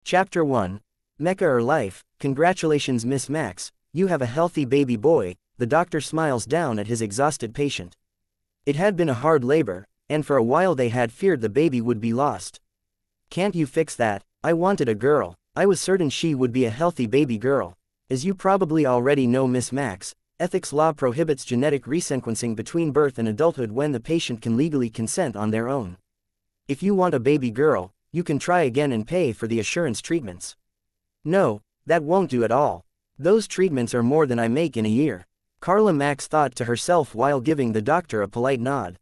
Chapter 1. Mecha or Life. Congratulations, Miss Max, you have a healthy baby boy. The doctor smiles down at his exhausted patient. It had been a hard labor, and for a while they had feared the baby would be lost. Can't you fix that? I wanted a girl. I was certain she would be a healthy baby girl. As you probably already know, Miss Max, ethics law prohibits genetic resequencing between birth and adulthood when the patient can legally consent on their own. If you want a baby girl, you can try again and pay for the assurance treatments. No, that won't do at all. Those treatments are more than I make in a year. Carla Max thought to herself while giving the doctor a polite nod.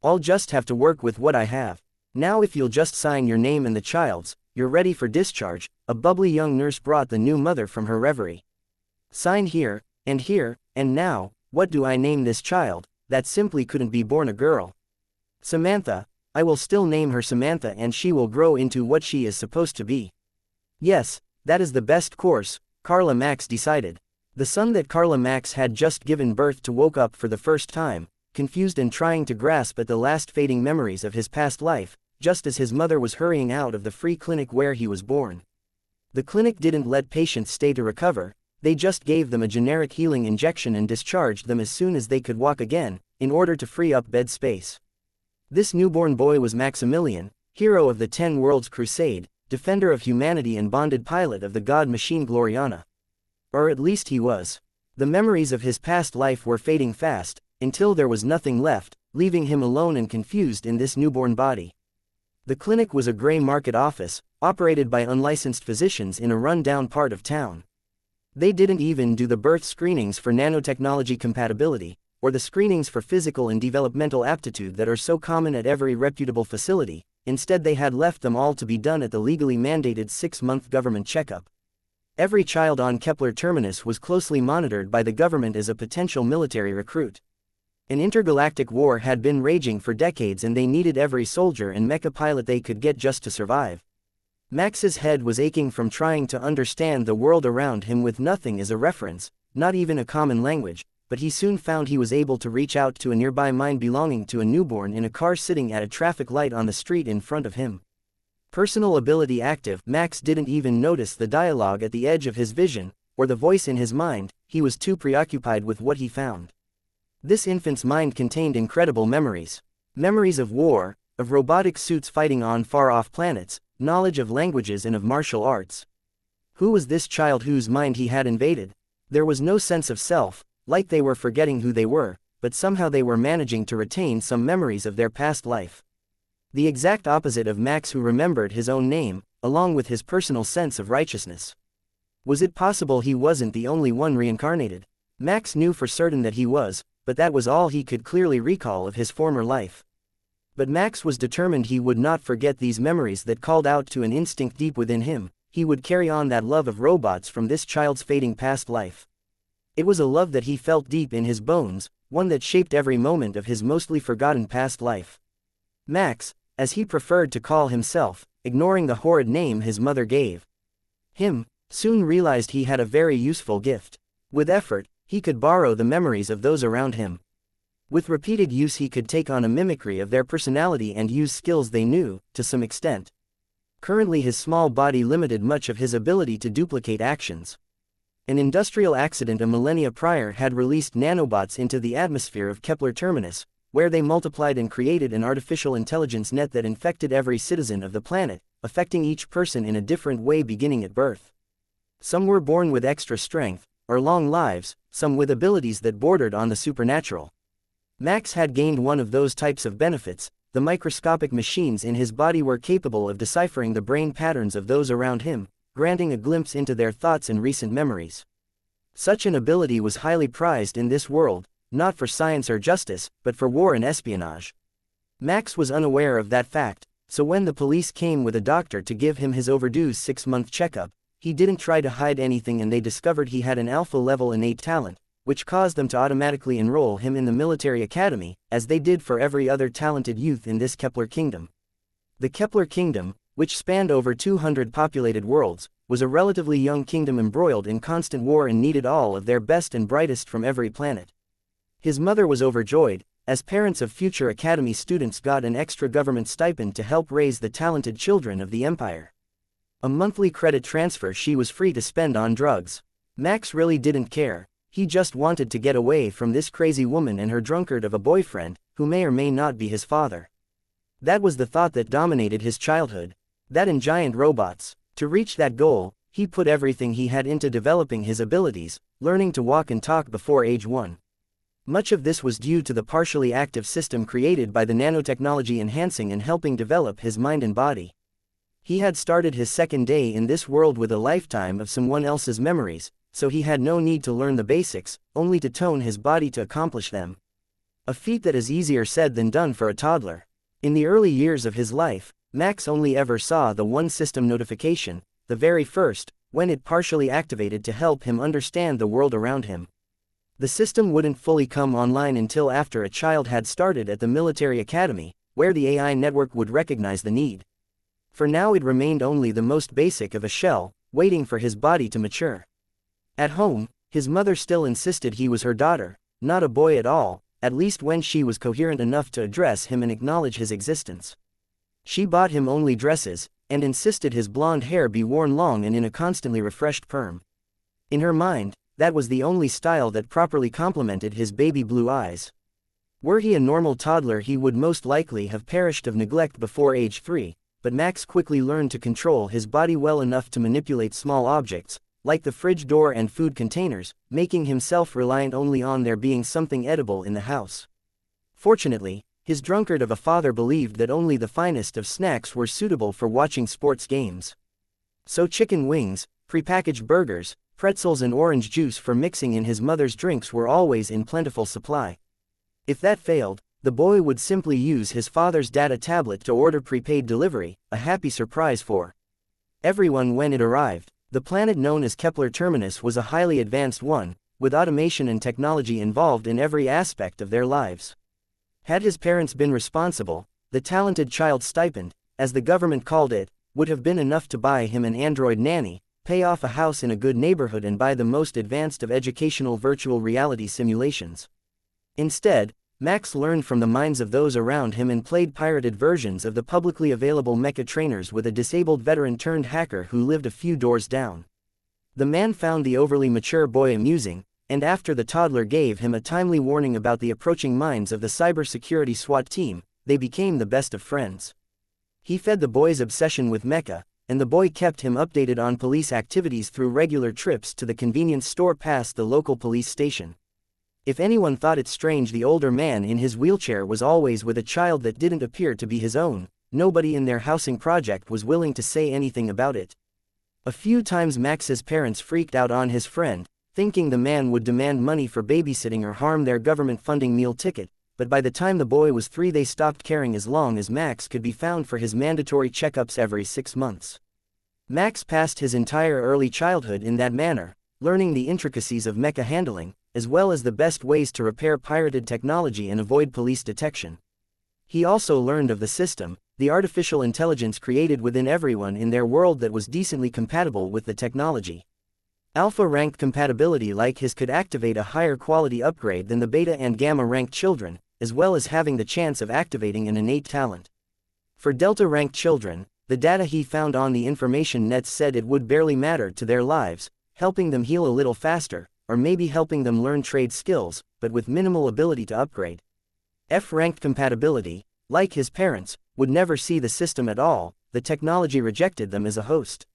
I'll just have to work with what I have. Now if you'll just sign your name and the child's, you're ready for discharge. A bubbly young nurse brought the new mother from her reverie. Sign here, and now, what do I name this child? That simply couldn't be born a girl. Samantha. I will still name her Samantha, and she will grow into what she is supposed to be. Yes, that is the best course, Carla Max decided. The son that Carla Max had just given birth to woke up for the first time, confused and trying to grasp at the last fading memories of his past life, just as his mother was hurrying out of the free clinic where he was born. The clinic didn't let patients stay to recover, they just gave them a generic healing injection and discharged them as soon as they could walk again, in order to free up bed space. This newborn boy was Maximilian, hero of the 10 Worlds Crusade, defender of humanity and bonded pilot of the god machine Gloriana. Or at least he was. The memories of his past life were fading fast, until there was nothing left, leaving him alone and confused in this newborn body. The clinic was a gray market office, operated by unlicensed physicians in a run-down part of town. They didn't even do the birth screenings for nanotechnology compatibility, or the screenings for physical and developmental aptitude that are so common at every reputable facility. Instead they had left them all to be done at the legally mandated 6-month government checkup. Every child on Kepler Terminus was closely monitored by the government as a potential military recruit. An intergalactic war had been raging for decades and they needed every soldier and mecha pilot they could get just to survive. Max's head was aching from trying to understand the world around him with nothing as a reference, not even a common language, but he soon found he was able to reach out to a nearby mind belonging to a newborn in a car sitting at a traffic light on the street in front of him. Personal ability active, Max didn't even notice the dialogue at the edge of his vision, or the voice in his mind, he was too preoccupied with what he found. This infant's mind contained incredible memories. Memories of war, of robotic suits fighting on far-off planets, knowledge of languages and of martial arts. Who was this child whose mind he had invaded? There was no sense of self, like they were forgetting who they were, but somehow they were managing to retain some memories of their past life. The exact opposite of Max, who remembered his own name, along with his personal sense of righteousness. Was it possible he wasn't the only one reincarnated? Max knew for certain that he was, but that was all he could clearly recall of his former life. But Max was determined he would not forget these memories that called out to an instinct deep within him. He would carry on that love of robots from this child's fading past life. It was a love that he felt deep in his bones, one that shaped every moment of his mostly forgotten past life. Max, as he preferred to call himself, ignoring the horrid name his mother gave him, soon realized he had a very useful gift. With effort, he could borrow the memories of those around him. With repeated use he could take on a mimicry of their personality and use skills they knew, to some extent. Currently his small body limited much of his ability to duplicate actions. An industrial accident a millennia prior had released nanobots into the atmosphere of Kepler Terminus, where they multiplied and created an artificial intelligence net that infected every citizen of the planet, affecting each person in a different way beginning at birth. Some were born with extra strength, or long lives, some with abilities that bordered on the supernatural. Max had gained one of those types of benefits. The microscopic machines in his body were capable of deciphering the brain patterns of those around him, granting a glimpse into their thoughts and recent memories. Such an ability was highly prized in this world, not for science or justice, but for war and espionage. Max was unaware of that fact, so when the police came with a doctor to give him his overdue 6-month checkup, he didn't try to hide anything and they discovered he had an alpha-level innate talent, which caused them to automatically enroll him in the military academy, as they did for every other talented youth in this Kepler kingdom. The Kepler kingdom, which spanned over 200 populated worlds, was a relatively young kingdom embroiled in constant war and needed all of their best and brightest from every planet. His mother was overjoyed, as parents of future academy students got an extra government stipend to help raise the talented children of the empire. A monthly credit transfer she was free to spend on drugs. Max really didn't care. He just wanted to get away from this crazy woman and her drunkard of a boyfriend, who may or may not be his father. That was the thought that dominated his childhood. That and giant robots. To reach that goal, he put everything he had into developing his abilities, learning to walk and talk before age 1. Much of this was due to the partially active system created by the nanotechnology enhancing and helping develop his mind and body. He had started his second day in this world with a lifetime of someone else's memories, so he had no need to learn the basics, only to tone his body to accomplish them. A feat that is easier said than done for a toddler. In the early years of his life, Max only ever saw the one system notification, the very first, when it partially activated to help him understand the world around him. The system wouldn't fully come online until after a child had started at the military academy, where the AI network would recognize the need. For now it remained only the most basic of a shell, waiting for his body to mature. At home, his mother still insisted he was her daughter, not a boy at all, at least when she was coherent enough to address him and acknowledge his existence. She bought him only dresses, and insisted his blonde hair be worn long and in a constantly refreshed perm. In her mind, that was the only style that properly complemented his baby blue eyes. Were he a normal toddler he would most likely have perished of neglect before age 3, but Max quickly learned to control his body well enough to manipulate small objects, like the fridge door and food containers, making himself reliant only on there being something edible in the house. Fortunately, his drunkard of a father believed that only the finest of snacks were suitable for watching sports games. So chicken wings, prepackaged burgers, pretzels and orange juice for mixing in his mother's drinks were always in plentiful supply. If that failed, the boy would simply use his father's data tablet to order prepaid delivery, a happy surprise for everyone when it arrived. The planet known as Kepler Terminus was a highly advanced one, with automation and technology involved in every aspect of their lives. Had his parents been responsible, the talented child stipend, as the government called it, would have been enough to buy him an android nanny, pay off a house in a good neighborhood and buy the most advanced of educational virtual reality simulations. Instead, Max learned from the minds of those around him and played pirated versions of the publicly available Mecha trainers with a disabled veteran-turned-hacker who lived a few doors down. The man found the overly mature boy amusing, and after the toddler gave him a timely warning about the approaching minds of the cybersecurity SWAT team, they became the best of friends. He fed the boy's obsession with Mecha, and the boy kept him updated on police activities through regular trips to the convenience store past the local police station. If anyone thought it strange the older man in his wheelchair was always with a child that didn't appear to be his own, nobody in their housing project was willing to say anything about it. A few times Max's parents freaked out on his friend, thinking the man would demand money for babysitting or harm their government-funding meal ticket, but by the time the boy was 3 they stopped caring as long as Max could be found for his mandatory checkups every 6 months. Max passed his entire early childhood in that manner, learning the intricacies of mecha handling, as well as the best ways to repair pirated technology and avoid police detection. He also learned of the system, the artificial intelligence created within everyone in their world that was decently compatible with the technology. Alpha-ranked compatibility like his could activate a higher quality upgrade than the beta and gamma-ranked children, as well as having the chance of activating an innate talent. For delta-ranked children, the data he found on the information nets said it would barely matter to their lives, helping them heal a little faster, or maybe helping them learn trade skills, but with minimal ability to upgrade. F-ranked compatibility, like his parents, would never see the system at all, the technology rejected them as a host.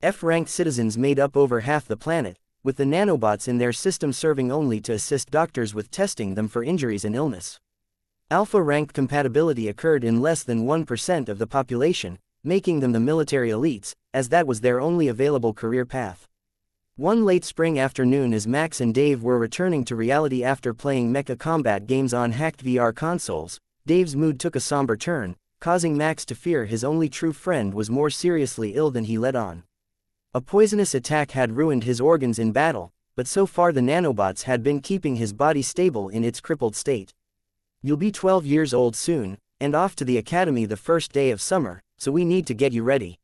F-ranked citizens made up over half the planet, with the nanobots in their system serving only to assist doctors with testing them for injuries and illness. Alpha-ranked compatibility occurred in less than 1% of the population, making them the military elites, as that was their only available career path. One late spring afternoon as Max and Dave were returning to reality after playing mecha combat games on hacked VR consoles, Dave's mood took a somber turn, causing Max to fear his only true friend was more seriously ill than he let on. A poisonous attack had ruined his organs in battle, but so far the nanobots had been keeping his body stable in its crippled state. "You'll be 12 years old soon, and off to the academy the first day of summer, so we need to get you ready.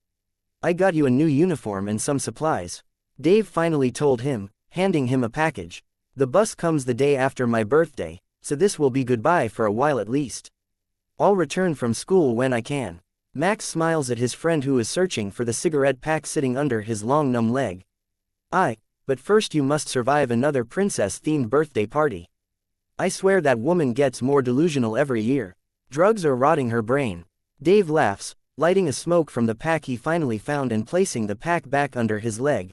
I got you a new uniform and some supplies," Dave finally told him, handing him a package. "The bus comes the day after my birthday, so this will be goodbye for a while at least. I'll return from school when I can." Max smiles at his friend who is searching for the cigarette pack sitting under his long numb leg. But first you must survive another princess-themed birthday party. I swear that woman gets more delusional every year. Drugs are rotting her brain. Dave laughs, lighting a smoke from the pack he finally found and placing the pack back under his leg.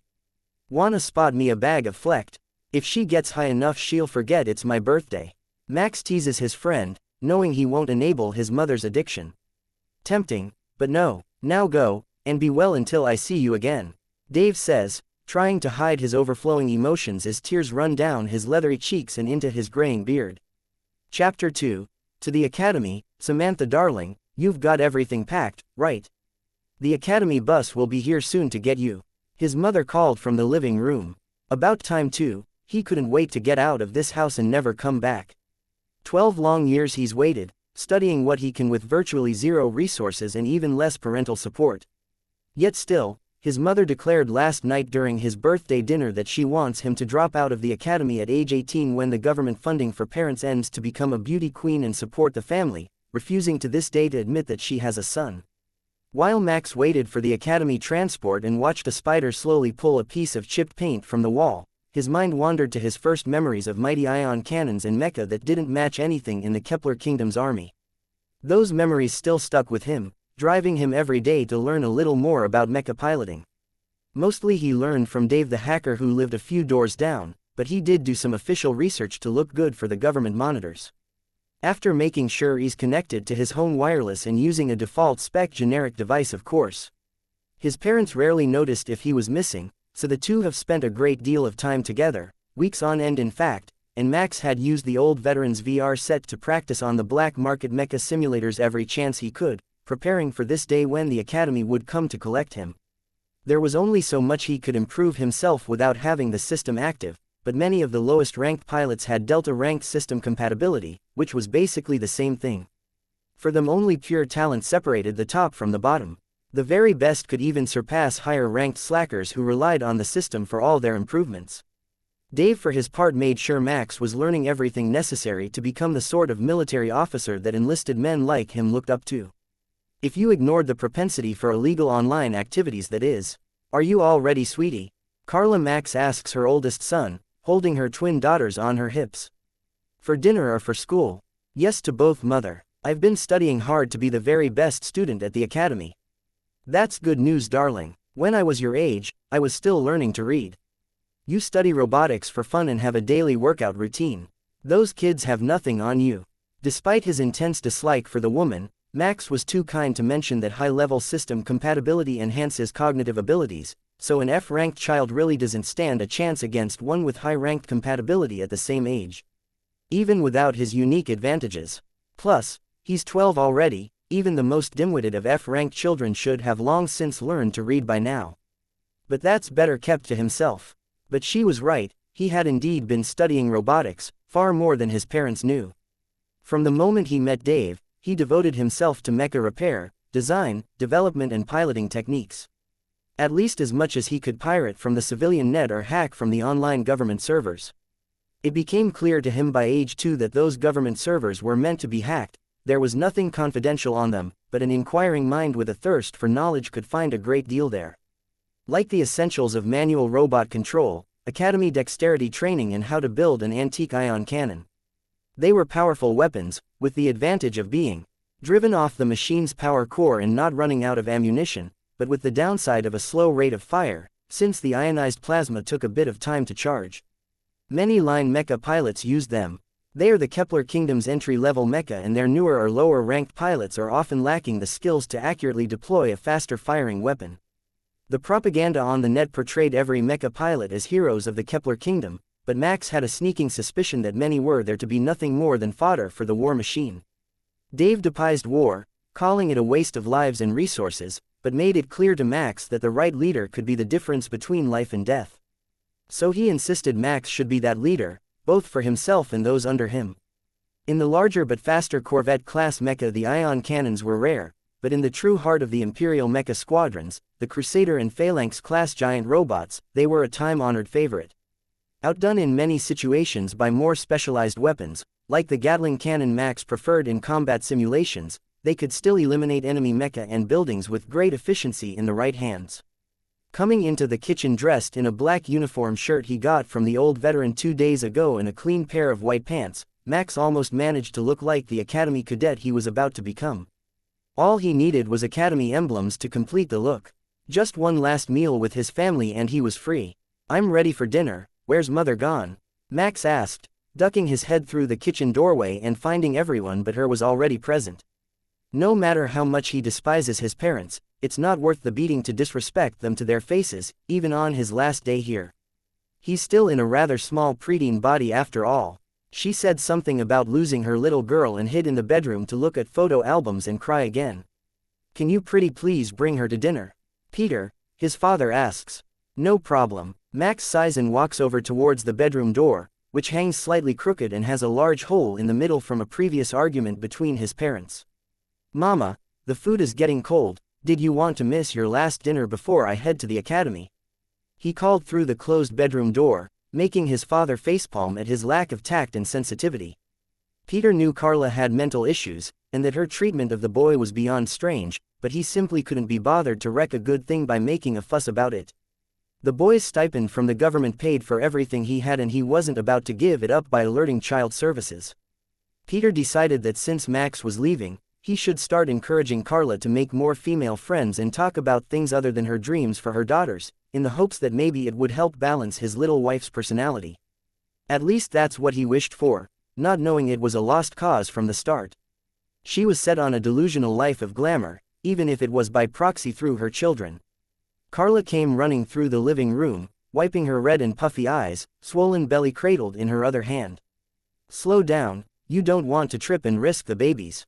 Wanna spot me a bag of flecked? If she gets high enough she'll forget it's my birthday. Max teases his friend, knowing he won't enable his mother's addiction. Tempting, but no. Now go, and be well until I see you again. Dave says, trying to hide his overflowing emotions as tears run down his leathery cheeks and into his graying beard. Chapter 2. To the Academy, Samantha darling, you've got everything packed, right? The Academy bus will be here soon to get you. His mother called from the living room. About time too, he couldn't wait to get out of this house and never come back. 12 long years he's waited, studying what he can with virtually zero resources and even less parental support. Yet still, his mother declared last night during his birthday dinner that she wants him to drop out of the academy at age 18 when the government funding for parents ends to become a beauty queen and support the family, refusing to this day to admit that she has a son. While Max waited for the academy transport and watched a spider slowly pull a piece of chipped paint from the wall, his mind wandered to his first memories of mighty ion cannons and mecha that didn't match anything in the Kepler Kingdom's army. Those memories still stuck with him, driving him every day to learn a little more about mecha piloting. Mostly he learned from Dave the hacker who lived a few doors down, but he did do some official research to look good for the government monitors. After making sure he's connected to his home wireless and using a default spec generic device of course. His parents rarely noticed if he was missing, so the two have spent a great deal of time together, weeks on end in fact, and Max had used the old veteran's VR set to practice on the black market mecha simulators every chance he could, preparing for this day when the academy would come to collect him. There was only so much he could improve himself without having the system active, but many of the lowest ranked pilots had Delta ranked system compatibility, which was basically the same thing. For them only pure talent separated the top from the bottom. The very best could even surpass higher ranked slackers who relied on the system for all their improvements. Dave for his part made sure Max was learning everything necessary to become the sort of military officer that enlisted men like him looked up to. If you ignored the propensity for illegal online activities that is. Are you all ready, sweetie? Carla Max asks her oldest son, holding her twin daughters on her hips. For dinner or for school? Yes to both, mother. I've been studying hard to be the very best student at the academy. That's good news, darling. When I was your age, I was still learning to read. You study robotics for fun and have a daily workout routine. Those kids have nothing on you. Despite his intense dislike for the woman, Max was too kind to mention that high-level system compatibility enhances cognitive abilities, so an F-ranked child really doesn't stand a chance against one with high-ranked compatibility at the same age. Even without his unique advantages. Plus, he's 12 already, even the most dim-witted of F-ranked children should have long since learned to read by now. But that's better kept to himself. But she was right, he had indeed been studying robotics, far more than his parents knew. From the moment he met Dave, he devoted himself to mecha repair, design, development and piloting techniques. At least as much as he could pirate from the civilian net or hack from the online government servers. It became clear to him by age 2 that those government servers were meant to be hacked. There was nothing confidential on them, but an inquiring mind with a thirst for knowledge could find a great deal there. Like the essentials of manual robot control, academy dexterity training and how to build an antique ion cannon. They were powerful weapons, with the advantage of being driven off the machine's power core and not running out of ammunition, but with the downside of a slow rate of fire, since the ionized plasma took a bit of time to charge. Many line mecha pilots used them. They are the Kepler Kingdom's entry-level mecha, and their newer or lower-ranked pilots are often lacking the skills to accurately deploy a faster-firing weapon. The propaganda on the net portrayed every mecha pilot as heroes of the Kepler Kingdom, but Max had a sneaking suspicion that many were there to be nothing more than fodder for the war machine. Dave despised war, calling it a waste of lives and resources, but made it clear to Max that the right leader could be the difference between life and death. So he insisted Max should be that leader, both for himself and those under him. In the larger but faster Corvette-class mecha the ion cannons were rare, but in the true heart of the Imperial mecha squadrons, the Crusader and Phalanx-class giant robots, they were a time-honored favorite. Outdone in many situations by more specialized weapons, like the Gatling cannon Max preferred in combat simulations, they could still eliminate enemy mecha and buildings with great efficiency in the right hands. Coming into the kitchen dressed in a black uniform shirt he got from the old veteran 2 days ago and a clean pair of white pants, Max almost managed to look like the academy cadet he was about to become. All he needed was academy emblems to complete the look. Just one last meal with his family and he was free. "I'm ready for dinner, where's mother gone?" Max asked, ducking his head through the kitchen doorway and finding everyone but her was already present. No matter how much he despises his parents, it's not worth the beating to disrespect them to their faces, even on his last day here. He's still in a rather small preteen body after all. She said something about losing her little girl and hid in the bedroom to look at photo albums and cry again. "Can you pretty please bring her to dinner?" Peter, his father asks. "No problem." Max sighs and walks over towards the bedroom door, which hangs slightly crooked and has a large hole in the middle from a previous argument between his parents. "Mama, the food is getting cold. Did you want to miss your last dinner before I head to the academy?" He called through the closed bedroom door, making his father facepalm at his lack of tact and sensitivity. Peter knew Carla had mental issues, and that her treatment of the boy was beyond strange, but he simply couldn't be bothered to wreck a good thing by making a fuss about it. The boy's stipend from the government paid for everything he had and he wasn't about to give it up by alerting child services. Peter decided that since Max was leaving, he should start encouraging Carla to make more female friends and talk about things other than her dreams for her daughters, in the hopes that maybe it would help balance his little wife's personality. At least that's what he wished for, not knowing it was a lost cause from the start. She was set on a delusional life of glamour, even if it was by proxy through her children. Carla came running through the living room, wiping her red and puffy eyes, swollen belly cradled in her other hand. "Slow down, you don't want to trip and risk the babies,"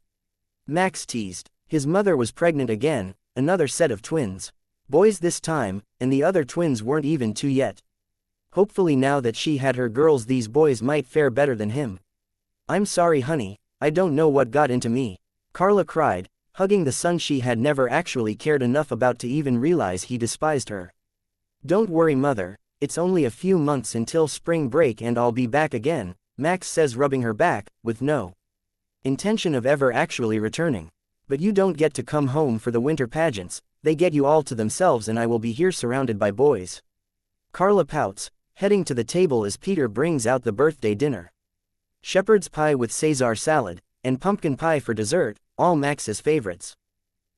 Max teased. His mother was pregnant again, another set of twins. Boys this time, and the other twins weren't even 2 yet. Hopefully now that she had her girls these boys might fare better than him. "I'm sorry honey, I don't know what got into me," Carla cried, hugging the son she had never actually cared enough about to even realize he despised her. "Don't worry mother, it's only a few months until spring break and I'll be back again," Max says, rubbing her back, with no intention of ever actually returning. "But you don't get to come home for the winter pageants, they get you all to themselves and I will be here surrounded by boys." Carla pouts, heading to the table as Peter brings out the birthday dinner. Shepherd's pie with Caesar salad, and pumpkin pie for dessert, all Max's favorites.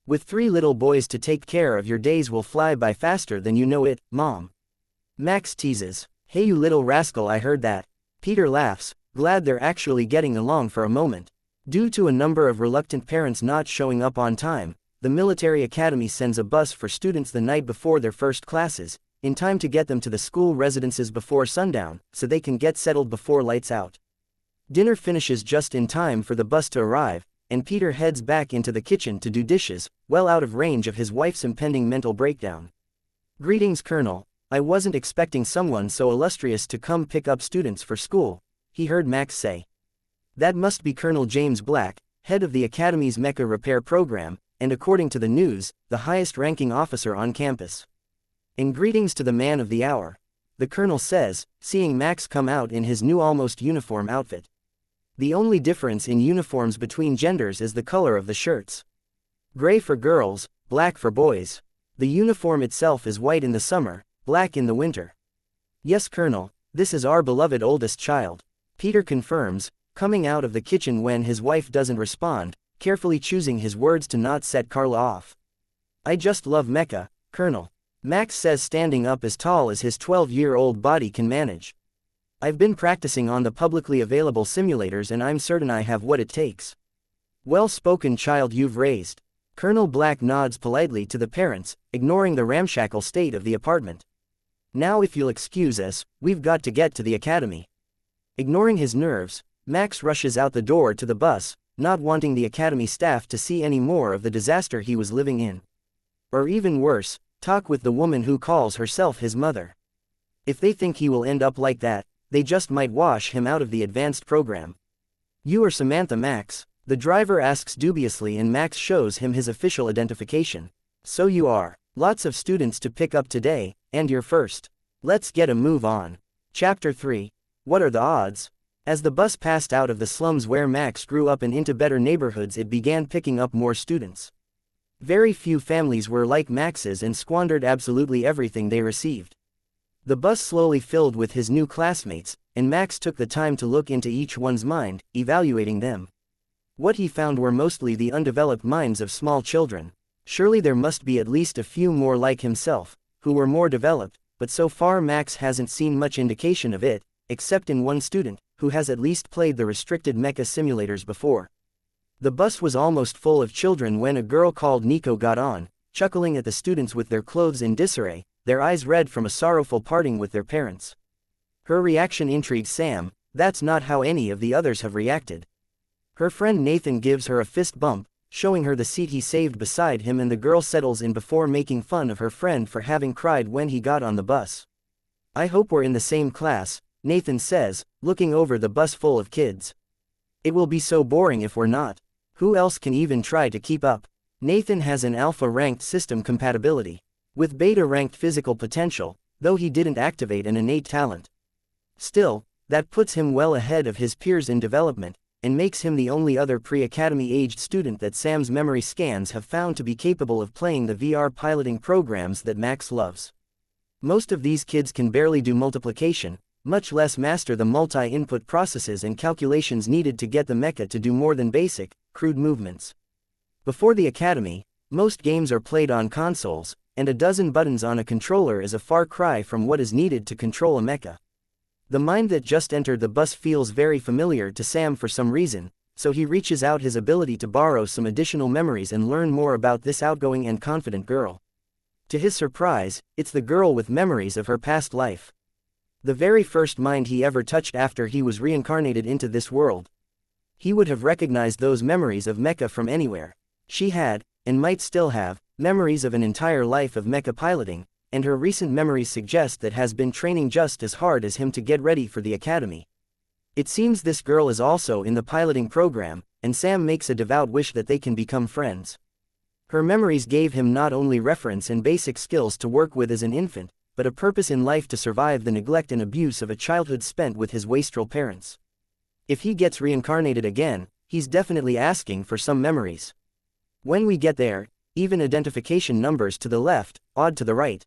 "With 3 little boys to take care of, your days will fly by faster than you know it, Mom," Max teases. "Hey you little rascal, I heard that." Peter laughs, glad they're actually getting along for a moment. Due to a number of reluctant parents not showing up on time, the military academy sends a bus for students the night before their first classes, in time to get them to the school residences before sundown, so they can get settled before lights out. Dinner finishes just in time for the bus to arrive, and Peter heads back into the kitchen to do dishes, well out of range of his wife's impending mental breakdown. "Greetings Colonel, I wasn't expecting someone so illustrious to come pick up students for school," he heard Max say. That must be Colonel James Black, head of the Academy's Mecha repair program, and according to the news, the highest-ranking officer on campus. "And greetings to the man of the hour," the colonel says, seeing Max come out in his new almost uniform outfit. The only difference in uniforms between genders is the color of the shirts. Gray for girls, black for boys. The uniform itself is white in the summer, black in the winter. "Yes Colonel, this is our beloved oldest child," Peter confirms, coming out of the kitchen when his wife doesn't respond, carefully choosing his words to not set Carla off. "I just love Mecha, Colonel," Max says, standing up as tall as his 12-year-old body can manage. "I've been practicing on the publicly available simulators and I'm certain I have what it takes." "Well-spoken child you've raised." Colonel Black nods politely to the parents, ignoring the ramshackle state of the apartment. "Now if you'll excuse us, we've got to get to the academy." Ignoring his nerves, Max rushes out the door to the bus, not wanting the academy staff to see any more of the disaster he was living in. Or even worse, talk with the woman who calls herself his mother. If they think he will end up like that, they just might wash him out of the advanced program. "You are Samantha Max?" the driver asks dubiously, and Max shows him his official identification. "So you are. Lots of students to pick up today, and you're first. Let's get a move on." Chapter 3. What are the odds? As the bus passed out of the slums where Max grew up and into better neighborhoods, it began picking up more students. Very few families were like Max's and squandered absolutely everything they received. The bus slowly filled with his new classmates, and Max took the time to look into each one's mind, evaluating them. What he found were mostly the undeveloped minds of small children. Surely there must be at least a few more like himself, who were more developed, but so far Max hasn't seen much indication of it, except in one student, who has at least played the restricted mecha simulators before. The bus was almost full of children when a girl called Nico got on, chuckling at the students with their clothes in disarray, their eyes red from a sorrowful parting with their parents. Her reaction intrigued Sam. That's not how any of the others have reacted. Her friend Nathan gives her a fist bump, showing her the seat he saved beside him, and the girl settles in before making fun of her friend for having cried when he got on the bus. I hope we're in the same class, Nathan says, looking over the bus full of kids. It will be so boring if we're not. Who else can even try to keep up? Nathan has an alpha-ranked system compatibility with beta-ranked physical potential, though he didn't activate an innate talent. Still, that puts him well ahead of his peers in development, and makes him the only other pre-academy-aged student that Sam's memory scans have found to be capable of playing the VR piloting programs that Max loves. Most of these kids can barely do multiplication, much less master the multi-input processes and calculations needed to get the mecha to do more than basic, crude movements. Before the academy, most games are played on consoles, and a dozen buttons on a controller is a far cry from what is needed to control a mecha. The mind that just entered the bus feels very familiar to Sam for some reason, so he reaches out his ability to borrow some additional memories and learn more about this outgoing and confident girl. To his surprise, it's the girl with memories of her past life. The very first mind he ever touched after he was reincarnated into this world. He would have recognized those memories of Mecha from anywhere. She had, and might still have, memories of an entire life of mecha piloting, and her recent memories suggest that has been training just as hard as him to get ready for the academy. It seems this girl is also in the piloting program, and Sam makes a devout wish that they can become friends. Her memories gave him not only reference and basic skills to work with as an infant, but a purpose in life to survive the neglect and abuse of a childhood spent with his wastrel parents. If he gets reincarnated again, he's definitely asking for some memories. When we get there, even identification numbers to the left, odd to the right.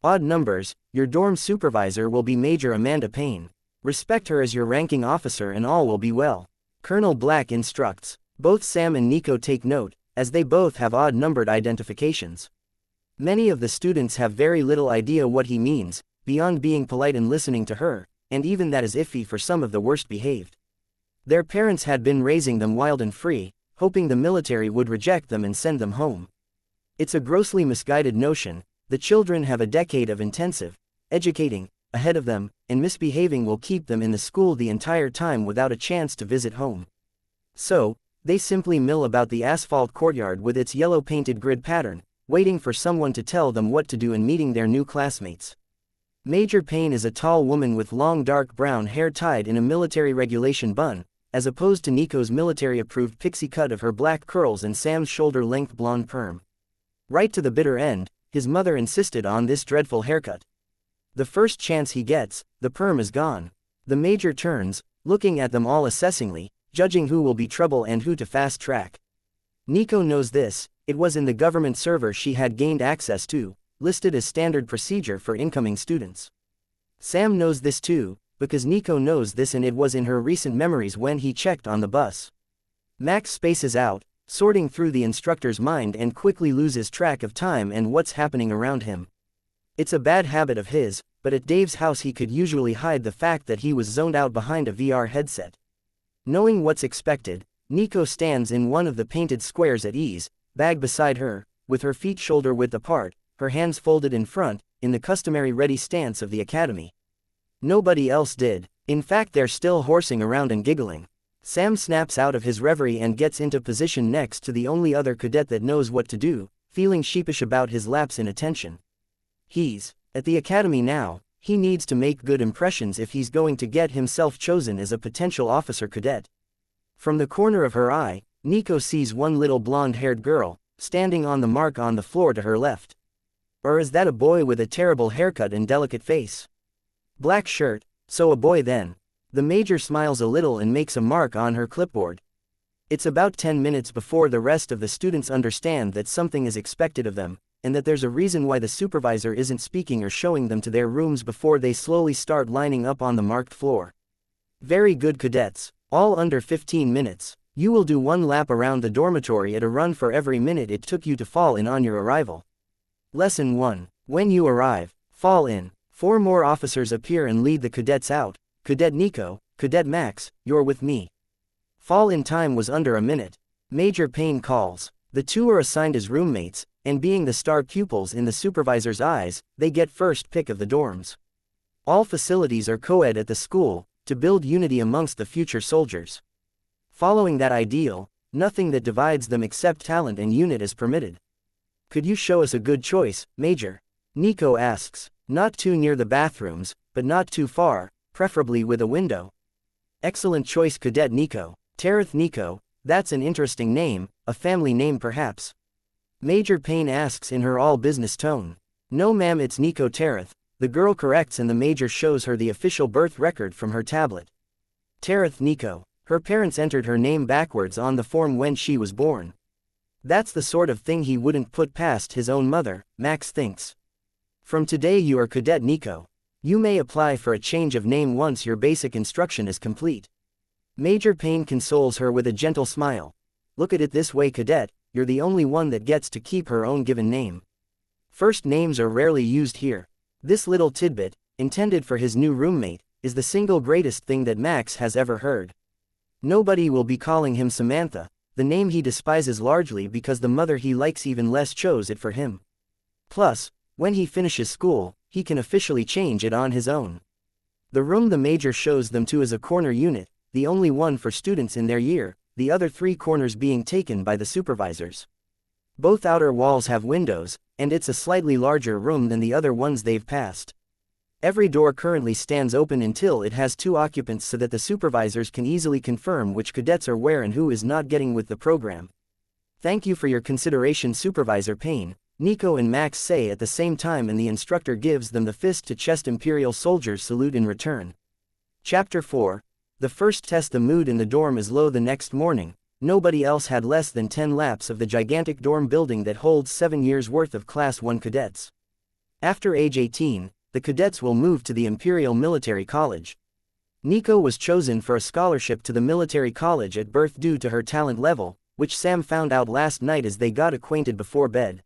Odd numbers, your dorm supervisor will be Major Amanda Payne. Respect her as your ranking officer and all will be well. Colonel Black instructs. Both Sam and Nico take note, as they both have odd-numbered identifications. Many of the students have very little idea what he means, beyond being polite and listening to her, and even that is iffy for some of the worst behaved. Their parents had been raising them wild and free, hoping the military would reject them and send them home. It's a grossly misguided notion. The children have a decade of intensive educating ahead of them, and misbehaving will keep them in the school the entire time without a chance to visit home. So, they simply mill about the asphalt courtyard with its yellow-painted grid pattern, waiting for someone to tell them what to do and meeting their new classmates. Major Payne is a tall woman with long dark brown hair tied in a military regulation bun, as opposed to Nico's military-approved pixie cut of her black curls and Sam's shoulder-length blonde perm. Right to the bitter end, his mother insisted on this dreadful haircut. The first chance he gets, the perm is gone. The major turns, looking at them all assessingly, judging who will be trouble and who to fast-track. Nico knows this. It was in the government server she had gained access to, listed as standard procedure for incoming students. Sam knows this too, because Nico knows this, and it was in her recent memories when he checked on the bus. Max spaces out, sorting through the instructor's mind, and quickly loses track of time and what's happening around him. It's a bad habit of his, but at Dave's house he could usually hide the fact that he was zoned out behind a VR headset. Knowing what's expected, Nico stands in one of the painted squares at ease, bag beside her, with her feet shoulder-width apart, her hands folded in front, in the customary ready stance of the academy. Nobody else did. In fact, they're still horsing around and giggling. Sam snaps out of his reverie and gets into position next to the only other cadet that knows what to do, feeling sheepish about his lapse in attention. He's at the academy now. He needs to make good impressions if he's going to get himself chosen as a potential officer cadet. From the corner of her eye, Nico sees one little blonde-haired girl, standing on the mark on the floor to her left. Or is that a boy with a terrible haircut and delicate face? Black shirt, so a boy then. The major smiles a little and makes a mark on her clipboard. It's about 10 minutes before the rest of the students understand that something is expected of them, and that there's a reason why the supervisor isn't speaking or showing them to their rooms before they slowly start lining up on the marked floor. Very good, cadets. All under 15 minutes. You will do 1 lap around the dormitory at a run for every minute it took you to fall in on your arrival. Lesson 1. When you arrive, fall in. 4 more officers appear and lead the cadets out. Cadet Nico, Cadet Max, you're with me. Fall in time was under a minute. Major Payne calls. The two are assigned as roommates, and being the star pupils in the supervisor's eyes, they get first pick of the dorms. All facilities are co-ed at the school, to build unity amongst the future soldiers. Following that ideal, nothing that divides them except talent and unit is permitted. Could you show us a good choice, Major? Nico asks. Not too near the bathrooms, but not too far, preferably with a window. Excellent choice, Cadet Nico. Tareth Nico, that's an interesting name, a family name perhaps. Major Payne asks in her all-business tone. No ma'am, it's Nico Tareth, the girl corrects, and the major shows her the official birth record from her tablet. Tareth Nico. Her parents entered her name backwards on the form when she was born. That's the sort of thing he wouldn't put past his own mother, Max thinks. From today you are Cadet Nico. You may apply for a change of name once your basic instruction is complete. Major Payne consoles her with a gentle smile. Look at it this way, Cadet, you're the only one that gets to keep her own given name. First names are rarely used here. This little tidbit, intended for his new roommate, is the single greatest thing that Max has ever heard. Nobody will be calling him Samantha, the name he despises largely because the mother he likes even less chose it for him. Plus, when he finishes school, he can officially change it on his own. The room the major shows them to is a corner unit, the only one for students in their year, the other 3 corners being taken by the supervisors. Both outer walls have windows, and it's a slightly larger room than the other ones they've passed. Every door currently stands open until it has 2 occupants so that the supervisors can easily confirm which cadets are where and who is not getting with the program. Thank you for your consideration, Supervisor Payne, Nico and Max say at the same time, and the instructor gives them the fist-to-chest Imperial soldiers salute in return. Chapter 4. The first test. The mood in the dorm is low the next morning. Nobody else had less than 10 laps of the gigantic dorm building that holds 7 years' worth of Class 1 cadets. After age 18, the cadets will move to the Imperial Military College. Nico was chosen for a scholarship to the military college at birth due to her talent level, which Sam found out last night as they got acquainted before bed.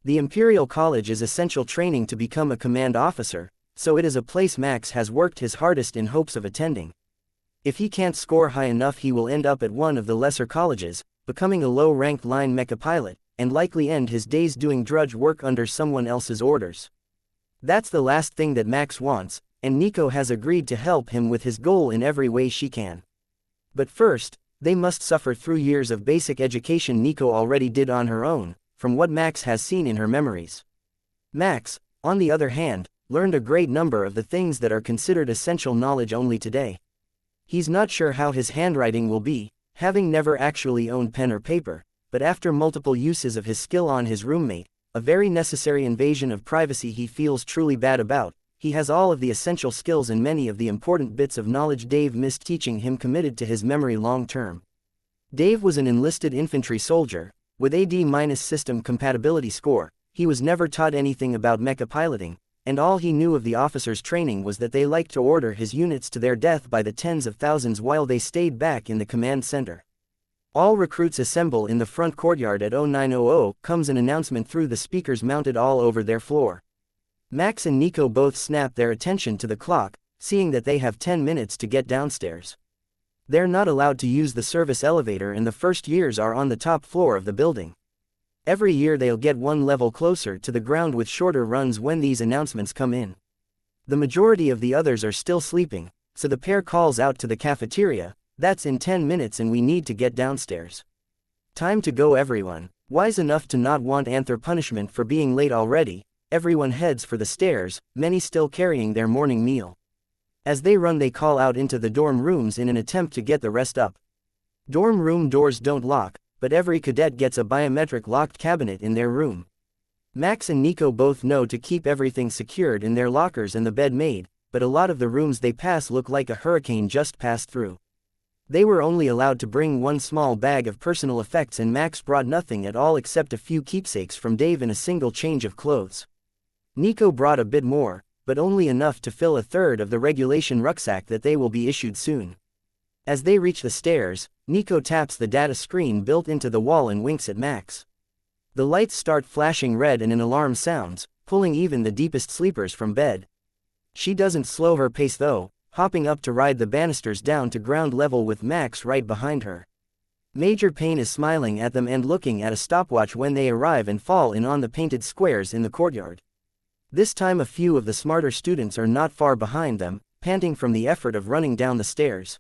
The Imperial College is essential training to become a command officer, so it is a place Max has worked his hardest in hopes of attending. If he can't score high enough, he will end up at one of the lesser colleges, becoming a low-ranked line mecha pilot, and likely end his days doing drudge work under someone else's orders. That's the last thing that Max wants, and Nico has agreed to help him with his goal in every way she can. But first, they must suffer through years of basic education Nico already did on her own, from what Max has seen in her memories. Max, on the other hand, learned a great number of the things that are considered essential knowledge only today. He's not sure how his handwriting will be, having never actually owned pen or paper, but after multiple uses of his skill on his roommate, a very necessary invasion of privacy he feels truly bad about, he has all of the essential skills and many of the important bits of knowledge Dave missed teaching him committed to his memory long term. Dave was an enlisted infantry soldier, with AD- system compatibility score. He was never taught anything about mecha piloting, and all he knew of the officers' training was that they liked to order his units to their death by the tens of thousands while they stayed back in the command center. All recruits assemble in the front courtyard at 0900, comes an announcement through the speakers mounted all over their floor. Max and Nico both snap their attention to the clock, seeing that they have 10 minutes to get downstairs. They're not allowed to use the service elevator, and the first years are on the top floor of the building. Every year they'll get one level closer to the ground with shorter runs when these announcements come in. The majority of the others are still sleeping, so the pair calls out to the cafeteria, "That's in 10 minutes and we need to get downstairs." Time to go, everyone. Wise enough to not want Anther punishment for being late already, everyone heads for the stairs, many still carrying their morning meal. As they run, they call out into the dorm rooms in an attempt to get the rest up. Dorm room doors don't lock, but every cadet gets a biometric locked cabinet in their room. Max and Nico both know to keep everything secured in their lockers and the bed made, but a lot of the rooms they pass look like a hurricane just passed through. They were only allowed to bring one small bag of personal effects, and Max brought nothing at all except a few keepsakes from Dave and a single change of clothes. Nico brought a bit more, but only enough to fill a third of the regulation rucksack that they will be issued soon. As they reach the stairs, Nico taps the data screen built into the wall and winks at Max. The lights start flashing red and an alarm sounds, pulling even the deepest sleepers from bed. She doesn't slow her pace though, hopping up to ride the banisters down to ground level with Max right behind her. Major Payne is smiling at them and looking at a stopwatch when they arrive and fall in on the painted squares in the courtyard. This time a few of the smarter students are not far behind them, panting from the effort of running down the stairs.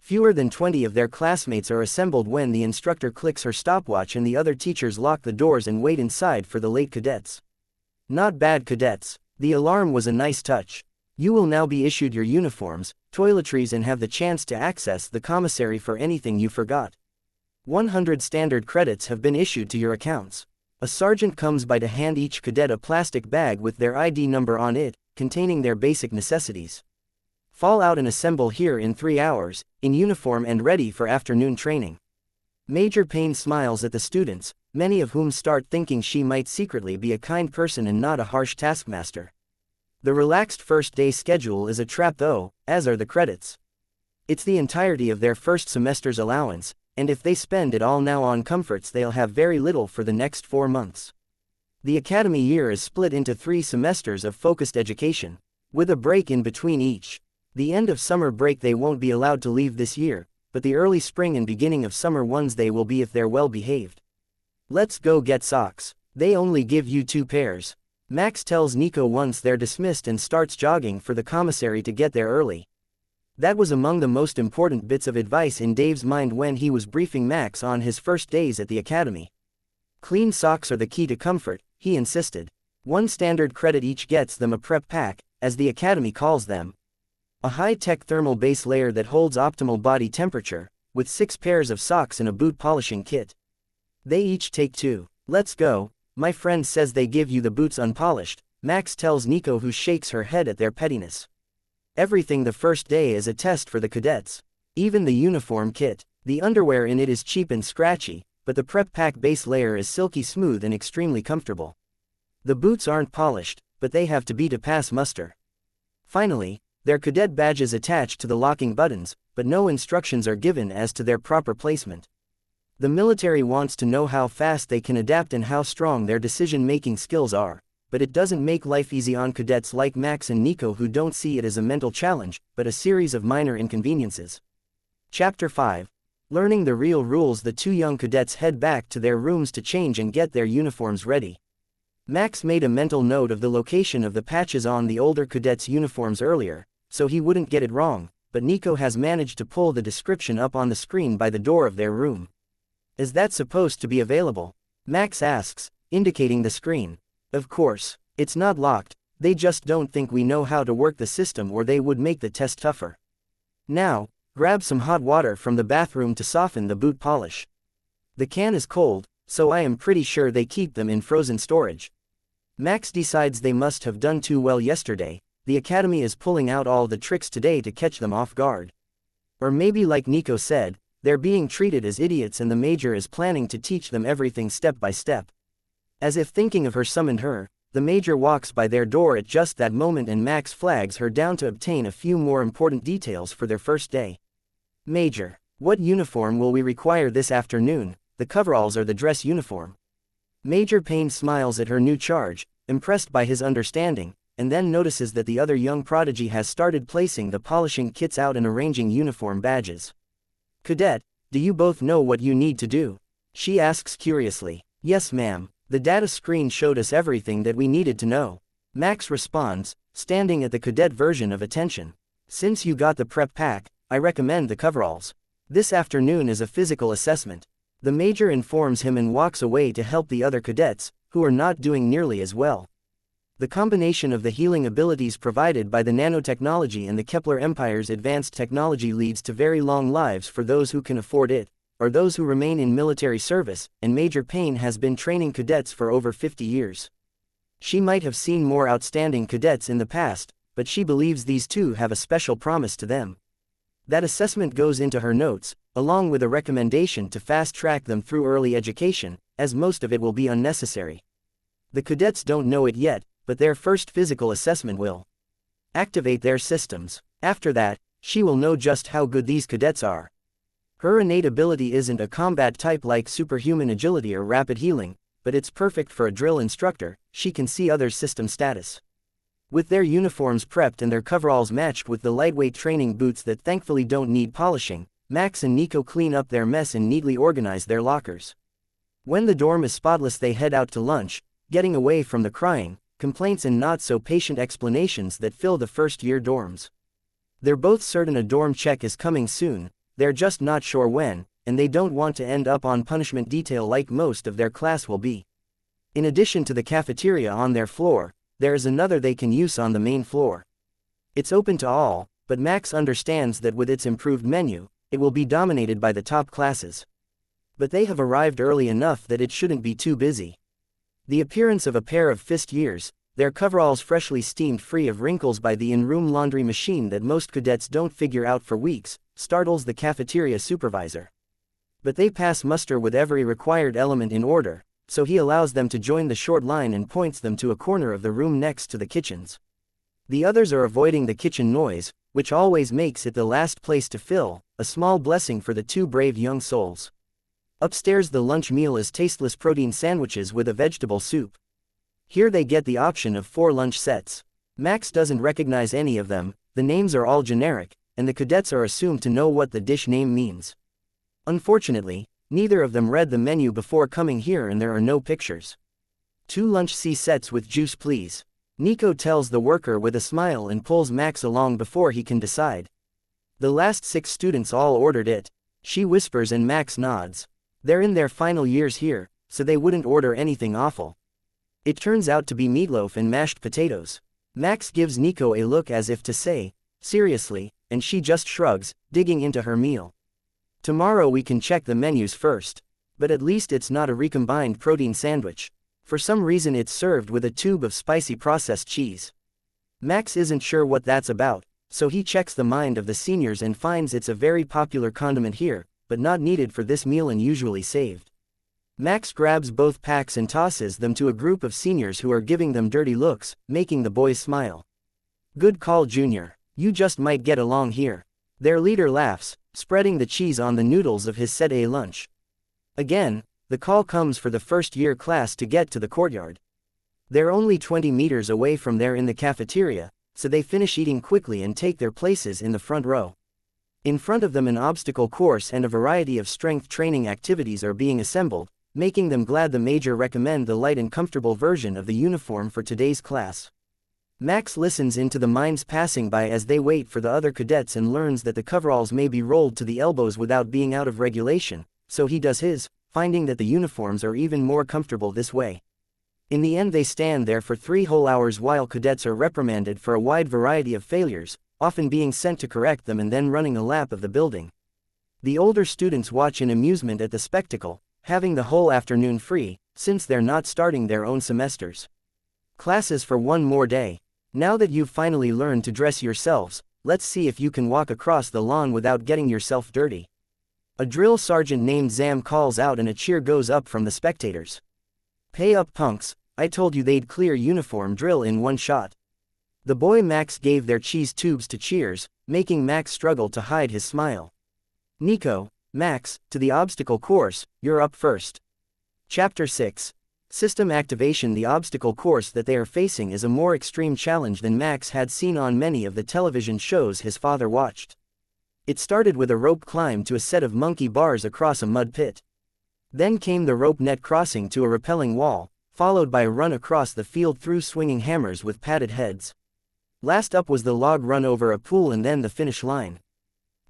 Fewer than 20 of their classmates are assembled when the instructor clicks her stopwatch and the other teachers lock the doors and wait inside for the late cadets. Not bad, cadets. The alarm was a nice touch. You will now be issued your uniforms, toiletries, and have the chance to access the commissary for anything you forgot. 100 standard credits have been issued to your accounts. A sergeant comes by to hand each cadet a plastic bag with their ID number on it, containing their basic necessities. Fall out and assemble here in 3 hours, in uniform and ready for afternoon training. Major Payne smiles at the students, many of whom start thinking she might secretly be a kind person and not a harsh taskmaster. The relaxed first day schedule is a trap though, as are the credits. It's the entirety of their first semester's allowance, and if they spend it all now on comforts they'll have very little for the next 4 months. The academy year is split into 3 semesters of focused education, with a break in between each. The end of summer break they won't be allowed to leave this year, but the early spring and beginning of summer ones they will be if they're well behaved. Let's go get socks. They only give you 2 pairs. Max tells Nico once they're dismissed and starts jogging for the commissary to get there early. That was among the most important bits of advice in Dave's mind when he was briefing Max on his first days at the academy. Clean socks are the key to comfort, he insisted. 1 standard credit each gets them a prep pack, as the academy calls them. A high-tech thermal base layer that holds optimal body temperature, with 6 pairs of socks and a boot polishing kit. They each take 2. Let's go. My friend says they give you the boots unpolished, Max tells Nico, who shakes her head at their pettiness. Everything the first day is a test for the cadets. Even the uniform kit. The underwear in it is cheap and scratchy, but the prep pack base layer is silky smooth and extremely comfortable. The boots aren't polished, but they have to be to pass muster. Finally, their cadet badges attached to the locking buttons, but no instructions are given as to their proper placement. The military wants to know how fast they can adapt and how strong their decision-making skills are, but it doesn't make life easy on cadets like Max and Nico, who don't see it as a mental challenge, but a series of minor inconveniences. Chapter 5. Learning the real rules. The 2 young cadets head back to their rooms to change and get their uniforms ready. Max made a mental note of the location of the patches on the older cadets' uniforms earlier, so he wouldn't get it wrong, but Nico has managed to pull the description up on the screen by the door of their room. Is that supposed to be available? Max asks, indicating the screen. Of course. It's not locked, they just don't think we know how to work the system, or they would make the test tougher. Now, grab some hot water from the bathroom to soften the boot polish. The can is cold, so I am pretty sure they keep them in frozen storage. Max decides they must have done too well yesterday. The academy is pulling out all the tricks today to catch them off guard. Or maybe, like Nico said, they're being treated as idiots and the major is planning to teach them everything step by step. As if thinking of her summoned her, the major walks by their door at just that moment and Max flags her down to obtain a few more important details for their first day. Major, what uniform will we require this afternoon? The coveralls or the dress uniform? Major Payne smiles at her new charge, impressed by his understanding, and then notices that the other young prodigy has started placing the polishing kits out and arranging uniform badges. Cadet, do you both know what you need to do? She asks curiously. Yes, ma'am. The data screen showed us everything that we needed to know. Max responds, standing at the cadet version of attention. Since you got the prep pack, I recommend the coveralls. This afternoon is a physical assessment. The major informs him and walks away to help the other cadets, who are not doing nearly as well. The combination of the healing abilities provided by the nanotechnology and the Kepler Empire's advanced technology leads to very long lives for those who can afford it, or those who remain in military service, and Major Payne has been training cadets for over 50 years. She might have seen more outstanding cadets in the past, but she believes these two have a special promise to them. That assessment goes into her notes, along with a recommendation to fast-track them through early education, as most of it will be unnecessary. The cadets don't know it yet, but their first physical assessment will activate their systems. After that, she will know just how good these cadets are. Her innate ability isn't a combat type like superhuman agility or rapid healing, but it's perfect for a drill instructor. She can see others' system status. With their uniforms prepped and their coveralls matched with the lightweight training boots that thankfully don't need polishing, Max and Nico clean up their mess and neatly organize their lockers. When the dorm is spotless, they head out to lunch, getting away from the crying, complaints and not-so-patient explanations that fill the first-year dorms. They're both certain a dorm check is coming soon, they're just not sure when, and they don't want to end up on punishment detail like most of their class will be. In addition to the cafeteria on their floor, there is another they can use on the main floor. It's open to all, but Max understands that with its improved menu, it will be dominated by the top classes. But they have arrived early enough that it shouldn't be too busy. The appearance of a pair of fist years, their coveralls freshly steamed free of wrinkles by the in-room laundry machine that most cadets don't figure out for weeks, startles the cafeteria supervisor. But they pass muster with every required element in order, so he allows them to join the short line and points them to a corner of the room next to the kitchens. The others are avoiding the kitchen noise, which always makes it the last place to fill, a small blessing for the two brave young souls. Upstairs, the lunch meal is tasteless protein sandwiches with a vegetable soup. Here they get the option of 4 lunch sets. Max doesn't recognize any of them, the names are all generic, and the cadets are assumed to know what the dish name means. Unfortunately, neither of them read the menu before coming here and there are no pictures. 2 lunch C sets with juice please. Nico tells the worker with a smile and pulls Max along before he can decide. The last 6 students all ordered it. She whispers and Max nods. They're in their final years here, so they wouldn't order anything awful. It turns out to be meatloaf and mashed potatoes. Max gives Nico a look as if to say, seriously, and she just shrugs, digging into her meal. Tomorrow we can check the menus first. But at least it's not a recombined protein sandwich. For some reason it's served with a tube of spicy processed cheese. Max isn't sure what that's about, so he checks the mind of the seniors and finds it's a very popular condiment here, but not needed for this meal and usually saved. Max grabs both packs and tosses them to a group of seniors who are giving them dirty looks, making the boys smile. Good call, Junior. You just might get along here. Their leader laughs, spreading the cheese on the noodles of his set A lunch. Again, the call comes for the first-year class to get to the courtyard. They're only 20 meters away from there in the cafeteria, so they finish eating quickly and take their places in the front row. In front of them, an obstacle course and a variety of strength training activities are being assembled, making them glad the major recommend the light and comfortable version of the uniform for today's class. Max listens into the minds passing by as they wait for the other cadets and learns that the coveralls may be rolled to the elbows without being out of regulation, so he does his, finding that the uniforms are even more comfortable this way. In the end, they stand there for 3 whole hours while cadets are reprimanded for a wide variety of failures, often being sent to correct them and then running a lap of the building. The older students watch in amusement at the spectacle, having the whole afternoon free, since they're not starting their own semesters. Classes for one more day. Now that you've finally learned to dress yourselves, let's see if you can walk across the lawn without getting yourself dirty. A drill sergeant named Zam calls out and a cheer goes up from the spectators. Pay up, punks, I told you they'd clear uniform drill in one shot. The boy Max gave their cheese tubes to cheers, making Max struggle to hide his smile. Nico, Max, to the obstacle course, you're up first. Chapter 6. System Activation. The obstacle course that they are facing is a more extreme challenge than Max had seen on many of the television shows his father watched. It started with a rope climb to a set of monkey bars across a mud pit. Then came the rope net crossing to a rappelling wall, followed by a run across the field through swinging hammers with padded heads. Last up was the log run over a pool and then the finish line.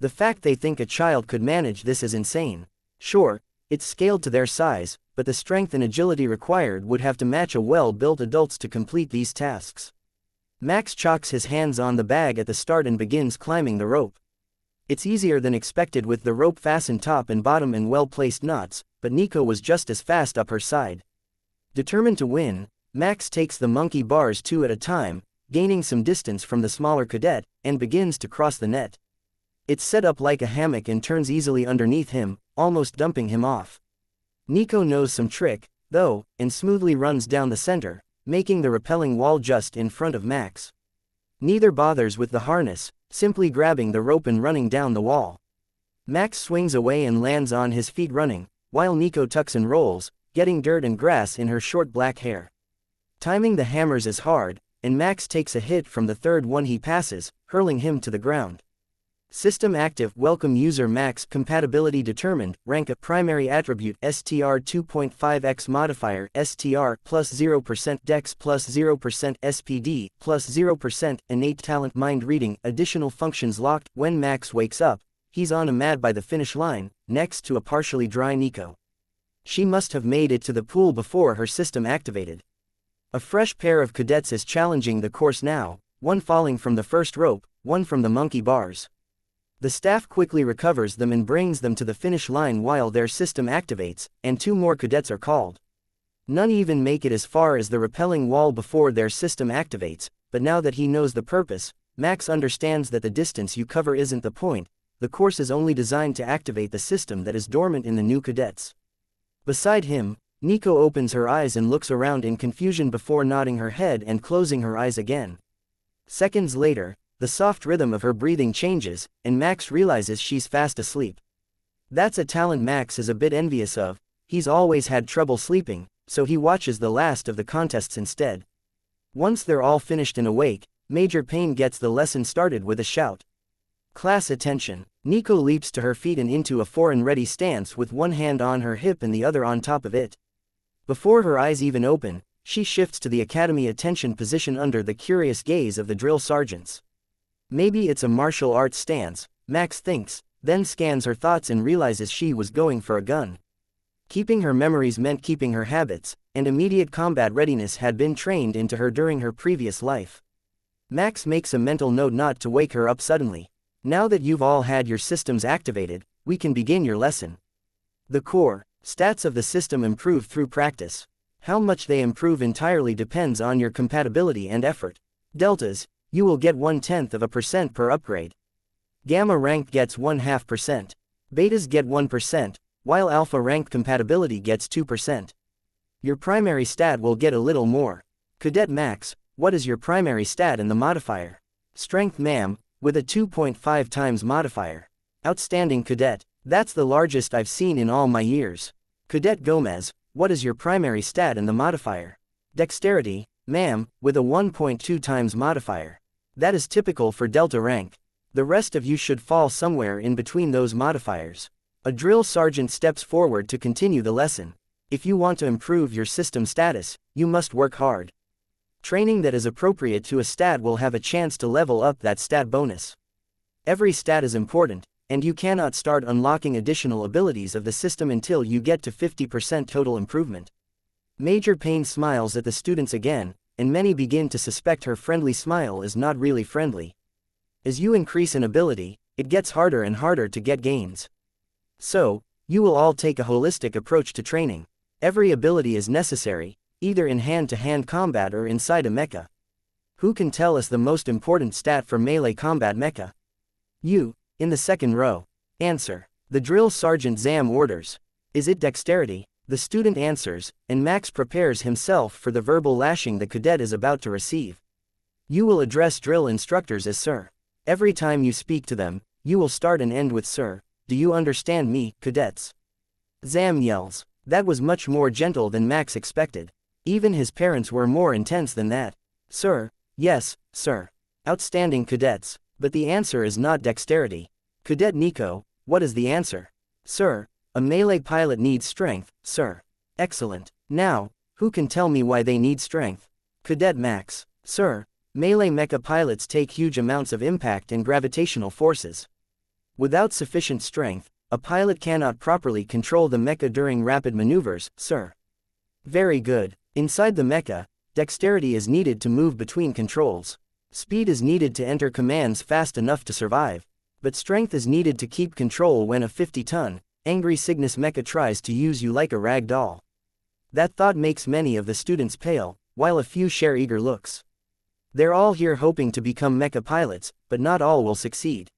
The fact they think a child could manage this is insane. Sure, it's scaled to their size, but the strength and agility required would have to match a well-built adults to complete these tasks. Max chalks his hands on the bag at the start and begins climbing the rope. It's easier than expected with the rope fastened top and bottom and well-placed knots, but Nico was just as fast up her side. Determined to win, Max takes the monkey bars 2 at a time, gaining some distance from the smaller cadet, and begins to cross the net. It's set up like a hammock and turns easily underneath him, almost dumping him off. Nico knows some trick, though, and smoothly runs down the center, making the repelling wall just in front of Max. Neither bothers with the harness, simply grabbing the rope and running down the wall. Max swings away and lands on his feet running, while Nico tucks and rolls, getting dirt and grass in her short black hair. Timing the hammers is hard, and Max takes a hit from the third one he passes, hurling him to the ground. System active. Welcome user Max. Compatibility determined. Rank a primary attribute STR 2.5x modifier STR plus 0% Dex plus 0% SPD plus 0% innate talent. Mind reading. Additional functions locked. When Max wakes up, he's on a mat by the finish line, next to a partially dry Nico. She must have made it to the pool before her system activated. A fresh pair of cadets is challenging the course now, one falling from the first rope, one from the monkey bars. The staff quickly recovers them and brings them to the finish line while their system activates, and two more cadets are called. None even make it as far as the repelling wall before their system activates, but now that he knows the purpose, Max understands that the distance you cover isn't the point. The course is only designed to activate the system that is dormant in the new cadets. Beside him, Nico opens her eyes and looks around in confusion before nodding her head and closing her eyes again. Seconds later, the soft rhythm of her breathing changes, and Max realizes she's fast asleep. That's a talent Max is a bit envious of. He's always had trouble sleeping, so he watches the last of the contests instead. Once they're all finished and awake, Major Payne gets the lesson started with a shout. Class attention. Nico leaps to her feet and into a foreign-ready stance with one hand on her hip and the other on top of it. Before her eyes even open, she shifts to the academy attention position under the curious gaze of the drill sergeants. Maybe it's a martial arts stance, Max thinks, then scans her thoughts and realizes she was going for a gun. Keeping her memories meant keeping her habits, and immediate combat readiness had been trained into her during her previous life. Max makes a mental note not to wake her up suddenly. Now that you've all had your systems activated, we can begin your lesson. The core stats of the system improve through practice. How much they improve entirely depends on your compatibility and effort. Deltas, you will get 0.1% per upgrade. Gamma rank gets 0.5%. Betas get 1%, while alpha rank compatibility gets 2%. Your primary stat will get a little more. Cadet Max, what is your primary stat in the modifier? Strength ma'am, with a 2.5 times modifier. Outstanding cadet, that's the largest I've seen in all my years. Cadet Gomez, what is your primary stat in the modifier? Dexterity, ma'am, with a 1.2 times modifier. That is typical for Delta rank. The rest of you should fall somewhere in between those modifiers. A drill sergeant steps forward to continue the lesson. If you want to improve your system status, you must work hard. Training that is appropriate to a stat will have a chance to level up that stat bonus. Every stat is important, and you cannot start unlocking additional abilities of the system until you get to 50% total improvement. Major Payne smiles at the students again, and many begin to suspect her friendly smile is not really friendly. As you increase in ability, it gets harder and harder to get gains. So, you will all take a holistic approach to training. Every ability is necessary, either in hand-to-hand combat or inside a mecha. Who can tell us the most important stat for melee combat mecha? You, in the second row. Answer. The drill sergeant Zam orders. Is it dexterity? The student answers, and Max prepares himself for the verbal lashing the cadet is about to receive. You will address drill instructors as sir. Every time you speak to them, you will start and end with sir. Do you understand me, cadets? Zam yells. That was much more gentle than Max expected. Even his parents were more intense than that. Sir, yes, sir. Outstanding cadets, but the answer is not dexterity. Cadet Nico, what is the answer? Sir, a melee pilot needs strength, sir. Excellent. Now, who can tell me why they need strength? Cadet Max, sir, melee mecha pilots take huge amounts of impact and gravitational forces. Without sufficient strength, a pilot cannot properly control the mecha during rapid maneuvers, sir. Very good. Inside the mecha, dexterity is needed to move between controls. Speed is needed to enter commands fast enough to survive. But strength is needed to keep control when a 50-ton, angry Cygnus mecha tries to use you like a rag doll. That thought makes many of the students pale, while a few share eager looks. They're all here hoping to become mecha pilots, but not all will succeed.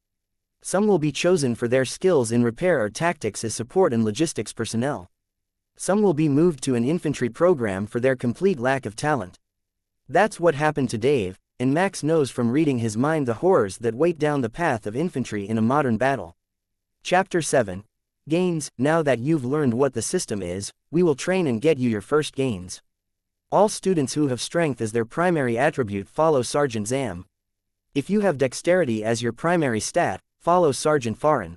Some will be chosen for their skills in repair or tactics as support and logistics personnel. Some will be moved to an infantry program for their complete lack of talent. That's what happened to Dave, and Max knows from reading his mind the horrors that wait down the path of infantry in a modern battle. Chapter 7. Gains. Now that you've learned what the system is, we will train and get you your first gains. All students who have strength as their primary attribute follow Sergeant Zam. If you have dexterity as your primary stat, follow Sergeant Farin.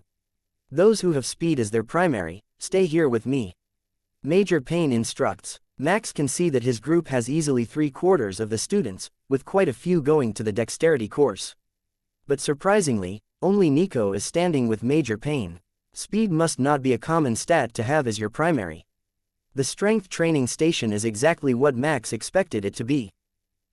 Those who have speed as their primary, stay here with me. Major Payne instructs. Max can see that his group has easily 3/4 of the students, with quite a few going to the dexterity course. But surprisingly, only Nico is standing with Major Payne. Speed must not be a common stat to have as your primary. The strength training station is exactly what Max expected it to be.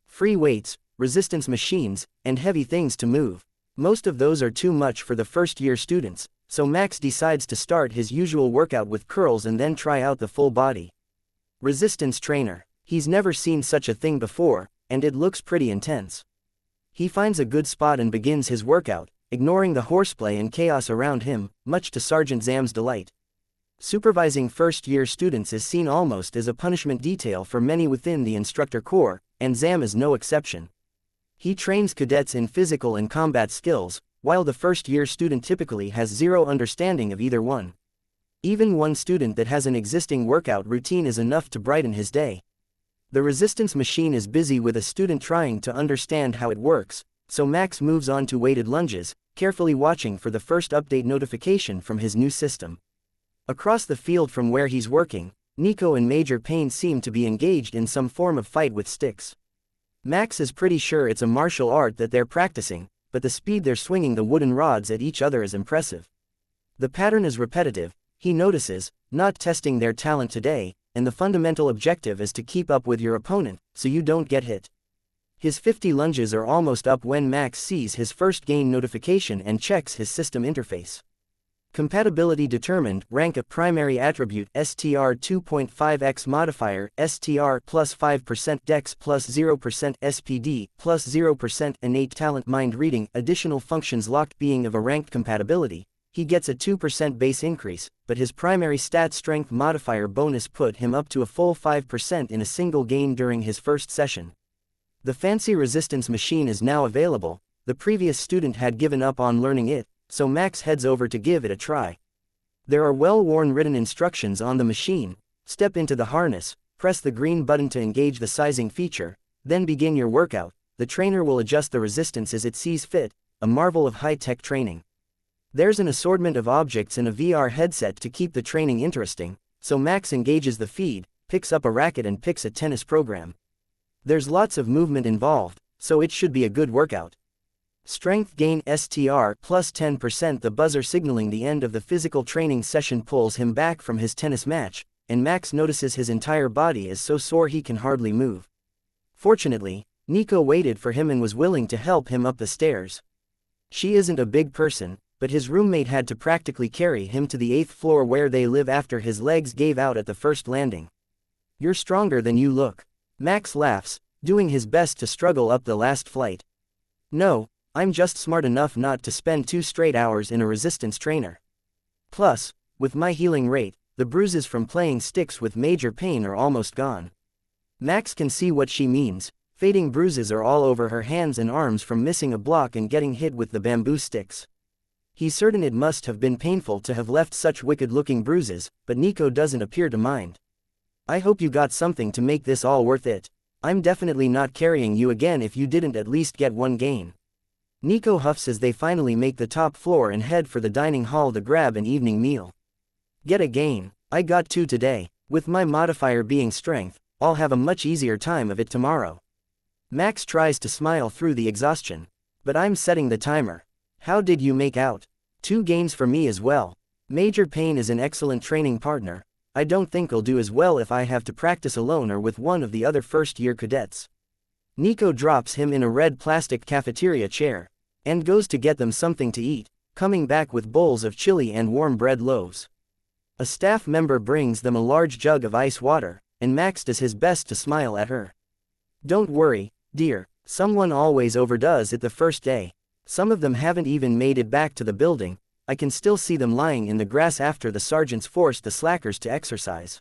Free weights, resistance machines, and heavy things to move. Most of those are too much for the first-year students, so Max decides to start his usual workout with curls and then try out the full body. Resistance trainer. He's never seen such a thing before, and it looks pretty intense. He finds a good spot and begins his workout, ignoring the horseplay and chaos around him, much to Sergeant Zam's delight. Supervising first-year students is seen almost as a punishment detail for many within the instructor corps, and Zam is no exception. He trains cadets in physical and combat skills, while the first-year student typically has zero understanding of either one. Even one student that has an existing workout routine is enough to brighten his day. The resistance machine is busy with a student trying to understand how it works, so Max moves on to weighted lunges, carefully watching for the first update notification from his new system. Across the field from where he's working, Nico and Major Payne seem to be engaged in some form of fight with sticks. Max is pretty sure it's a martial art that they're practicing, but the speed they're swinging the wooden rods at each other is impressive. The pattern is repetitive, he notices, not testing their talent today, and the fundamental objective is to keep up with your opponent, so you don't get hit. His 50 lunges are almost up when Max sees his first gain notification and checks his system interface. Compatibility determined. Rank a primary attribute STR 2.5x modifier STR plus 5% dex plus 0% SPD plus 0% innate talent mind reading additional functions locked being of a ranked compatibility. He gets a 2% base increase, but his primary stat strength modifier bonus put him up to a full 5% in a single gain during his first session. The fancy resistance machine is now available. The previous student had given up on learning it, so Max heads over to give it a try. There are well-worn written instructions on the machine. Step into the harness, press the green button to engage the sizing feature, then begin your workout. The trainer will adjust the resistance as it sees fit, a marvel of high-tech training. There's an assortment of objects in a VR headset to keep the training interesting, so Max engages the feed, picks up a racket and picks a tennis program. There's lots of movement involved, so it should be a good workout. Strength gain STR plus 10%. The buzzer signaling the end of the physical training session pulls him back from his tennis match, and Max notices his entire body is so sore he can hardly move. Fortunately, Nico waited for him and was willing to help him up the stairs. She isn't a big person, but his roommate had to practically carry him to the 8th floor where they live after his legs gave out at the first landing. You're stronger than you look. Max laughs, doing his best to struggle up the last flight. No, I'm just smart enough not to spend 2 straight hours in a resistance trainer. Plus, with my healing rate, the bruises from playing sticks with Major Payne are almost gone. Max can see what she means. Fading bruises are all over her hands and arms from missing a block and getting hit with the bamboo sticks. He's certain it must have been painful to have left such wicked-looking bruises, but Nico doesn't appear to mind. I hope you got something to make this all worth it. I'm definitely not carrying you again if you didn't at least get one gain. Nico huffs as they finally make the top floor and head for the dining hall to grab an evening meal. Get a gain. I got 2 today. With my modifier being strength, I'll have a much easier time of it tomorrow. Max tries to smile through the exhaustion. But I'm setting the timer. How did you make out? 2 gains for me as well. Major Payne is an excellent training partner. I don't think I'll do as well if I have to practice alone or with one of the other first-year cadets. Nico drops him in a red plastic cafeteria chair, and goes to get them something to eat, coming back with bowls of chili and warm bread loaves. A staff member brings them a large jug of ice water, and Max does his best to smile at her. Don't worry, dear, Someone always overdoes it the first day. Some of them haven't even made it back to the building. I can still see them lying in the grass after the sergeants forced the slackers to exercise.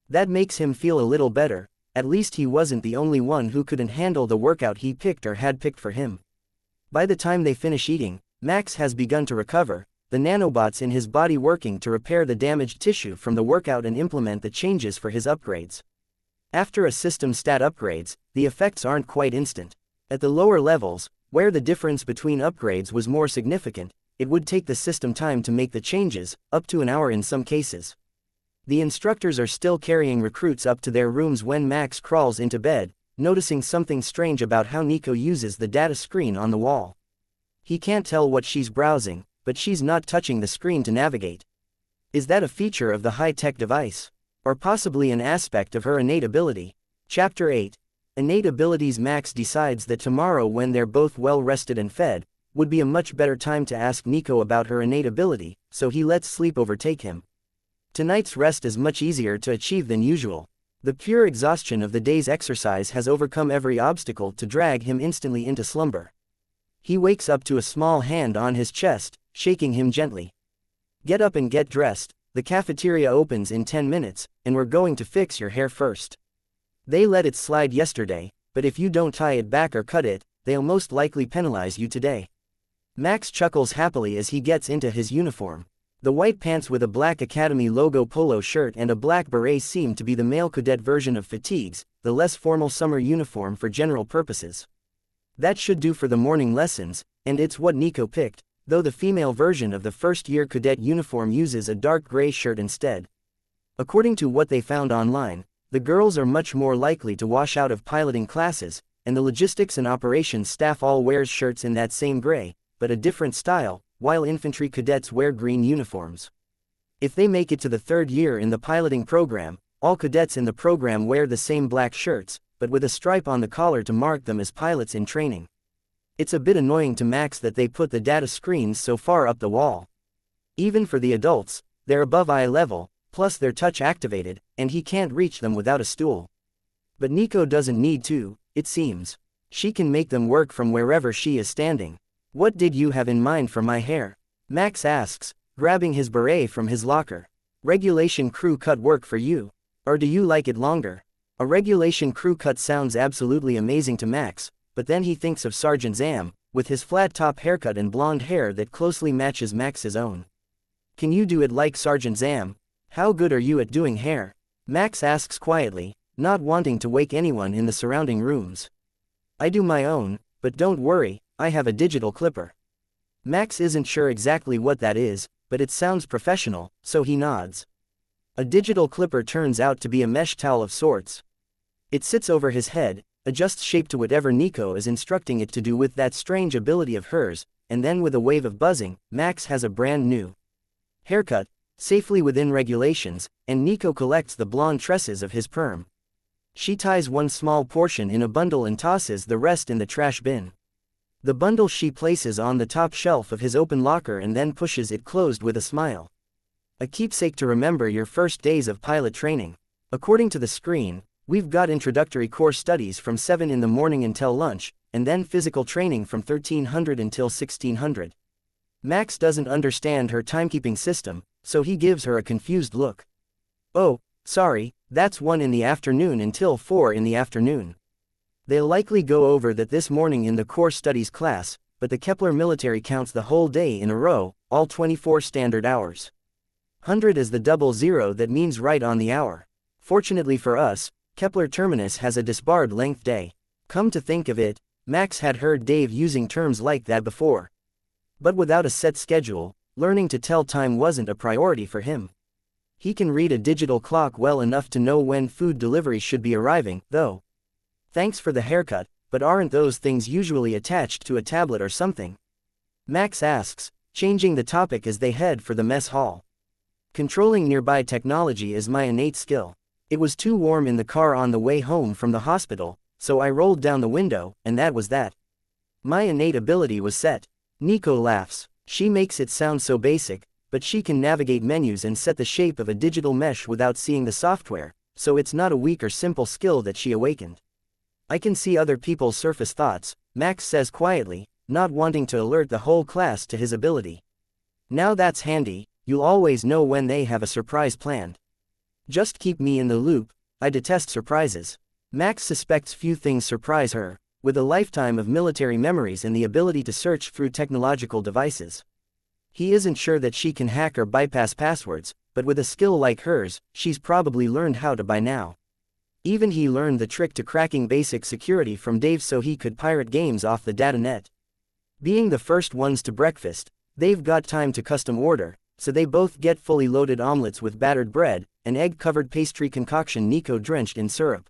That makes him feel a little better. At least he wasn't the only one who couldn't handle the workout he picked or had picked for him. By the time they finish eating, Max has begun to recover, the nanobots in his body working to repair the damaged tissue from the workout and implement the changes for his upgrades. After a system stat upgrades, the effects aren't quite instant. At the lower levels, where the difference between upgrades was more significant, it would take the system time to make the changes, up to an hour in some cases. The instructors are still carrying recruits up to their rooms when Max crawls into bed, noticing something strange about how Nico uses the data screen on the wall. He can't tell what she's browsing, but she's not touching the screen to navigate. Is that a feature of the high-tech device? Or possibly an aspect of her innate ability? Chapter 8. Innate abilities. Max decides that tomorrow, when they're both well rested and fed, would be a much better time to ask Nico about her innate ability, so he lets sleep overtake him. Tonight's rest is much easier to achieve than usual. The pure exhaustion of the day's exercise has overcome every obstacle to drag him instantly into slumber. He wakes up to a small hand on his chest, shaking him gently. Get up and get dressed, the cafeteria opens in 10 minutes, and we're going to fix your hair first. They let it slide yesterday, but if you don't tie it back or cut it, they'll most likely penalize you today. Max chuckles happily as he gets into his uniform. The white pants with a black Academy logo polo shirt and a black beret seem to be the male cadet version of fatigues, the less formal summer uniform for general purposes. That should do for the morning lessons, and it's what Nico picked, though the female version of the first-year cadet uniform uses a dark gray shirt instead. According to what they found online, the girls are much more likely to wash out of piloting classes, and the logistics and operations staff all wears shirts in that same gray, but a different style, while infantry cadets wear green uniforms. If they make it to the third year in the piloting program, all cadets in the program wear the same black shirts, but with a stripe on the collar to mark them as pilots in training. It's a bit annoying to Max that they put the data screens so far up the wall. Even for the adults, they're above eye level, plus they're touch activated, and he can't reach them without a stool. But Nico doesn't need to, it seems. She can make them work from wherever she is standing. What did you have in mind for my hair? Max asks, grabbing his beret from his locker. Regulation crew cut work for you. Or do you like it longer? A regulation crew cut sounds absolutely amazing to Max, but then he thinks of Sergeant Zam, with his flat top haircut and blonde hair that closely matches Max's own. Can you do it like Sergeant Zam? How good are you at doing hair? Max asks quietly, not wanting to wake anyone in the surrounding rooms. I do my own, but don't worry, I have a digital clipper. Max isn't sure exactly what that is, but it sounds professional, so he nods. A digital clipper turns out to be a mesh towel of sorts. It sits over his head, adjusts shape to whatever Nico is instructing it to do with that strange ability of hers, and then with a wave of buzzing, Max has a brand new haircut, safely within regulations, and Nico collects the blonde tresses of his perm. She ties one small portion in a bundle and tosses the rest in the trash bin. The bundle she places on the top shelf of his open locker and then pushes it closed with a smile. A keepsake to remember your first days of pilot training. According to the screen, we've got introductory course studies from 7 in the morning until lunch, and then physical training from 1300 until 1600. Max doesn't understand her timekeeping system, so he gives her a confused look. Oh, sorry, that's 1 in the afternoon until 4 in the afternoon. They'll likely go over that this morning in the core studies class, but the Kepler military counts the whole day in a row, all 24 standard hours. 100 is the double zero that means right on the hour. Fortunately for us, Kepler terminus has a disbarred length day. Come to think of it, Max had heard Dave using terms like that before. But without a set schedule, learning to tell time wasn't a priority for him. He can read a digital clock well enough to know when food delivery should be arriving, though. Thanks for the haircut, but aren't those things usually attached to a tablet or something? Max asks, changing the topic as they head for the mess hall. Controlling nearby technology is my innate skill. It was too warm in the car on the way home from the hospital, so I rolled down the window, and that was that. My innate ability was set. Nico laughs. She makes it sound so basic, but she can navigate menus and set the shape of a digital mesh without seeing the software, so it's not a weak or simple skill that she awakened. I can see other people's surface thoughts, Max says quietly, not wanting to alert the whole class to his ability. Now that's handy, you'll always know when they have a surprise planned. Just keep me in the loop, I detest surprises. Max suspects few things surprise her, with a lifetime of military memories and the ability to search through technological devices. He isn't sure that she can hack or bypass passwords, but with a skill like hers, she's probably learned how to by now. Even he learned the trick to cracking basic security from Dave so he could pirate games off the datanet. Being the first ones to breakfast, they've got time to custom order, so they both get fully loaded omelets with battered bread, an egg-covered pastry concoction Nico drenched in syrup.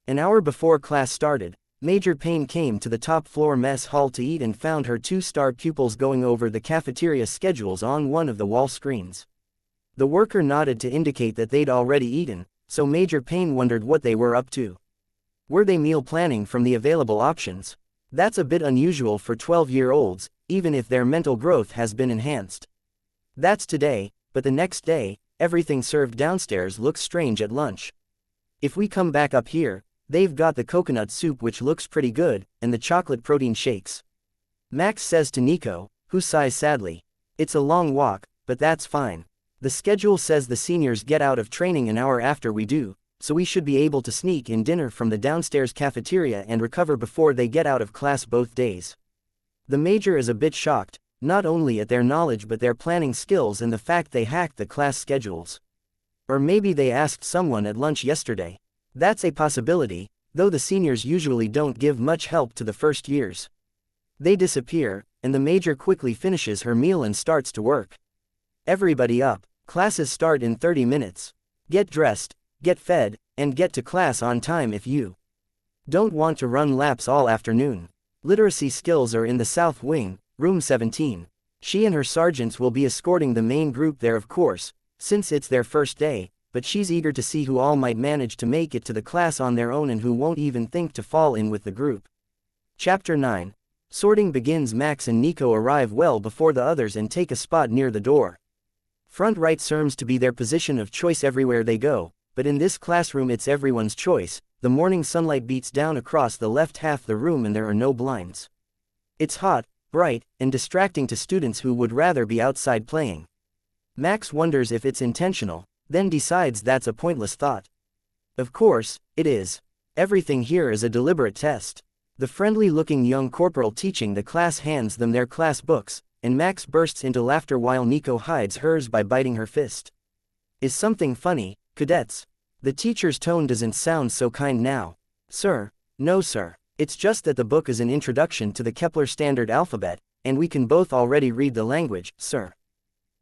An hour before class started, Major Payne came to the top-floor mess hall to eat and found her 2-star pupils going over the cafeteria schedules on one of the wall screens. The worker nodded to indicate that they'd already eaten, so Major Payne wondered what they were up to. Were they meal planning from the available options? That's a bit unusual for 12-year-olds, even if their mental growth has been enhanced. That's today, but the next day, everything served downstairs looks strange at lunch. If we come back up here, they've got the coconut soup which looks pretty good, and the chocolate protein shakes. Max says to Nico, who sighs sadly. It's a long walk, but that's fine. The schedule says the seniors get out of training an hour after we do, so we should be able to sneak in dinner from the downstairs cafeteria and recover before they get out of class both days. The major is a bit shocked, not only at their knowledge but their planning skills and the fact they hacked the class schedules. Or maybe they asked someone at lunch yesterday. That's a possibility, though the seniors usually don't give much help to the first years. They disappear, and the major quickly finishes her meal and starts to work. Everybody up, classes start in 30 minutes. Get dressed, get fed, and get to class on time if you don't want to run laps all afternoon. Literacy skills are in the south wing, room 17. She and her sergeants will be escorting the main group there of course, since it's their first day, but she's eager to see who all might manage to make it to the class on their own and who won't even think to fall in with the group. Chapter 9. Sorting begins. Max and Nico arrive well before the others and take a spot near the door. Front right seems to be their position of choice everywhere they go, but in this classroom it's everyone's choice. The morning sunlight beats down across the left half the room and there are no blinds. It's hot, bright, and distracting to students who would rather be outside playing. Max wonders if it's intentional, then decides that's a pointless thought. Of course, it is. Everything here is a deliberate test. The friendly-looking young corporal teaching the class hands them their class books, and Max bursts into laughter while Nico hides hers by biting her fist. Is something funny, cadets? The teacher's tone doesn't sound so kind now. Sir, no sir, it's just that the book is an introduction to the Kepler Standard Alphabet, and we can both already read the language, sir.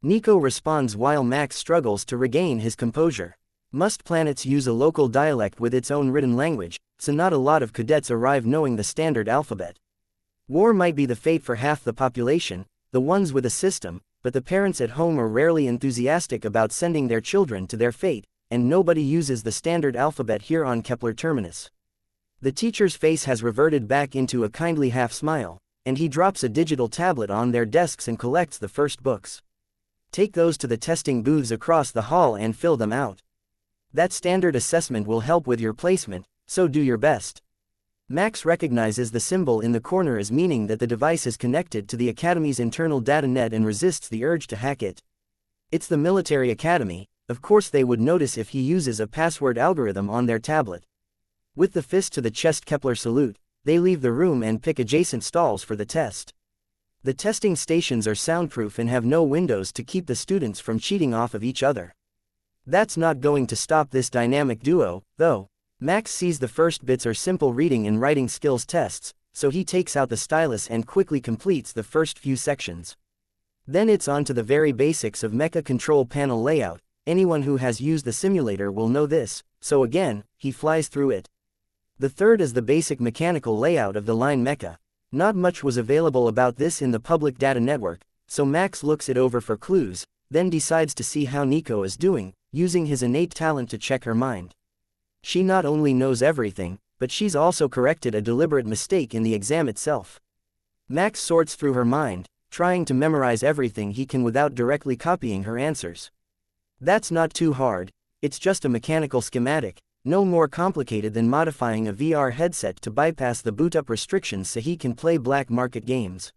Nico responds while Max struggles to regain his composure. Most planets use a local dialect with its own written language, so not a lot of cadets arrive knowing the standard alphabet. War might be the fate for half the population, the ones with a system, but the parents at home are rarely enthusiastic about sending their children to their fate, and nobody uses the standard alphabet here on Kepler Terminus. The teacher's face has reverted back into a kindly half-smile, and he drops a digital tablet on their desks and collects the first books. Take those to the testing booths across the hall and fill them out. That standard assessment will help with your placement, so do your best. Max recognizes the symbol in the corner as meaning that the device is connected to the Academy's internal data net and resists the urge to hack it. It's the military academy, of course they would notice if he uses a password algorithm on their tablet. With the fist to the chest Kepler salute, they leave the room and pick adjacent stalls for the test. The testing stations are soundproof and have no windows to keep the students from cheating off of each other. That's not going to stop this dynamic duo, though. Max sees the first bits are simple reading and writing skills tests, so he takes out the stylus and quickly completes the first few sections. Then it's on to the very basics of Mecha control panel layout. Anyone who has used the simulator will know this, so again, he flies through it. The third is the basic mechanical layout of the line Mecha. Not much was available about this in the public data network, so Max looks it over for clues, then decides to see how Nico is doing, using his innate talent to check her mind. She not only knows everything, but she's also corrected a deliberate mistake in the exam itself. Max sorts through her mind, trying to memorize everything he can without directly copying her answers. That's not too hard, it's just a mechanical schematic, no more complicated than modifying a VR headset to bypass the boot-up restrictions so he can play black market games.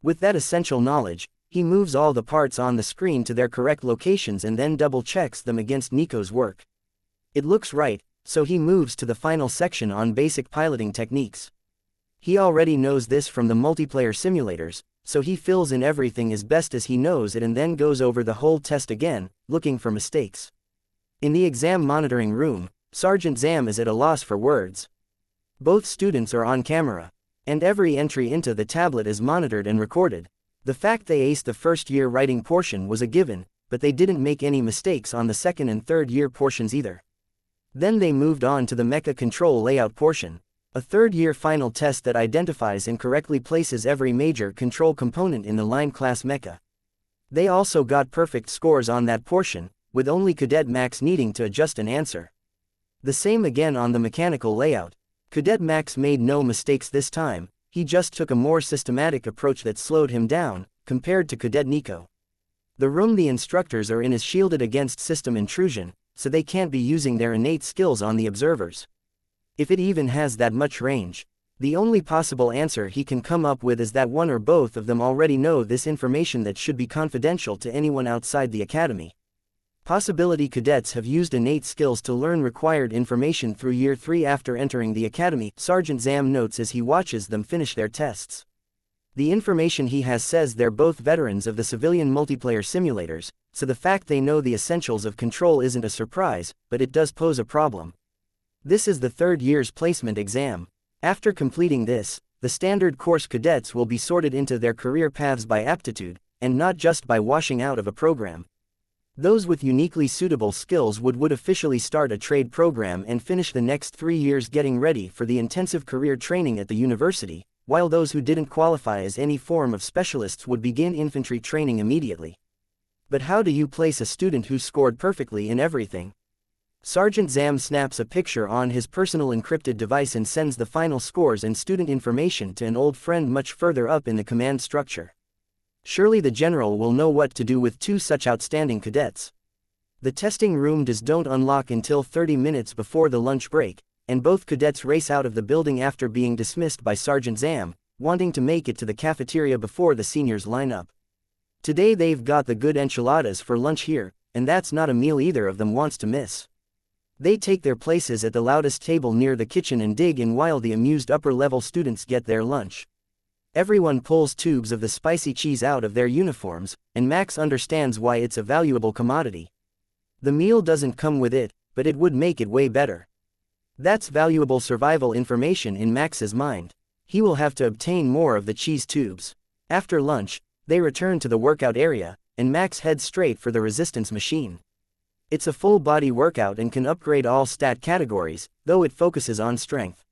With that essential knowledge, he moves all the parts on the screen to their correct locations and then double-checks them against Nico's work. It looks right, so he moves to the final section on basic piloting techniques. He already knows this from the multiplayer simulators, so he fills in everything as best as he knows it and then goes over the whole test again, looking for mistakes. In the exam monitoring room, Sergeant Zam is at a loss for words. Both students are on camera, and every entry into the tablet is monitored and recorded. The fact they aced the first-year writing portion was a given, but they didn't make any mistakes on the second and third-year portions either. Then they moved on to the Mecha control layout portion, a third-year final test that identifies and correctly places every major control component in the line class Mecha. They also got perfect scores on that portion, with only Cadet Max needing to adjust an answer. The same again on the mechanical layout. Cadet Max made no mistakes this time, he just took a more systematic approach that slowed him down, compared to Cadet Nico. The room the instructors are in is shielded against system intrusion, so they can't be using their innate skills on the observers. If it even has that much range, the only possible answer he can come up with is that one or both of them already know this information that should be confidential to anyone outside the academy. Possibility cadets have used innate skills to learn required information through year 3 after entering the academy, Sergeant Zam notes as he watches them finish their tests. The information he has says they're both veterans of the civilian multiplayer simulators, so the fact they know the essentials of control isn't a surprise, but it does pose a problem. This is the third year's placement exam. After completing this, the standard course cadets will be sorted into their career paths by aptitude, and not just by washing out of a program. Those with uniquely suitable skills would officially start a trade program and finish the next 3 years getting ready for the intensive career training at the university, while those who didn't qualify as any form of specialists would begin infantry training immediately. But how do you place a student who scored perfectly in everything? Sergeant Zam snaps a picture on his personal encrypted device and sends the final scores and student information to an old friend much further up in the command structure. Surely the general will know what to do with 2 such outstanding cadets. The testing room doors don't unlock until 30 minutes before the lunch break, and both cadets race out of the building after being dismissed by Sergeant Zam, wanting to make it to the cafeteria before the seniors line up. Today they've got the good enchiladas for lunch here, and that's not a meal either of them wants to miss. They take their places at the loudest table near the kitchen and dig in while the amused upper-level students get their lunch. Everyone pulls tubes of the spicy cheese out of their uniforms, and Max understands why it's a valuable commodity. The meal doesn't come with it, but it would make it way better. That's valuable survival information in Max's mind. He will have to obtain more of the cheese tubes. After lunch, they return to the workout area, and Max heads straight for the resistance machine. It's a full-body workout and can upgrade all stat categories, though it focuses on strength.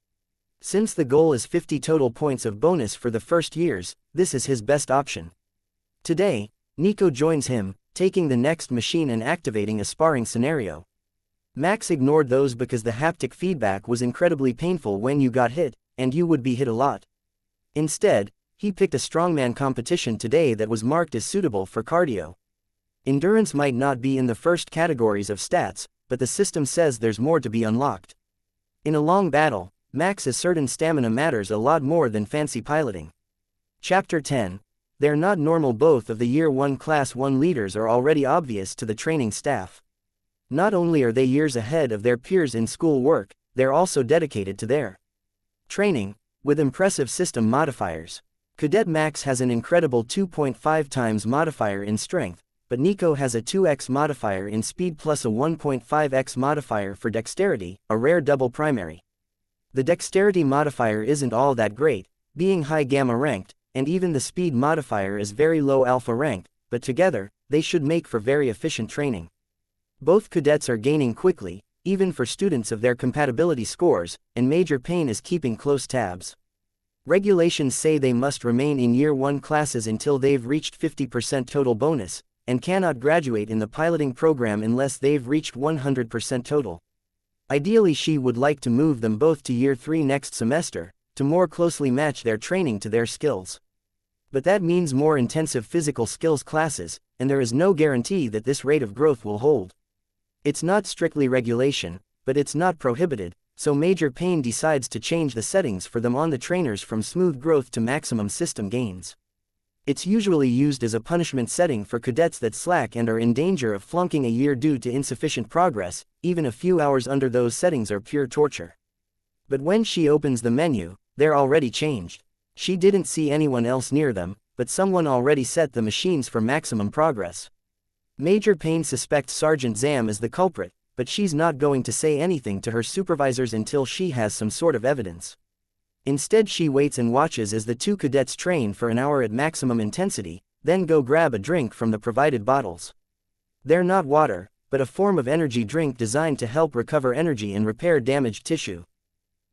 Since the goal is 50 total points of bonus for the first years, this is his best option. Today, Nico joins him, taking the next machine and activating a sparring scenario. Max ignored those because the haptic feedback was incredibly painful when you got hit, and you would be hit a lot. Instead, he picked a strongman competition today that was marked as suitable for cardio. Endurance might not be in the first categories of stats, but the system says there's more to be unlocked. In a long battle, Max is certain stamina matters a lot more than fancy piloting. Chapter 10. They're not normal. Both of the Year 1 Class 1 leaders are already obvious to the training staff. Not only are they years ahead of their peers in school work, they're also dedicated to their training, with impressive system modifiers. Cadet Max has an incredible 2.5 times modifier in strength, but Nico has a 2x modifier in speed plus a 1.5x modifier for dexterity, a rare double primary. The dexterity modifier isn't all that great, being high gamma ranked, and even the speed modifier is very low alpha ranked, but together, they should make for very efficient training. Both cadets are gaining quickly, even for students of their compatibility scores, and Major Payne is keeping close tabs. Regulations say they must remain in Year 1 classes until they've reached 50% total bonus, and cannot graduate in the piloting program unless they've reached 100% total. Ideally, she would like to move them both to Year 3 next semester, to more closely match their training to their skills. But that means more intensive physical skills classes, and there is no guarantee that this rate of growth will hold. It's not strictly regulation, but it's not prohibited, so Major Payne decides to change the settings for them on the trainers from smooth growth to maximum system gains. It's usually used as a punishment setting for cadets that slack and are in danger of flunking a year due to insufficient progress. Even a few hours under those settings are pure torture. But when she opens the menu, they're already changed. She didn't see anyone else near them, but someone already set the machines for maximum progress. Major Payne suspects Sergeant Zam is the culprit, but she's not going to say anything to her supervisors until she has some sort of evidence. Instead, she waits and watches as the two cadets train for an hour at maximum intensity, then go grab a drink from the provided bottles. They're not water, but a form of energy drink designed to help recover energy and repair damaged tissue.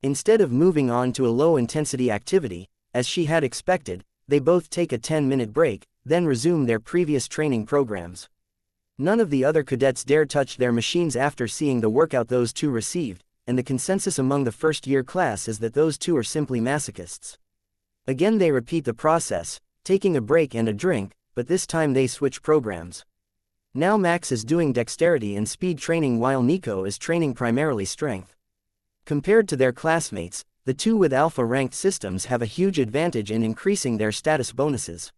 Instead of moving on to a low-intensity activity, as she had expected, they both take a 10-minute break, then resume their previous training programs. None of the other cadets dare touch their machines after seeing the workout those two received, and the consensus among the first-year class is that those two are simply masochists. Again they repeat the process, taking a break and a drink, but this time they switch programs. Now Max is doing dexterity and speed training while Nico is training primarily strength. Compared to their classmates, the two with alpha-ranked systems have a huge advantage in increasing their status bonuses.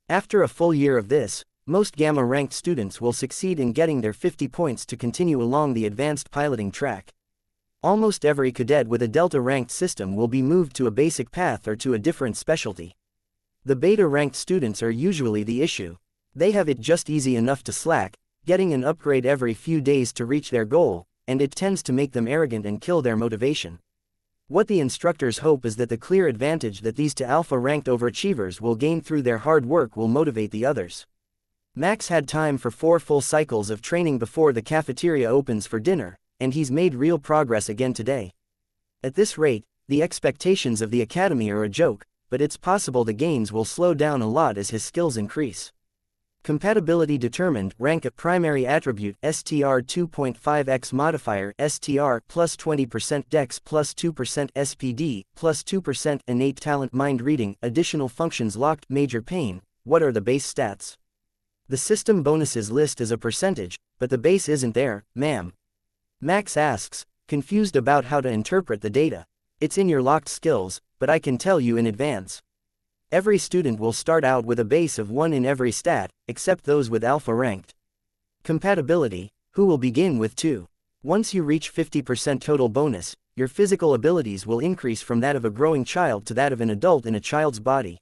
After a full year of this, most Gamma-ranked students will succeed in getting their 50 points to continue along the advanced piloting track. Almost every cadet with a Delta-ranked system will be moved to a basic path or to a different specialty. The Beta-ranked students are usually the issue. They have it just easy enough to slack, getting an upgrade every few days to reach their goal, and it tends to make them arrogant and kill their motivation. What the instructors hope is that the clear advantage that these two alpha-ranked overachievers will gain through their hard work will motivate the others. Max had time for 4 full cycles of training before the cafeteria opens for dinner, and he's made real progress again today. At this rate, the expectations of the academy are a joke, but it's possible the gains will slow down a lot as his skills increase. Compatibility determined, rank a primary attribute STR 2.5x modifier STR plus 20% dex plus 2% SPD plus 2% innate talent mind reading additional functions locked. Major Payne, what are the base stats? The system bonuses list is a percentage, but the base isn't there, ma'am. Max asks, confused about how to interpret the data. It's in your locked skills, but I can tell you in advance. Every student will start out with a base of 1 in every stat, except those with alpha ranked. Compatibility, who will begin with 2. Once you reach 50% total bonus, your physical abilities will increase from that of a growing child to that of an adult in a child's body.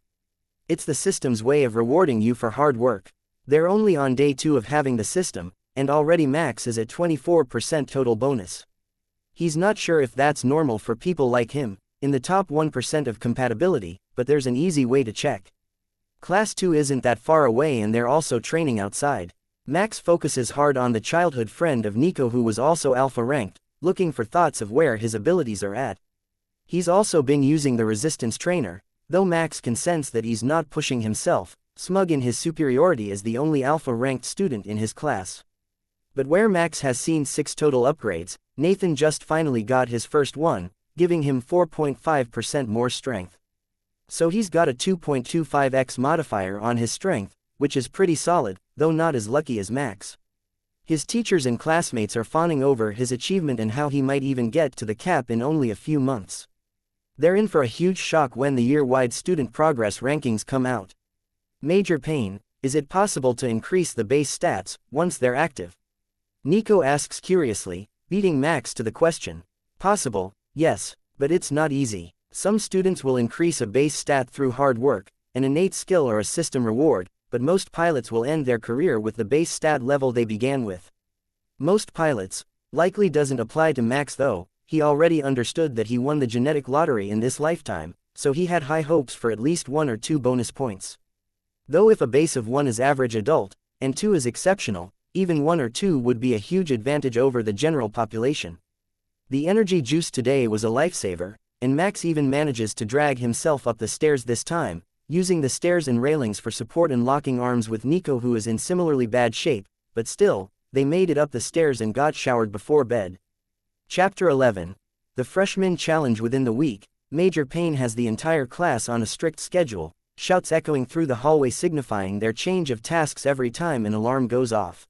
It's the system's way of rewarding you for hard work. They're only on day 2 of having the system, and already Max is at 24% total bonus. He's not sure if that's normal for people like him, in the top 1% of compatibility, but there's an easy way to check. Class 2 isn't that far away and they're also training outside. Max focuses hard on the childhood friend of Nico who was also alpha ranked, looking for thoughts of where his abilities are at. He's also been using the resistance trainer, though Max can sense that he's not pushing himself, smug in his superiority as the only alpha-ranked student in his class. But where Max has seen 6 total upgrades, Nathan just finally got his first one, giving him 4.5% more strength. So he's got a 2.25x modifier on his strength, which is pretty solid, though not as lucky as Max. His teachers and classmates are fawning over his achievement and how he might even get to the cap in only a few months. They're in for a huge shock when the year-wide student progress rankings come out. Major Payne, is it possible to increase the base stats once they're active? Nico asks curiously, beating Max to the question. Possible, yes, but it's not easy. Some students will increase a base stat through hard work, an innate skill or a system reward, but most pilots will end their career with the base stat level they began with. Most pilots, likely doesn't apply to Max though, he already understood that he won the genetic lottery in this lifetime, so he had high hopes for at least 1 or 2 bonus points. Though if a base of 1 is average adult, and 2 is exceptional, even 1 or 2 would be a huge advantage over the general population. The energy juice today was a lifesaver, and Max even manages to drag himself up the stairs this time, using the stairs and railings for support and locking arms with Nico who is in similarly bad shape, but still, they made it up the stairs and got showered before bed. Chapter 11. The Freshman Challenge. Within the week, Major Payne has the entire class on a strict schedule, shouts echoing through the hallway signifying their change of tasks every time an alarm goes off.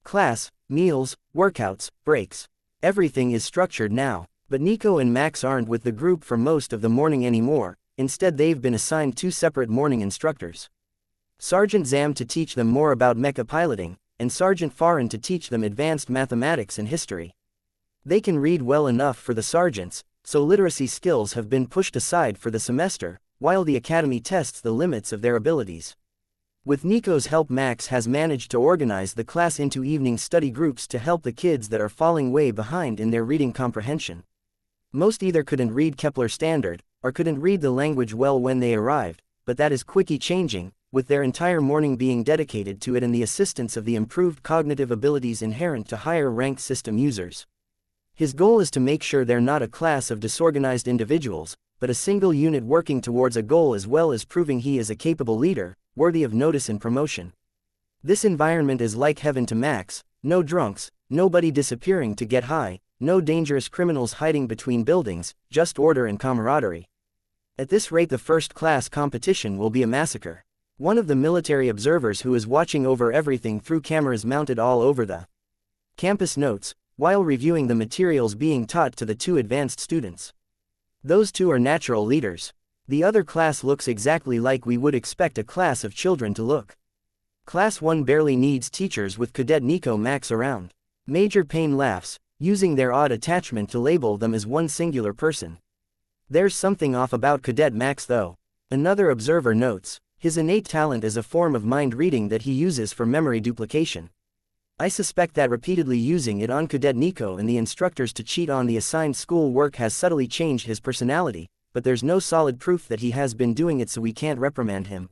Class, meals, workouts, breaks. Everything is structured now, but Nico and Max aren't with the group for most of the morning anymore. Instead, they've been assigned two separate morning instructors. Sergeant Zam to teach them more about mecha piloting, and Sergeant Farin to teach them advanced mathematics and history. They can read well enough for the sergeants, so literacy skills have been pushed aside for the semester, while the academy tests the limits of their abilities. With Nico's help, Max has managed to organize the class into evening study groups to help the kids that are falling way behind in their reading comprehension. Most either couldn't read Kepler Standard, or couldn't read the language well when they arrived, but that is quickly changing, with their entire morning being dedicated to it and the assistance of the improved cognitive abilities inherent to higher-ranked system users. His goal is to make sure they're not a class of disorganized individuals, but a single unit working towards a goal, as well as proving he is a capable leader, worthy of notice and promotion. This environment is like heaven to Max: no drunks, nobody disappearing to get high, no dangerous criminals hiding between buildings, just order and camaraderie. At this rate, the first-class competition will be a massacre. One of the military observers who is watching over everything through cameras mounted all over the campus notes, while reviewing the materials being taught to the two advanced students. Those two are natural leaders. The other class looks exactly like we would expect a class of children to look. Class 1 barely needs teachers with Cadet Nico Max around. Major Payne laughs, using their odd attachment to label them as one singular person. There's something off about Cadet Max though. Another observer notes, his innate talent is a form of mind reading that he uses for memory duplication. I suspect that repeatedly using it on Cadet Nico and the instructors to cheat on the assigned school work has subtly changed his personality, but there's no solid proof that he has been doing it, so we can't reprimand him.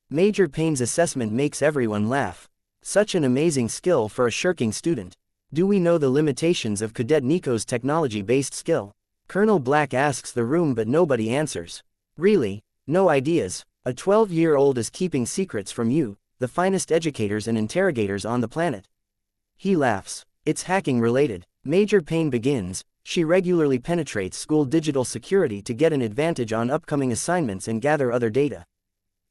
Major Payne's assessment makes everyone laugh. Such an amazing skill for a shirking student. Do we know the limitations of Cadet Nico's technology-based skill? Colonel Black asks the room, but nobody answers. Really? No ideas? A 12-year-old is keeping secrets from you, the finest educators and interrogators on the planet. He laughs. It's hacking related. Major Payne begins. She regularly penetrates school digital security to get an advantage on upcoming assignments and gather other data.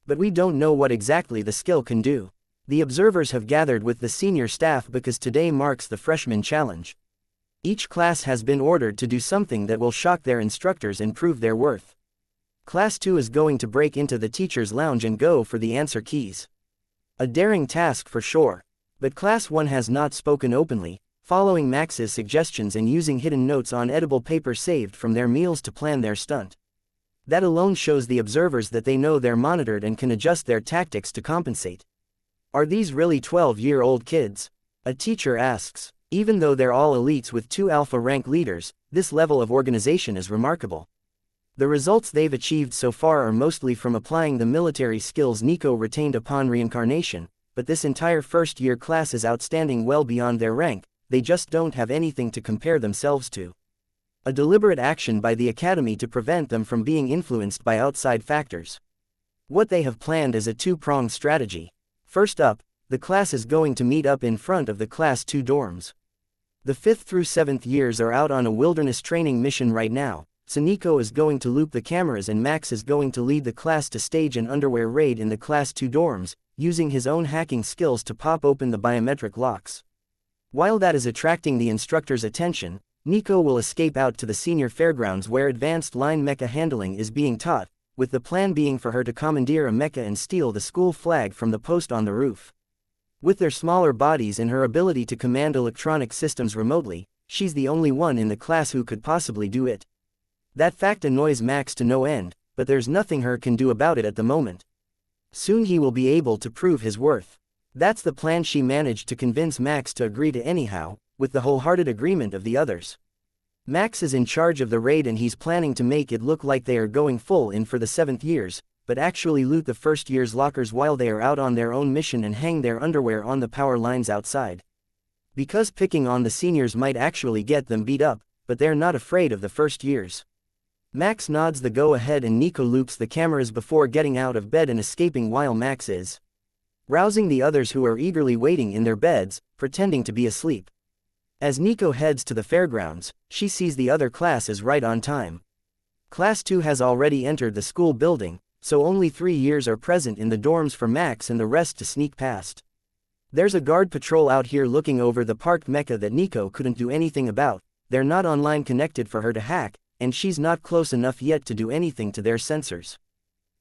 But we don't know what exactly the skill can do. The observers have gathered with the senior staff because today marks the freshman challenge. Each class has been ordered to do something that will shock their instructors and prove their worth. Class 2 is going to break into the teacher's lounge and go for the answer keys. A daring task for sure. But Class 1 has not spoken openly, following Max's suggestions and using hidden notes on edible paper saved from their meals to plan their stunt. That alone shows the observers that they know they're monitored and can adjust their tactics to compensate. Are these really 12-year-old kids? A teacher asks. Even though they're all elites with 2 alpha rank leaders, this level of organization is remarkable. The results they've achieved so far are mostly from applying the military skills Nico retained upon reincarnation, but this entire first-year class is outstanding well beyond their rank. They just don't have anything to compare themselves to. A deliberate action by the academy to prevent them from being influenced by outside factors. What they have planned is a two-pronged strategy. First up, the class is going to meet up in front of the Class 2 dorms. The 5th through 7th years are out on a wilderness training mission right now, so Nico is going to loop the cameras and Max is going to lead the class to stage an underwear raid in the Class 2 dorms, using his own hacking skills to pop open the biometric locks. While that is attracting the instructor's attention, Nico will escape out to the senior fairgrounds where advanced line mecha handling is being taught, with the plan being for her to commandeer a mecha and steal the school flag from the post on the roof. With their smaller bodies and her ability to command electronic systems remotely, she's the only one in the class who could possibly do it. That fact annoys Max to no end, but there's nothing her can do about it at the moment. Soon he will be able to prove his worth. That's the plan she managed to convince Max to agree to anyhow, with the wholehearted agreement of the others. Max is in charge of the raid and he's planning to make it look like they are going full in for the 7th years, but actually loot the first year's lockers while they are out on their own mission and hang their underwear on the power lines outside. Because picking on the seniors might actually get them beat up, but they're not afraid of the first years. Max nods the go-ahead and Nico loops the cameras before getting out of bed and escaping while Max is rousing the others who are eagerly waiting in their beds, pretending to be asleep. As Nico heads to the fairgrounds, she sees the other class is right on time. Class 2 has already entered the school building, so only 3 years are present in the dorms for Max and the rest to sneak past. There's a guard patrol out here looking over the parked mecha that Nico couldn't do anything about, they're not online connected for her to hack, and she's not close enough yet to do anything to their sensors.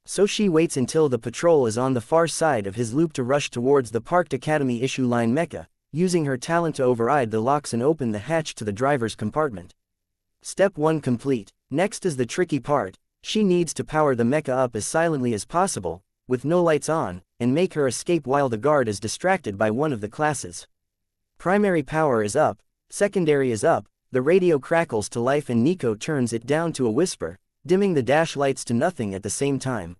So she waits until the patrol is on the far side of his loop to rush towards the parked Academy issue line Mecha, using her talent to override the locks and open the hatch to the driver's compartment. Step 1 complete. Next is the tricky part. She needs to power the Mecha up as silently as possible, with no lights on, and make her escape while the guard is distracted by one of the classes. Primary power is up, secondary is up, the radio crackles to life and Nico turns it down to a whisper, dimming the dash lights to nothing at the same time.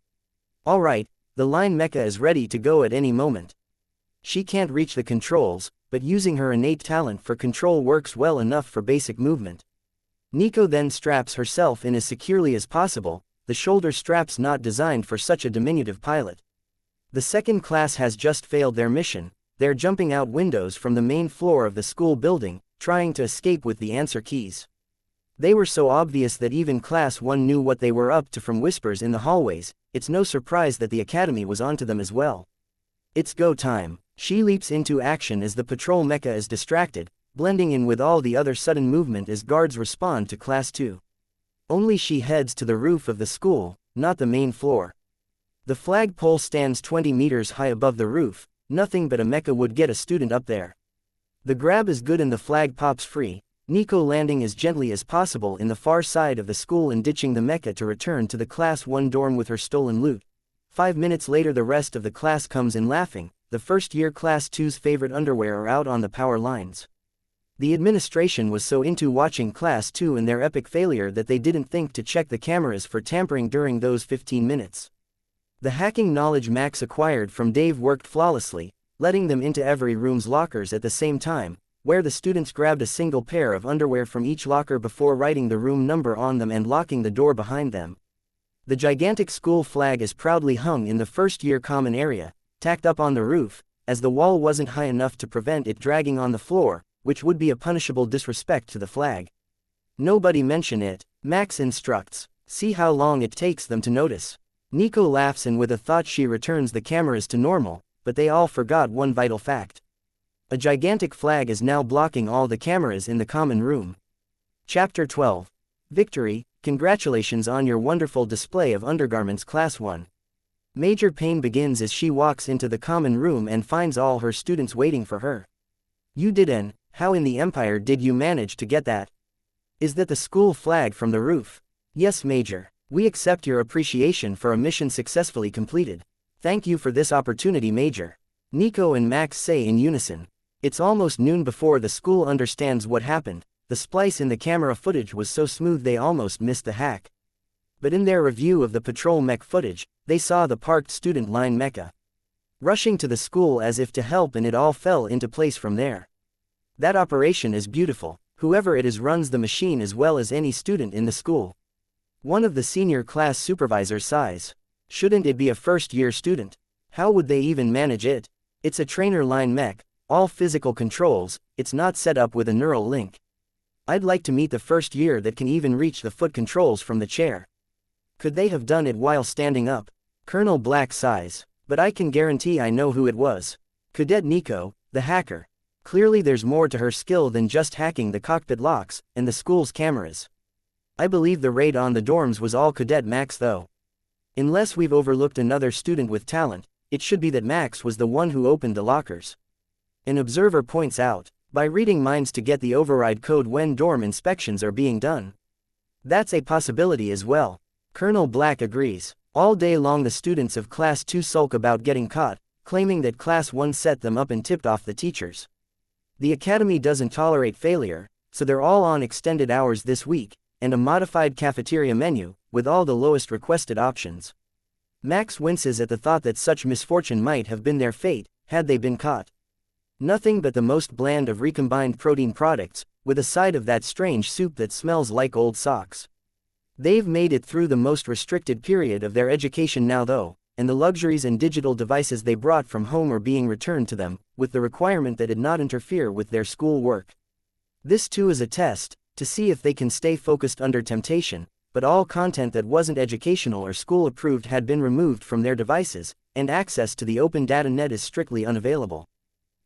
Alright, the line Mecha is ready to go at any moment. She can't reach the controls, but using her innate talent for control works well enough for basic movement. Nico then straps herself in as securely as possible, the shoulder straps not designed for such a diminutive pilot. The second class has just failed their mission. They're jumping out windows from the main floor of the school building, trying to escape with the answer keys. They were so obvious that even Class 1 knew what they were up to from whispers in the hallways. It's no surprise that the Academy was onto them as well. It's go time. She leaps into action as the patrol Mecha is distracted, blending in with all the other sudden movement as guards respond to Class 2. Only she heads to the roof of the school, not the main floor. The flagpole stands 20 meters high above the roof, nothing but a Mecha would get a student up there. The grab is good and the flag pops free, Nico landing as gently as possible in the far side of the school and ditching the Mecha to return to the Class 1 dorm with her stolen loot. 5 minutes later the rest of the class comes in laughing, the first-year Class 2's favorite underwear are out on the power lines. The administration was so into watching Class 2 and their epic failure that they didn't think to check the cameras for tampering during those 15 minutes. The hacking knowledge Max acquired from Dave worked flawlessly, letting them into every room's lockers at the same time, where the students grabbed a single pair of underwear from each locker before writing the room number on them and locking the door behind them. The gigantic school flag is proudly hung in the first-year common area, tacked up on the roof, as the wall wasn't high enough to prevent it dragging on the floor, which would be a punishable disrespect to the flag. Nobody mention it, Max instructs. See how long it takes them to notice. Nico laughs and with a thought she returns the cameras to normal, but they all forgot one vital fact. A gigantic flag is now blocking all the cameras in the common room. Chapter 12. Victory. Congratulations on your wonderful display of undergarments Class 1. Major pain begins as she walks into the common room and finds all her students waiting for her. You didn't. How in the Empire did you manage to get that? Is that the school flag from the roof? Yes, Major. We accept your appreciation for a mission successfully completed. Thank you for this opportunity, Major. Nico and Max say in unison. It's almost noon before the school understands what happened. The splice in the camera footage was so smooth they almost missed the hack. But in their review of the patrol mech footage, they saw the parked student line Mecha rushing to the school as if to help, and it all fell into place from there. That operation is beautiful. Whoever it is runs the machine as well as any student in the school. One of the senior class supervisors sighs. Shouldn't it be a first-year student? How would they even manage it? It's a trainer line mech, all physical controls, it's not set up with a neural link. I'd like to meet the first year that can even reach the foot controls from the chair. Could they have done it while standing up? Colonel Black sighs. But I can guarantee I know who it was. Cadet Nico, the hacker. Clearly there's more to her skill than just hacking the cockpit locks and the school's cameras. I believe the raid on the dorms was all Cadet Max though. Unless we've overlooked another student with talent, it should be that Max was the one who opened the lockers. An observer points out, by reading minds to get the override code when dorm inspections are being done. That's a possibility as well. Colonel Black agrees. All day long the students of Class 2 sulk about getting caught, claiming that Class 1 set them up and tipped off the teachers. The Academy doesn't tolerate failure, so they're all on extended hours this week, and a modified cafeteria menu, with all the lowest requested options. Max winces at the thought that such misfortune might have been their fate, had they been caught. Nothing but the most bland of recombined protein products, with a side of that strange soup that smells like old socks. They've made it through the most restricted period of their education now though, and the luxuries and digital devices they brought from home are being returned to them, with the requirement that it not interfere with their school work. This too is a test, to see if they can stay focused under temptation, but all content that wasn't educational or school approved had been removed from their devices, and access to the open data net is strictly unavailable.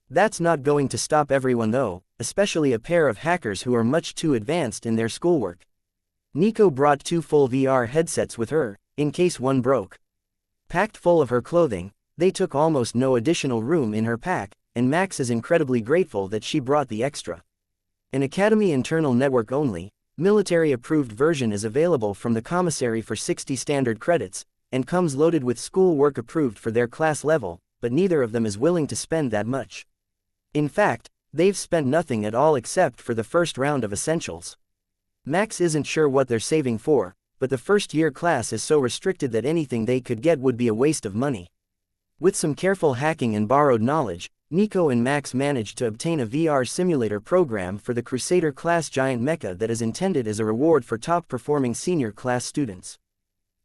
That's not going to stop everyone though, especially a pair of hackers who are much too advanced in their schoolwork. Nico brought 2 full VR headsets with her, in case one broke. Packed full of her clothing, they took almost no additional room in her pack, and Max is incredibly grateful that she brought the extra. An Academy internal network only, military-approved version is available from the commissary for 60 standard credits, and comes loaded with school work approved for their class level, but neither of them is willing to spend that much. In fact, they've spent nothing at all except for the first round of essentials. Max isn't sure what they're saving for, but the first-year class is so restricted that anything they could get would be a waste of money. With some careful hacking and borrowed knowledge, Nico and Max managed to obtain a VR simulator program for the Crusader-class giant mecha that is intended as a reward for top-performing senior class students.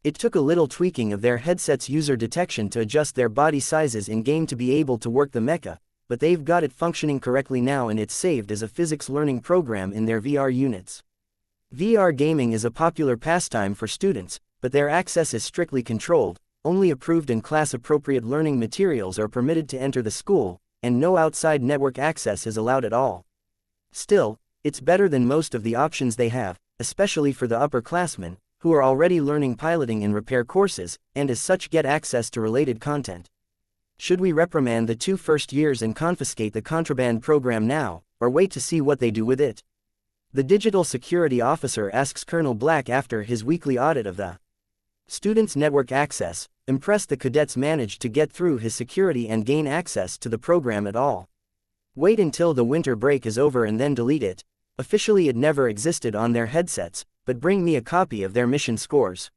It took a little tweaking of their headset's user detection to adjust their body sizes in-game to be able to work the mecha, but they've got it functioning correctly now and it's saved as a physics learning program in their VR units. VR gaming is a popular pastime for students, but their access is strictly controlled. Only approved and class-appropriate learning materials are permitted to enter the school, and no outside network access is allowed at all. Still, it's better than most of the options they have, especially for the upperclassmen, who are already learning piloting and repair courses, and as such get access to related content. Should we reprimand the 2 first years and confiscate the contraband program now, or wait to see what they do with it? The digital security officer asks Colonel Black after his weekly audit of the students' network access. Impressed the cadets managed to get through his security and gain access to the program at all. Wait until the winter break is over and then delete it. Officially it never existed on their headsets, but bring me a copy of their mission scores.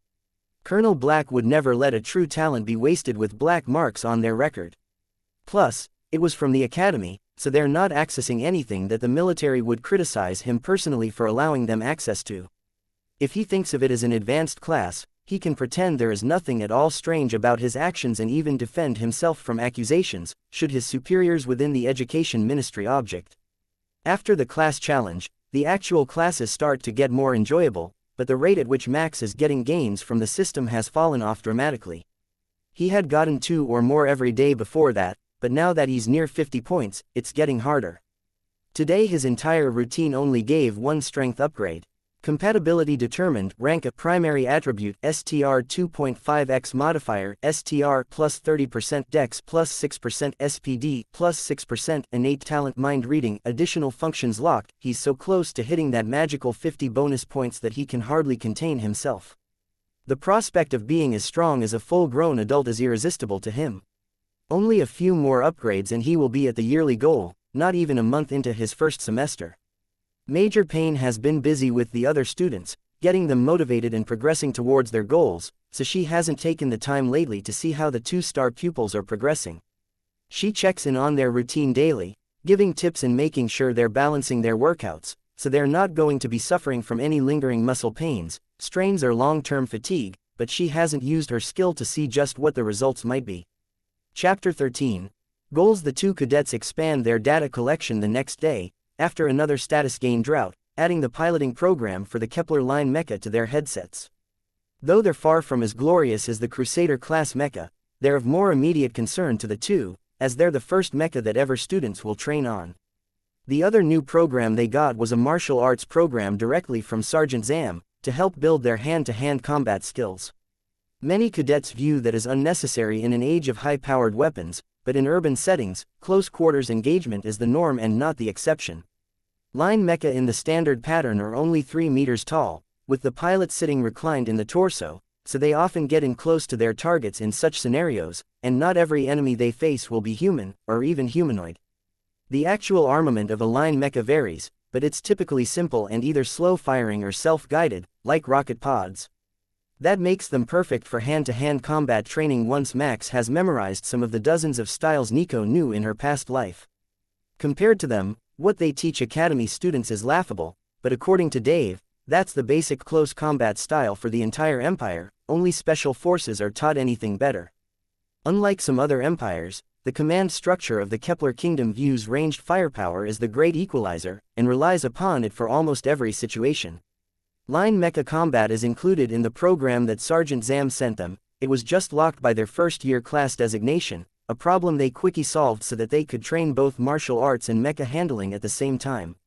Colonel Black would never let a true talent be wasted with black marks on their record. Plus, it was from the Academy, so they're not accessing anything that the military would criticize him personally for allowing them access to. If he thinks of it as an advanced class, he can pretend there is nothing at all strange about his actions and even defend himself from accusations, should his superiors within the Education Ministry object. After the class challenge, the actual classes start to get more enjoyable, but the rate at which Max is getting gains from the system has fallen off dramatically. He had gotten 2 or more every day before that, but now that he's near 50 points, it's getting harder. Today his entire routine only gave 1 strength upgrade. Compatibility determined, rank a primary attribute, STR 2.5x modifier, STR plus 30% dex plus 6% SPD plus 6% innate talent mind reading, additional functions locked. He's so close to hitting that magical 50 bonus points that he can hardly contain himself. The prospect of being as strong as a full-grown adult is irresistible to him. Only a few more upgrades and he will be at the yearly goal, not even a month into his first semester. Major Payne has been busy with the other students, getting them motivated and progressing towards their goals, so she hasn't taken the time lately to see how the 2-star pupils are progressing. She checks in on their routine daily, giving tips and making sure they're balancing their workouts, so they're not going to be suffering from any lingering muscle pains, strains or long-term fatigue, but she hasn't used her skill to see just what the results might be. Chapter 13. Goals. The 2 cadets expand their data collection the next day, after another status gain drought, adding the piloting program for the Kepler line mecha to their headsets. Though they're far from as glorious as the Crusader-class mecha, they're of more immediate concern to the 2, as they're the first mecha that ever students will train on. The other new program they got was a martial arts program directly from Sergeant Zam, to help build their hand-to-hand combat skills. Many cadets view that as unnecessary in an age of high-powered weapons, but in urban settings, close-quarters engagement is the norm and not the exception. Line mecha in the standard pattern are only 3 meters tall, with the pilot sitting reclined in the torso, so they often get in close to their targets in such scenarios, and not every enemy they face will be human, or even humanoid. The actual armament of a line mecha varies, but it's typically simple and either slow-firing or self-guided, like rocket pods. That makes them perfect for hand-to-hand combat training once Max has memorized some of the dozens of styles Nico knew in her past life. Compared to them, what they teach Academy students is laughable, but according to Dave, that's the basic close combat style for the entire empire. Only special forces are taught anything better. Unlike some other empires, the command structure of the Kepler Kingdom views ranged firepower as the great equalizer, and relies upon it for almost every situation. Line mecha combat is included in the program that Sergeant Zam sent them. It was just locked by their first-year class designation, a problem they quickly solved so that they could train both martial arts and mecha handling at the same time.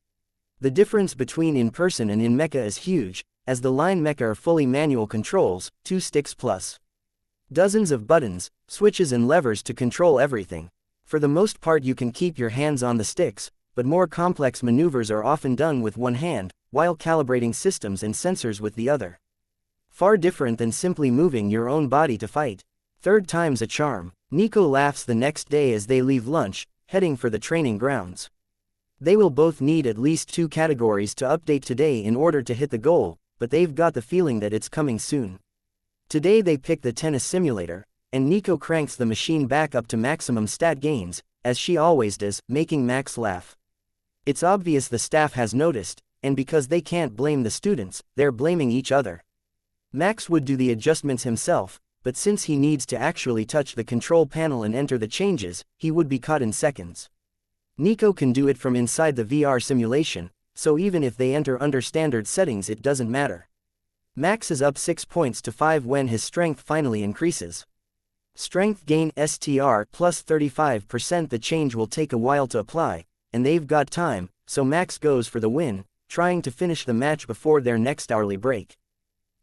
The difference between in-person and in mecha is huge, as the line mecha are fully manual controls, 2 sticks plus dozens of buttons, switches and levers to control everything. For the most part you can keep your hands on the sticks, but more complex maneuvers are often done with one hand, while calibrating systems and sensors with the other. Far different than simply moving your own body to fight. Third time's a charm. Nico laughs the next day as they leave lunch, heading for the training grounds. They will both need at least 2 categories to update today in order to hit the goal, but they've got the feeling that it's coming soon. Today they pick the tennis simulator, and Nico cranks the machine back up to maximum stat gains, as she always does, making Max laugh. It's obvious the staff has noticed, and because they can't blame the students, they're blaming each other. Max would do the adjustments himself, but since he needs to actually touch the control panel and enter the changes, he would be caught in seconds. Nico can do it from inside the VR simulation, so even if they enter under standard settings it doesn't matter. Max is up 6 points to 5 when his strength finally increases. Strength gain STR plus 35%. The change will take a while to apply, and they've got time, so Max goes for the win, trying to finish the match before their next hourly break.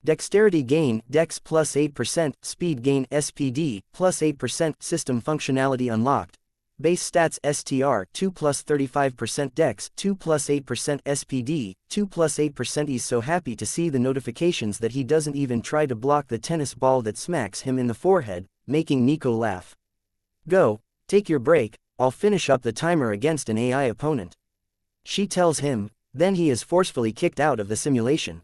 Dexterity gain, Dex plus 8%, speed gain SPD, plus 8%, system functionality unlocked. Base stats STR, 2 plus 35% Dex, 2 plus 8% SPD, 2 plus 8%. He's so happy to see the notifications that he doesn't even try to block the tennis ball that smacks him in the forehead, making Nico laugh. Go, take your break, I'll finish up the timer against an AI opponent. She tells him, then he is forcefully kicked out of the simulation.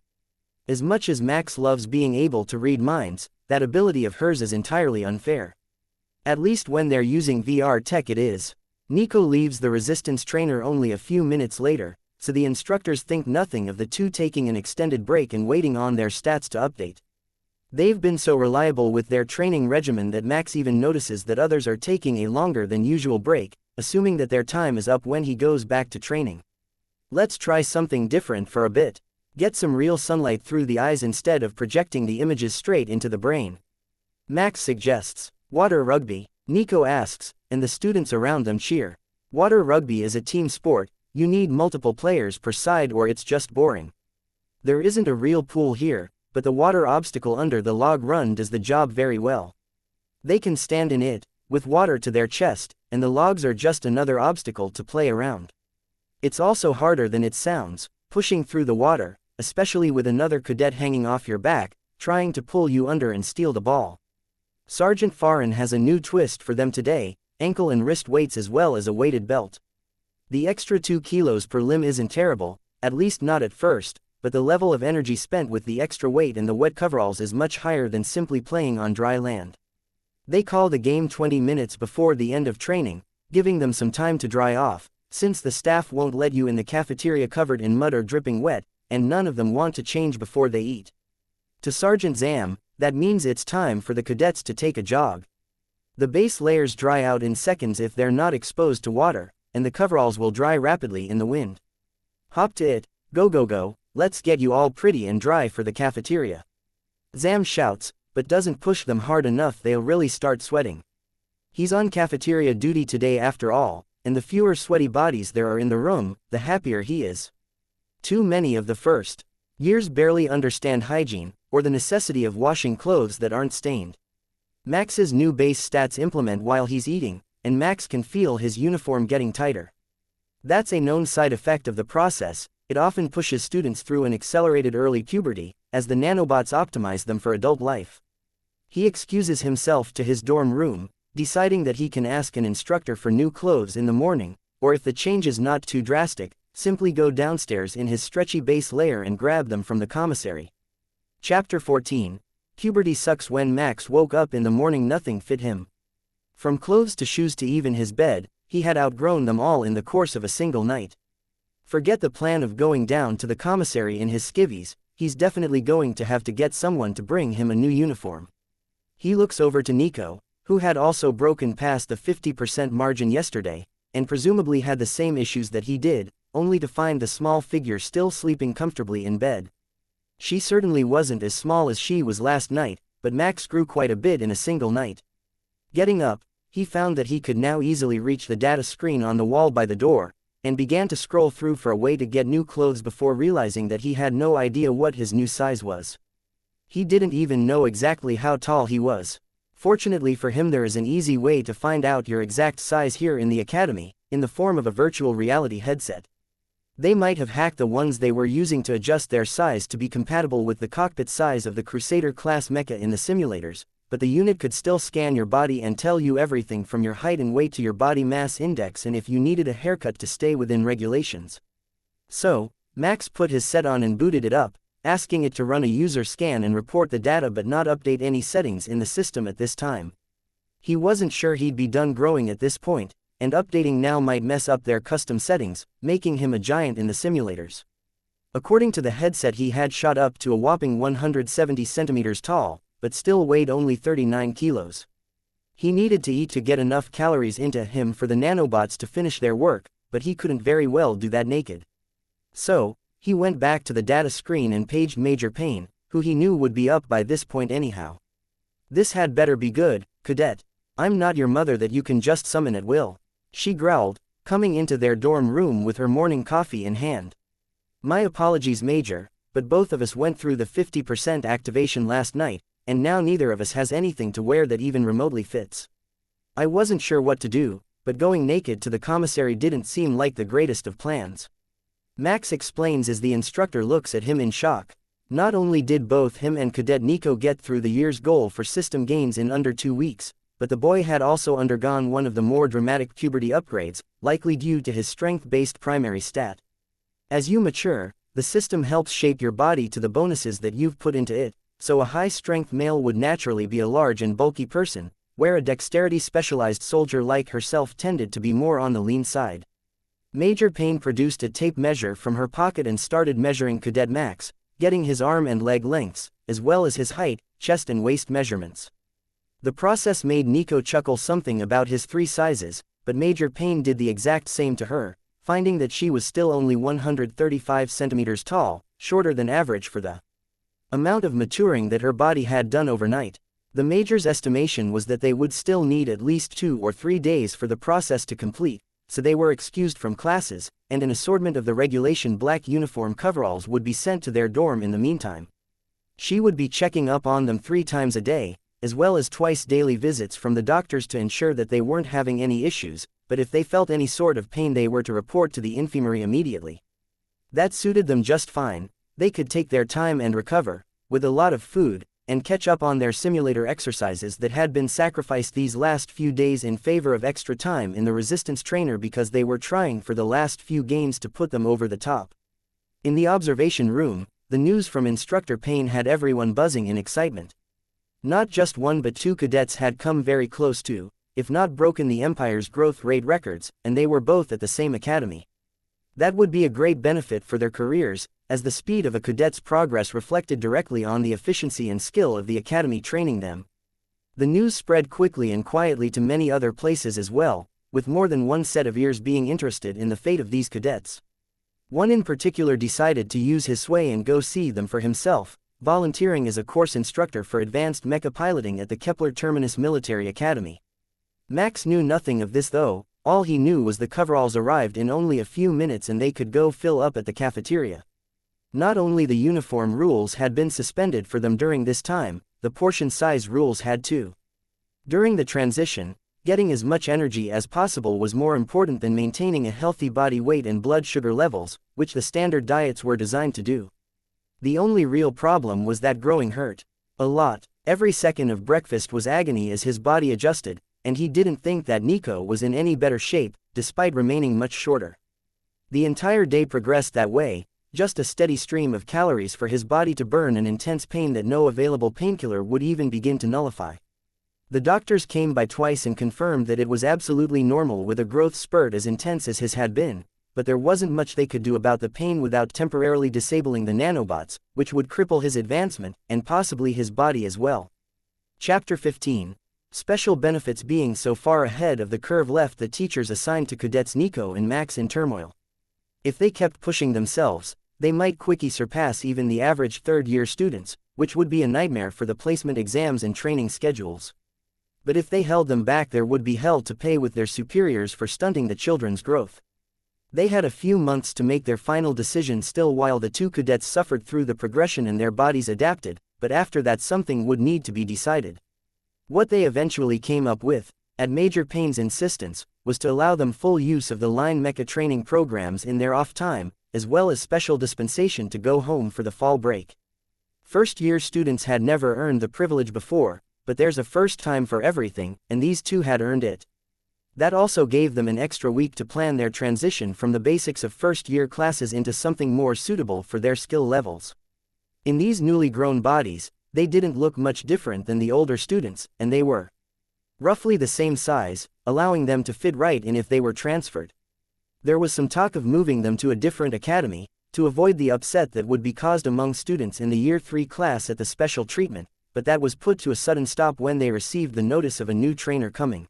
As much as Max loves being able to read minds, that ability of hers is entirely unfair. At least when they're using VR tech it is. Nico leaves the resistance trainer only a few minutes later, so the instructors think nothing of the two taking an extended break and waiting on their stats to update. They've been so reliable with their training regimen that Max even notices that others are taking a longer than usual break, assuming that their time is up when he goes back to training. Let's try something different for a bit. Get some real sunlight through the eyes instead of projecting the images straight into the brain. Max suggests. Water rugby, Nico asks, and the students around them cheer. Water rugby is a team sport, you need multiple players per side or it's just boring. There isn't a real pool here, but the water obstacle under the log run does the job very well. They can stand in it, with water to their chest, and the logs are just another obstacle to play around. It's also harder than it sounds, pushing through the water, especially with another cadet hanging off your back, trying to pull you under and steal the ball. Sergeant Farron has a new twist for them today, ankle and wrist weights as well as a weighted belt. The extra 2 kilos per limb isn't terrible, at least not at first, but the level of energy spent with the extra weight and the wet coveralls is much higher than simply playing on dry land. They call the game 20 minutes before the end of training, giving them some time to dry off, since the staff won't let you in the cafeteria covered in mud or dripping wet, and none of them want to change before they eat. To Sergeant Zam, that means it's time for the cadets to take a jog. The base layers dry out in seconds if they're not exposed to water, and the coveralls will dry rapidly in the wind. Hop to it, go go go, let's get you all pretty and dry for the cafeteria. Zam shouts, but doesn't push them hard enough. They'll really start sweating. He's on cafeteria duty today after all, and the fewer sweaty bodies there are in the room, the happier he is. Too many of the first years barely understand hygiene, or the necessity of washing clothes that aren't stained. Max's new base stats implement while he's eating, and Max can feel his uniform getting tighter. That's a known side effect of the process. It often pushes students through an accelerated early puberty, as the nanobots optimize them for adult life. He excuses himself to his dorm room, deciding that he can ask an instructor for new clothes in the morning, or if the change is not too drastic, simply go downstairs in his stretchy base layer and grab them from the commissary. Chapter 14. Puberty sucks. When Max woke up in the morning nothing fit him. From clothes to shoes to even his bed, he had outgrown them all in the course of a single night. Forget the plan of going down to the commissary in his skivvies, he's definitely going to have to get someone to bring him a new uniform. He looks over to Nico, who had also broken past the 50% margin yesterday, and presumably had the same issues that he did, only to find the small figure still sleeping comfortably in bed. She certainly wasn't as small as she was last night, but Max grew quite a bit in a single night. Getting up, he found that he could now easily reach the data screen on the wall by the door, and began to scroll through for a way to get new clothes before realizing that he had no idea what his new size was. He didn't even know exactly how tall he was. Fortunately for him, there is an easy way to find out your exact size here in the academy, in the form of a virtual reality headset. They might have hacked the ones they were using to adjust their size to be compatible with the cockpit size of the Crusader-class Mecha in the simulators, but the unit could still scan your body and tell you everything from your height and weight to your body mass index and if you needed a haircut to stay within regulations. So, Max put his set on and booted it up, asking it to run a user scan and report the data but not update any settings in the system at this time. He wasn't sure he'd be done growing at this point, and updating now might mess up their custom settings, making him a giant in the simulators. According to the headset, he had shot up to a whopping 170 centimeters tall, but still weighed only 39 kilos. He needed to eat to get enough calories into him for the nanobots to finish their work, but he couldn't very well do that naked. So, he went back to the data screen and paged Major Payne, who he knew would be up by this point anyhow. "This had better be good, Cadet. I'm not your mother that you can just summon at will," she growled, coming into their dorm room with her morning coffee in hand. "My apologies, Major, but both of us went through the 50% activation last night, and now neither of us has anything to wear that even remotely fits. I wasn't sure what to do, but going naked to the commissary didn't seem like the greatest of plans," Max explains as the instructor looks at him in shock. Not only did both him and Cadet Nico get through the year's goal for system gains in under 2 weeks, but the boy had also undergone one of the more dramatic puberty upgrades, likely due to his strength-based primary stat. As you mature, the system helps shape your body to the bonuses that you've put into it, so a high-strength male would naturally be a large and bulky person, where a dexterity-specialized soldier like herself tended to be more on the lean side. Major Payne produced a tape measure from her pocket and started measuring Cadet Max, getting his arm and leg lengths, as well as his height, chest and waist measurements. The process made Nico chuckle something about his 3 sizes, but Major Payne did the exact same to her, finding that she was still only 135 centimeters tall, shorter than average for the amount of maturing that her body had done overnight. The Major's estimation was that they would still need at least 2 or 3 days for the process to complete, so they were excused from classes, and an assortment of the regulation black uniform coveralls would be sent to their dorm in the meantime. She would be checking up on them 3 times a day, as well as twice daily visits from the doctors to ensure that they weren't having any issues, but if they felt any sort of pain they were to report to the infirmary immediately. That suited them just fine. They could take their time and recover, with a lot of food, and catch up on their simulator exercises that had been sacrificed these last few days in favor of extra time in the resistance trainer because they were trying for the last few games to put them over the top. In the observation room, the news from Instructor Payne had everyone buzzing in excitement. Not just 1 but 2 cadets had come very close to, if not broken the Empire's growth rate records, and they were both at the same academy. That would be a great benefit for their careers, as the speed of a cadet's progress reflected directly on the efficiency and skill of the academy training them. The news spread quickly and quietly to many other places as well, with more than one set of ears being interested in the fate of these cadets. One in particular decided to use his sway and go see them for himself, volunteering as a course instructor for advanced mecha piloting at the Kepler Terminus Military Academy. Max knew nothing of this though. All he knew was the coveralls arrived in only a few minutes and they could go fill up at the cafeteria. Not only the uniform rules had been suspended for them during this time, the portion size rules had too. During the transition, getting as much energy as possible was more important than maintaining a healthy body weight and blood sugar levels, which the standard diets were designed to do. The only real problem was that growing hurt a lot. Every second of breakfast was agony as his body adjusted, and he didn't think that Nico was in any better shape, despite remaining much shorter. The entire day progressed that way, just a steady stream of calories for his body to burn and intense pain that no available painkiller would even begin to nullify. The doctors came by twice and confirmed that it was absolutely normal with a growth spurt as intense as his had been, but there wasn't much they could do about the pain without temporarily disabling the nanobots, which would cripple his advancement, and possibly his body as well. Chapter 15. Special benefits. Being so far ahead of the curve left the teachers assigned to cadets Nico and Max in turmoil. If they kept pushing themselves, they might quickly surpass even the average third-year students, which would be a nightmare for the placement exams and training schedules. But if they held them back, there would be hell to pay with their superiors for stunting the children's growth. They had a few months to make their final decision still, while the two cadets suffered through the progression and their bodies adapted, but after that something would need to be decided. What they eventually came up with, at Major Payne's insistence, was to allow them full use of the line mecha training programs in their off time, as well as special dispensation to go home for the fall break. First-year students had never earned the privilege before, but there's a first time for everything, and these two had earned it. That also gave them an extra week to plan their transition from the basics of first-year classes into something more suitable for their skill levels. In these newly grown bodies, they didn't look much different than the older students, and they were roughly the same size, allowing them to fit right in if they were transferred. There was some talk of moving them to a different academy, to avoid the upset that would be caused among students in the Year 3 class at the special treatment, but that was put to a sudden stop when they received the notice of a new trainer coming.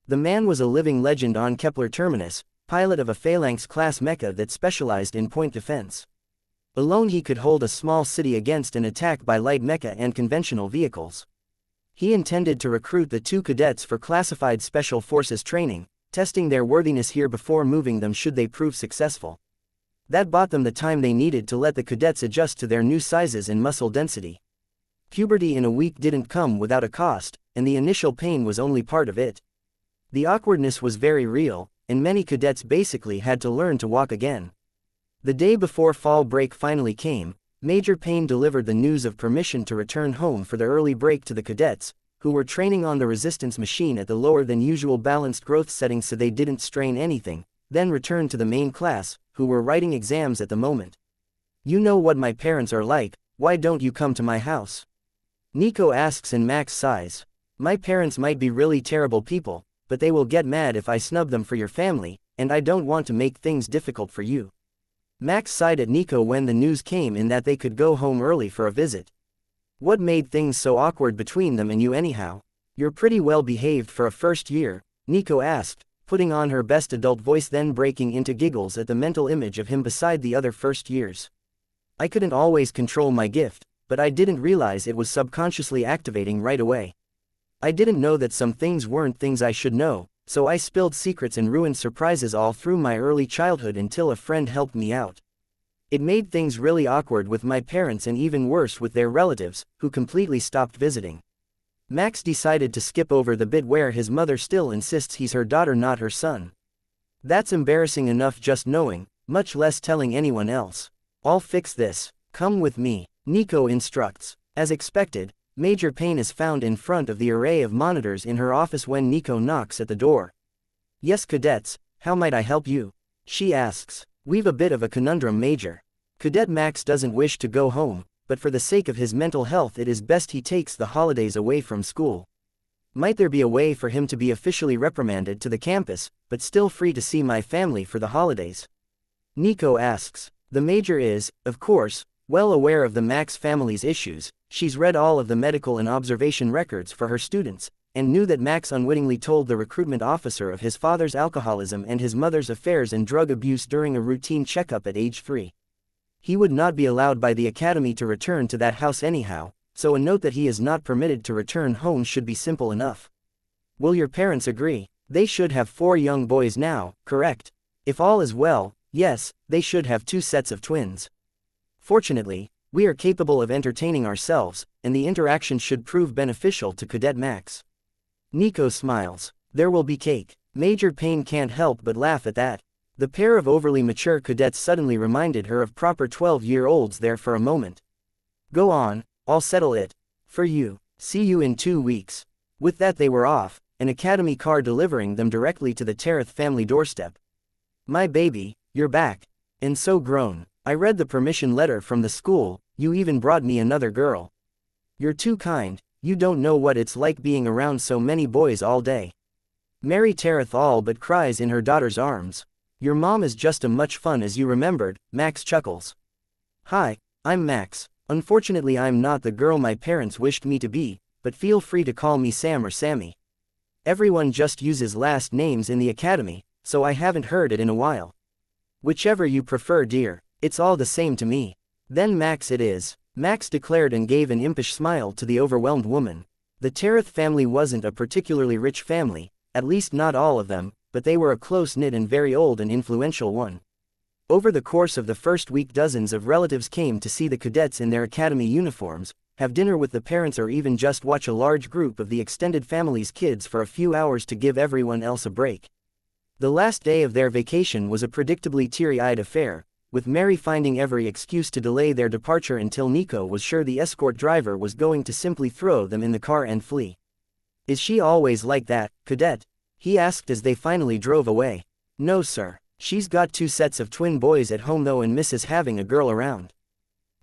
The man was a living legend on Kepler Terminus, pilot of a Phalanx-class mecha that specialized in point defense. Alone he could hold a small city against an attack by light mecha and conventional vehicles. He intended to recruit the two cadets for classified special forces training, testing their worthiness here before moving them should they prove successful. That bought them the time they needed to let the cadets adjust to their new sizes and muscle density. Puberty in a week didn't come without a cost, and the initial pain was only part of it. The awkwardness was very real, and many cadets basically had to learn to walk again. The day before fall break finally came, Major Payne delivered the news of permission to return home for the early break to the cadets, who were training on the resistance machine at the lower than usual balanced growth settings so they didn't strain anything, then returned to the main class, who were writing exams at the moment. "You know what my parents are like, why don't you come to my house?" Nico asks, and Max sighs. "My parents might be really terrible people, but they will get mad if I snub them for your family, and I don't want to make things difficult for you." Max sighed at Nico when the news came in that they could go home early for a visit. "What made things so awkward between them and you anyhow? You're pretty well behaved for a first year," Nico asked, putting on her best adult voice, then breaking into giggles at the mental image of him beside the other first years. "I couldn't always control my gift, but I didn't realize it was subconsciously activating right away. I didn't know that some things weren't things I should know, so I spilled secrets and ruined surprises all through my early childhood until a friend helped me out. It made things really awkward with my parents and even worse with their relatives, who completely stopped visiting." Max decided to skip over the bit where his mother still insists he's her daughter, not her son. "That's embarrassing enough just knowing, much less telling anyone else. I'll fix this. Come with me," Nico instructs. As expected, Major Payne is found in front of the array of monitors in her office when Nico knocks at the door. "Yes, cadets, how might I help you?" she asks. "We've a bit of a conundrum, Major. Cadet Max doesn't wish to go home, but for the sake of his mental health it is best he takes the holidays away from school. Might there be a way for him to be officially reprimanded to the campus, but still free to see my family for the holidays?" Nico asks. The Major is, of course, well aware of the Max family's issues. She's read all of the medical and observation records for her students, and knew that Max unwittingly told the recruitment officer of his father's alcoholism and his mother's affairs and drug abuse during a routine checkup at age 3. He would not be allowed by the academy to return to that house anyhow, so a note that he is not permitted to return home should be simple enough. "Will your parents agree? They should have 4 young boys now, correct? If all is well, yes, they should have 2 sets of twins. Fortunately, we are capable of entertaining ourselves, and the interaction should prove beneficial to Cadet Max." Nico smiles. "There will be cake." Major Payne can't help but laugh at that. The pair of overly mature cadets suddenly reminded her of proper 12-year-olds there for a moment. "Go on, I'll settle it. For you. See you in 2 weeks. With that they were off, an academy car delivering them directly to the Tereth family doorstep. "My baby, you're back. And so grown. I read the permission letter from the school, you even brought me another girl. You're too kind, you don't know what it's like being around so many boys all day." Mary Tereth all but cries in her daughter's arms. "Your mom is just as much fun as you remembered," Max chuckles. "Hi, I'm Max. Unfortunately I'm not the girl my parents wished me to be, but feel free to call me Sam or Sammy. Everyone just uses last names in the academy, so I haven't heard it in a while. Whichever you prefer, dear. It's all the same to me." "Then Max it is," Max declared and gave an impish smile to the overwhelmed woman. The Tereth family wasn't a particularly rich family, at least not all of them, but they were a close-knit and very old and influential one. Over the course of the first week, dozens of relatives came to see the cadets in their academy uniforms, have dinner with the parents, or even just watch a large group of the extended family's kids for a few hours to give everyone else a break. The last day of their vacation was a predictably teary-eyed affair, with Mary finding every excuse to delay their departure until Nico was sure the escort driver was going to simply throw them in the car and flee. "Is she always like that, Cadet?" he asked as they finally drove away. "No sir, she's got 2 sets of twin boys at home though and misses having a girl around."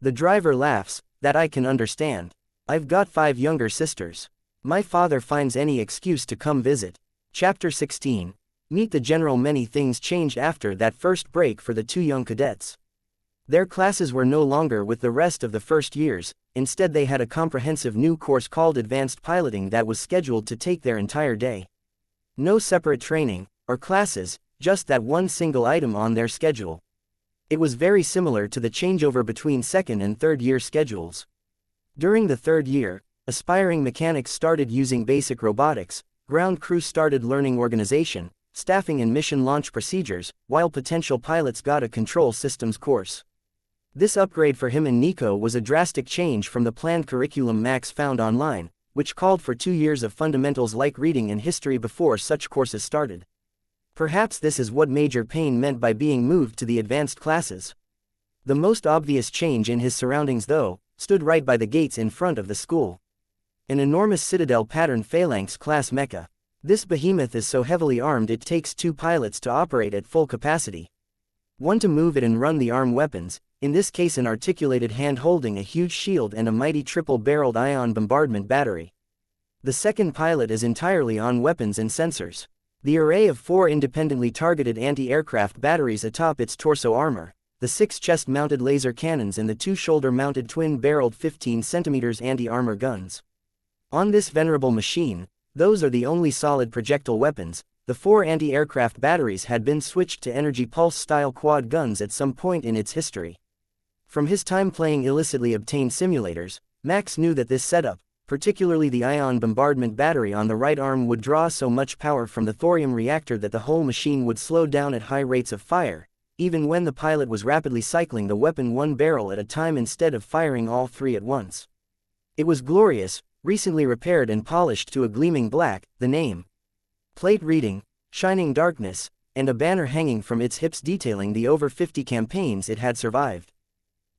The driver laughs. "That I can understand. I've got 5 younger sisters. My father finds any excuse to come visit." Chapter 16. Meet the General. Many things changed after that first break for the 2 young cadets. Their classes were no longer with the rest of the first years, instead they had a comprehensive new course called Advanced Piloting that was scheduled to take their entire day. No separate training, or classes, just that one single item on their schedule. It was very similar to the changeover between second and third year schedules. During the third year, aspiring mechanics started using basic robotics, ground crew started learning organization, staffing and mission launch procedures, while potential pilots got a control systems course. This upgrade for him and Nico was a drastic change from the planned curriculum Max found online, which called for 2 years of fundamentals like reading and history before such courses started. Perhaps this is what Major Payne meant by being moved to the advanced classes. The most obvious change in his surroundings, though, stood right by the gates in front of the school. An enormous Citadel-pattern phalanx-class mecha. This behemoth is so heavily armed it takes 2 pilots to operate at full capacity. One to move it and run the arm weapons, in this case an articulated hand holding a huge shield and a mighty triple-barreled ion bombardment battery. The second pilot is entirely on weapons and sensors. The array of 4 independently targeted anti-aircraft batteries atop its torso armor, the 6 chest-mounted laser cannons and the 2 shoulder-mounted twin-barreled 15 cm anti-armor guns. On this venerable machine, those are the only solid projectile weapons. The 4 anti-aircraft batteries had been switched to energy pulse-style quad guns at some point in its history. From his time playing illicitly obtained simulators, Max knew that this setup, particularly the ion bombardment battery on the right arm, would draw so much power from the thorium reactor that the whole machine would slow down at high rates of fire, even when the pilot was rapidly cycling the weapon 1 barrel at a time instead of firing all 3 at once. It was glorious, recently repaired and polished to a gleaming black, the name plate reading, "Shining Darkness," and a banner hanging from its hips detailing the over 50 campaigns it had survived.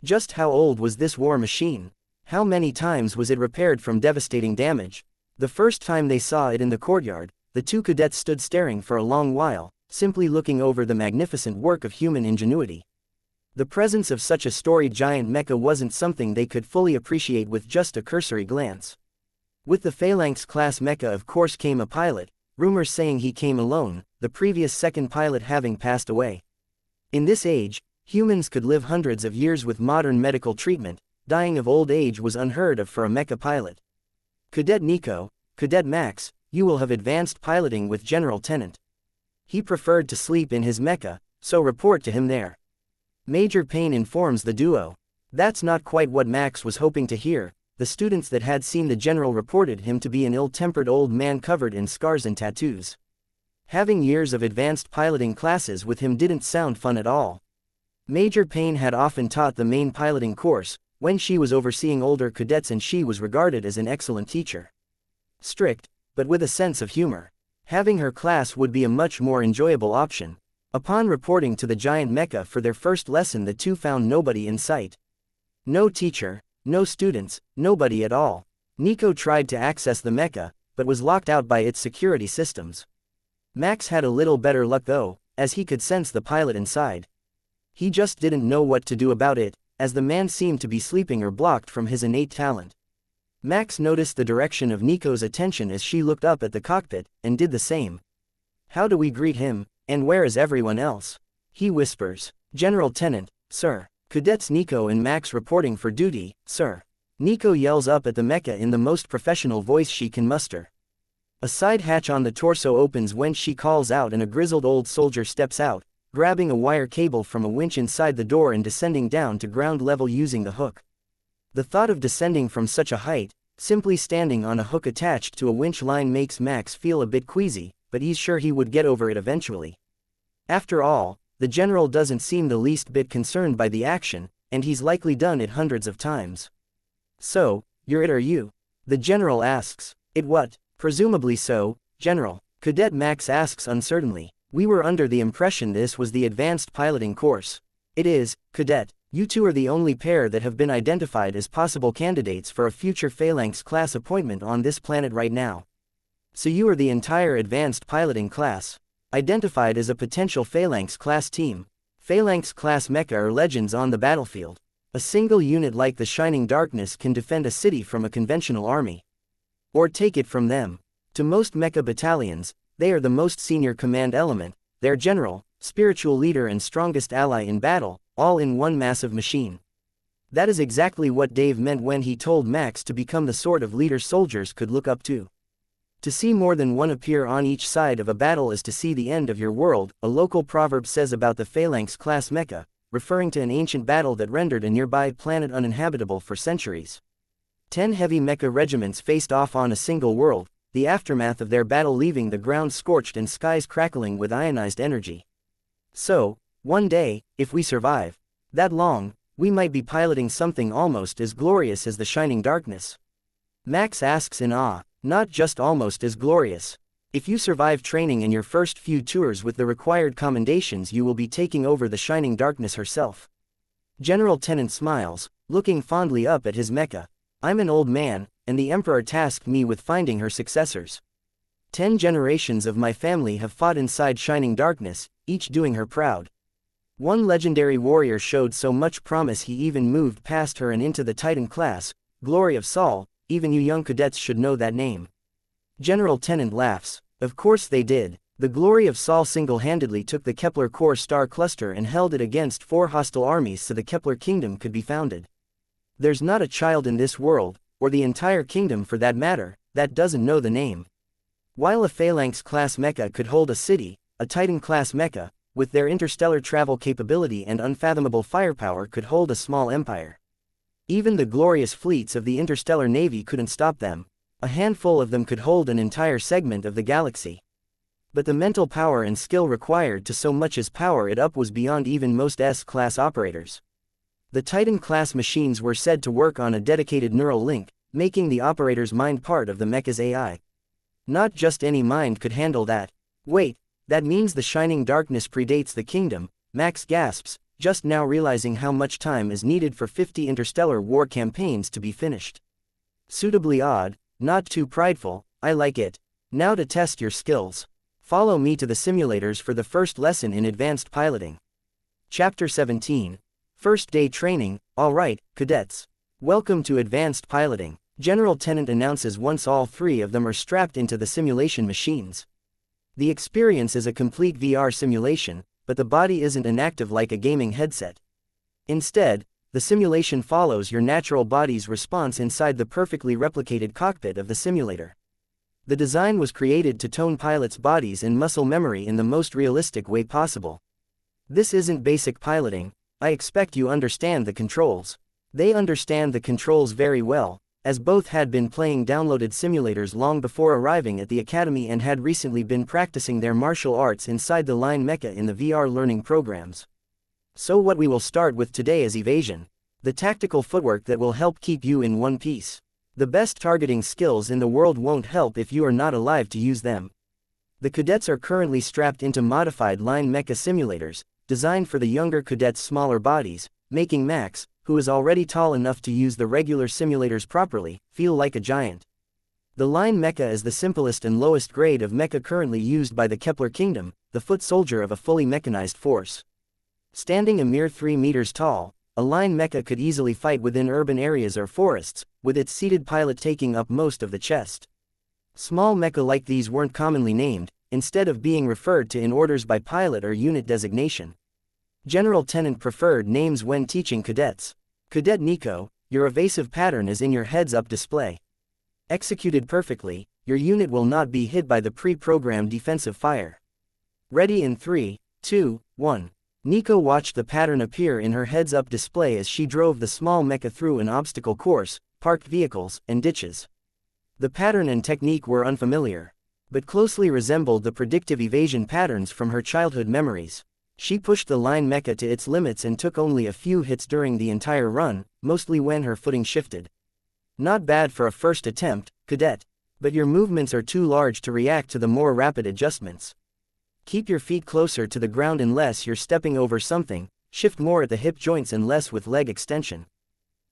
Just how old was this war machine? How many times was it repaired from devastating damage? The first time they saw it in the courtyard, the 2 cadets stood staring for a long while, simply looking over the magnificent work of human ingenuity. The presence of such a storied giant mecha wasn't something they could fully appreciate with just a cursory glance. With the Phalanx-class mecha of course came a pilot, rumors saying he came alone, the previous second pilot having passed away. In this age, humans could live hundreds of years with modern medical treatment. Dying of old age was unheard of for a mecha pilot. "Cadet Nico, Cadet Max, you will have advanced piloting with General Tennant. He preferred to sleep in his mecha, so report to him there." Major Payne informs the duo. That's not quite what Max was hoping to hear. The students that had seen the general reported him to be an ill-tempered old man covered in scars and tattoos. Having years of advanced piloting classes with him didn't sound fun at all. Major Payne had often taught the main piloting course, when she was overseeing older cadets, and she was regarded as an excellent teacher. Strict, but with a sense of humor. Having her class would be a much more enjoyable option. Upon reporting to the giant mecha for their first lesson, the 2 found nobody in sight. No teacher, no students, nobody at all. Nico tried to access the mecha, but was locked out by its security systems. Max had a little better luck though, as he could sense the pilot inside. He just didn't know what to do about it, as the man seemed to be sleeping or blocked from his innate talent. Max noticed the direction of Nico's attention as she looked up at the cockpit, and did the same. "How do we greet him, and where is everyone else?" he whispers. "General Tennant, sir." Cadets Nico and Max reporting for duty, sir. Nico yells up at the mecha in the most professional voice she can muster. A side hatch on the torso opens when she calls out and a grizzled old soldier steps out, grabbing a wire cable from a winch inside the door and descending down to ground level using the hook. The thought of descending from such a height, Simply standing on a hook attached to a winch line makes Max feel a bit queasy, but he's sure he would get over it eventually. After all, the general doesn't seem the least bit concerned by the action, and he's likely done it hundreds of times. So, you're it, are you? The general asks. It what? Presumably so, General. Cadet Max asks uncertainly. We were under the impression this was the advanced piloting course. It is, Cadet. You two are the only pair that have been identified as possible candidates for a future Phalanx class appointment on this planet right now. So you are the entire advanced piloting class, identified as a potential Phalanx class team. Phalanx class mecha are legends on the battlefield. A single unit like the Shining Darkness can defend a city from a conventional army. Or take it from them. To most mecha battalions, they are the most senior command element, their general, spiritual leader and strongest ally in battle, all in one massive machine. That is exactly what Dave meant when he told Max to become the sort of leader soldiers could look up to. To see more than one appear on each side of a battle is to see the end of your world, a local proverb says about the Phalanx class mecha, referring to an ancient battle that rendered a nearby planet uninhabitable for centuries. 10 heavy mecha regiments faced off on a single world, the aftermath of their battle leaving the ground scorched and skies crackling with ionized energy. So, one day, if we survive that long, we might be piloting something almost as glorious as the Shining Darkness. Max asks in awe, not just almost as glorious. If you survive training in your first few tours with the required commendations, you will be taking over the Shining Darkness herself. General Tennant smiles, looking fondly up at his mecha. I'm an old man, and the Emperor tasked me with finding her successors. 10 generations of my family have fought inside Shining Darkness, each doing her proud. One legendary warrior showed so much promise he even moved past her and into the Titan class, Glory of Saul. Even you young cadets should know that name. General Tennant laughs. Of course they did. The Glory of Saul single-handedly took the Kepler core star cluster and held it against 4 hostile armies so the Kepler kingdom could be founded. There's not a child in this world, or the entire kingdom for that matter, that doesn't know the name. While a Phalanx-class mecha could hold a city, a Titan-class mecha, with their interstellar travel capability and unfathomable firepower, could hold a small empire. Even the glorious fleets of the interstellar navy couldn't stop them. A handful of them could hold an entire segment of the galaxy. But the mental power and skill required to so much as power it up was beyond even most S-class operators. The Titan-class machines were said to work on a dedicated neural link, making the operator's mind part of the mecha's AI. Not just any mind could handle that. Wait, that means the Shining Darkness predates the kingdom, Max gasps, just now realizing how much time is needed for 50 interstellar war campaigns to be finished. Suitably odd, not too prideful, I like it. Now to test your skills. Follow me to the simulators for the first lesson in advanced piloting. Chapter 17. First day training. Alright, cadets. Welcome to advanced piloting, General Tennant announces once all 3 of them are strapped into the simulation machines. The experience is a complete VR simulation, but the body isn't inactive like a gaming headset. Instead, the simulation follows your natural body's response inside the perfectly replicated cockpit of the simulator. The design was created to tone pilots' bodies and muscle memory in the most realistic way possible. This isn't basic piloting. I expect you understand the controls. They understand the controls very well, as both had been playing downloaded simulators long before arriving at the academy and had recently been practicing their martial arts inside the line Mecha in the VR learning programs. So what we will start with today is evasion, the tactical footwork that will help keep you in one piece. The best targeting skills in the world won't help if you are not alive to use them. The cadets are currently strapped into modified line Mecha simulators, designed for the younger cadets' smaller bodies, making Max, who is already tall enough to use the regular simulators properly, feel like a giant. The line Mecha is the simplest and lowest grade of mecha currently used by the Kepler Kingdom, the foot soldier of a fully mechanized force. Standing a mere 3 meters tall, a line mecha could easily fight within urban areas or forests, with its seated pilot taking up most of the chest. Small mecha like these weren't commonly named, instead of being referred to in orders by pilot or unit designation. General Tennant preferred names when teaching cadets. Cadet Nico, your evasive pattern is in your heads-up display. Executed perfectly, your unit will not be hit by the pre-programmed defensive fire. Ready in 3, 2, 1. Nico watched the pattern appear in her heads-up display as she drove the small mecha through an obstacle course, parked vehicles, and ditches. The pattern and technique were unfamiliar, but closely resembled the predictive evasion patterns from her childhood memories. She pushed the line Mecha to its limits and took only a few hits during the entire run, mostly when her footing shifted. Not bad for a first attempt, cadet. But your movements are too large to react to the more rapid adjustments. Keep your feet closer to the ground unless you're stepping over something, shift more at the hip joints and less with leg extension.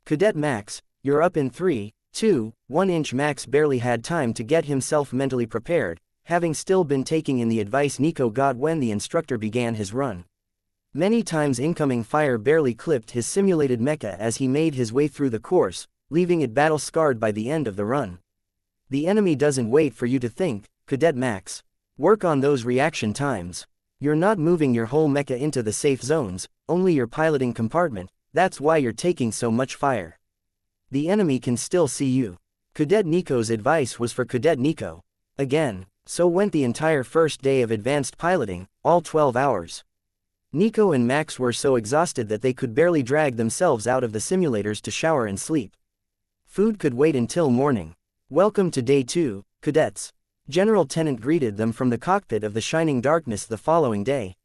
Cadet Max, you're up in 3, 2, 1 Max barely had time to get himself mentally prepared, having still been taking in the advice Nico got when the instructor began his run. Many times incoming fire barely clipped his simulated mecha as he made his way through the course, leaving it battle-scarred by the end of the run. The enemy doesn't wait for you to think, Cadet Max. Work on those reaction times. You're not moving your whole mecha into the safe zones, only your piloting compartment, that's why you're taking so much fire. The enemy can still see you. Cadet Nico's advice was for Cadet Nico. Again, so went the entire first day of advanced piloting, all 12 hours. Nico and Max were so exhausted that they could barely drag themselves out of the simulators to shower and sleep. Food could wait until morning. Welcome to Day 2, cadets. General Tennant greeted them from the cockpit of the Shining Darkness the following day.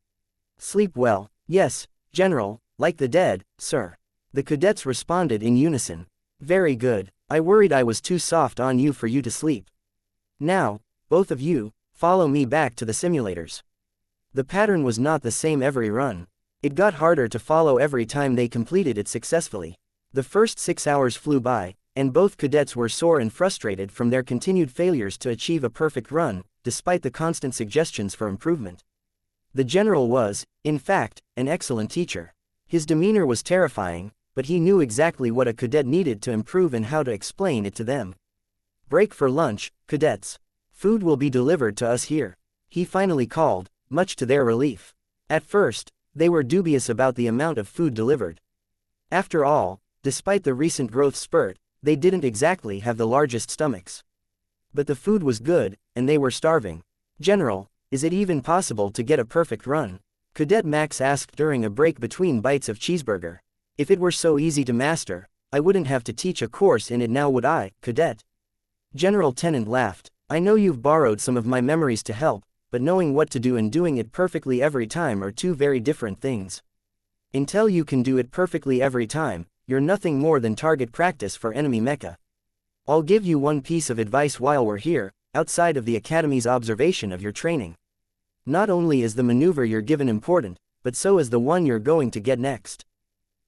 Sleep well. Yes, General, like the dead, sir. The cadets responded in unison. Very good. I worried I was too soft on you for you to sleep. Now, both of you, follow me back to the simulators. The pattern was not the same every run. It got harder to follow every time they completed it successfully. The first 6 hours flew by, and both cadets were sore and frustrated from their continued failures to achieve a perfect run, despite the constant suggestions for improvement. The general was, in fact, an excellent teacher. His demeanor was terrifying, but he knew exactly what a cadet needed to improve and how to explain it to them. Break for lunch, cadets. Food will be delivered to us here. He finally called, much to their relief. At first, they were dubious about the amount of food delivered. After all, despite the recent growth spurt, they didn't exactly have the largest stomachs. But the food was good, and they were starving. General, is it even possible to get a perfect run? Cadet Max asked during a break between bites of cheeseburger. If it were so easy to master, I wouldn't have to teach a course in it now, would I, Cadet? General Tennant laughed. I know you've borrowed some of my memories to help, but knowing what to do and doing it perfectly every time are two very different things. Until you can do it perfectly every time, you're nothing more than target practice for enemy mecha. I'll give you one piece of advice while we're here, outside of the Academy's observation of your training. Not only is the maneuver you're given important, but so is the one you're going to get next.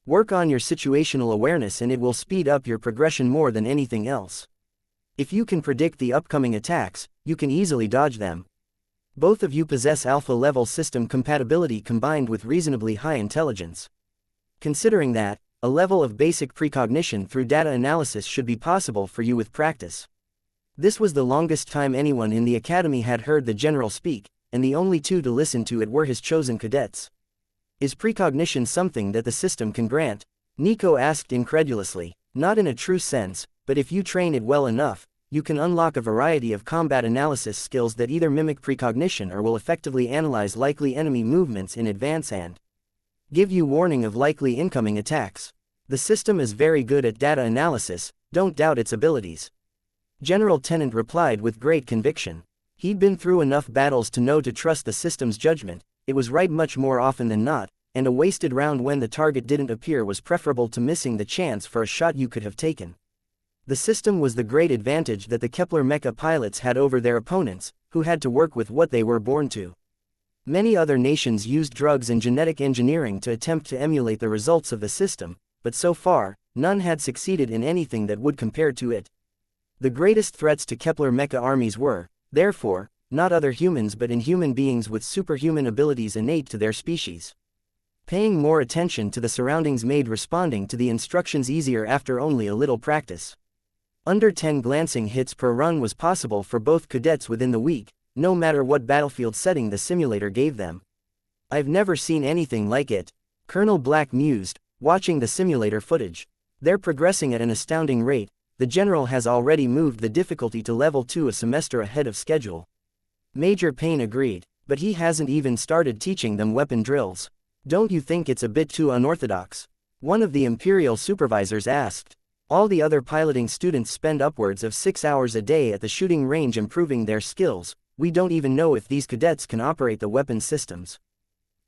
Work on your situational awareness and it will speed up your progression more than anything else. If you can predict the upcoming attacks, you can easily dodge them. Both of you possess alpha-level system compatibility combined with reasonably high intelligence. Considering that, a level of basic precognition through data analysis should be possible for you with practice. This was the longest time anyone in the Academy had heard the general speak, and the only two to listen to it were his chosen cadets. Is precognition something that the system can grant? Nico asked incredulously. Not in a true sense, but if you train it well enough, you can unlock a variety of combat analysis skills that either mimic precognition or will effectively analyze likely enemy movements in advance and give you warning of likely incoming attacks. The system is very good at data analysis, don't doubt its abilities. General Tennant replied with great conviction. He'd been through enough battles to know to trust the system's judgment. It was right much more often than not, and a wasted round when the target didn't appear was preferable to missing the chance for a shot you could have taken. The system was the great advantage that the Kepler Mecha pilots had over their opponents, who had to work with what they were born to. Many other nations used drugs and genetic engineering to attempt to emulate the results of the system, but so far, none had succeeded in anything that would compare to it. The greatest threats to Kepler Mecha armies were, therefore, not other humans but inhuman beings with superhuman abilities innate to their species. Paying more attention to the surroundings made responding to the instructions easier after only a little practice. Under 10 glancing hits per run was possible for both cadets within the week, no matter what battlefield setting the simulator gave them. I've never seen anything like it, Colonel Black mused, watching the simulator footage. They're progressing at an astounding rate. The general has already moved the difficulty to level 2 a semester ahead of schedule. Major Payne agreed, but he hasn't even started teaching them weapon drills. Don't you think it's a bit too unorthodox? One of the Imperial supervisors asked. All the other piloting students spend upwards of 6 hours a day at the shooting range improving their skills. We don't even know if these cadets can operate the weapon systems.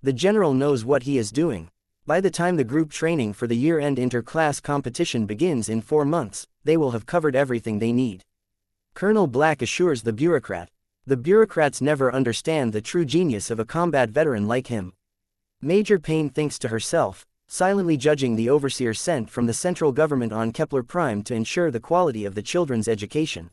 The general knows what he is doing. By the time the group training for the year-end inter-class competition begins in 4 months, they will have covered everything they need. Colonel Black assures the bureaucrat. The bureaucrats never understand the true genius of a combat veteran like him. Major Payne thinks to herself, silently judging the overseer sent from the central government on Kepler Prime to ensure the quality of the children's education.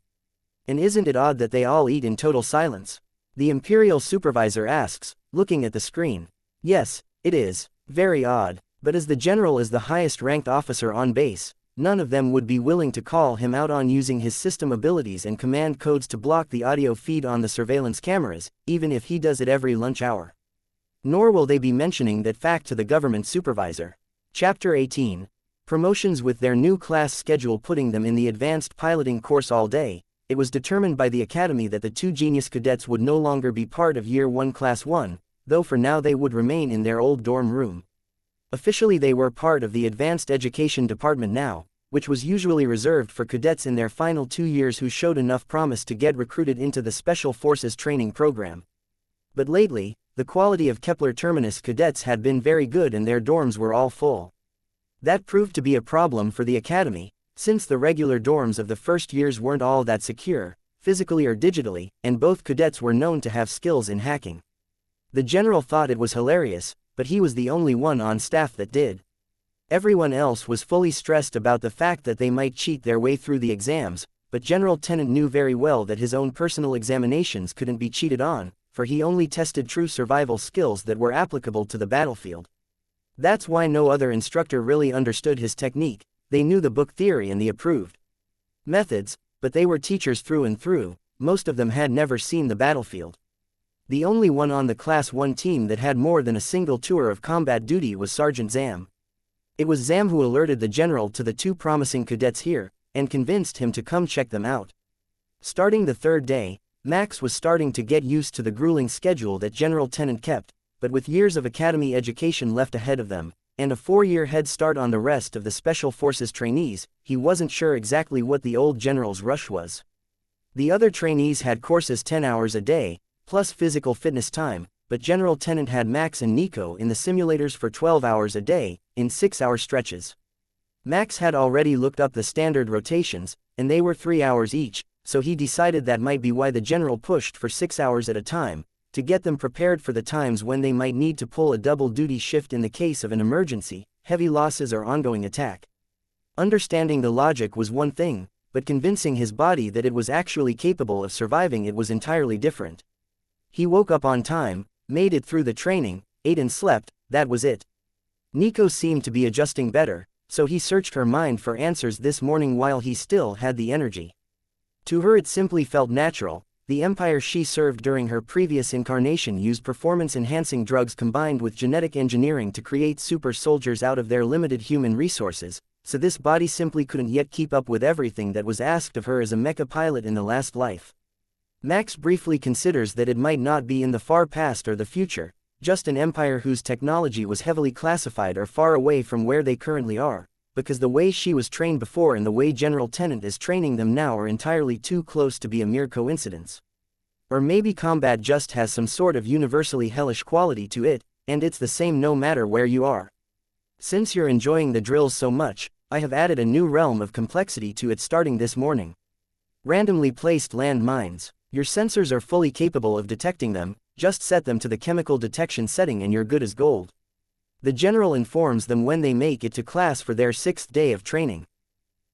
And isn't it odd that they all eat in total silence? The Imperial supervisor asks, looking at the screen. Yes, it is. Very odd, but as the general is the highest-ranked officer on base, none of them would be willing to call him out on using his system abilities and command codes to block the audio feed on the surveillance cameras, even if he does it every lunch hour. Nor will they be mentioning that fact to the government supervisor. Chapter 18. Promotions. With their new class schedule putting them in the advanced piloting course all day, it was determined by the Academy that the 2 genius cadets would no longer be part of Year 1 Class 1, though for now they would remain in their old dorm room. Officially they were part of the Advanced Education Department now, which was usually reserved for cadets in their final 2 years who showed enough promise to get recruited into the Special Forces training program. But lately, the quality of Kepler Terminus cadets had been very good and their dorms were all full. That proved to be a problem for the Academy, since the regular dorms of the first years weren't all that secure, physically or digitally, and both cadets were known to have skills in hacking. The general thought it was hilarious, but he was the only one on staff that did. Everyone else was fully stressed about the fact that they might cheat their way through the exams, but General Tennant knew very well that his own personal examinations couldn't be cheated on, for he only tested true survival skills that were applicable to the battlefield. That's why no other instructor really understood his technique. They knew the book theory and the approved methods, but they were teachers through and through. Most of them had never seen the battlefield. The only one on the Class 1 team that had more than a single tour of combat duty was Sergeant Zam. It was Zam who alerted the general to the 2 promising cadets here, and convinced him to come check them out. Starting the 3rd day, Max was starting to get used to the grueling schedule that General Tennant kept, but with years of academy education left ahead of them, and a 4-year head start on the rest of the Special Forces trainees, he wasn't sure exactly what the old general's rush was. The other trainees had courses 10 hours a day, plus physical fitness time, but General Tennant had Max and Nico in the simulators for 12 hours a day, in 6-hour stretches. Max had already looked up the standard rotations, and they were 3 hours each, so he decided that might be why the general pushed for 6 hours at a time, to get them prepared for the times when they might need to pull a double-duty shift in the case of an emergency, heavy losses or ongoing attack. Understanding the logic was one thing, but convincing his body that it was actually capable of surviving it was entirely different. He woke up on time, made it through the training, ate and slept, that was it. Nico seemed to be adjusting better, so he searched her mind for answers this morning while he still had the energy. To her it simply felt natural. The empire she served during her previous incarnation used performance-enhancing drugs combined with genetic engineering to create super soldiers out of their limited human resources, so this body simply couldn't yet keep up with everything that was asked of her as a mecha pilot in the last life. Max briefly considers that it might not be in the far past or the future, just an empire whose technology was heavily classified or far away from where they currently are, because the way she was trained before and the way General Tennant is training them now are entirely too close to be a mere coincidence. Or maybe combat just has some sort of universally hellish quality to it, and it's the same no matter where you are. Since you're enjoying the drills so much, I have added a new realm of complexity to it starting this morning. Randomly placed land mines. Your sensors are fully capable of detecting them, just set them to the chemical detection setting and you're good as gold. The general informs them when they make it to class for their 6th day of training.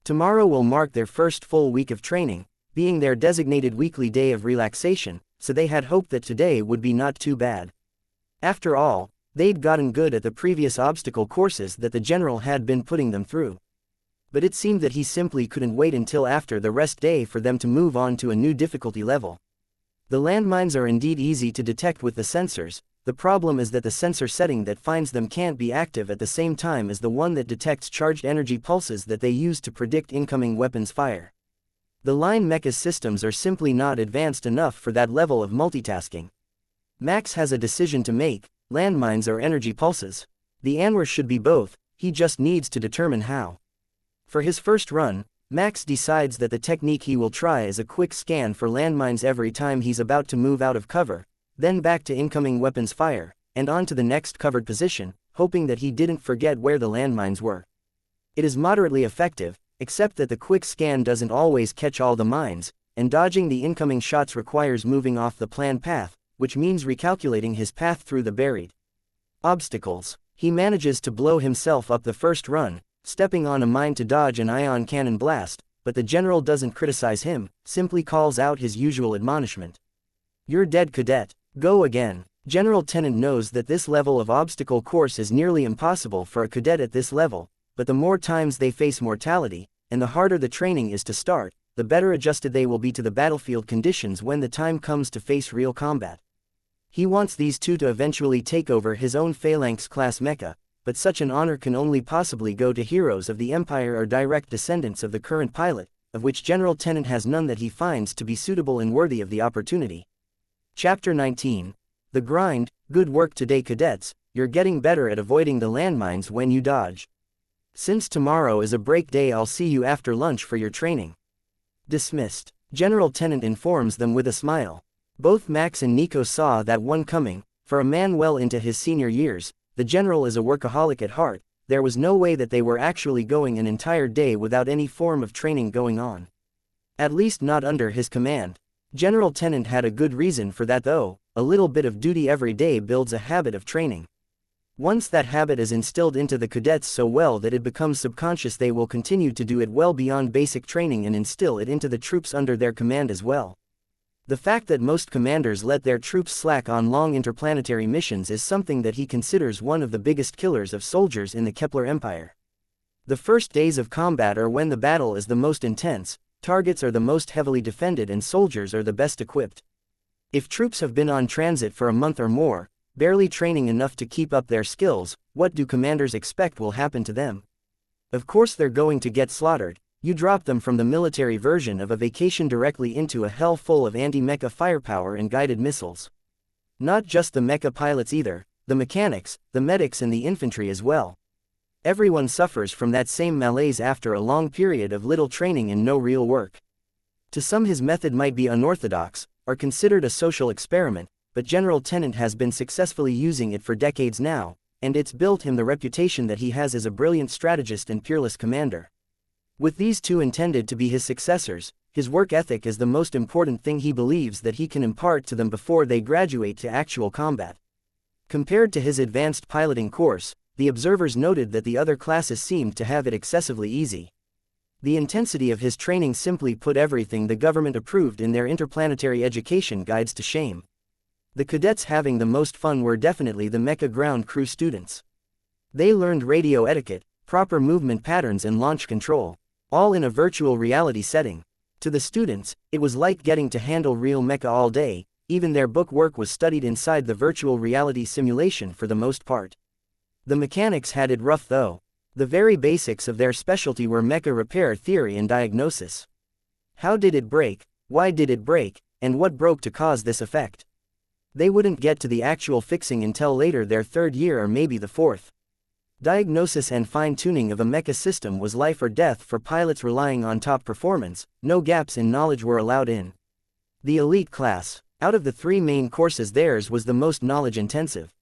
Tomorrow will mark their first full week of training, being their designated weekly day of relaxation, so they had hoped that today would be not too bad. After all, they'd gotten good at the previous obstacle courses that the general had been putting them through. But it seemed that he simply couldn't wait until after the rest day for them to move on to a new difficulty level. The landmines are indeed easy to detect with the sensors. The problem is that the sensor setting that finds them can't be active at the same time as the one that detects charged energy pulses that they use to predict incoming weapons fire. The line mecha's systems are simply not advanced enough for that level of multitasking. Max has a decision to make: landmines or energy pulses. The answer should be both, he just needs to determine how. For his first run, Max decides that the technique he will try is a quick scan for landmines every time he's about to move out of cover, then back to incoming weapons fire, and on to the next covered position, hoping that he didn't forget where the landmines were. It is moderately effective, except that the quick scan doesn't always catch all the mines, and dodging the incoming shots requires moving off the planned path, which means recalculating his path through the buried obstacles. He manages to blow himself up the first run, stepping on a mine to dodge an ion cannon blast, but the general doesn't criticize him, simply calls out his usual admonishment. "You're dead, cadet, go again." General Tennant knows that this level of obstacle course is nearly impossible for a cadet at this level, but the more times they face mortality, and the harder the training is to start, the better adjusted they will be to the battlefield conditions when the time comes to face real combat. He wants these two to eventually take over his own Phalanx-class mecha, but such an honor can only possibly go to heroes of the Empire or direct descendants of the current pilot, of which General Tennant has none that he finds to be suitable and worthy of the opportunity. Chapter 19. The Grind. Good work today, cadets, you're getting better at avoiding the landmines when you dodge. Since tomorrow is a break day, I'll see you after lunch for your training. Dismissed. General Tennant informs them with a smile. Both Max and Nico saw that one coming. For a man well into his senior years, the general is a workaholic at heart. There was no way that they were actually going an entire day without any form of training going on. At least not under his command. General Tennant had a good reason for that though. A little bit of duty every day builds a habit of training. Once that habit is instilled into the cadets so well that it becomes subconscious, they will continue to do it well beyond basic training and instill it into the troops under their command as well. The fact that most commanders let their troops slack on long interplanetary missions is something that he considers one of the biggest killers of soldiers in the Kepler Empire. The first days of combat are when the battle is the most intense, targets are the most heavily defended, and soldiers are the best equipped. If troops have been on transit for a month or more, barely training enough to keep up their skills, what do commanders expect will happen to them? Of course they're going to get slaughtered. You drop them from the military version of a vacation directly into a hell full of anti-mecha firepower and guided missiles. Not just the mecha pilots either, the mechanics, the medics and the infantry as well. Everyone suffers from that same malaise after a long period of little training and no real work. To some his method might be unorthodox, or considered a social experiment, but General Tennant has been successfully using it for decades now, and it's built him the reputation that he has as a brilliant strategist and peerless commander. With these two intended to be his successors, his work ethic is the most important thing he believes that he can impart to them before they graduate to actual combat. Compared to his advanced piloting course, the observers noted that the other classes seemed to have it excessively easy. The intensity of his training simply put everything the government approved in their interplanetary education guides to shame. The cadets having the most fun were definitely the Mecha ground crew students. They learned radio etiquette, proper movement patterns and launch control, all in a virtual reality setting. To the students, it was like getting to handle real mecha all day. Even their book work was studied inside the virtual reality simulation for the most part. The mechanics had it rough though. The very basics of their specialty were mecha repair theory and diagnosis. How did it break, why did it break, and what broke to cause this effect? They wouldn't get to the actual fixing until later, their third year or maybe the fourth. Diagnosis and fine-tuning of a mecha system was life or death for pilots relying on top performance. No gaps in knowledge were allowed in the elite class. Out of the three main courses, theirs was the most knowledge-intensive.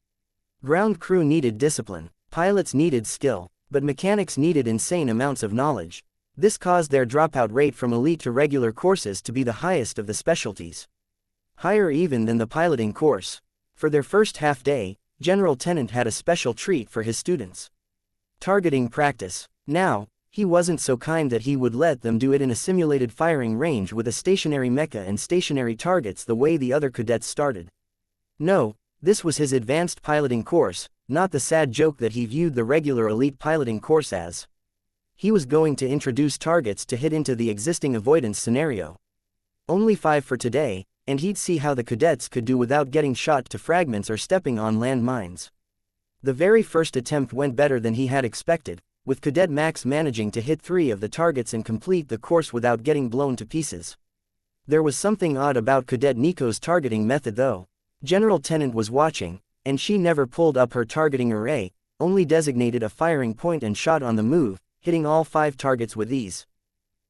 Ground crew needed discipline, pilots needed skill, but mechanics needed insane amounts of knowledge. This caused their dropout rate from elite to regular courses to be the highest of the specialties. Higher even than the piloting course. For their first half day, General Tennant had a special treat for his students. Targeting practice. Now, he wasn't so kind that he would let them do it in a simulated firing range with a stationary mecha and stationary targets the way the other cadets started. No, this was his advanced piloting course, not the sad joke that he viewed the regular elite piloting course as. He was going to introduce targets to hit into the existing avoidance scenario. Only 5 for today, and he'd see how the cadets could do without getting shot to fragments or stepping on land mines. The very first attempt went better than he had expected, with Cadet Max managing to hit 3 of the targets and complete the course without getting blown to pieces. There was something odd about Cadet Nico's targeting method though. General Tennant was watching, and she never pulled up her targeting array, only designated a firing point and shot on the move. hitting all 5 targets with ease.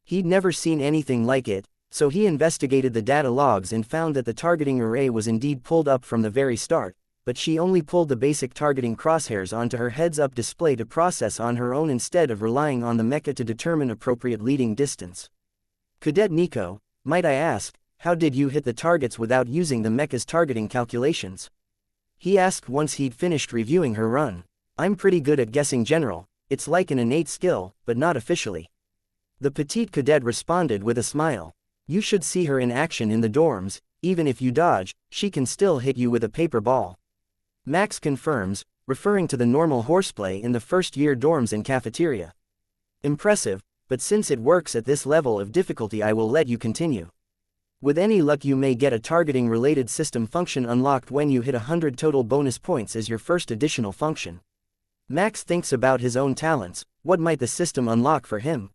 He'd never seen anything like it, so he investigated the data logs and found that the targeting array was indeed pulled up from the very start, but she only pulled the basic targeting crosshairs onto her heads-up display to process on her own instead of relying on the mecha to determine appropriate leading distance. Cadet Nico, might I ask, how did you hit the targets without using the mecha's targeting calculations? He asked once he'd finished reviewing her run. I'm pretty good at guessing, General. It's like an innate skill, but not officially. The petite cadet responded with a smile. You should see her in action in the dorms. Even if you dodge, she can still hit you with a paper ball. Max confirms, referring to the normal horseplay in the first-year dorms and cafeteria. Impressive, but since it works at this level of difficulty, I will let you continue. With any luck, you may get a targeting-related system function unlocked when you hit 100 total bonus points as your first additional function. Max thinks about his own talents. What might the system unlock for him?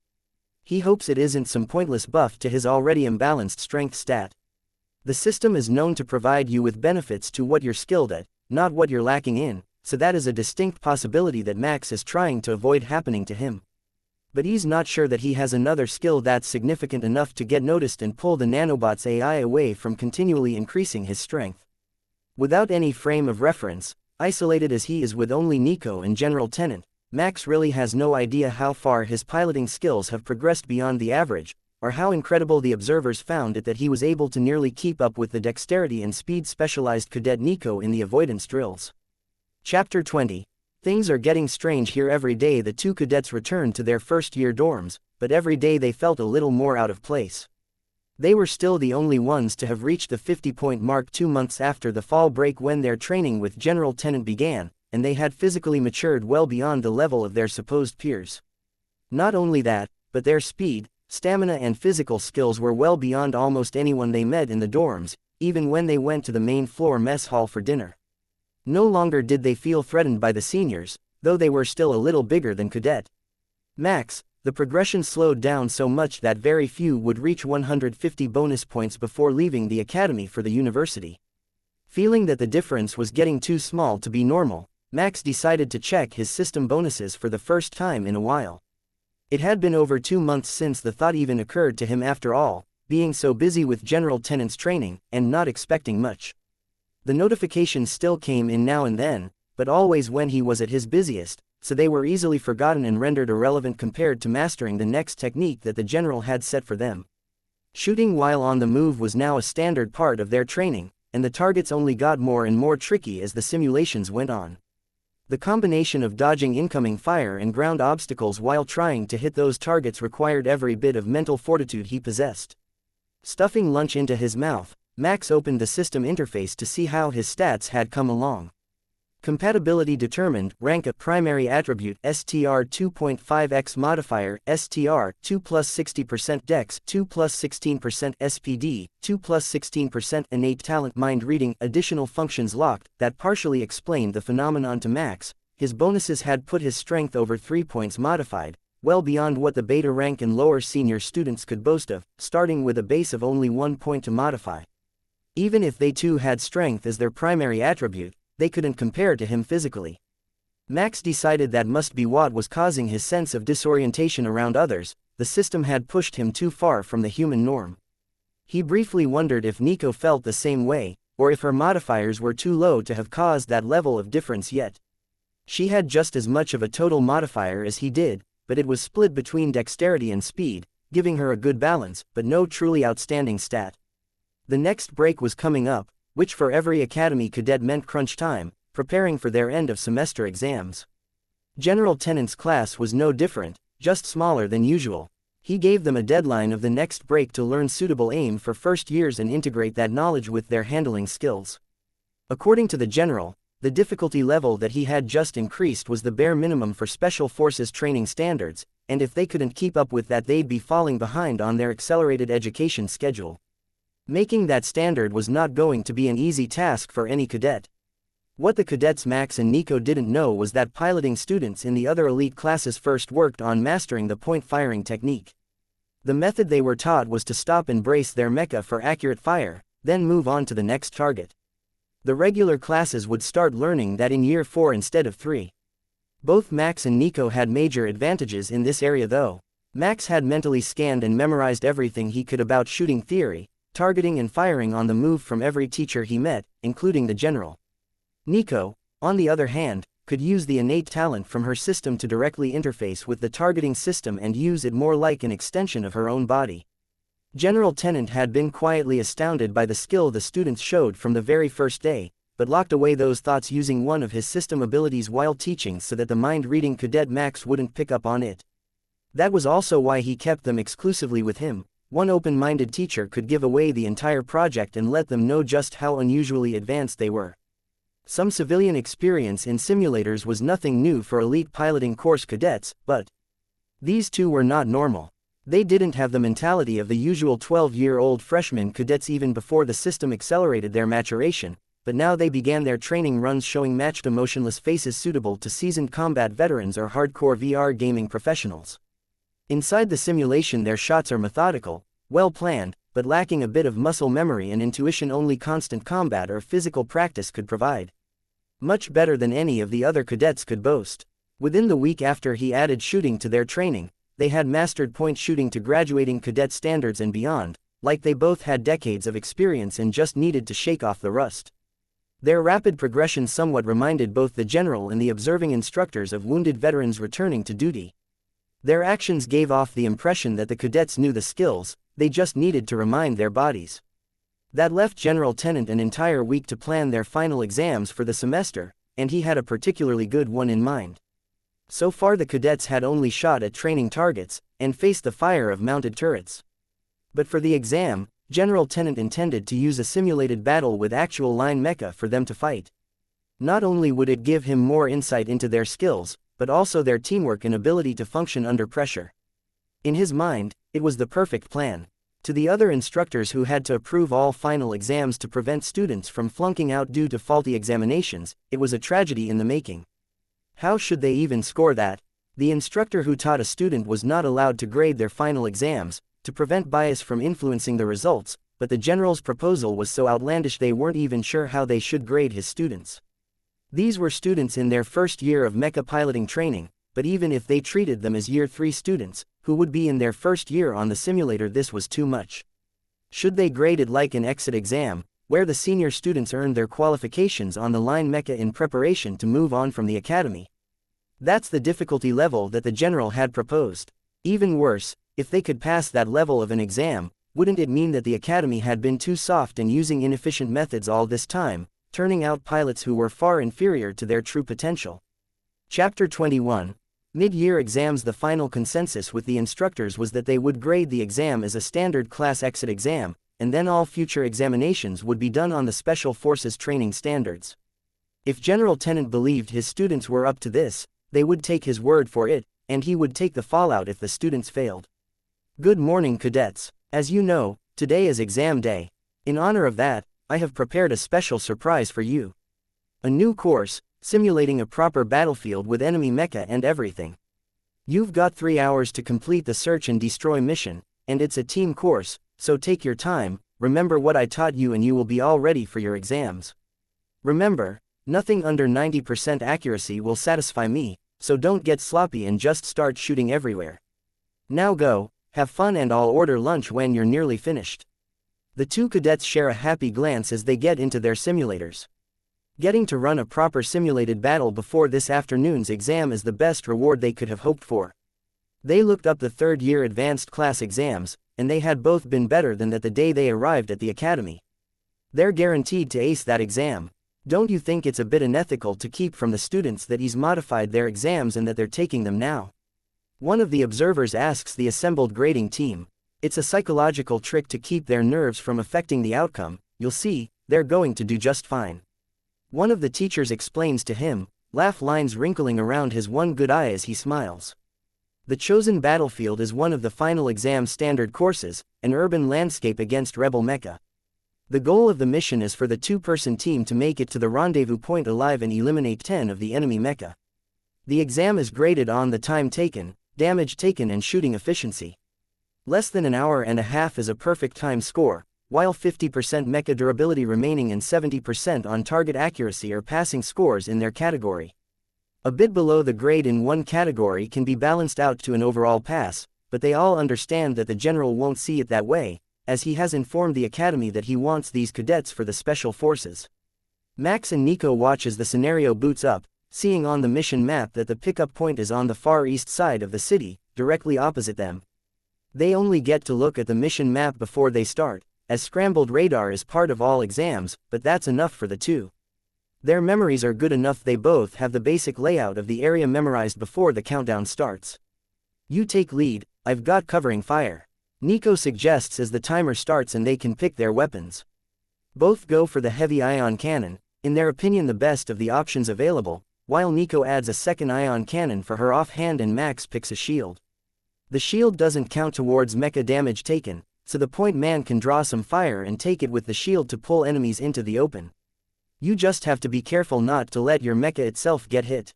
He hopes it isn't some pointless buff to his already imbalanced strength stat. The system is known to provide you with benefits to what you're skilled at, not what you're lacking in, so that is a distinct possibility that Max is trying to avoid happening to him. But he's not sure that he has another skill that's significant enough to get noticed and pull the nanobot's AI away from continually increasing his strength. Without any frame of reference, isolated as he is with only Nico and General Tennant, Max really has no idea how far his piloting skills have progressed beyond the average, or how incredible the observers found it that he was able to nearly keep up with the dexterity and speed specialized cadet Nico in the avoidance drills. Chapter 20. Things are getting strange here. Every day the 2 cadets returned to their first-year dorms, but every day they felt a little more out of place. They were still the only ones to have reached the 50-point mark 2 months after the fall break when their training with General Tennant began, and they had physically matured well beyond the level of their supposed peers. Not only that, but their speed, stamina and physical skills were well beyond almost anyone they met in the dorms, even when they went to the main floor mess hall for dinner. No longer did they feel threatened by the seniors, though they were still a little bigger than Cadet Max. The progression slowed down so much that very few would reach 150 bonus points before leaving the academy for the university. Feeling that the difference was getting too small to be normal, Max decided to check his system bonuses for the first time in a while. It had been over 2 months since the thought even occurred to him after all, being so busy with General Tennant's training, and not expecting much. The notifications still came in now and then, but always when he was at his busiest, so they were easily forgotten and rendered irrelevant compared to mastering the next technique that the general had set for them. Shooting while on the move was now a standard part of their training, and the targets only got more and more tricky as the simulations went on. The combination of dodging incoming fire and ground obstacles while trying to hit those targets required every bit of mental fortitude he possessed. Stuffing lunch into his mouth, Max opened the system interface to see how his stats had come along. Compatibility determined, rank a primary attribute, STR 2.5x modifier, STR 2 plus 60% dex, 2 plus 16% SPD, 2 plus 16% innate talent, mind reading, additional functions locked. That partially explained the phenomenon to Max. His bonuses had put his strength over 3 points modified, well beyond what the beta rank and lower senior students could boast of, starting with a base of only 1 point to modify. Even if they too had strength as their primary attribute, they couldn't compare to him physically. Max decided that must be what was causing his sense of disorientation around others. The system had pushed him too far from the human norm. He briefly wondered if Nico felt the same way, or if her modifiers were too low to have caused that level of difference yet. She had just as much of a total modifier as he did, but it was split between dexterity and speed, giving her a good balance, but no truly outstanding stat. The next break was coming up, which for every academy cadet meant crunch time, preparing for their end-of-semester exams. General Tennant's class was no different, just smaller than usual. He gave them a deadline of the next break to learn suitable aim for first years and integrate that knowledge with their handling skills. According to the general, the difficulty level that he had just increased was the bare minimum for special forces training standards, and if they couldn't keep up with that they'd be falling behind on their accelerated education schedule. Making that standard was not going to be an easy task for any cadet. What the cadets Max and Nico didn't know was that piloting students in the other elite classes first worked on mastering the point-firing technique. The method they were taught was to stop and brace their mecha for accurate fire, then move on to the next target. The regular classes would start learning that in year 4 instead of 3. Both Max and Nico had major advantages in this area though. Max had mentally scanned and memorized everything he could about shooting theory, targeting and firing on the move from every teacher he met, including the general. Nico, on the other hand, could use the innate talent from her system to directly interface with the targeting system and use it more like an extension of her own body. General Tennant had been quietly astounded by the skill the students showed from the very first day, but locked away those thoughts using one of his system abilities while teaching so that the mind-reading cadet Max wouldn't pick up on it. That was also why he kept them exclusively with him. One open-minded teacher could give away the entire project and let them know just how unusually advanced they were. Some civilian experience in simulators was nothing new for elite piloting course cadets, but these two were not normal. They didn't have the mentality of the usual 12-year-old freshman cadets even before the system accelerated their maturation, but now they began their training runs showing matched emotionless faces suitable to seasoned combat veterans or hardcore VR gaming professionals. Inside the simulation their shots are methodical, well-planned, but lacking a bit of muscle memory and intuition only constant combat or physical practice could provide. Much better than any of the other cadets could boast. Within the week after he added shooting to their training, they had mastered point shooting to graduating cadet standards and beyond, like they both had decades of experience and just needed to shake off the rust. Their rapid progression somewhat reminded both the general and the observing instructors of wounded veterans returning to duty. Their actions gave off the impression that the cadets knew the skills, they just needed to remind their bodies. That left General Tennant an entire week to plan their final exams for the semester, and he had a particularly good one in mind. So far the cadets had only shot at training targets, and faced the fire of mounted turrets. But for the exam, General Tennant intended to use a simulated battle with actual line mecha for them to fight. Not only would it give him more insight into their skills, but also their teamwork and ability to function under pressure. In his mind, it was the perfect plan. To the other instructors who had to approve all final exams to prevent students from flunking out due to faulty examinations, it was a tragedy in the making. How should they even score that? The instructor who taught a student was not allowed to grade their final exams, to prevent bias from influencing the results, but the general's proposal was so outlandish they weren't even sure how they should grade his students. These were students in their first year of mecha piloting training, but even if they treated them as Year 3 students, who would be in their first year on the simulator, this was too much. Should they grade it like an exit exam, where the senior students earned their qualifications on the line mecha in preparation to move on from the academy? That's the difficulty level that the general had proposed. Even worse, if they could pass that level of an exam, wouldn't it mean that the academy had been too soft and using inefficient methods all this time, turning out pilots who were far inferior to their true potential? Chapter 21. Mid-year exams. The final consensus with the instructors was that they would grade the exam as a standard class exit exam, and then all future examinations would be done on the Special Forces training standards. If General Tennant believed his students were up to this, they would take his word for it, and he would take the fallout if the students failed. Good morning, cadets. As you know, today is exam day. In honor of that, I have prepared a special surprise for you. A new course, simulating a proper battlefield with enemy mecha and everything. You've got 3 hours to complete the search and destroy mission, and it's a team course, so take your time, remember what I taught you and you will be all ready for your exams. Remember, nothing under 90% accuracy will satisfy me, so don't get sloppy and just start shooting everywhere. Now go, have fun, and I'll order lunch when you're nearly finished. The two cadets share a happy glance as they get into their simulators. Getting to run a proper simulated battle before this afternoon's exam is the best reward they could have hoped for. They looked up the third-year advanced class exams, and they had both been better than that the day they arrived at the academy. They're guaranteed to ace that exam. Don't you think it's a bit unethical to keep from the students that he's modified their exams and that they're taking them now? One of the observers asks the assembled grading team. It's a psychological trick to keep their nerves from affecting the outcome. You'll see, they're going to do just fine. One of the teachers explains to him, laugh lines wrinkling around his one good eye as he smiles. The chosen battlefield is one of the final exam standard courses, an urban landscape against rebel mecha. The goal of the mission is for the two-person team to make it to the rendezvous point alive and eliminate 10 of the enemy mecha. The exam is graded on the time taken, damage taken and shooting efficiency. Less than an hour and a half is a perfect time score, while 50% mecha durability remaining and 70% on target accuracy are passing scores in their category. A bit below the grade in one category can be balanced out to an overall pass, but they all understand that the general won't see it that way, as he has informed the academy that he wants these cadets for the special forces. Max and Nico watch as the scenario boots up, seeing on the mission map that the pickup point is on the far east side of the city, directly opposite them. They only get to look at the mission map before they start, as scrambled radar is part of all exams, but that's enough for the two. Their memories are good enough, they both have the basic layout of the area memorized before the countdown starts. You take lead, I've got covering fire. Nico suggests as the timer starts and they can pick their weapons. Both go for the heavy ion cannon, in their opinion the best of the options available, while Nico adds a second ion cannon for her offhand and Max picks a shield. The shield doesn't count towards mecha damage taken, so the point man can draw some fire and take it with the shield to pull enemies into the open. You just have to be careful not to let your mecha itself get hit.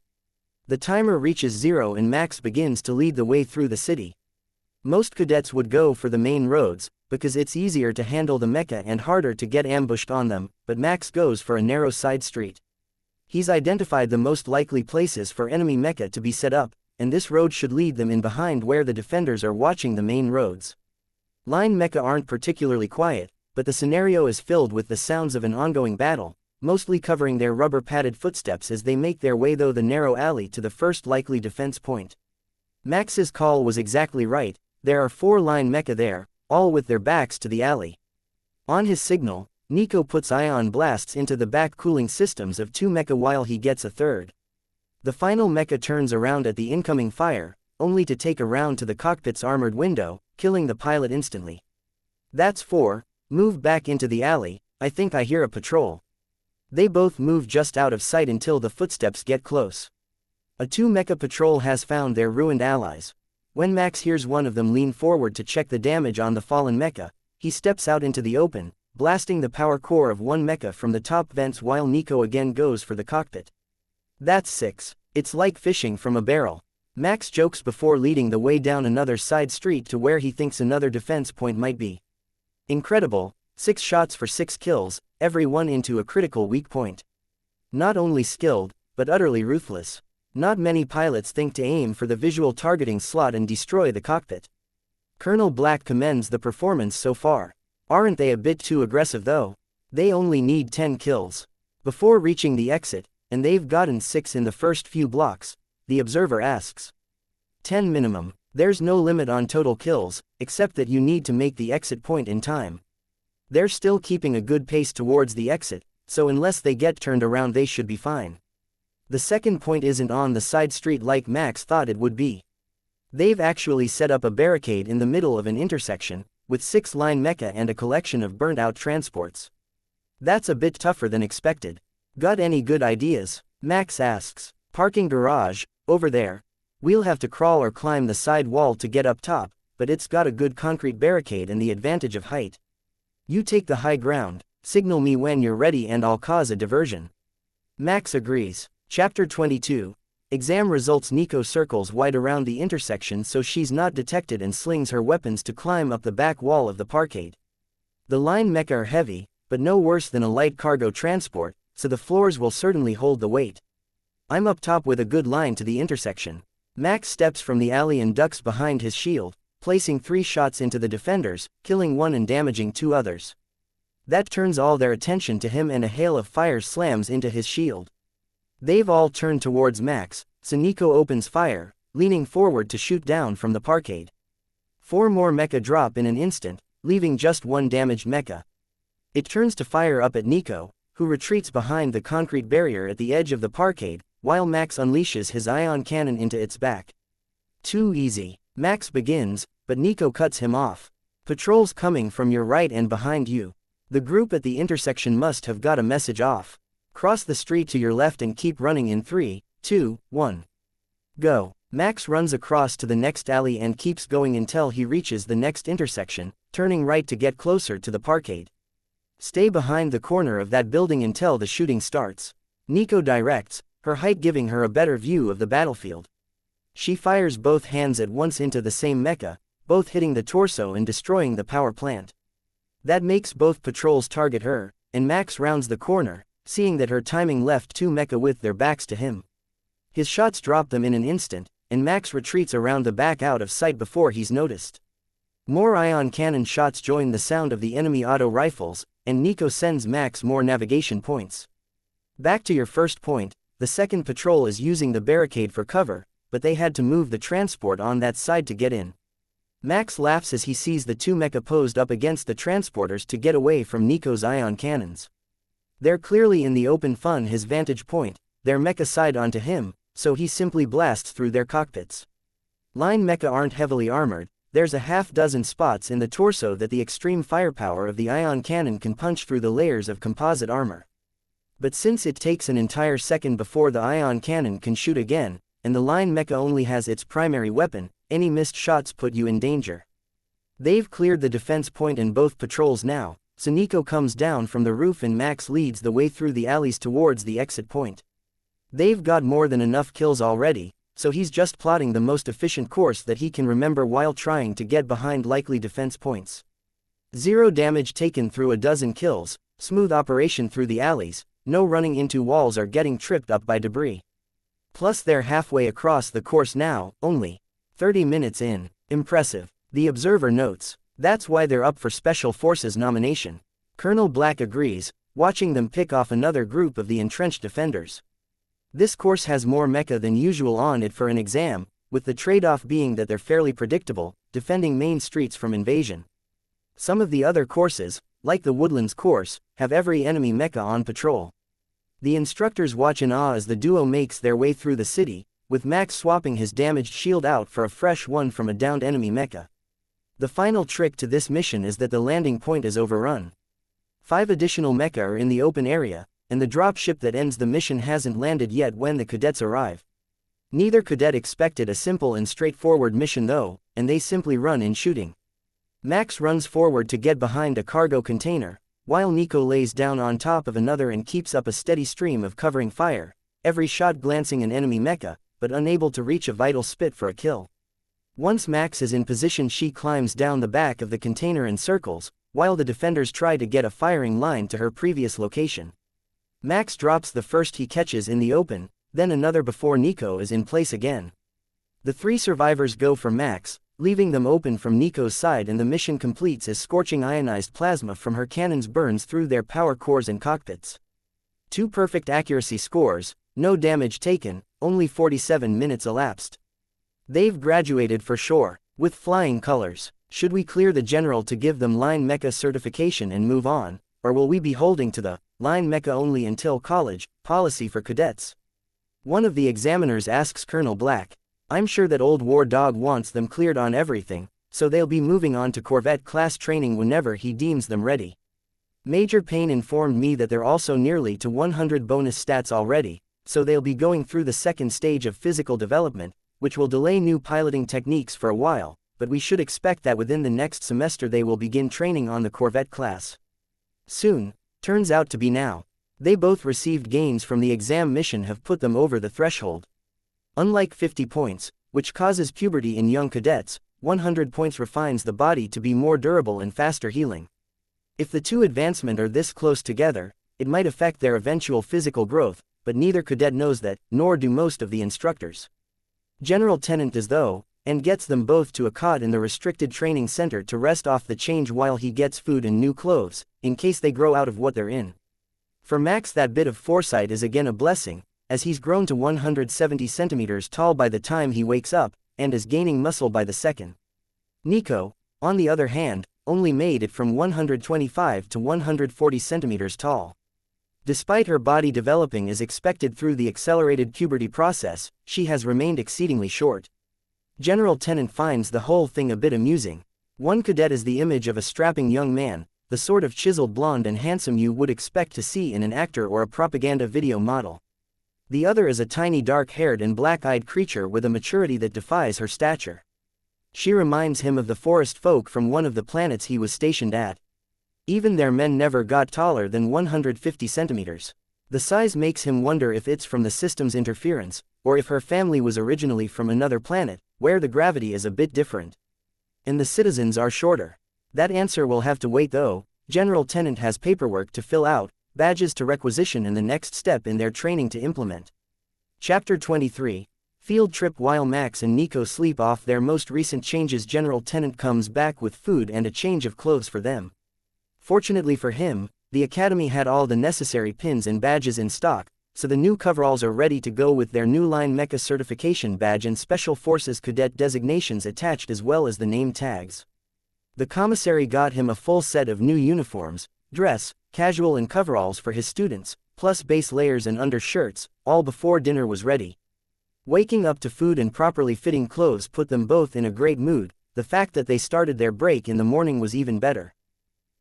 The timer reaches 0 and Max begins to lead the way through the city. Most cadets would go for the main roads, because it's easier to handle the mecha and harder to get ambushed on them, but Max goes for a narrow side street. He's identified the most likely places for enemy mecha to be set up, and this road should lead them in behind where the defenders are watching the main roads. Line mecha aren't particularly quiet, but the scenario is filled with the sounds of an ongoing battle, mostly covering their rubber-padded footsteps as they make their way through the narrow alley to the first likely defense point. Max's call was exactly right, there are 4 line mecha there, all with their backs to the alley. On his signal, Nico puts ion blasts into the back cooling systems of 2 mecha while he gets a third. The final mecha turns around at the incoming fire, only to take a round to the cockpit's armored window, killing the pilot instantly. That's 4, move back into the alley, I think I hear a patrol. They both move just out of sight until the footsteps get close. A 2 mecha patrol has found their ruined allies. When Max hears one of them lean forward to check the damage on the fallen mecha, he steps out into the open, blasting the power core of one mecha from the top vents while Nico again goes for the cockpit. That's 6. It's like fishing from a barrel. Max jokes before leading the way down another side street to where he thinks another defense point might be. Incredible, 6 shots for 6 kills, every one into a critical weak point. Not only skilled, but utterly ruthless. Not many pilots think to aim for the visual targeting slot and destroy the cockpit. Colonel Black commends the performance so far. Aren't they a bit too aggressive though? They only need 10 kills. Before reaching the exit, and they've gotten 6 in the first few blocks, the observer asks. 10 minimum. There's no limit on total kills, except that you need to make the exit point in time. They're still keeping a good pace towards the exit, so unless they get turned around they should be fine. The second point isn't on the side street like Max thought it would be. They've actually set up a barricade in the middle of an intersection, with 6 line mecha and a collection of burnt-out transports. That's a bit tougher than expected. Got any good ideas? Max asks. Parking garage, over there. We'll have to crawl or climb the side wall to get up top, but it's got a good concrete barricade and the advantage of height. You take the high ground, signal me when you're ready and I'll cause a diversion. Max agrees. Chapter 22. Exam results. Nico circles wide around the intersection so she's not detected and slings her weapons to climb up the back wall of the parkade. The line mecha are heavy, but no worse than a light cargo transport, so the floors will certainly hold the weight. I'm up top with a good line to the intersection. Max steps from the alley and ducks behind his shield, placing 3 shots into the defenders, killing 1 and damaging 2 others. That turns all their attention to him and a hail of fire slams into his shield. They've all turned towards Max, so Nico opens fire, leaning forward to shoot down from the parkade. 4 more mecha drop in an instant, leaving just 1 damaged mecha. It turns to fire up at Nico, who retreats behind the concrete barrier at the edge of the parkade, while Max unleashes his ion cannon into its back. Too easy. Max begins, but Nico cuts him off. Patrols coming from your right and behind you. The group at the intersection must have got a message off. Cross the street to your left and keep running in 3, 2, 1. Go. Max runs across to the next alley and keeps going until he reaches the next intersection, turning right to get closer to the parkade. Stay behind the corner of that building until the shooting starts. Nico directs, her height giving her a better view of the battlefield. She fires both hands at once into the same mecha, both hitting the torso and destroying the power plant. That makes both patrols target her, and Max rounds the corner, seeing that her timing left 2 mecha with their backs to him. His shots drop them in an instant, and Max retreats around the back out of sight before he's noticed. More ion cannon shots join the sound of the enemy auto rifles, and Nico sends Max more navigation points. Back to your first point, the second patrol is using the barricade for cover, but they had to move the transport on that side to get in. Max laughs as he sees the two mecha posed up against the transporters to get away from Nico's ion cannons. They're clearly in the open from his vantage point, their mecha side onto him, so he simply blasts through their cockpits. Line mecha aren't heavily armored, there's a half-dozen spots in the torso that the extreme firepower of the ion cannon can punch through the layers of composite armor. But since it takes an entire second before the ion cannon can shoot again, and the line mecha only has its primary weapon, any missed shots put you in danger. They've cleared the defense point in both patrols now, so Nico comes down from the roof and Max leads the way through the alleys towards the exit point. They've got more than enough kills already, so he's just plotting the most efficient course that he can remember while trying to get behind likely defense points. 0 damage taken through a dozen kills, smooth operation through the alleys, no running into walls or getting tripped up by debris. Plus they're halfway across the course now, only 30 minutes in. Impressive, the observer notes. That's why they're up for Special Forces nomination. Colonel Black agrees, watching them pick off another group of the entrenched defenders. This course has more mecha than usual on it for an exam, with the trade-off being that they're fairly predictable, defending main streets from invasion. Some of the other courses, like the Woodlands course, have every enemy mecha on patrol. The instructors watch in awe as the duo makes their way through the city, with Max swapping his damaged shield out for a fresh one from a downed enemy mecha. The final trick to this mission is that the landing point is overrun. 5 additional mecha are in the open area, and the dropship that ends the mission hasn't landed yet when the cadets arrive. Neither cadet expected a simple and straightforward mission though, and they simply run in shooting. Max runs forward to get behind a cargo container, while Nico lays down on top of another and keeps up a steady stream of covering fire, every shot glancing an enemy mecha, but unable to reach a vital spit for a kill. Once Max is in position, she climbs down the back of the container and circles, while the defenders try to get a firing line to her previous location. Max drops the first he catches in the open, then another before Nico is in place again. The 3 survivors go for Max, leaving them open from Nico's side, and the mission completes as scorching ionized plasma from her cannons burns through their power cores and cockpits. 2 perfect accuracy scores, no damage taken, only 47 minutes elapsed. They've graduated for sure, with flying colors. Should we clear the general to give them line mecha certification and move on, or will we be holding to the line mecha only until college policy for cadets? One of the examiners asks Colonel Black. I'm sure that old War Dog wants them cleared on everything, so they'll be moving on to Corvette class training whenever he deems them ready. Major Payne informed me that they're also nearly to 100 bonus stats already, so they'll be going through the second stage of physical development, which will delay new piloting techniques for a while, but we should expect that within the next semester they will begin training on the Corvette class. Soon, turns out to be now. They both received gains from the exam mission have put them over the threshold. Unlike 50 points, which causes puberty in young cadets, 100 points refines the body to be more durable and faster healing. If the two advancements are this close together, it might affect their eventual physical growth, but neither cadet knows that, nor do most of the instructors. General Tennant does though, and gets them both to a cot in the restricted training center to rest off the change while he gets food and new clothes, in case they grow out of what they're in. For Max, that bit of foresight is again a blessing, as he's grown to 170 centimeters tall by the time he wakes up, and is gaining muscle by the second. Nico, on the other hand, only made it from 125 to 140 centimeters tall. Despite her body developing as expected through the accelerated puberty process, she has remained exceedingly short. General Tennant finds the whole thing a bit amusing. One cadet is the image of a strapping young man, the sort of chiseled blonde and handsome you would expect to see in an actor or a propaganda video model. The other is a tiny dark-haired and black-eyed creature with a maturity that defies her stature. She reminds him of the forest folk from one of the planets he was stationed at. Even their men never got taller than 150 centimeters. The size makes him wonder if it's from the system's interference, or if her family was originally from another planet, where the gravity is a bit different. And the citizens are shorter. That answer will have to wait though. General Tennant has paperwork to fill out, badges to requisition, and the next step in their training to implement. Chapter 23. Field Trip. While Max and Nico sleep off their most recent changes, General Tennant comes back with food and a change of clothes for them. Fortunately for him, the Academy had all the necessary pins and badges in stock, so the new coveralls are ready to go with their new line Mecha certification badge and Special Forces Cadet designations attached, as well as the name tags. The commissary got him a full set of new uniforms, dress, casual and coveralls for his students, plus base layers and undershirts, all before dinner was ready. Waking up to food and properly fitting clothes put them both in a great mood. The fact that they started their break in the morning was even better.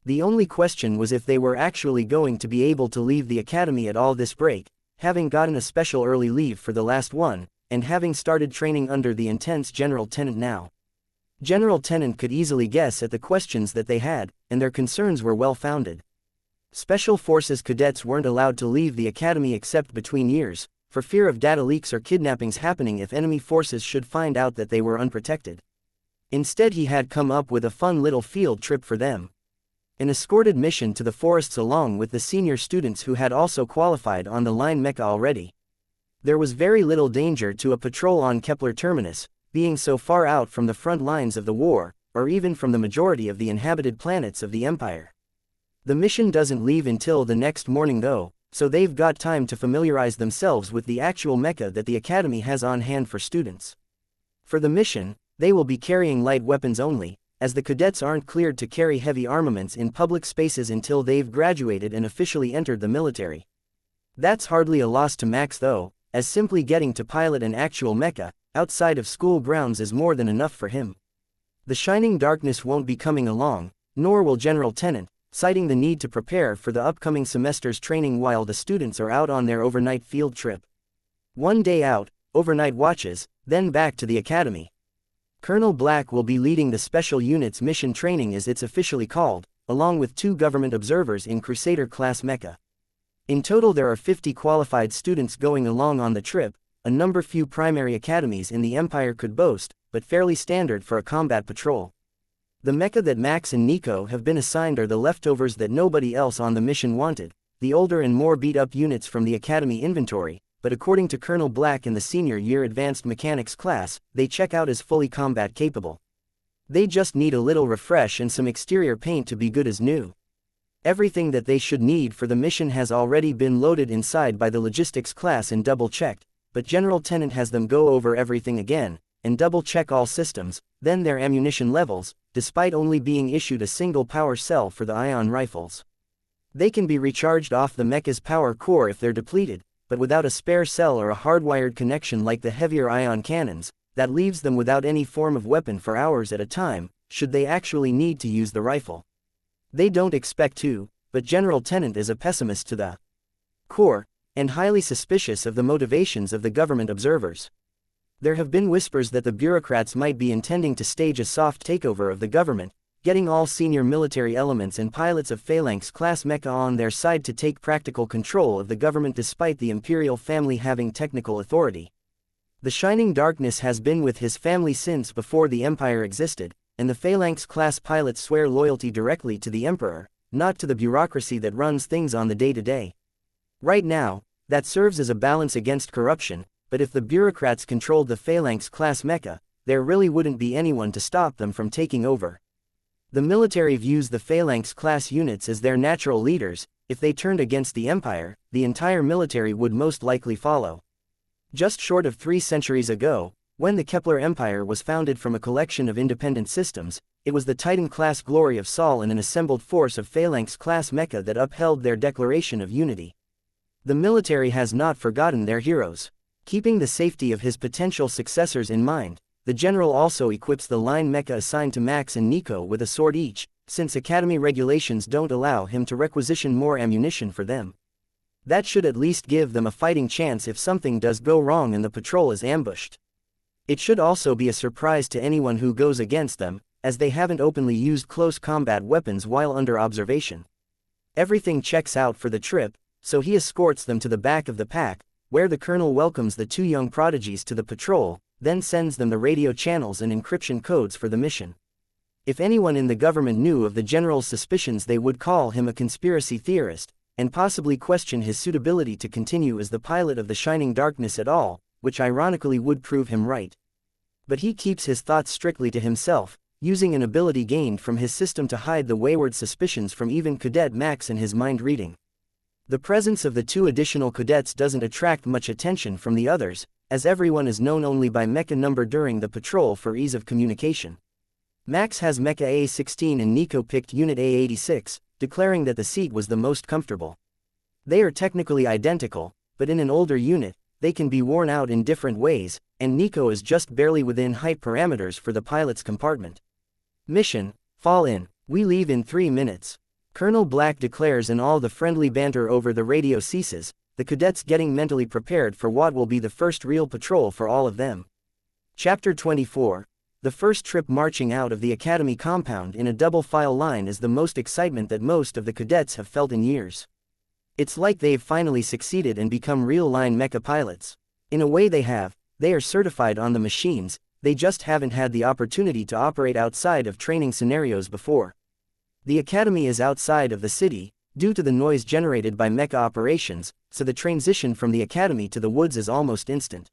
The only question was if they were actually going to be able to leave the academy at all this break, having gotten a special early leave for the last one, and having started training under the intense General Tennant now. General Tennant could easily guess at the questions that they had, and their concerns were well-founded. Special Forces cadets weren't allowed to leave the academy except between years, for fear of data leaks or kidnappings happening if enemy forces should find out that they were unprotected. Instead, he had come up with a fun little field trip for them. An escorted mission to the forests along with the senior students who had also qualified on the line Mecha already. There was very little danger to a patrol on Kepler Terminus, being so far out from the front lines of the war, or even from the majority of the inhabited planets of the Empire. The mission doesn't leave until the next morning though, so they've got time to familiarize themselves with the actual mecha that the Academy has on hand for students. For the mission, they will be carrying light weapons only, as the cadets aren't cleared to carry heavy armaments in public spaces until they've graduated and officially entered the military. That's hardly a loss to Max though, as simply getting to pilot an actual mecha, outside of school grounds is more than enough for him. The shining darkness won't be coming along, nor will General Tennant, citing the need to prepare for the upcoming semester's training while the students are out on their overnight field trip. One day out, overnight watches, then back to the academy. Colonel Black will be leading the Special Units Mission Training as it's officially called, along with 2 government observers in Crusader-class mecha. In total there are 50 qualified students going along on the trip, a number few primary academies in the Empire could boast, but fairly standard for a combat patrol. The mecha that Max and Nico have been assigned are the leftovers that nobody else on the mission wanted, the older and more beat-up units from the Academy inventory, but according to Colonel Black in the senior year advanced mechanics class, they check out as fully combat capable. They just need a little refresh and some exterior paint to be good as new. Everything that they should need for the mission has already been loaded inside by the logistics class and double-checked, but General Tennant has them go over everything again, and double-check all systems, then their ammunition levels, despite only being issued a single power cell for the ion rifles. They can be recharged off the mecha's power core if they're depleted, but without a spare cell or a hardwired connection like the heavier ion cannons, that leaves them without any form of weapon for hours at a time, should they actually need to use the rifle. They don't expect to, but General Tennant is a pessimist to the core, and highly suspicious of the motivations of the government observers. There have been whispers that the bureaucrats might be intending to stage a soft takeover of the government, getting all senior military elements and pilots of Phalanx-class mecha on their side to take practical control of the government despite the imperial family having technical authority. The Shining Darkness has been with his family since before the Empire existed, and the Phalanx-class pilots swear loyalty directly to the Emperor, not to the bureaucracy that runs things on the day-to-day. Right now, that serves as a balance against corruption, but if the bureaucrats controlled the Phalanx-class mecha, there really wouldn't be anyone to stop them from taking over. The military views the Phalanx-class units as their natural leaders. If they turned against the Empire, the entire military would most likely follow. Just short of 3 centuries ago, when the Kepler Empire was founded from a collection of independent systems, it was the Titan-class glory of Sol and an assembled force of Phalanx-class mecha that upheld their declaration of unity. The military has not forgotten their heroes. Keeping the safety of his potential successors in mind, the general also equips the line mecha assigned to Max and Nico with a sword each, since Academy regulations don't allow him to requisition more ammunition for them. That should at least give them a fighting chance if something does go wrong and the patrol is ambushed. It should also be a surprise to anyone who goes against them, as they haven't openly used close combat weapons while under observation. Everything checks out for the trip, so he escorts them to the back of the pack, where the colonel welcomes the 2 young prodigies to the patrol, then sends them the radio channels and encryption codes for the mission. If anyone in the government knew of the general's suspicions, they would call him a conspiracy theorist, and possibly question his suitability to continue as the pilot of the Shining Darkness at all, which ironically would prove him right. But he keeps his thoughts strictly to himself, using an ability gained from his system to hide the wayward suspicions from even Cadet Max in his mind reading. The presence of the two additional cadets doesn't attract much attention from the others, as everyone is known only by Mecha number during the patrol for ease of communication. Max has Mecha A16 and Nico picked Unit A86, declaring that the seat was the most comfortable. They are technically identical, but in an older unit, they can be worn out in different ways, and Nico is just barely within height parameters for the pilot's compartment. Mission: fall in. We leave in 3 minutes. Colonel Black declares, and all the friendly banter over the radio ceases, the cadets getting mentally prepared for what will be the first real patrol for all of them. Chapter 24. The first trip marching out of the academy compound in a double file line is the most excitement that most of the cadets have felt in years. It's like they've finally succeeded and become real line mecha pilots. In a way they have. They are certified on the machines, they just haven't had the opportunity to operate outside of training scenarios before. The academy is outside of the city, due to the noise generated by mecha operations, so the transition from the academy to the woods is almost instant.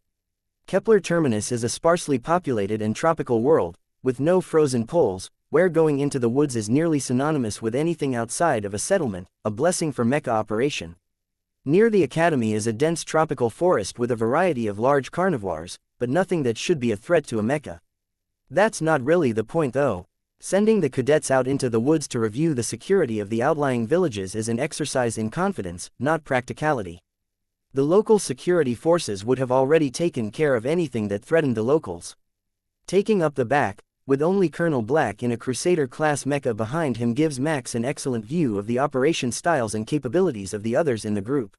Kepler Terminus is a sparsely populated and tropical world, with no frozen poles, where going into the woods is nearly synonymous with anything outside of a settlement, a blessing for mecha operation. Near the academy is a dense tropical forest with a variety of large carnivores, but nothing that should be a threat to a mecha. That's not really the point though. Sending the cadets out into the woods to review the security of the outlying villages is an exercise in confidence, not practicality. The local security forces would have already taken care of anything that threatened the locals. Taking up the back, with only Colonel Black in a Crusader-class mecha behind him, gives Max an excellent view of the operation styles and capabilities of the others in the group.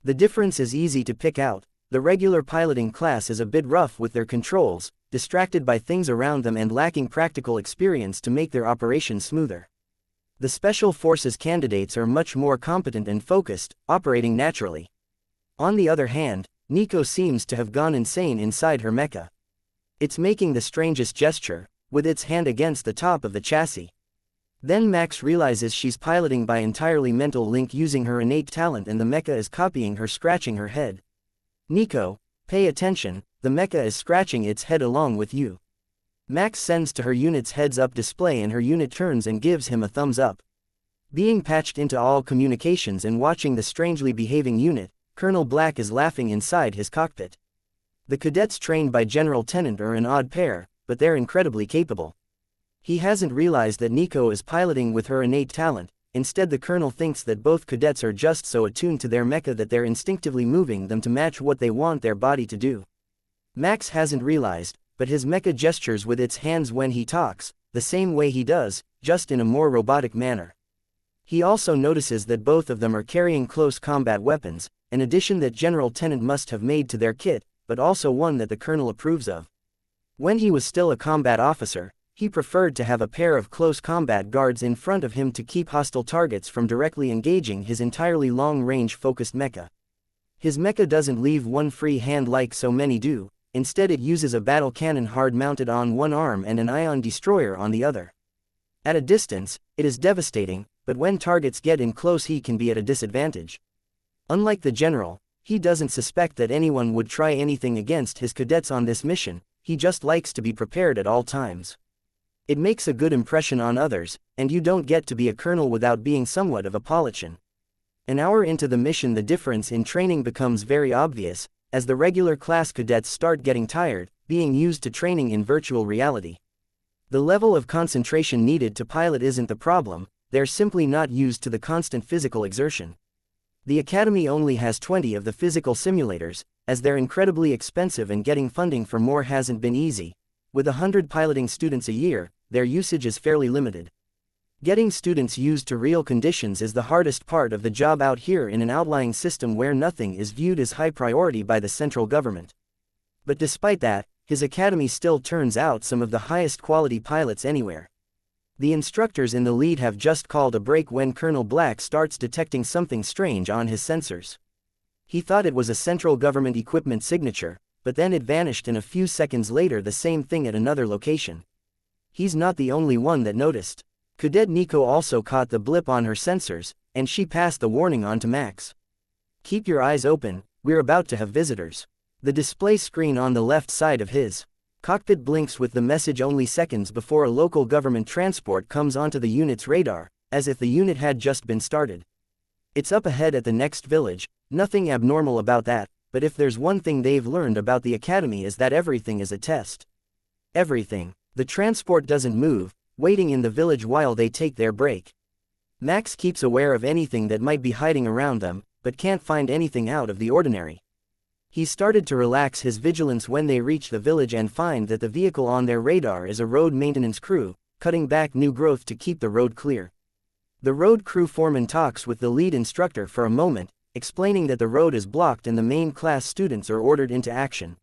The difference is easy to pick out. The regular piloting class is a bit rough with their controls, distracted by things around them and lacking practical experience to make their operations smoother. The Special Forces candidates are much more competent and focused, operating naturally. On the other hand, Nico seems to have gone insane inside her mecha. It's making the strangest gesture, with its hand against the top of the chassis. Then Max realizes she's piloting by entirely mental link using her innate talent, and the mecha is copying her, scratching her head. Nico, pay attention, the mecha is scratching its head along with you. Max sends to her unit's heads-up display and her unit turns and gives him a thumbs up. Being patched into all communications and watching the strangely behaving unit, Colonel Black is laughing inside his cockpit. The cadets trained by General Tennant are an odd pair, but they're incredibly capable. He hasn't realized that Nico is piloting with her innate talent. Instead, the colonel thinks that both cadets are just so attuned to their mecha that they're instinctively moving them to match what they want their body to do. Max hasn't realized, but his mecha gestures with its hands when he talks, the same way he does, just in a more robotic manner. He also notices that both of them are carrying close combat weapons, an addition that General Tennant must have made to their kit, but also one that the colonel approves of. When he was still a combat officer, he preferred to have a pair of close combat guards in front of him to keep hostile targets from directly engaging his entirely long-range focused mecha. His mecha doesn't leave one free hand like so many do, instead it uses a battle cannon hard-mounted on one arm and an ion destroyer on the other. At a distance, it is devastating, but when targets get in close he can be at a disadvantage. Unlike the general, he doesn't suspect that anyone would try anything against his cadets on this mission, he just likes to be prepared at all times. It makes a good impression on others, and you don't get to be a colonel without being somewhat of a politician. An hour into the mission, the difference in training becomes very obvious, as the regular class cadets start getting tired, being used to training in virtual reality. The level of concentration needed to pilot isn't the problem, they're simply not used to the constant physical exertion. The academy only has 20 of the physical simulators, as they're incredibly expensive and getting funding for more hasn't been easy. With 100 piloting students a year, their usage is fairly limited. Getting students used to real conditions is the hardest part of the job out here in an outlying system where nothing is viewed as high priority by the central government. But despite that, his academy still turns out some of the highest quality pilots anywhere. The instructors in the lead have just called a break when Colonel Black starts detecting something strange on his sensors. He thought it was a central government equipment signature, but then it vanished, and a few seconds later the same thing at another location. He's not the only one that noticed. Cadet Nico also caught the blip on her sensors, and she passed the warning on to Max. "Keep your eyes open, we're about to have visitors." The display screen on the left side of his cockpit blinks with the message only seconds before a local government transport comes onto the unit's radar, as if the unit had just been started. It's up ahead at the next village, nothing abnormal about that, but if there's one thing they've learned about the academy is that everything is a test. Everything. The transport doesn't move, waiting in the village while they take their break. Max keeps aware of anything that might be hiding around them, but can't find anything out of the ordinary. He started to relax his vigilance when they reach the village and find that the vehicle on their radar is a road maintenance crew, cutting back new growth to keep the road clear. The road crew foreman talks with the lead instructor for a moment, explaining that the road is blocked and the main class students are ordered into action.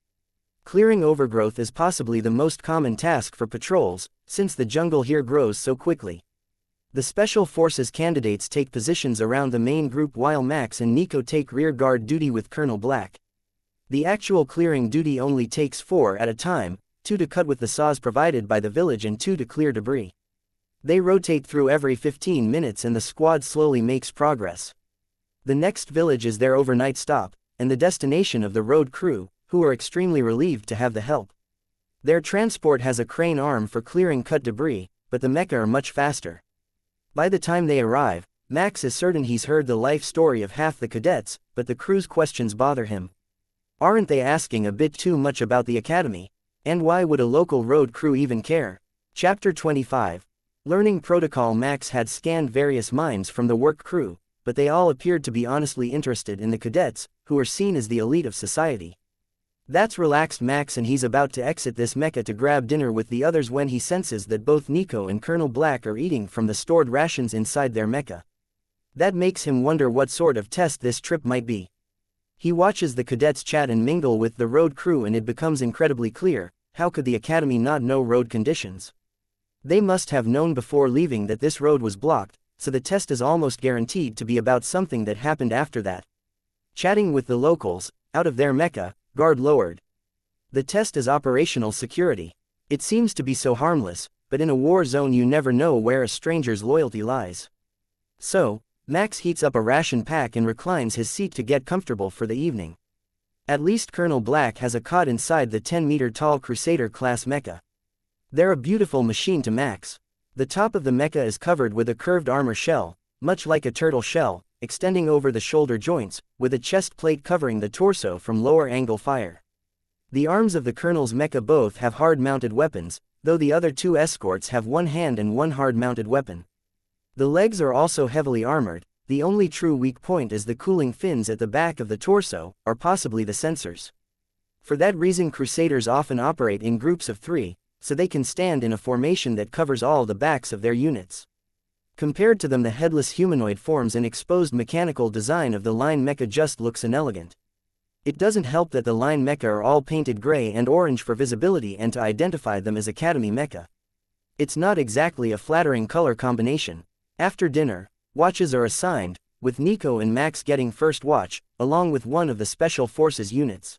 Clearing overgrowth is possibly the most common task for patrols, since the jungle here grows so quickly. The Special Forces candidates take positions around the main group while Max and Nico take rear guard duty with Colonel Black. The actual clearing duty only takes 4 at a time, 2 to cut with the saws provided by the village and 2 to clear debris. They rotate through every 15 minutes and the squad slowly makes progress. The next village is their overnight stop, and the destination of the road crew, who are extremely relieved to have the help. Their transport has a crane arm for clearing cut debris, but the Mecha are much faster. By the time they arrive, Max is certain he's heard the life story of half the cadets, but the crew's questions bother him. Aren't they asking a bit too much about the academy? And why would a local road crew even care? Chapter 25. Learning Protocol. Max had scanned various minds from the work crew, but they all appeared to be honestly interested in the cadets, who are seen as the elite of society. That's relaxed Max, and he's about to exit this mecha to grab dinner with the others when he senses that both Nico and Colonel Black are eating from the stored rations inside their mecha. That makes him wonder what sort of test this trip might be. He watches the cadets chat and mingle with the road crew, and it becomes incredibly clear, how could the academy not know road conditions? They must have known before leaving that this road was blocked, so the test is almost guaranteed to be about something that happened after that. Chatting with the locals, out of their mecha, guard lowered. The test is operational security. It seems to be so harmless, but in a war zone you never know where a stranger's loyalty lies. So, Max heats up a ration pack and reclines his seat to get comfortable for the evening. At least Colonel Black has a cot inside the 10-meter-tall Crusader-class mecha. They're a beautiful machine to Max. The top of the mecha is covered with a curved armor shell, much like a turtle shell, extending over the shoulder joints, with a chest plate covering the torso from lower-angle fire. The arms of the Colonel's mecha both have hard-mounted weapons, though the other 2 escorts have one hand and one hard-mounted weapon. The legs are also heavily armored. The only true weak point is the cooling fins at the back of the torso, or possibly the sensors. For that reason Crusaders often operate in groups of 3, so they can stand in a formation that covers all the backs of their units. Compared to them, the headless humanoid forms and exposed mechanical design of the line mecha just looks inelegant. It doesn't help that the line mecha are all painted gray and orange for visibility and to identify them as Academy mecha. It's not exactly a flattering color combination. After dinner, watches are assigned, with Nico and Max getting first watch, along with one of the Special Forces units.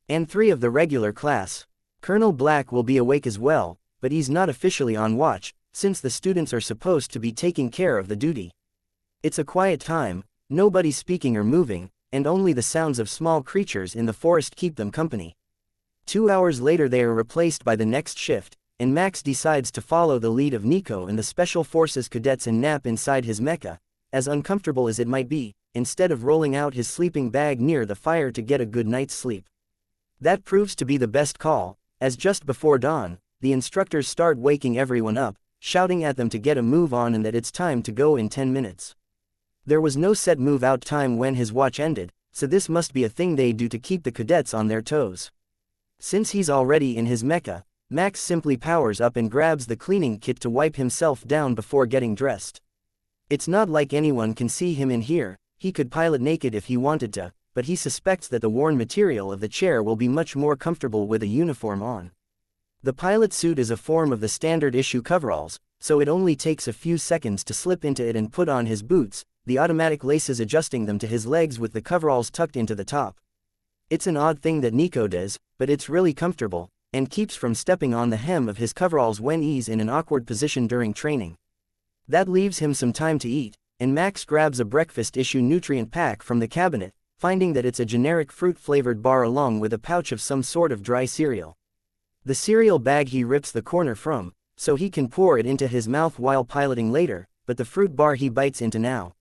And 3 of the regular class. Colonel Black will be awake as well, but he's not officially on watch, since the students are supposed to be taking care of the duty. It's a quiet time, nobody speaking or moving, and only the sounds of small creatures in the forest keep them company. 2 hours later they are replaced by the next shift, and Max decides to follow the lead of Nico and the Special Forces cadets and nap inside his mecha, as uncomfortable as it might be, instead of rolling out his sleeping bag near the fire to get a good night's sleep. That proves to be the best call, as just before dawn, the instructors start waking everyone up, shouting at them to get a move on and that it's time to go in 10 minutes. There was no set move-out time when his watch ended, so this must be a thing they do to keep the cadets on their toes. Since he's already in his mecha, Max simply powers up and grabs the cleaning kit to wipe himself down before getting dressed. It's not like anyone can see him in here. He could pilot naked if he wanted to, but he suspects that the worn material of the chair will be much more comfortable with a uniform on. The pilot suit is a form of the standard issue coveralls, so it only takes a few seconds to slip into it and put on his boots, the automatic laces adjusting them to his legs with the coveralls tucked into the top. It's an odd thing that Nico does, but it's really comfortable, and keeps from stepping on the hem of his coveralls when he's in an awkward position during training. That leaves him some time to eat, and Max grabs a breakfast-issue nutrient pack from the cabinet, finding that it's a generic fruit-flavored bar along with a pouch of some sort of dry cereal. The cereal bag he rips the corner from, so he can pour it into his mouth while piloting later, but the fruit bar he bites into now.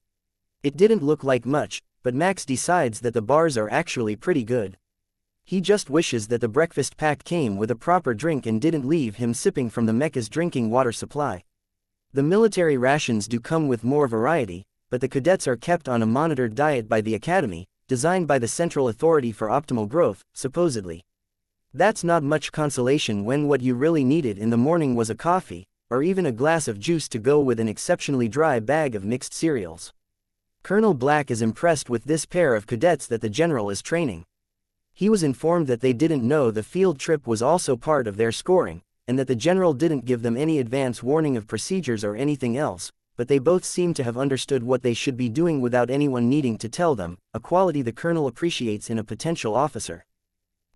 It didn't look like much, but Max decides that the bars are actually pretty good. He just wishes that the breakfast pack came with a proper drink and didn't leave him sipping from the Mecha's drinking water supply. The military rations do come with more variety, but the cadets are kept on a monitored diet by the academy, designed by the Central Authority for Optimal Growth, supposedly. That's not much consolation when what you really needed in the morning was a coffee, or even a glass of juice to go with an exceptionally dry bag of mixed cereals. Colonel Black is impressed with this pair of cadets that the general is training. He was informed that they didn't know the field trip was also part of their scoring, and that the general didn't give them any advance warning of procedures or anything else, but they both seem to have understood what they should be doing without anyone needing to tell them, a quality the colonel appreciates in a potential officer.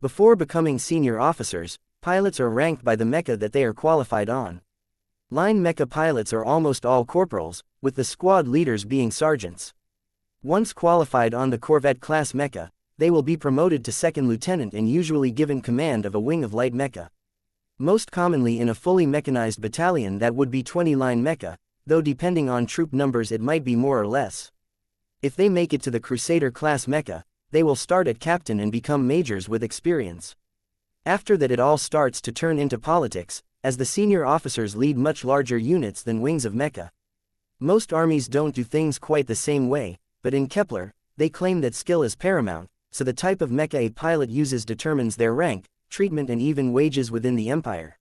Before becoming senior officers, pilots are ranked by the mecha that they are qualified on. Line mecha pilots are almost all corporals, with the squad leaders being sergeants. Once qualified on the Corvette-class mecha, they will be promoted to second lieutenant and usually given command of a wing of light mecha. Most commonly in a fully mechanized battalion that would be 20-line mecha, though depending on troop numbers it might be more or less. If they make it to the Crusader-class mecha, they will start at captain and become majors with experience. After that it all starts to turn into politics, as the senior officers lead much larger units than wings of mecha. Most armies don't do things quite the same way, but in Kepler, they claim that skill is paramount, so the type of mecha a pilot uses determines their rank, treatment and even wages within the empire.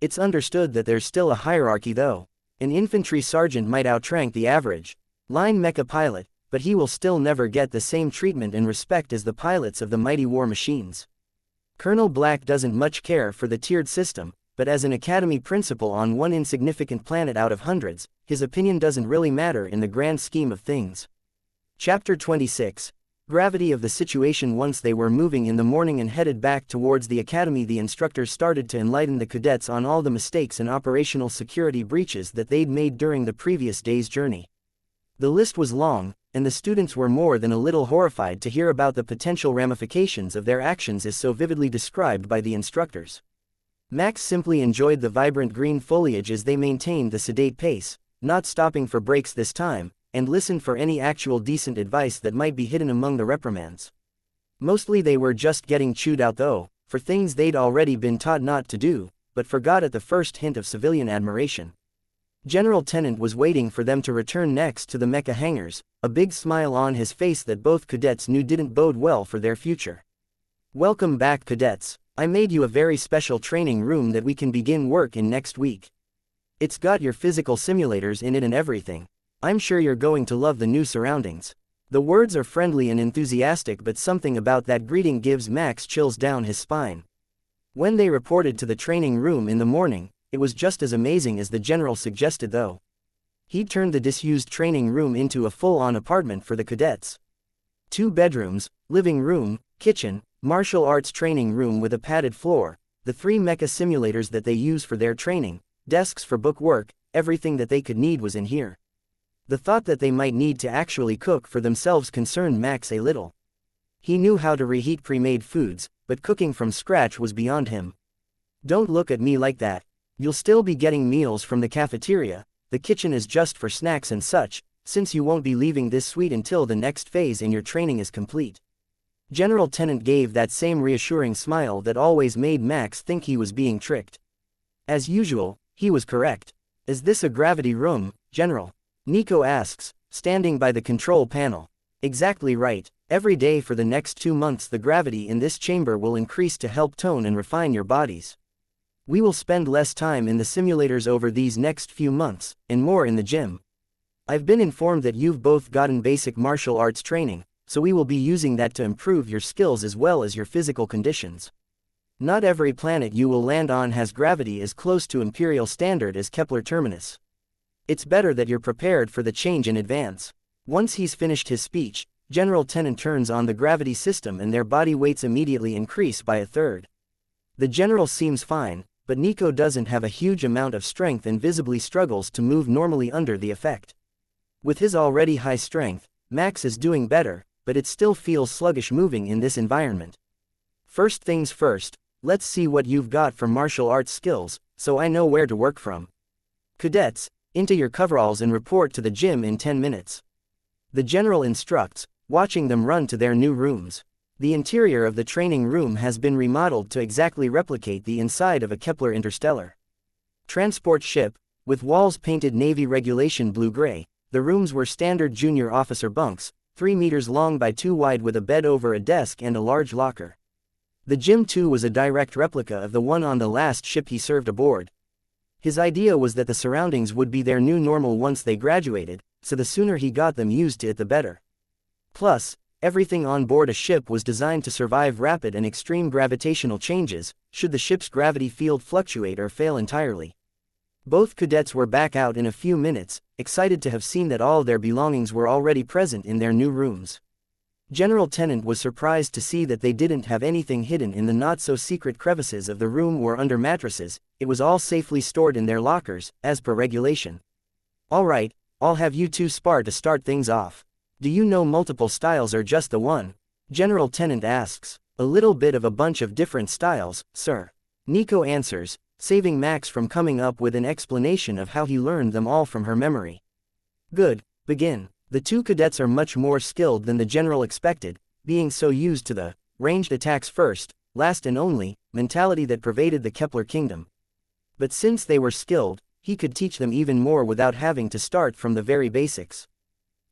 It's understood that there's still a hierarchy though. An infantry sergeant might outrank the average line mecha pilot, but he will still never get the same treatment and respect as the pilots of the mighty war machines. Colonel Black doesn't much care for the tiered system, but as an academy principal on one insignificant planet out of hundreds, his opinion doesn't really matter in the grand scheme of things. Chapter 26. Gravity of the situation. Once they were moving in the morning and headed back towards the academy, the instructors started to enlighten the cadets on all the mistakes and operational security breaches that they'd made during the previous day's journey. The list was long, and the students were more than a little horrified to hear about the potential ramifications of their actions as so vividly described by the instructors. Max simply enjoyed the vibrant green foliage as they maintained the sedate pace, not stopping for breaks this time, and listened for any actual decent advice that might be hidden among the reprimands. Mostly they were just getting chewed out though, for things they'd already been taught not to do, but forgot at the first hint of civilian admiration. General Tennant was waiting for them to return next to the mecha hangars, a big smile on his face that both cadets knew didn't bode well for their future. "Welcome back, cadets. I made you a very special training room that we can begin work in next week. It's got your physical simulators in it and everything. I'm sure you're going to love the new surroundings." The words are friendly and enthusiastic, but something about that greeting gives Max chills down his spine. When they reported to the training room in the morning, it was just as amazing as the general suggested though. He'd turned the disused training room into a full-on apartment for the cadets. 2 bedrooms, living room, kitchen, martial arts training room with a padded floor, the 3 mecha simulators that they use for their training, desks for book work, everything that they could need was in here. The thought that they might need to actually cook for themselves concerned Max a little. He knew how to reheat pre-made foods, but cooking from scratch was beyond him. "Don't look at me like that. You'll still be getting meals from the cafeteria. The kitchen is just for snacks and such, since you won't be leaving this suite until the next phase in your training is complete." General Tennant gave that same reassuring smile that always made Max think he was being tricked. As usual, he was correct. "Is this a gravity room, General?" Nico asks, standing by the control panel. "Exactly right. Every day for the next 2 months the gravity in this chamber will increase to help tone and refine your bodies. We will spend less time in the simulators over these next few months, and more in the gym. I've been informed that you've both gotten basic martial arts training, so we will be using that to improve your skills as well as your physical conditions. Not every planet you will land on has gravity as close to Imperial standard as Kepler Terminus. It's better that you're prepared for the change in advance." Once he's finished his speech, General Tennant turns on the gravity system and their body weights immediately increase by 1/3. The general seems fine, but Nico doesn't have a huge amount of strength and visibly struggles to move normally under the effect. With his already high strength, Max is doing better, but it still feels sluggish moving in this environment. First things first, let's see what you've got for martial arts skills, so I know where to work from. Cadets, into your coveralls and report to the gym in 10 minutes. The general instructs, watching them run to their new rooms. The interior of the training room has been remodeled to exactly replicate the inside of a Kepler interstellar transport ship, with walls painted Navy regulation blue-gray. The rooms were standard junior officer bunks, 3 meters long by 2 wide with a bed over a desk and a large locker. The gym too was a direct replica of the one on the last ship he served aboard. His idea was that the surroundings would be their new normal once they graduated, so the sooner he got them used to it the better. Plus, everything on board a ship was designed to survive rapid and extreme gravitational changes, should the ship's gravity field fluctuate or fail entirely. Both cadets were back out in a few minutes, excited to have seen that all their belongings were already present in their new rooms. General Tennant was surprised to see that they didn't have anything hidden in the not-so-secret crevices of the room or under mattresses. It was all safely stored in their lockers, as per regulation. All right, I'll have you two spar to start things off. Do you know multiple styles or just the one? General Tennant asks. A little bit of a bunch of different styles, sir. Nico answers, saving Max from coming up with an explanation of how he learned them all from her memory. Good, begin. The two cadets are much more skilled than the general expected, being so used to the ranged attacks first, last and only mentality that pervaded the Kepler kingdom. But since they were skilled, he could teach them even more without having to start from the very basics.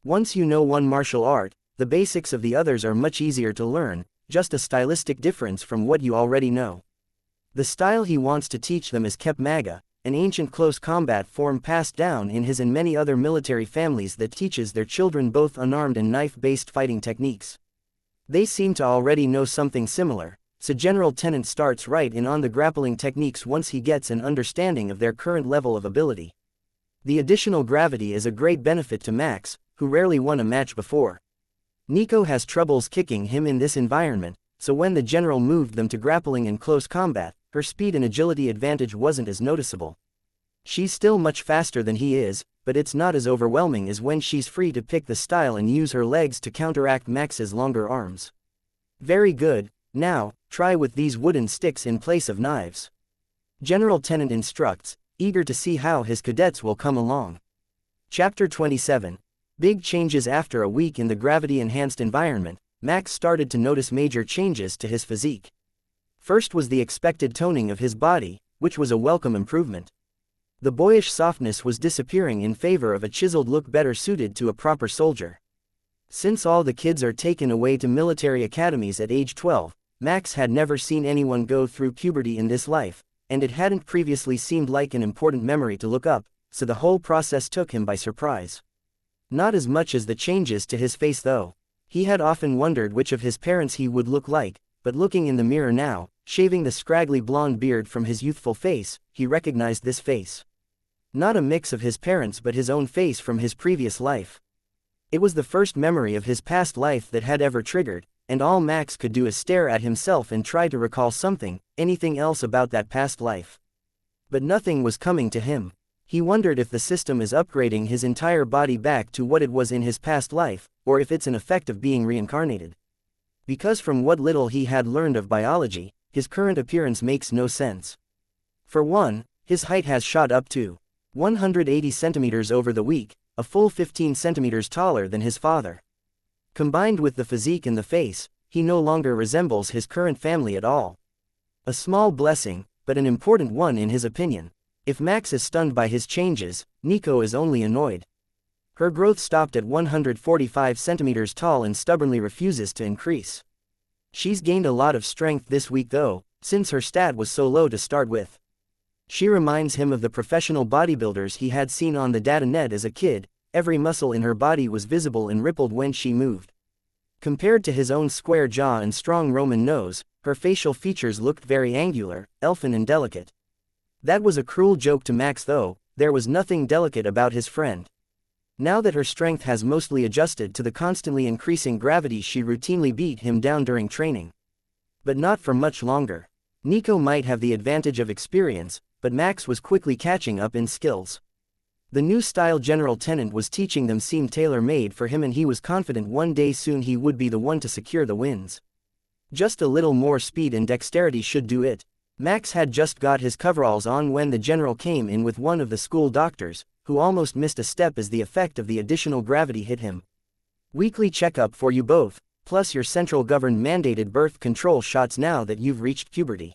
Once you know one martial art, the basics of the others are much easier to learn, just a stylistic difference from what you already know. The style he wants to teach them is Kep Maga, an ancient close combat form passed down in his and many other military families that teaches their children both unarmed and knife-based fighting techniques. They seem to already know something similar, so General Tennant starts right in on the grappling techniques once he gets an understanding of their current level of ability. The additional gravity is a great benefit to Max, who rarely won a match before. Nico has troubles kicking him in this environment, so when the general moved them to grappling and close combat, her speed and agility advantage wasn't as noticeable. She's still much faster than he is, but it's not as overwhelming as when she's free to pick the style and use her legs to counteract Max's longer arms. Very good, now, try with these wooden sticks in place of knives. General Tennant instructs, eager to see how his cadets will come along. Chapter 27. Big changes. After a week in the gravity-enhanced environment, Max started to notice major changes to his physique. First was the expected toning of his body, which was a welcome improvement. The boyish softness was disappearing in favor of a chiseled look better suited to a proper soldier. Since all the kids are taken away to military academies at age 12, Max had never seen anyone go through puberty in this life, and it hadn't previously seemed like an important memory to look up, so the whole process took him by surprise. Not as much as the changes to his face though. He had often wondered which of his parents he would look like, but looking in the mirror now, shaving the scraggly blonde beard from his youthful face, he recognized this face. Not a mix of his parents but his own face from his previous life. It was the first memory of his past life that had ever triggered, and all Max could do is stare at himself and try to recall something, anything else about that past life. But nothing was coming to him. He wondered if the system is upgrading his entire body back to what it was in his past life, or if it's an effect of being reincarnated. Because from what little he had learned of biology, his current appearance makes no sense. For one, his height has shot up to 180 centimeters over the week, a full 15 centimeters taller than his father. Combined with the physique and the face, he no longer resembles his current family at all. A small blessing, but an important one in his opinion. If Max is stunned by his changes, Nico is only annoyed. Her growth stopped at 145 centimeters tall and stubbornly refuses to increase. She's gained a lot of strength this week though, since her stat was so low to start with. She reminds him of the professional bodybuilders he had seen on the datanet as a kid. Every muscle in her body was visible and rippled when she moved. Compared to his own square jaw and strong Roman nose, her facial features looked very angular, elfin and delicate. That was a cruel joke to Max though, there was nothing delicate about his friend. Now that her strength has mostly adjusted to the constantly increasing gravity, she routinely beat him down during training. But not for much longer. Nico might have the advantage of experience, but Max was quickly catching up in skills. The new style General Tenant was teaching them seemed tailor-made for him, and he was confident one day soon he would be the one to secure the wins. Just a little more speed and dexterity should do it. Max had just got his coveralls on when the general came in with one of the school doctors, who almost missed a step as the effect of the additional gravity hit him. Weekly checkup for you both, plus your central governed mandated birth control shots now that you've reached puberty.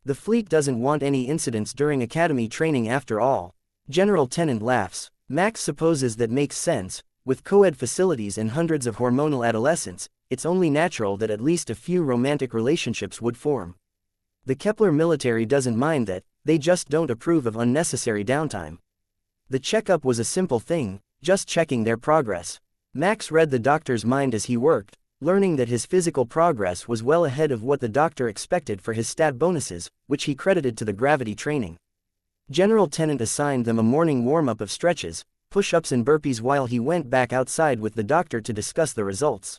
The fleet doesn't want any incidents during academy training after all. General Tenant laughs. Max supposes that makes sense. With co-ed facilities and hundreds of hormonal adolescents, it's only natural that at least a few romantic relationships would form. The Kepler military doesn't mind that, they just don't approve of unnecessary downtime. The checkup was a simple thing, just checking their progress. Max read the doctor's mind as he worked, learning that his physical progress was well ahead of what the doctor expected for his stat bonuses, which he credited to the gravity training. General Tenant assigned them a morning warm-up of stretches, push-ups and burpees while he went back outside with the doctor to discuss the results.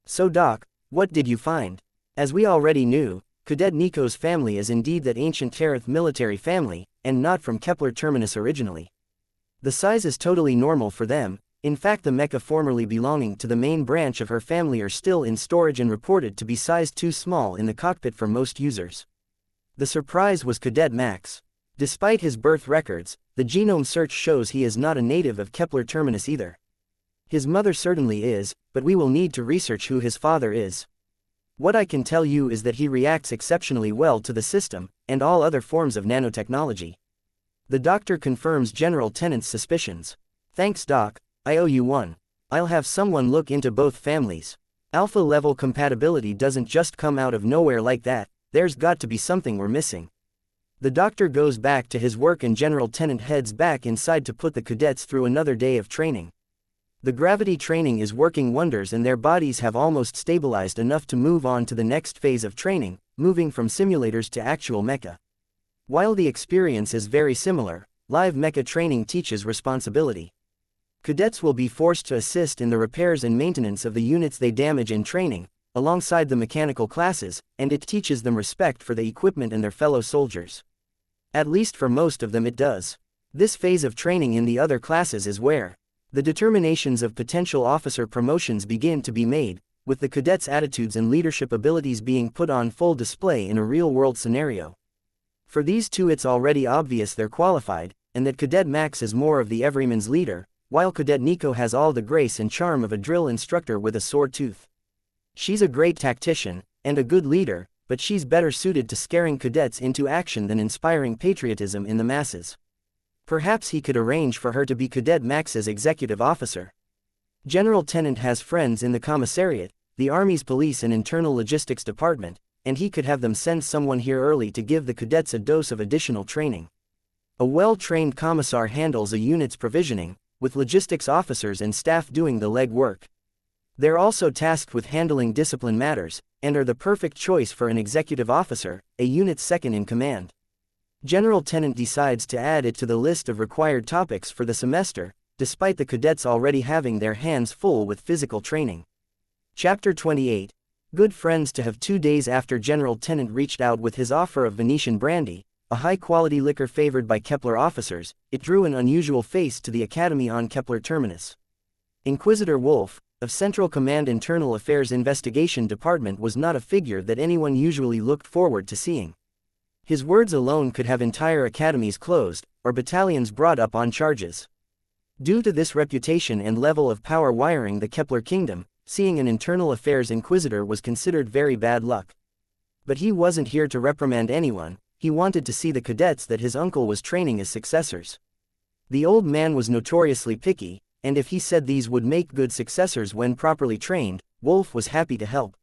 So Doc, what did you find? As we already knew, Cadet Nico's family is indeed that ancient Terith military family, and not from Kepler Terminus originally. The size is totally normal for them. In fact, the mecha formerly belonging to the main branch of her family are still in storage and reported to be sized too small in the cockpit for most users. The surprise was Cadet Max. Despite his birth records, the genome search shows he is not a native of Kepler Terminus either. His mother certainly is, but we will need to research who his father is. What I can tell you is that he reacts exceptionally well to the system, and all other forms of nanotechnology. The doctor confirms General Tenant's suspicions. Thanks Doc, I owe you one. I'll have someone look into both families. Alpha-level compatibility doesn't just come out of nowhere like that, there's got to be something we're missing. The doctor goes back to his work and General Tenant heads back inside to put the cadets through another day of training. The gravity training is working wonders and their bodies have almost stabilized enough to move on to the next phase of training, moving from simulators to actual mecha. While the experience is very similar, live mecha training teaches responsibility. Cadets will be forced to assist in the repairs and maintenance of the units they damage in training, alongside the mechanical classes, and it teaches them respect for the equipment and their fellow soldiers. At least for most of them it does. This phase of training in the other classes is where the determinations of potential officer promotions begin to be made, with the cadets' attitudes and leadership abilities being put on full display in a real-world scenario. For these two it's already obvious they're qualified, and that Cadet Max is more of the everyman's leader, while Cadet Nico has all the grace and charm of a drill instructor with a sore tooth. She's a great tactician, and a good leader, but she's better suited to scaring cadets into action than inspiring patriotism in the masses. Perhaps he could arrange for her to be Cadet Max's executive officer. General Tenant has friends in the commissariat, the Army's police and internal logistics department, and he could have them send someone here early to give the cadets a dose of additional training. A well-trained commissar handles a unit's provisioning, with logistics officers and staff doing the legwork. They're also tasked with handling discipline matters, and are the perfect choice for an executive officer, a unit's second in command. General Tenant decides to add it to the list of required topics for the semester, despite the cadets already having their hands full with physical training. Chapter 28. Good friends. To have 2 days after General Tenant reached out with his offer of Venetian brandy, a high-quality liquor favored by Kepler officers, it drew an unusual face to the academy on Kepler Terminus. Inquisitor Wolf, of Central Command Internal Affairs Investigation Department, was not a figure that anyone usually looked forward to seeing. His words alone could have entire academies closed, or battalions brought up on charges. Due to this reputation and level of power wiring the Kepler Kingdom, seeing an Internal Affairs Inquisitor was considered very bad luck. But he wasn't here to reprimand anyone, he wanted to see the cadets that his uncle was training as successors. The old man was notoriously picky, and if he said these would make good successors when properly trained, Wolf was happy to help.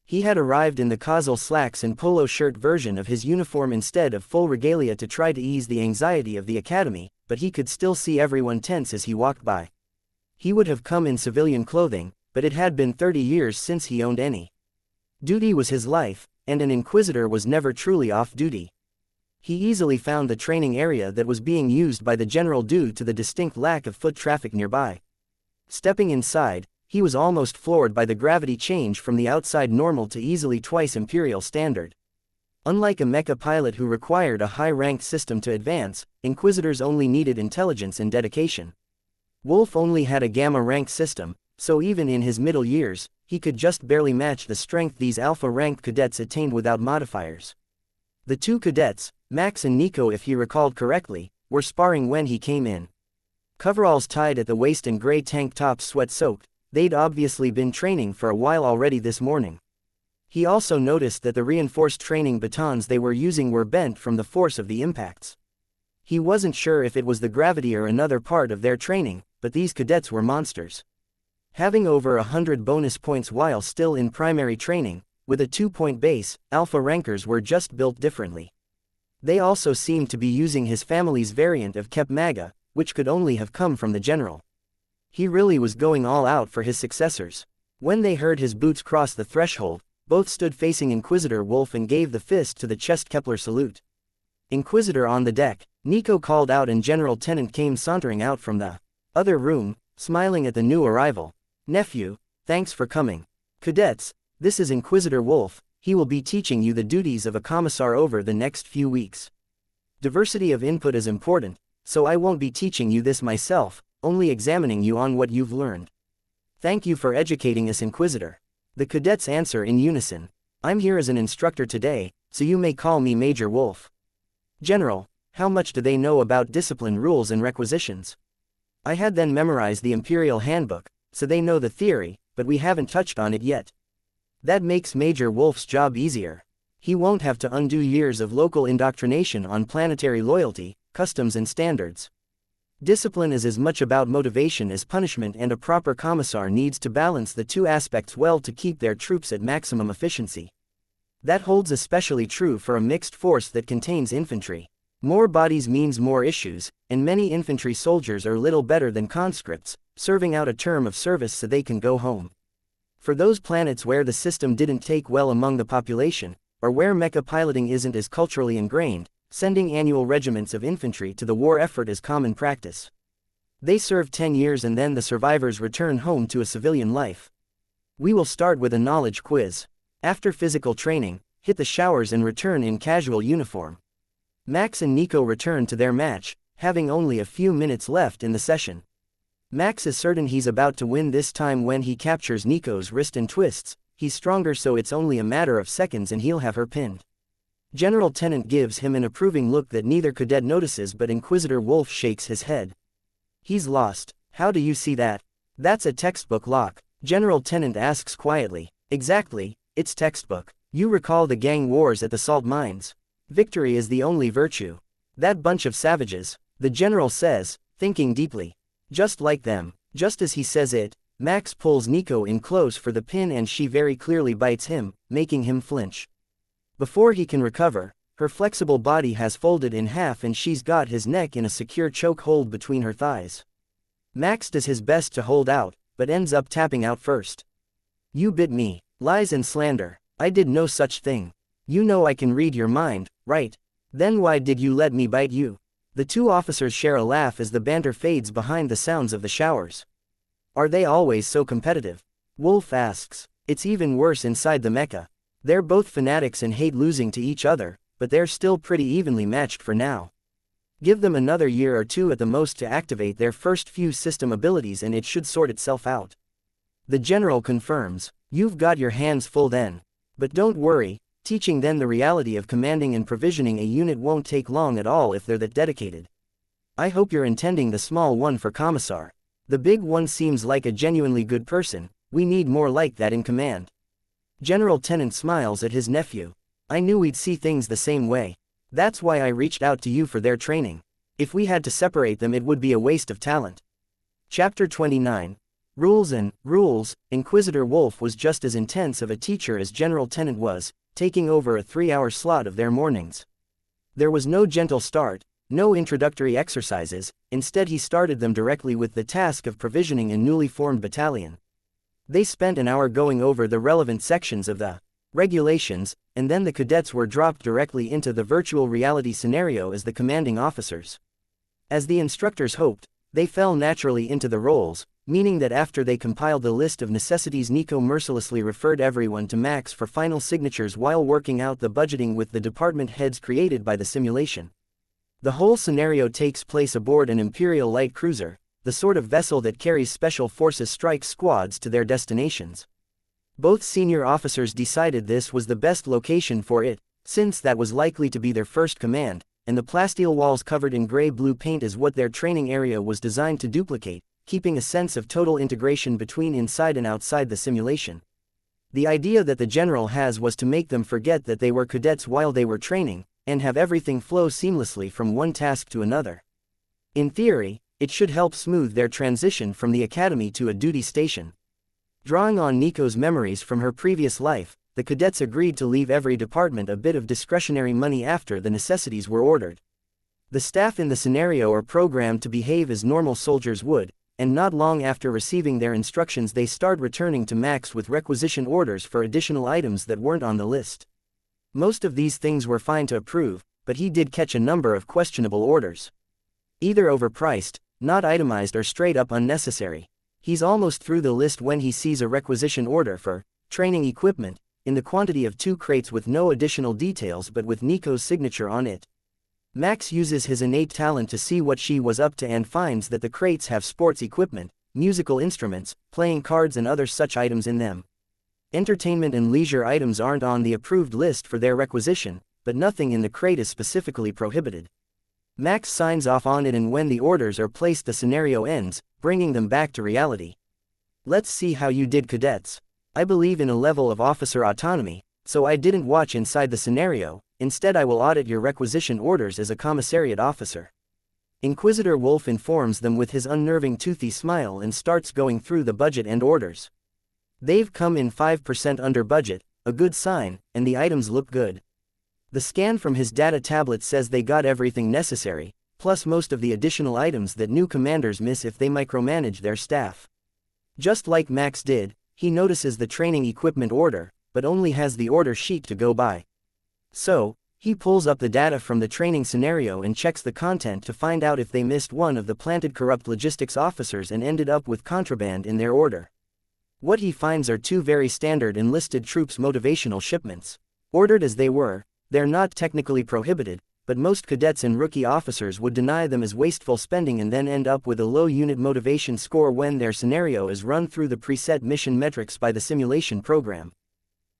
He had arrived in the causal slacks and polo shirt version of his uniform instead of full regalia to try to ease the anxiety of the academy, but he could still see everyone tense as he walked by. He would have come in civilian clothing, but it had been 30 years since he owned any. Duty was his life, and an inquisitor was never truly off duty. He easily found the training area that was being used by the general due to the distinct lack of foot traffic nearby. Stepping inside, he was almost floored by the gravity change from the outside normal to easily twice imperial standard. Unlike a mecha pilot who required a high-ranked system to advance, Inquisitors only needed intelligence and dedication. Wolf only had a gamma-ranked system, so even in his middle years, he could just barely match the strength these alpha-ranked cadets attained without modifiers. The two cadets, Max and Nico if he recalled correctly, were sparring when he came in. Coveralls tied at the waist and gray tank tops sweat-soaked, they'd obviously been training for a while already this morning. He also noticed that the reinforced training batons they were using were bent from the force of the impacts. He wasn't sure if it was the gravity or another part of their training, but these cadets were monsters. Having over 100 bonus points while still in primary training, with a 2-point base, alpha rankers were just built differently. They also seemed to be using his family's variant of Kep Maga, which could only have come from the general. He really was going all out for his successors. When they heard his boots cross the threshold, both stood facing Inquisitor Wolf and gave the fist to the chest Kepler salute. Inquisitor on the deck, Nico called out and General Tennant came sauntering out from the other room, smiling at the new arrival. Nephew, thanks for coming. Cadets, this is Inquisitor Wolf, he will be teaching you the duties of a commissar over the next few weeks. Diversity of input is important, so I won't be teaching you this myself, only examining you on what you've learned. Thank you for educating us, Inquisitor. The cadets answer in unison. I'm here as an instructor today, so you may call me Major Wolf. General, how much do they know about discipline rules and requisitions? I had them memorize the Imperial Handbook, so they know the theory, but we haven't touched on it yet. That makes Major Wolf's job easier. He won't have to undo years of local indoctrination on planetary loyalty, customs and standards. Discipline is as much about motivation as punishment, and a proper commissar needs to balance the two aspects well to keep their troops at maximum efficiency. That holds especially true for a mixed force that contains infantry. More bodies means more issues, and many infantry soldiers are little better than conscripts, serving out a term of service so they can go home. For those planets where the system didn't take well among the population, or where mecha piloting isn't as culturally ingrained, sending annual regiments of infantry to the war effort is common practice. They serve 10 years and then the survivors return home to a civilian life. We will start with a knowledge quiz. After physical training, hit the showers and return in casual uniform. Max and Nico return to their match, having only a few minutes left in the session. Max is certain he's about to win this time when he captures Nico's wrist and twists. He's stronger, so it's only a matter of seconds and he'll have her pinned. General Tennant gives him an approving look that neither cadet notices, but Inquisitor Wolf shakes his head. He's lost. How do you see that? That's a textbook lock, General Tennant asks quietly. Exactly, it's textbook. You recall the gang wars at the salt mines. Victory is the only virtue. That bunch of savages, the general says, thinking deeply. Just like them. Just as he says it, Max pulls Nico in close for the pin and she very clearly bites him, making him flinch. Before he can recover, her flexible body has folded in half and she's got his neck in a secure choke hold between her thighs. Max does his best to hold out, but ends up tapping out first. You bit me. Lies and slander. I did no such thing. You know I can read your mind, right? Then why did you let me bite you? The two officers share a laugh as the banter fades behind the sounds of the showers. Are they always so competitive? Wolf asks. It's even worse inside the mecha. They're both fanatics and hate losing to each other, but they're still pretty evenly matched for now. Give them another year or two at the most to activate their first few system abilities and it should sort itself out. The general confirms. You've got your hands full then. But don't worry, teaching them the reality of commanding and provisioning a unit won't take long at all if they're that dedicated. I hope you're intending the small one for commissar. The big one seems like a genuinely good person. We need more like that in command. General Tennant smiles at his nephew. I knew we'd see things the same way. That's why I reached out to you for their training. If we had to separate them it would be a waste of talent. Chapter 29. Rules and Rules. Inquisitor Wolf was just as intense of a teacher as General Tennant was, taking over a 3-hour slot of their mornings. There was no gentle start, no introductory exercises, instead he started them directly with the task of provisioning a newly formed battalion. They spent an hour going over the relevant sections of the regulations, and then the cadets were dropped directly into the virtual reality scenario as the commanding officers. As the instructors hoped, they fell naturally into the roles, meaning that after they compiled the list of necessities, Nico mercilessly referred everyone to Max for final signatures while working out the budgeting with the department heads created by the simulation. The whole scenario takes place aboard an Imperial light cruiser, the sort of vessel that carries Special Forces strike squads to their destinations. Both senior officers decided this was the best location for it, since that was likely to be their first command, and the plasteel walls covered in gray-blue paint is what their training area was designed to duplicate, keeping a sense of total integration between inside and outside the simulation. The idea that the general has was to make them forget that they were cadets while they were training, and have everything flow seamlessly from one task to another. In theory, it should help smooth their transition from the academy to a duty station. Drawing on Nico's memories from her previous life, the cadets agreed to leave every department a bit of discretionary money after the necessities were ordered. The staff in the scenario are programmed to behave as normal soldiers would, and not long after receiving their instructions they start returning to Max with requisition orders for additional items that weren't on the list. Most of these things were fine to approve, but he did catch a number of questionable orders. Either overpriced, not itemized, or straight up unnecessary. He's almost through the list when he sees a requisition order for training equipment, in the quantity of 2 crates with no additional details but with Nico's signature on it. Max uses his innate talent to see what she was up to and finds that the crates have sports equipment, musical instruments, playing cards and other such items in them. Entertainment and leisure items aren't on the approved list for their requisition, but nothing in the crate is specifically prohibited. Max signs off on it, and when the orders are placed the scenario ends, bringing them back to reality. Let's see how you did, cadets. I believe in a level of officer autonomy, so I didn't watch inside the scenario. Instead I will audit your requisition orders as a commissariat officer. Inquisitor Wolf informs them with his unnerving toothy smile and starts going through the budget and orders. They've come in 5% under budget, a good sign, and the items look good. The scan from his data tablet says they got everything necessary, plus most of the additional items that new commanders miss if they micromanage their staff. Just like Max did, he notices the training equipment order, but only has the order sheet to go by. So, he pulls up the data from the training scenario and checks the content to find out if they missed one of the planted corrupt logistics officers and ended up with contraband in their order. What he finds are 2 very standard enlisted troops motivational shipments. Ordered as they were, they're not technically prohibited, but most cadets and rookie officers would deny them as wasteful spending and then end up with a low unit motivation score when their scenario is run through the preset mission metrics by the simulation program.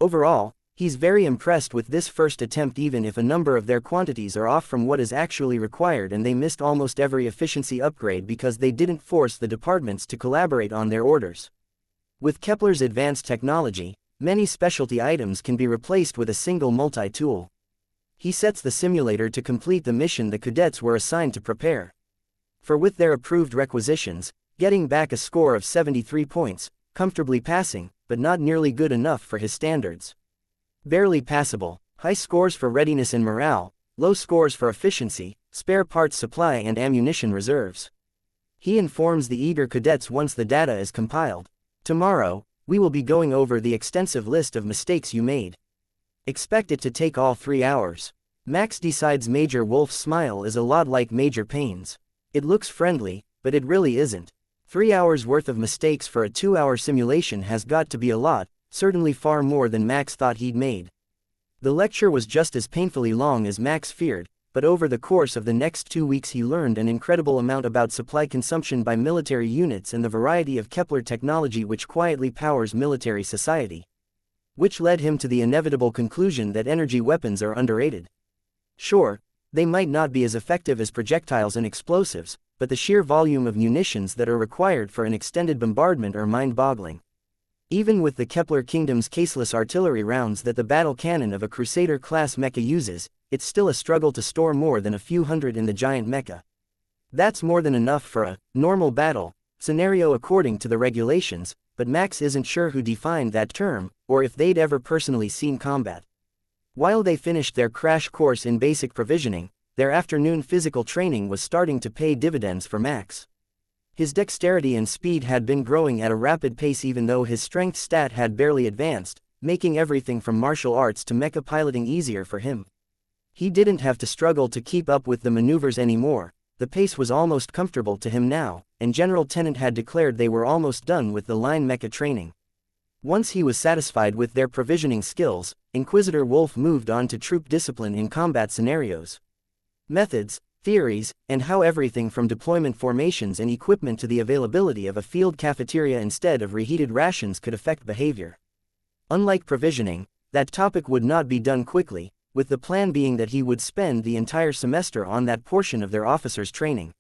Overall, he's very impressed with this first attempt, even if a number of their quantities are off from what is actually required and they missed almost every efficiency upgrade because they didn't force the departments to collaborate on their orders. With Kepler's advanced technology, many specialty items can be replaced with a single multi-tool. He sets the simulator to complete the mission the cadets were assigned to prepare. For with their approved requisitions, getting back a score of 73 points, comfortably passing, but not nearly good enough for his standards. Barely passable, high scores for readiness and morale, low scores for efficiency, spare parts supply and ammunition reserves. He informs the eager cadets once the data is compiled. Tomorrow, we will be going over the extensive list of mistakes you made. Expect it to take all 3 hours. Max decides Major Wolf's smile is a lot like Major Payne's. It looks friendly, but it really isn't. 3 hours worth of mistakes for a 2-hour simulation has got to be a lot, certainly far more than Max thought he'd made. The lecture was just as painfully long as Max feared, but over the course of the next 2 weeks he learned an incredible amount about supply consumption by military units and the variety of Kepler technology which quietly powers military society. Which led him to the inevitable conclusion that energy weapons are underrated. Sure, they might not be as effective as projectiles and explosives, but the sheer volume of munitions that are required for an extended bombardment are mind-boggling. Even with the Kepler Kingdom's caseless artillery rounds that the battle cannon of a Crusader-class mecha uses, it's still a struggle to store more than a few hundred in the giant mecha. That's more than enough for a normal battle scenario according to the regulations, but Max isn't sure who defined that term, or if they'd ever personally seen combat. While they finished their crash course in basic provisioning, their afternoon physical training was starting to pay dividends for Max. His dexterity and speed had been growing at a rapid pace even though his strength stat had barely advanced, making everything from martial arts to mecha piloting easier for him. He didn't have to struggle to keep up with the maneuvers anymore, the pace was almost comfortable to him now, and General Tenant had declared they were almost done with the line mecha training. Once he was satisfied with their provisioning skills, Inquisitor Wolf moved on to troop discipline in combat scenarios. Methods, theories, and how everything from deployment formations and equipment to the availability of a field cafeteria instead of reheated rations could affect behavior. Unlike provisioning, that topic would not be done quickly, with the plan being that he would spend the entire semester on that portion of their officers' training.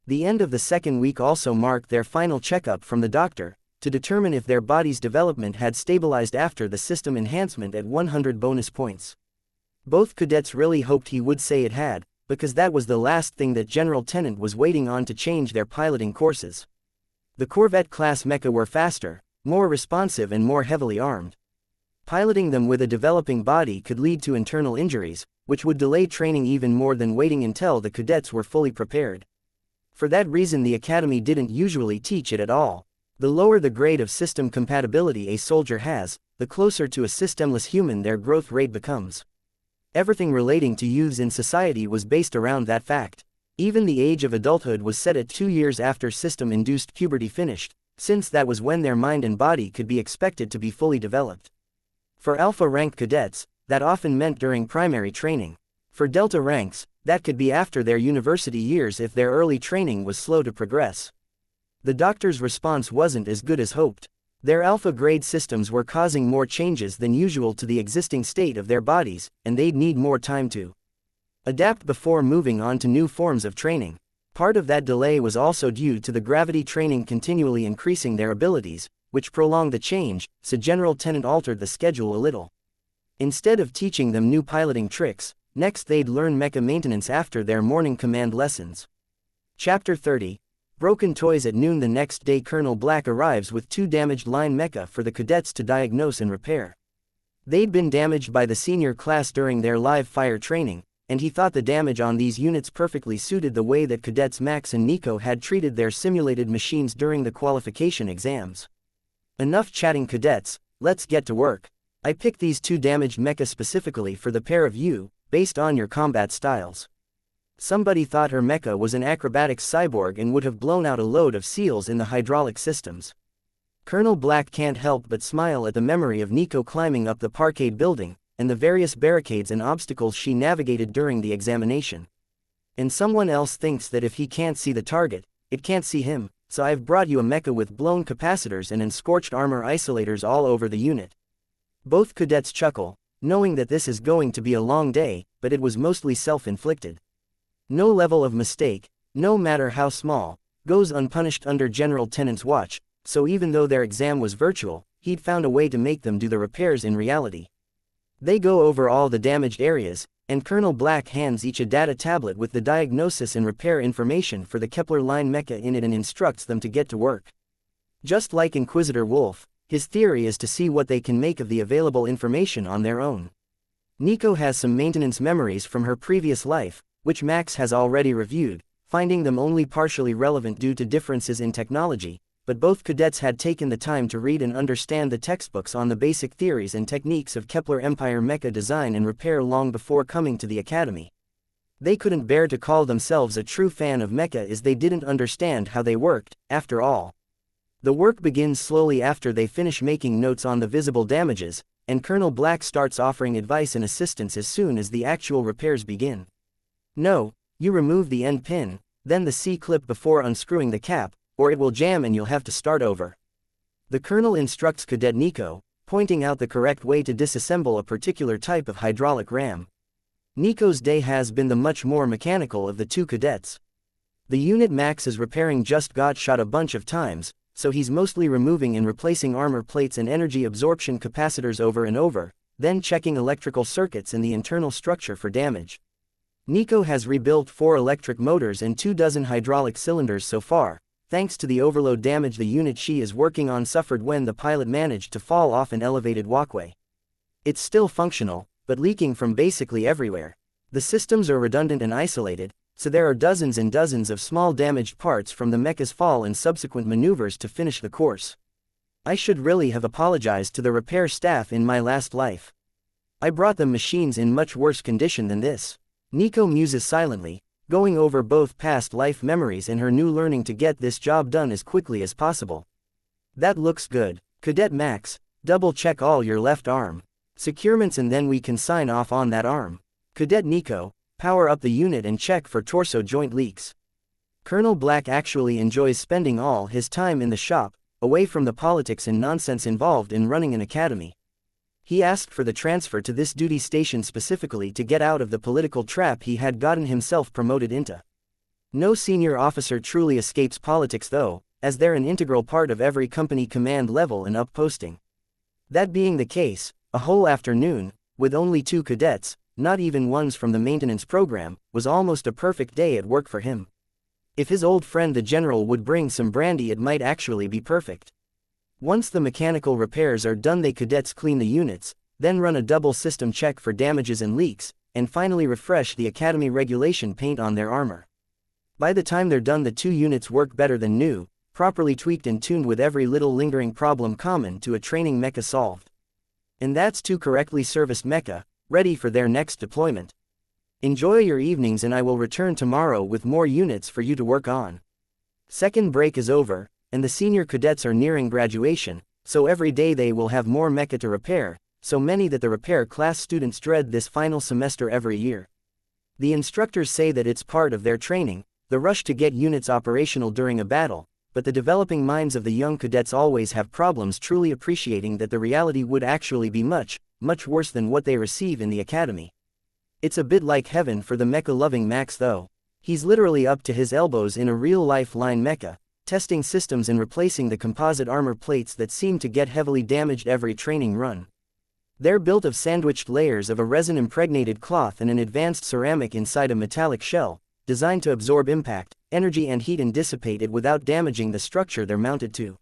The end of the second week also marked their final checkup from the doctor, to determine if their body's development had stabilized after the system enhancement at 100 bonus points. Both cadets really hoped he would say it had, because that was the last thing that General Tenant was waiting on to change their piloting courses. The Corvette-class mecha were faster, more responsive and more heavily armed. Piloting them with a developing body could lead to internal injuries, which would delay training even more than waiting until the cadets were fully prepared. For that reason the Academy didn't usually teach it at all. The lower the grade of system compatibility a soldier has, the closer to a systemless human their growth rate becomes. Everything relating to youths in society was based around that fact. Even the age of adulthood was set at 2 years after system-induced puberty finished, since that was when their mind and body could be expected to be fully developed. For Alpha rank cadets, that often meant during primary training. For Delta ranks, that could be after their university years if their early training was slow to progress. The doctor's response wasn't as good as hoped. Their alpha grade systems were causing more changes than usual to the existing state of their bodies, and they'd need more time to adapt before moving on to new forms of training. Part of that delay was also due to the gravity training continually increasing their abilities, which prolonged the change, so General Tenant altered the schedule a little. Instead of teaching them new piloting tricks, next they'd learn mecha maintenance after their morning command lessons. Chapter 30. Broken Toys. At noon the next day Colonel Black arrives with 2 damaged line mecha for the cadets to diagnose and repair. They'd been damaged by the senior class during their live fire training, and he thought the damage on these units perfectly suited the way that cadets Max and Nico had treated their simulated machines during the qualification exams. Enough chatting cadets, let's get to work. I picked these 2 damaged mecha specifically for the pair of you, based on your combat styles. Somebody thought her mecha was an acrobatics cyborg and would have blown out a load of seals in the hydraulic systems. Colonel Black can't help but smile at the memory of Nico climbing up the parkade building, and the various barricades and obstacles she navigated during the examination. And someone else thinks that if he can't see the target, it can't see him, so I've brought you a mecha with blown capacitors and scorched armor isolators all over the unit. Both cadets chuckle, knowing that this is going to be a long day, but it was mostly self-inflicted. No level of mistake, no matter how small, goes unpunished under General Tenant's watch, so even though their exam was virtual, he'd found a way to make them do the repairs in reality. They go over all the damaged areas, and Colonel Black hands each a data tablet with the diagnosis and repair information for the Kepler line mecha in it and instructs them to get to work. Just like Inquisitor Wolf, his theory is to see what they can make of the available information on their own. Nico has some maintenance memories from her previous life, which Max has already reviewed, finding them only partially relevant due to differences in technology, but both cadets had taken the time to read and understand the textbooks on the basic theories and techniques of Kepler Empire mecha design and repair long before coming to the Academy. They couldn't bear to call themselves a true fan of mecha as they didn't understand how they worked, after all. The work begins slowly after they finish making notes on the visible damages, and Colonel Black starts offering advice and assistance as soon as the actual repairs begin. No, you remove the end pin, then the C-clip before unscrewing the cap, or it will jam and you'll have to start over. The Colonel instructs Cadet Nico, pointing out the correct way to disassemble a particular type of hydraulic ram. Nico's day has been the much more mechanical of the 2 cadets. The unit Max is repairing just got shot a bunch of times, so he's mostly removing and replacing armor plates and energy absorption capacitors over and over, then checking electrical circuits and the internal structure for damage. Nico has rebuilt 4 electric motors and 24 hydraulic cylinders so far, thanks to the overload damage the unit she is working on suffered when the pilot managed to fall off an elevated walkway. It's still functional, but leaking from basically everywhere. The systems are redundant and isolated, so there are dozens and dozens of small damaged parts from the mecha's fall and subsequent maneuvers to finish the course. I should really have apologized to the repair staff in my last life. I brought them machines in much worse condition than this. Nico muses silently, going over both past life memories and her new learning to get this job done as quickly as possible. That looks good. Cadet Max, double check all your left arm securements and then we can sign off on that arm. Cadet Nico, power up the unit and check for torso joint leaks. Colonel Black actually enjoys spending all his time in the shop, away from the politics and nonsense involved in running an academy. He asked for the transfer to this duty station specifically to get out of the political trap he had gotten himself promoted into. No senior officer truly escapes politics though, as they're an integral part of every company command level and up posting. That being the case, a whole afternoon, with only 2 cadets, not even ones from the maintenance program, was almost a perfect day at work for him. If his old friend the general would bring some brandy it might actually be perfect. Once the mechanical repairs are done the cadets clean the units, then run a double system check for damages and leaks, and finally refresh the academy regulation paint on their armor. By the time they're done the 2 units work better than new, properly tweaked and tuned with every little lingering problem common to a training mecha solved. And that's 2 correctly serviced mecha, ready for their next deployment. Enjoy your evenings and I will return tomorrow with more units for you to work on. Second break is over, and the senior cadets are nearing graduation, so every day they will have more mecha to repair, so many that the repair class students dread this final semester every year. The instructors say that it's part of their training, the rush to get units operational during a battle, but the developing minds of the young cadets always have problems truly appreciating that the reality would actually be much, much worse than what they receive in the academy. It's a bit like heaven for the mecha-loving Max though. He's literally up to his elbows in a real-life line mecha, testing systems and replacing the composite armor plates that seem to get heavily damaged every training run. They're built of sandwiched layers of a resin-impregnated cloth and an advanced ceramic inside a metallic shell, designed to absorb impact, energy and heat and dissipate it without damaging the structure they're mounted to.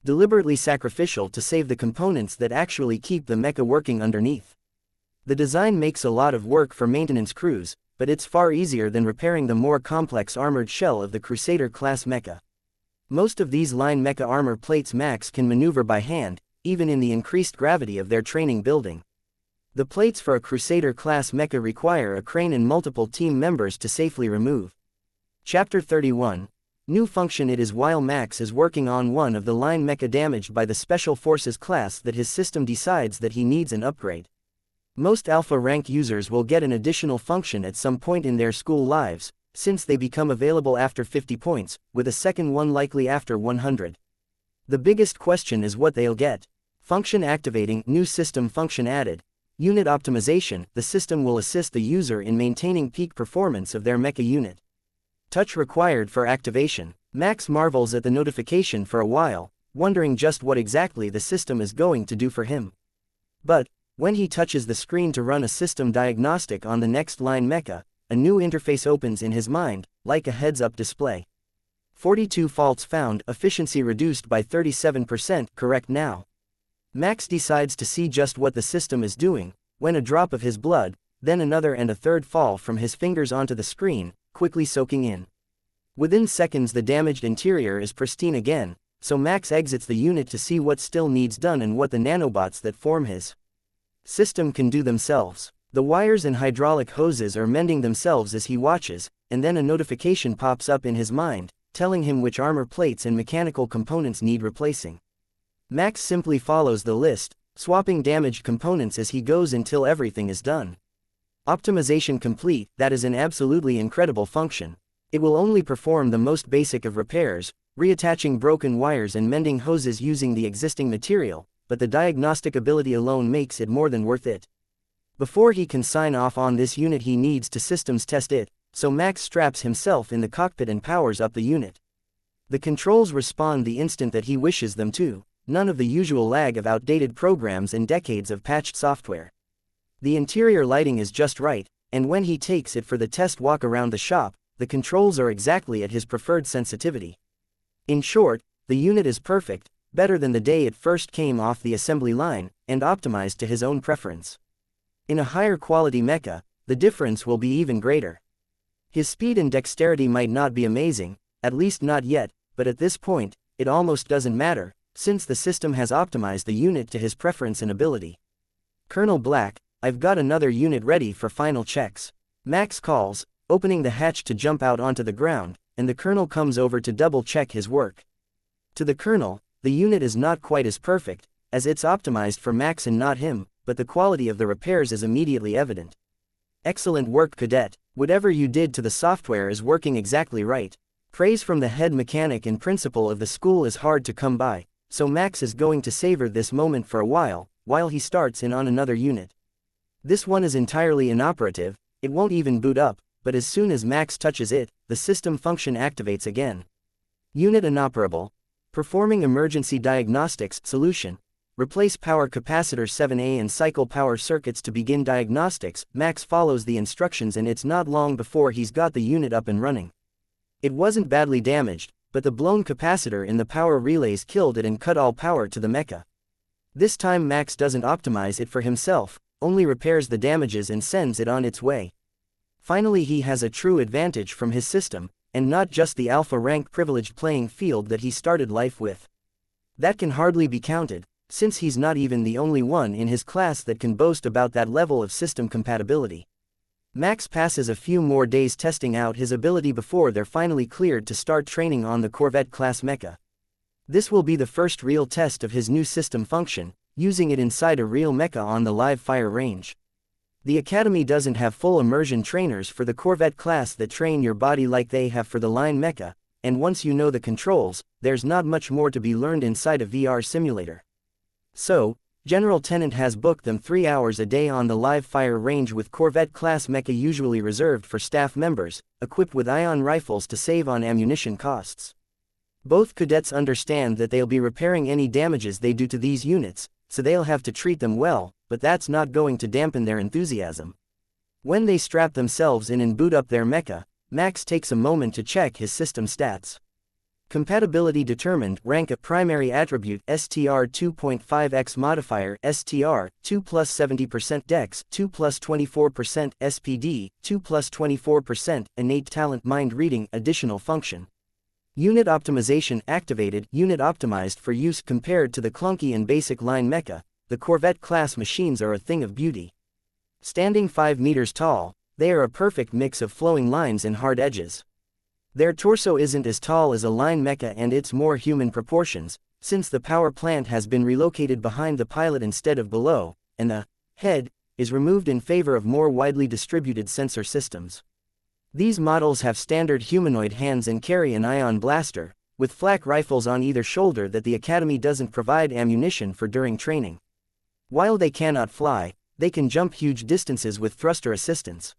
Deliberately sacrificial to save the components that actually keep the mecha working underneath. The design makes a lot of work for maintenance crews, but it's far easier than repairing the more complex armored shell of the Crusader class mecha. Most of these line mecha armor plates Max can maneuver by hand, even in the increased gravity of their training building. The plates for a Crusader class mecha require a crane and multiple team members to safely remove. Chapter 31. New function. It is while Max is working on one of the line mecha damaged by the Special Forces class that his system decides that he needs an upgrade. Most alpha rank users will get an additional function at some point in their school lives, since they become available after 50 points, with a second one likely after 100. The biggest question is what they'll get. Function activating. New system function added. Unit optimization. The system will assist the user in maintaining peak performance of their mecha unit. Touch required for activation. Max marvels at the notification for a while, wondering just what exactly the system is going to do for him. But, when he touches the screen to run a system diagnostic on the next line mecha, a new interface opens in his mind, like a heads-up display. 42 faults found, efficiency reduced by 37%, correct now. Max decides to see just what the system is doing, when a drop of his blood, then another and a third fall from his fingers onto the screen, quickly soaking in. Within seconds the damaged interior is pristine again, so Max exits the unit to see what still needs done and what the nanobots that form his system can do themselves. The wires and hydraulic hoses are mending themselves as he watches, and then a notification pops up in his mind, telling him which armor plates and mechanical components need replacing. Max simply follows the list, swapping damaged components as he goes until everything is done. Optimization complete. That is an absolutely incredible function. It will only perform the most basic of repairs, reattaching broken wires and mending hoses using the existing material, but the diagnostic ability alone makes it more than worth it. Before he can sign off on this unit he needs to systems test it, so Max straps himself in the cockpit and powers up the unit. The controls respond the instant that he wishes them to, none of the usual lag of outdated programs and decades of patched software. The interior lighting is just right, and when he takes it for the test walk around the shop, the controls are exactly at his preferred sensitivity. In short, the unit is perfect, better than the day it first came off the assembly line, and optimized to his own preference. In a higher quality mecha, the difference will be even greater. His speed and dexterity might not be amazing, at least not yet, but at this point, it almost doesn't matter, since the system has optimized the unit to his preference and ability. Colonel Black, I've got another unit ready for final checks. Max calls, opening the hatch to jump out onto the ground, and the colonel comes over to double-check his work. To the colonel, the unit is not quite as perfect, as it's optimized for Max and not him, but the quality of the repairs is immediately evident. Excellent work, cadet. Whatever you did to the software is working exactly right. Praise from the head mechanic and principal of the school is hard to come by, so Max is going to savor this moment for a while he starts in on another unit. This one is entirely inoperative, it won't even boot up, but as soon as Max touches it, the system function activates again. Unit inoperable. Performing emergency diagnostics. Solution. Replace power capacitor 7A and cycle power circuits to begin diagnostics. Max follows the instructions and it's not long before he's got the unit up and running. It wasn't badly damaged, but the blown capacitor in the power relays killed it and cut all power to the mecha. This time Max doesn't optimize it for himself, only repairs the damages and sends it on its way. Finally, he has a true advantage from his system, and not just the alpha rank privileged playing field that he started life with. That can hardly be counted, since he's not even the only one in his class that can boast about that level of system compatibility. Max passes a few more days testing out his ability before they're finally cleared to start training on the Corvette class mecha. This will be the first real test of his new system function, using it inside a real mecha on the live fire range. The Academy doesn't have full immersion trainers for the Corvette class that train your body like they have for the line mecha, and once you know the controls, there's not much more to be learned inside a VR simulator. So, General Tenant has booked them 3 hours a day on the live fire range with Corvette class mecha usually reserved for staff members, equipped with ion rifles to save on ammunition costs. Both cadets understand that they'll be repairing any damages they do to these units, so they'll have to treat them well, but that's not going to dampen their enthusiasm. When they strap themselves in and boot up their mecha, Max takes a moment to check his system stats. Compatibility determined. Rank a primary attribute STR 2.5x modifier STR 2 plus 70% dex 2 plus 24% SPD 2 plus 24% innate talent mind reading additional function. Unit optimization activated. Unit optimized for use. Compared to the clunky and basic line mecha, the Corvette class machines are a thing of beauty. Standing 5 meters tall, they are a perfect mix of flowing lines and hard edges. Their torso isn't as tall as a line mecha and it's more human proportions, since the power plant has been relocated behind the pilot instead of below, and the head is removed in favor of more widely distributed sensor systems. These models have standard humanoid hands and carry an ion blaster, with flak rifles on either shoulder that the Academy doesn't provide ammunition for during training. While they cannot fly, they can jump huge distances with thruster assistance.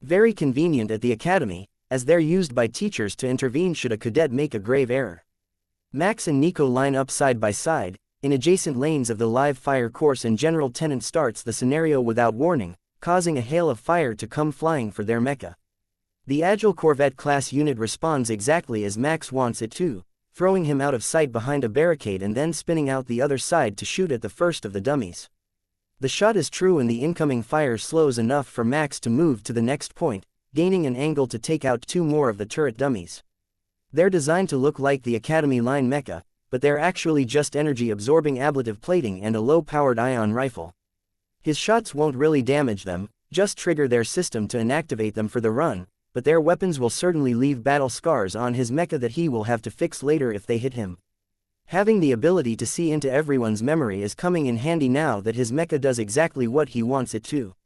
Very convenient at the Academy, as they're used by teachers to intervene should a cadet make a grave error. Max and Nico line up side by side, in adjacent lanes of the live fire course, and General Tenant starts the scenario without warning, causing a hail of fire to come flying for their mecha. The agile Corvette class unit responds exactly as Max wants it to, throwing him out of sight behind a barricade and then spinning out the other side to shoot at the first of the dummies. The shot is true and the incoming fire slows enough for Max to move to the next point, gaining an angle to take out 2 more of the turret dummies. They're designed to look like the Academy line mecha, but they're actually just energy-absorbing ablative plating and a low-powered ion rifle. His shots won't really damage them, just trigger their system to inactivate them for the run, but their weapons will certainly leave battle scars on his mecha that he will have to fix later if they hit him. Having the ability to see into everyone's memory is coming in handy now that his mecha does exactly what he wants it to.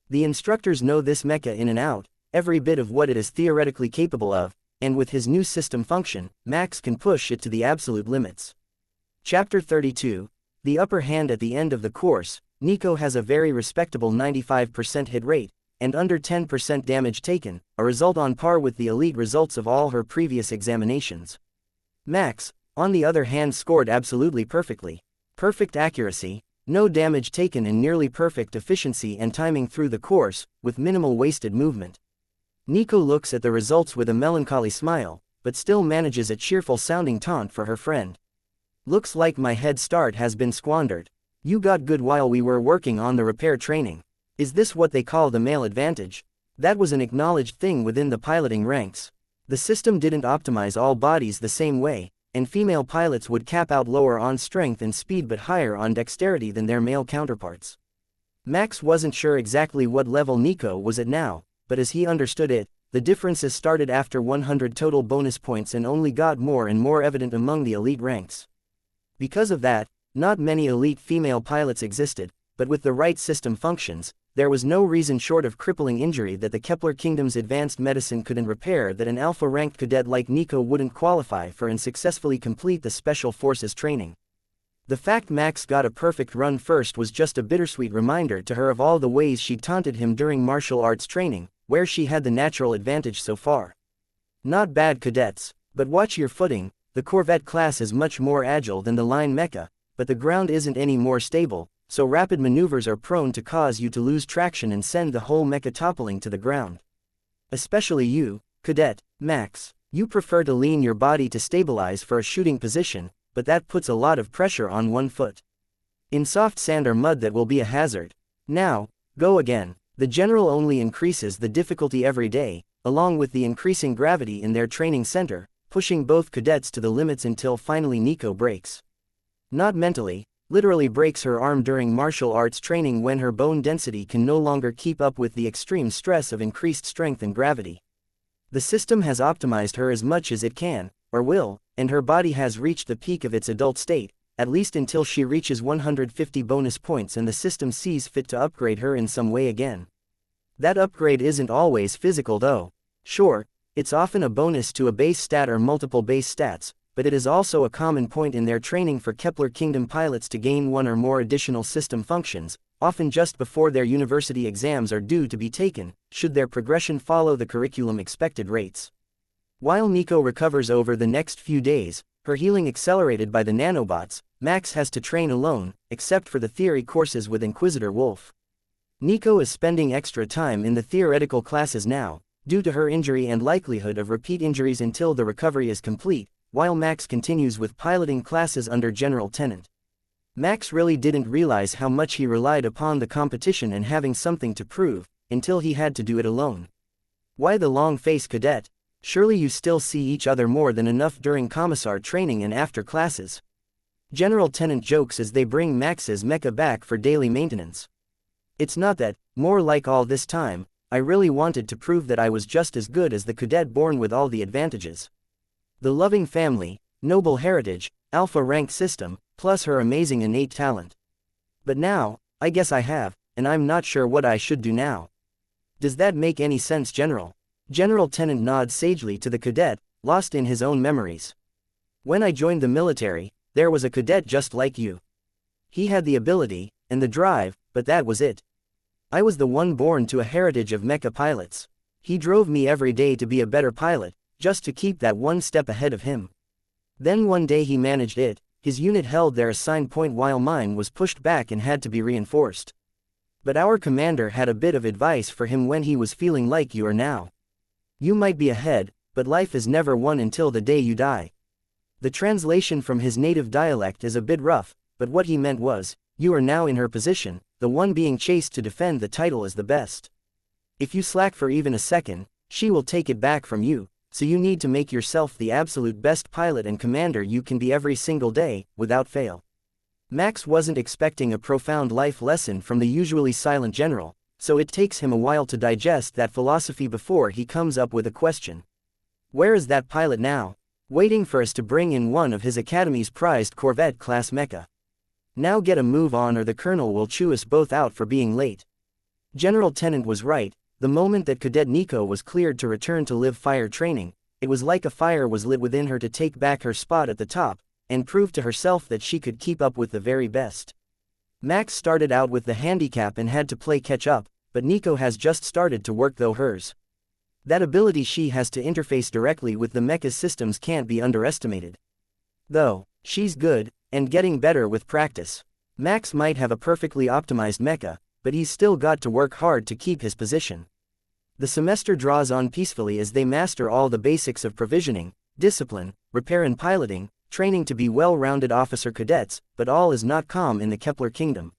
The instructors know this mecha in and out, every bit of what it is theoretically capable of, and with his new system function, Max can push it to the absolute limits. Chapter 32. The upper hand. At the end of the course, Nico has a very respectable 95% hit rate, and under 10% damage taken, a result on par with the elite results of all her previous examinations. Max, on the other hand, scored absolutely perfectly. Perfect accuracy, no damage taken, and nearly perfect efficiency and timing through the course, with minimal wasted movement. Nico looks at the results with a melancholy smile, but still manages a cheerful-sounding taunt for her friend. Looks like my head start has been squandered. You got good while we were working on the repair training. Is this what they call the male advantage? That was an acknowledged thing within the piloting ranks. The system didn't optimize all bodies the same way, and female pilots would cap out lower on strength and speed but higher on dexterity than their male counterparts. Max wasn't sure exactly what level Nico was at now, but as he understood it, the differences started after 100 total bonus points and only got more and more evident among the elite ranks. Because of that, not many elite female pilots existed, but with the right system functions, there was no reason short of crippling injury that the Kepler Kingdom's advanced medicine couldn't repair that an alpha-ranked cadet like Nico wouldn't qualify for and successfully complete the Special Forces training. The fact Max got a perfect run first was just a bittersweet reminder to her of all the ways she taunted him during martial arts training, where she had the natural advantage so far. Not bad cadets, but watch your footing. The Corvette class is much more agile than the line Mecha, but the ground isn't any more stable, so rapid maneuvers are prone to cause you to lose traction and send the whole mecha toppling to the ground. Especially you, Cadet Max. You prefer to lean your body to stabilize for a shooting position, but that puts a lot of pressure on one foot. In soft sand or mud that will be a hazard. Now, go again. The general only increases the difficulty every day, along with the increasing gravity in their training center, pushing both cadets to the limits until finally Nico breaks. Not mentally, literally breaks her arm during martial arts training when her bone density can no longer keep up with the extreme stress of increased strength and gravity. The system has optimized her as much as it can, or will, and her body has reached the peak of its adult state, at least until she reaches 150 bonus points and the system sees fit to upgrade her in some way again. That upgrade isn't always physical though. Sure, it's often a bonus to a base stat or multiple base stats, but it is also a common point in their training for Kepler Kingdom pilots to gain one or more additional system functions, often just before their university exams are due to be taken, should their progression follow the curriculum expected rates. While Nico recovers over the next few days, her healing accelerated by the nanobots, Max has to train alone, except for the theory courses with Inquisitor Wolf. Nico is spending extra time in the theoretical classes now, due to her injury and likelihood of repeat injuries until the recovery is complete, while Max continues with piloting classes under General Tenant. Max really didn't realize how much he relied upon the competition and having something to prove, until he had to do it alone. Why the long face, Cadet? Surely you still see each other more than enough during commissar training and after classes. General Tenant jokes as they bring Max's mecha back for daily maintenance. It's not that, more like all this time, I really wanted to prove that I was just as good as the cadet born with all the advantages. The loving family, noble heritage, alpha rank system, plus her amazing innate talent. But now, I guess I have, and I'm not sure what I should do now. Does that make any sense, General? General Tenant nods sagely to the cadet, lost in his own memories. When I joined the military, there was a cadet just like you. He had the ability, and the drive, but that was it. I was the one born to a heritage of mecha pilots. He drove me every day to be a better pilot, just to keep that one step ahead of him. Then one day he managed it, his unit held their assigned point while mine was pushed back and had to be reinforced. But our commander had a bit of advice for him when he was feeling like you are now. You might be ahead, but life is never won until the day you die. The translation from his native dialect is a bit rough, but what he meant was, you are now in her position, the one being chased to defend the title is the best. If you slack for even a second, she will take it back from you. So you need to make yourself the absolute best pilot and commander you can be every single day, without fail. Max wasn't expecting a profound life lesson from the usually silent general, so it takes him a while to digest that philosophy before he comes up with a question. Where is that pilot now? Waiting for us to bring in one of his academy's prized Corvette-class mecha. Now get a move on or the colonel will chew us both out for being late. General Tenant was right. The moment that Cadet Nico was cleared to return to live fire training, it was like a fire was lit within her to take back her spot at the top, and prove to herself that she could keep up with the very best. Max started out with the handicap and had to play catch up, but Nico has just started to work though hers. That ability she has to interface directly with the mecha systems can't be underestimated. Though, she's good, and getting better with practice. Max might have a perfectly optimized mecha, but he's still got to work hard to keep his position. The semester draws on peacefully as they master all the basics of provisioning, discipline, repair and piloting, training to be well-rounded officer cadets, but all is not calm in the Kepler Kingdom.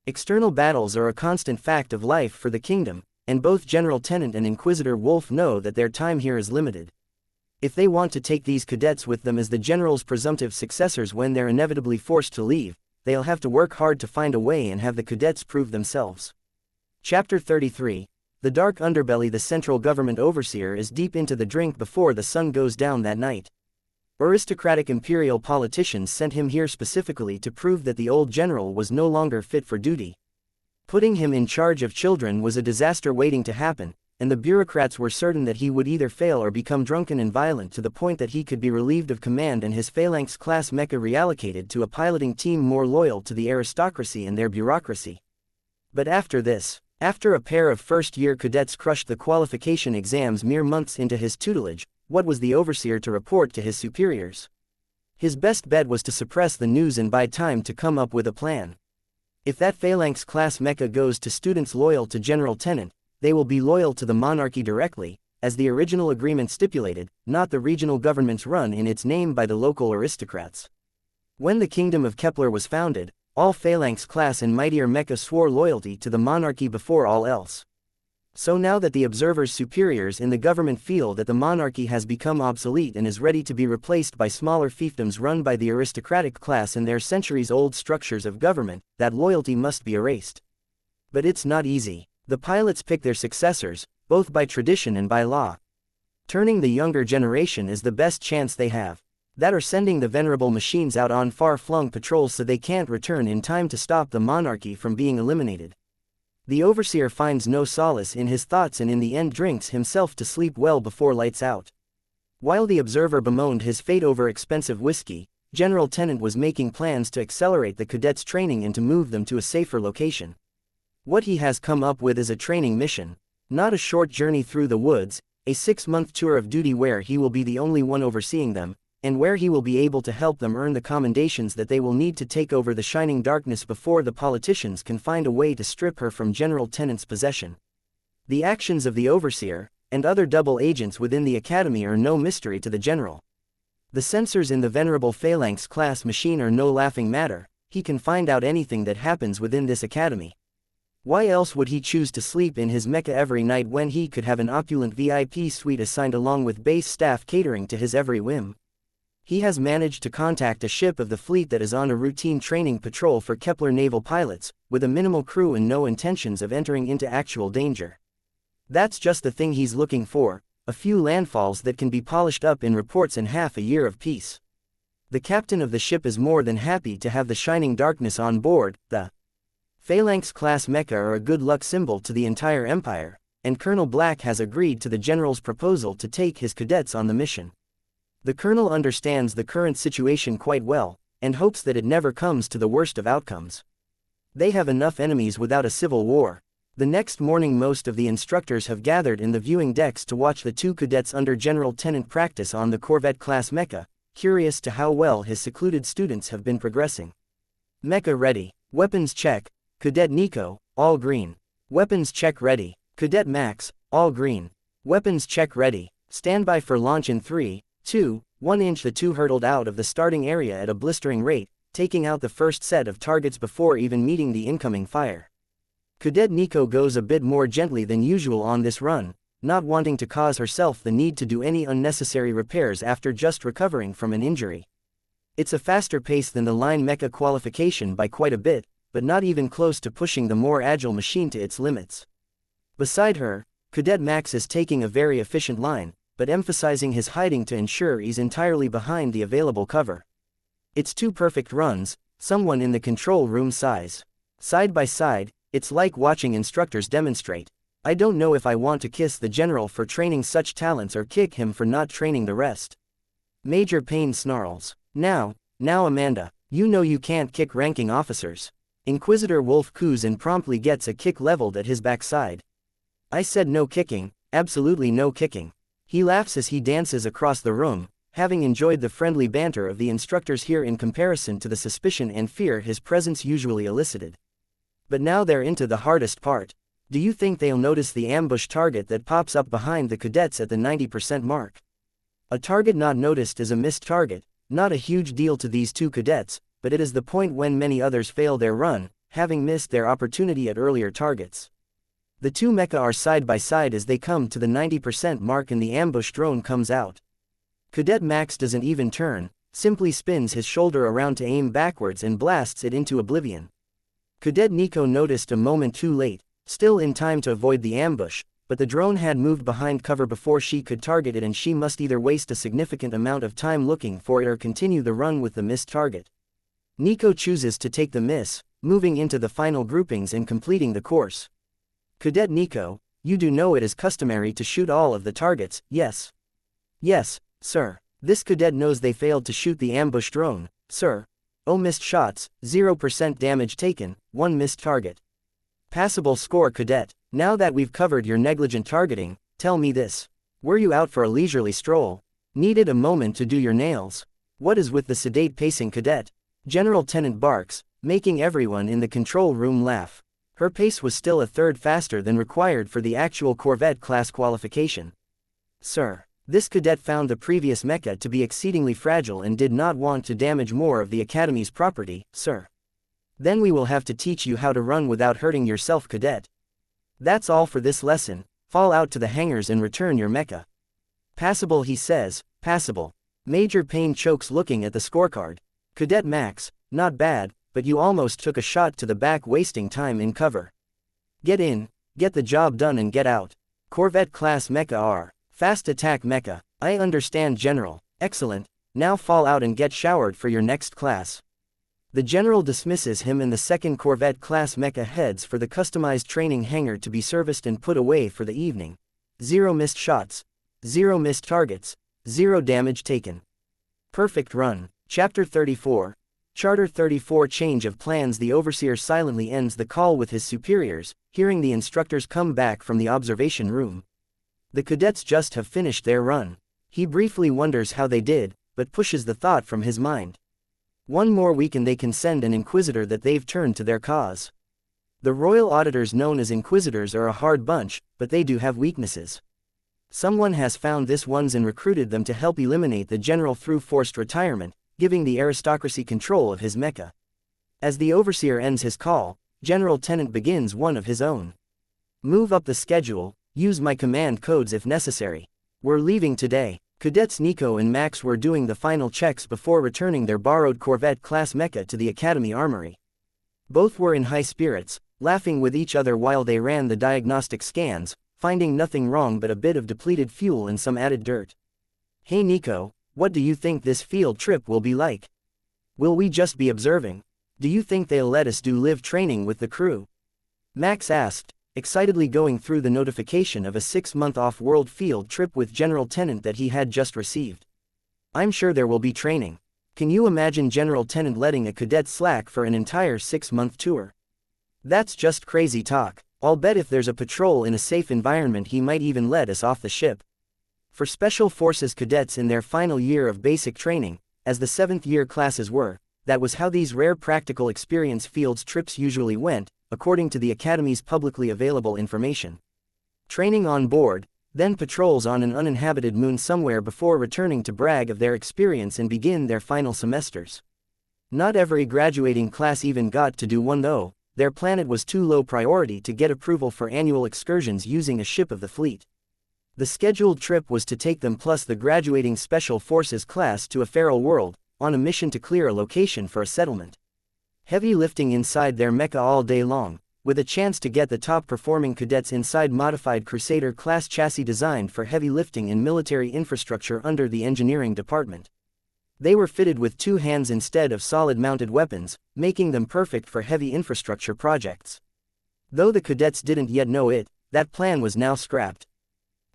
External battles are a constant fact of life for the kingdom, and both General Tenant and Inquisitor Wolf know that their time here is limited. If they want to take these cadets with them as the general's presumptive successors when they're inevitably forced to leave, they'll have to work hard to find a way and have the cadets prove themselves. Chapter 33. The dark underbelly. The central government overseer is deep into the drink before the sun goes down that night. Aristocratic imperial politicians sent him here specifically to prove that the old general was no longer fit for duty. Putting him in charge of children was a disaster waiting to happen, and the bureaucrats were certain that he would either fail or become drunken and violent to the point that he could be relieved of command and his phalanx-class mecha reallocated to a piloting team more loyal to the aristocracy and their bureaucracy. But after this, after a pair of first-year cadets crushed the qualification exams mere months into his tutelage, what was the overseer to report to his superiors? His best bet was to suppress the news and buy time to come up with a plan. If that phalanx-class mecha goes to students loyal to General Tenant, they will be loyal to the monarchy directly, as the original agreement stipulated, not the regional governments run in its name by the local aristocrats. When the Kingdom of Kepler was founded, all phalanx-class and mightier mecha swore loyalty to the monarchy before all else. So now that the observer's superiors in the government feel that the monarchy has become obsolete and is ready to be replaced by smaller fiefdoms run by the aristocratic class and their centuries-old structures of government, that loyalty must be erased. But it's not easy. The pilots pick their successors, both by tradition and by law. Turning the younger generation is the best chance they have. That or sending the venerable machines out on far-flung patrols so they can't return in time to stop the monarchy from being eliminated. The overseer finds no solace in his thoughts and in the end drinks himself to sleep well before lights out. While the observer bemoaned his fate over expensive whiskey, General Tenant was making plans to accelerate the cadets' training and to move them to a safer location. What he has come up with is a training mission. Not a short journey through the woods, a 6-month tour of duty where he will be the only one overseeing them, and where he will be able to help them earn the commendations that they will need to take over the shining darkness before the politicians can find a way to strip her from General Tenant's possession. The actions of the overseer, and other double agents within the academy are no mystery to the general. The sensors in the venerable phalanx-class machine are no laughing matter. He can find out anything that happens within this academy. Why else would he choose to sleep in his mecha every night when he could have an opulent VIP suite assigned along with base staff catering to his every whim? He has managed to contact a ship of the fleet that is on a routine training patrol for Kepler naval pilots, with a minimal crew and no intentions of entering into actual danger. That's just the thing he's looking for, a few landfalls that can be polished up in reports and half a year of peace. The captain of the ship is more than happy to have the shining darkness on board. The Phalanx-class mecha are a good luck symbol to the entire empire, and Colonel Black has agreed to the general's proposal to take his cadets on the mission. The colonel understands the current situation quite well, and hopes that it never comes to the worst of outcomes. They have enough enemies without a civil war. The next morning most of the instructors have gathered in the viewing decks to watch the two cadets under General Tenant practice on the Corvette-class mecha, curious to how well his secluded students have been progressing. Mecha ready. Weapons check. Cadet Nico, all green. Weapons check ready. Cadet Max, all green. Weapons check ready. Stand by for launch in 3, 2, 1 inch. The two hurtled out of the starting area at a blistering rate, taking out the first set of targets before even meeting the incoming fire. Cadet Nico goes a bit more gently than usual on this run, not wanting to cause herself the need to do any unnecessary repairs after just recovering from an injury. It's a faster pace than the line mecha qualification by quite a bit, but not even close to pushing the more agile machine to its limits. Beside her, Cadet Max is taking a very efficient line, but emphasizing his hiding to ensure he's entirely behind the available cover. It's two perfect runs, someone in the control room size. Side by side, it's like watching instructors demonstrate. I don't know if I want to kiss the general for training such talents or kick him for not training the rest. Major Payne snarls. Now Amanda, you know you can't kick ranking officers. Inquisitor Wolf coos and promptly gets a kick leveled at his backside. I said no kicking, absolutely no kicking. He laughs as he dances across the room, having enjoyed the friendly banter of the instructors here in comparison to the suspicion and fear his presence usually elicited. But now they're into the hardest part. Do you think they'll notice the ambush target that pops up behind the cadets at the 90% mark? A target not noticed is a missed target, not a huge deal to these two cadets, but it is the point when many others fail their run, having missed their opportunity at earlier targets. The two mecha are side by side as they come to the 90% mark and the ambush drone comes out. Cadet Max doesn't even turn, simply spins his shoulder around to aim backwards and blasts it into oblivion. Cadet Nico noticed a moment too late, still in time to avoid the ambush, but the drone had moved behind cover before she could target it, and she must either waste a significant amount of time looking for it or continue the run with the missed target. Nico chooses to take the miss, moving into the final groupings and completing the course. Cadet Nico, you do know it is customary to shoot all of the targets, yes? Yes, sir. This cadet knows they failed to shoot the ambush drone, sir. Oh, missed shots, 0% damage taken, 1 missed target. Passable score, cadet. Now that we've covered your negligent targeting, tell me this. Were you out for a leisurely stroll? Needed a moment to do your nails? What is with the sedate pacing, cadet? General Tenant barks, making everyone in the control room laugh. Her pace was still a third faster than required for the actual Corvette class qualification. Sir, this cadet found the previous Mecha to be exceedingly fragile and did not want to damage more of the Academy's property, sir. Then we will have to teach you how to run without hurting yourself, cadet. That's all for this lesson. Fall out to the hangars and return your Mecha. Passable, he says, passable. Major Payne chokes looking at the scorecard. Cadet Max, not bad, but you almost took a shot to the back, wasting time in cover. Get in, get the job done and get out. Corvette class Mecha R. Fast attack Mecha. I understand, General. Excellent. Now fall out and get showered for your next class. The General dismisses him, and the second Corvette class Mecha heads for the customized training hangar to be serviced and put away for the evening. 0 missed shots. 0 missed targets. 0 damage taken. Perfect run. Chapter 34. Charter 34. Change of plans. The Overseer silently ends the call with his superiors, hearing the instructors come back from the observation room. The cadets just have finished their run. He briefly wonders how they did, but pushes the thought from his mind. One more week and they can send an inquisitor that they've turned to their cause. The royal auditors known as inquisitors are a hard bunch, but they do have weaknesses. Someone has found this ones and recruited them to help eliminate the general through forced retirement, giving the aristocracy control of his Mecha. As the Overseer ends his call, General Tenant begins one of his own. Move up the schedule, use my command codes if necessary. We're leaving today. Cadets Nico and Max were doing the final checks before returning their borrowed Corvette-class Mecha to the Academy Armory. Both were in high spirits, laughing with each other while they ran the diagnostic scans, finding nothing wrong but a bit of depleted fuel and some added dirt. Hey Nico, what do you think this field trip will be like? Will we just be observing? Do you think they'll let us do live training with the crew? Max asked, excitedly going through the notification of a 6-month off-world field trip with General Tenant that he had just received. I'm sure there will be training. Can you imagine General Tenant letting a cadet slack for an entire 6-month tour? That's just crazy talk. I'll bet if there's a patrol in a safe environment he might even let us off the ship. For Special Forces cadets in their final year of basic training, as the 7th-year classes were, that was how these rare practical experience fields trips usually went, according to the Academy's publicly available information. Training on board, then patrols on an uninhabited moon somewhere before returning to brag of their experience and begin their final semesters. Not every graduating class even got to do one though. Their planet was too low priority to get approval for annual excursions using a ship of the fleet. The scheduled trip was to take them plus the graduating Special Forces class to a feral world, on a mission to clear a location for a settlement. Heavy lifting inside their Mecha all day long, with a chance to get the top-performing cadets inside modified Crusader-class chassis designed for heavy lifting in military infrastructure under the engineering department. They were fitted with 2 hands instead of solid-mounted weapons, making them perfect for heavy infrastructure projects. Though the cadets didn't yet know it, that plan was now scrapped.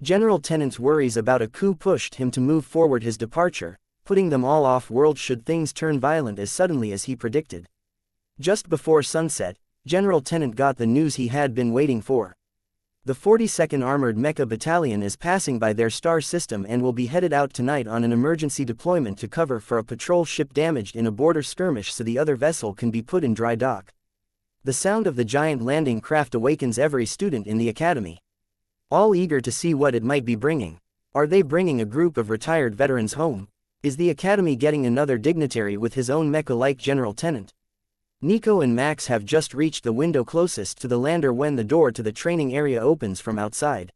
General Tenant's worries about a coup pushed him to move forward his departure, putting them all off-world should things turn violent as suddenly as he predicted. Just before sunset, General Tenant got the news he had been waiting for. The 42nd Armored Mecha Battalion is passing by their star system and will be headed out tonight on an emergency deployment to cover for a patrol ship damaged in a border skirmish so the other vessel can be put in dry dock. The sound of the giant landing craft awakens every student in the academy. All eager to see what it might be bringing. Are they bringing a group of retired veterans home? Is the academy getting another dignitary with his own mecha like General Tenant? Nico and Max have just reached the window closest to the lander when the door to the training area opens from outside.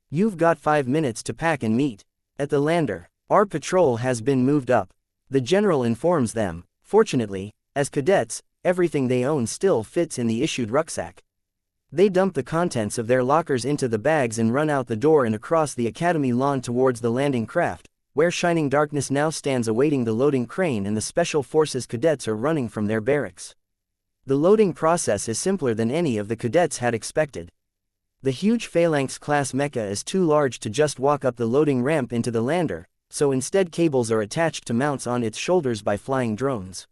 You've got 5 minutes to pack and meet. At the lander, our patrol has been moved up. The general informs them. Fortunately, as cadets, everything they own still fits in the issued rucksack. They dump the contents of their lockers into the bags and run out the door and across the academy lawn towards the landing craft, where Shining Darkness now stands awaiting the loading crane, and the Special Forces cadets are running from their barracks. The loading process is simpler than any of the cadets had expected. The huge Phalanx-class mecha is too large to just walk up the loading ramp into the lander, so instead cables are attached to mounts on its shoulders by flying drones.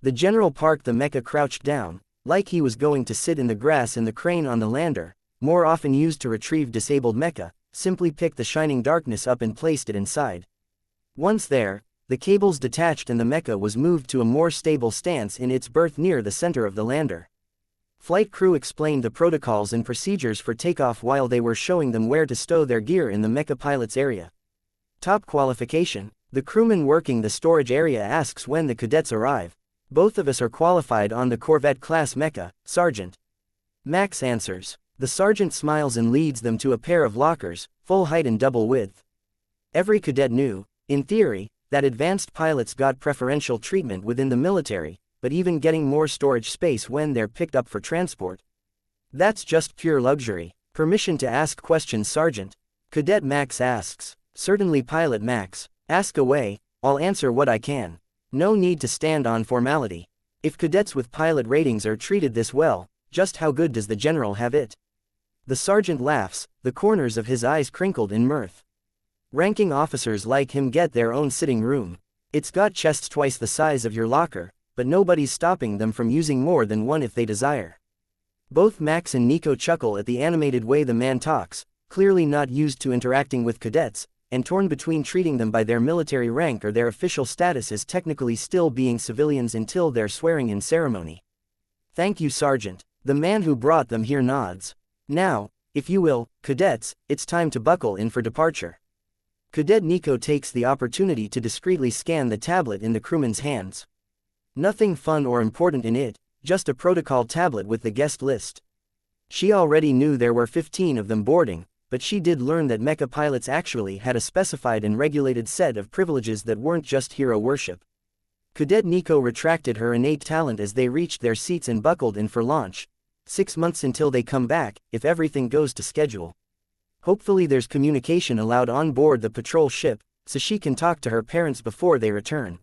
The general parked the mecha crouched down, like he was going to sit in the grass, and the crane on the lander, more often used to retrieve disabled mecha, simply picked the Shining Darkness up and placed it inside. Once there, the cables detached and the mecha was moved to a more stable stance in its berth near the center of the lander. Flight crew explained the protocols and procedures for takeoff while they were showing them where to stow their gear in the mecha pilot's area. Top qualification: the crewman working the storage area asks when the cadets arrive. Both of us are qualified on the Corvette-class mecha, Sergeant. Max answers. The sergeant smiles and leads them to a pair of lockers, full height and double width. Every cadet knew, in theory, that advanced pilots got preferential treatment within the military, but even getting more storage space when they're picked up for transport. That's just pure luxury. Permission to ask questions, Sergeant? Cadet Max asks. Certainly, Pilot Max. Ask away, I'll answer what I can. No need to stand on formality. If cadets with pilot ratings are treated this well, just how good does the general have it? The sergeant laughs, the corners of his eyes crinkled in mirth. Ranking officers like him get their own sitting room. It's got chests twice the size of your locker, but nobody's stopping them from using more than one if they desire. Both Max and Nico chuckle at the animated way the man talks, clearly not used to interacting with cadets, and torn between treating them by their military rank or their official status as technically still being civilians until their swearing-in ceremony. Thank you, Sergeant. The man who brought them here nods. Now, if you will, cadets, it's time to buckle in for departure. Cadet Nico takes the opportunity to discreetly scan the tablet in the crewman's hands. Nothing fun or important in it, just a protocol tablet with the guest list. She already knew there were 15 of them boarding, but she did learn that mecha pilots actually had a specified and regulated set of privileges that weren't just hero worship. Cadet Nico retracted her innate talent as they reached their seats and buckled in for launch. 6 months until they come back, if everything goes to schedule. Hopefully there's communication allowed on board the patrol ship, so she can talk to her parents before they return.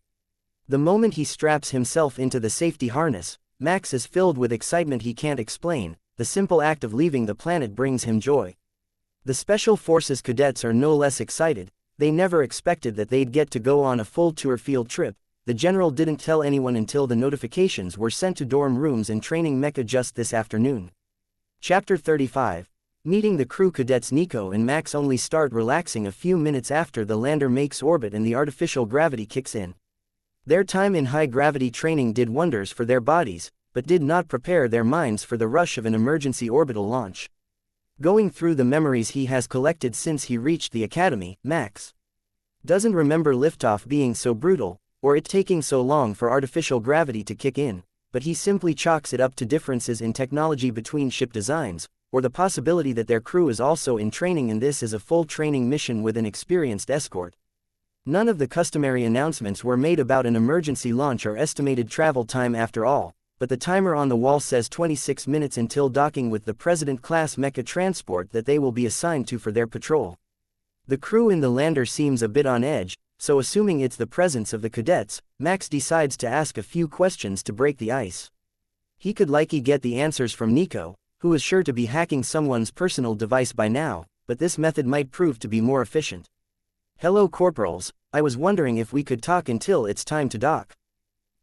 The moment he straps himself into the safety harness, Max is filled with excitement he can't explain. The simple act of leaving the planet brings him joy. The Special Forces cadets are no less excited. They never expected that they'd get to go on a full tour field trip. The general didn't tell anyone until the notifications were sent to dorm rooms and training mecha just this afternoon. Chapter 35. Meeting the crew. Cadets Nico and Max only start relaxing a few minutes after the lander makes orbit and the artificial gravity kicks in. Their time in high-gravity training did wonders for their bodies, but did not prepare their minds for the rush of an emergency orbital launch. Going through the memories he has collected since he reached the academy, Max doesn't remember liftoff being so brutal, or it taking so long for artificial gravity to kick in, but he simply chalks it up to differences in technology between ship designs, or the possibility that their crew is also in training and this is a full training mission with an experienced escort. None of the customary announcements were made about an emergency launch or estimated travel time after all, but the timer on the wall says 26 minutes until docking with the President-class mecha transport that they will be assigned to for their patrol. The crew in the lander seems a bit on edge, so assuming it's the presence of the cadets, Max decides to ask a few questions to break the ice. He could likely get the answers from Nico, who is sure to be hacking someone's personal device by now, but this method might prove to be more efficient. Hello, corporals, I was wondering if we could talk until it's time to dock.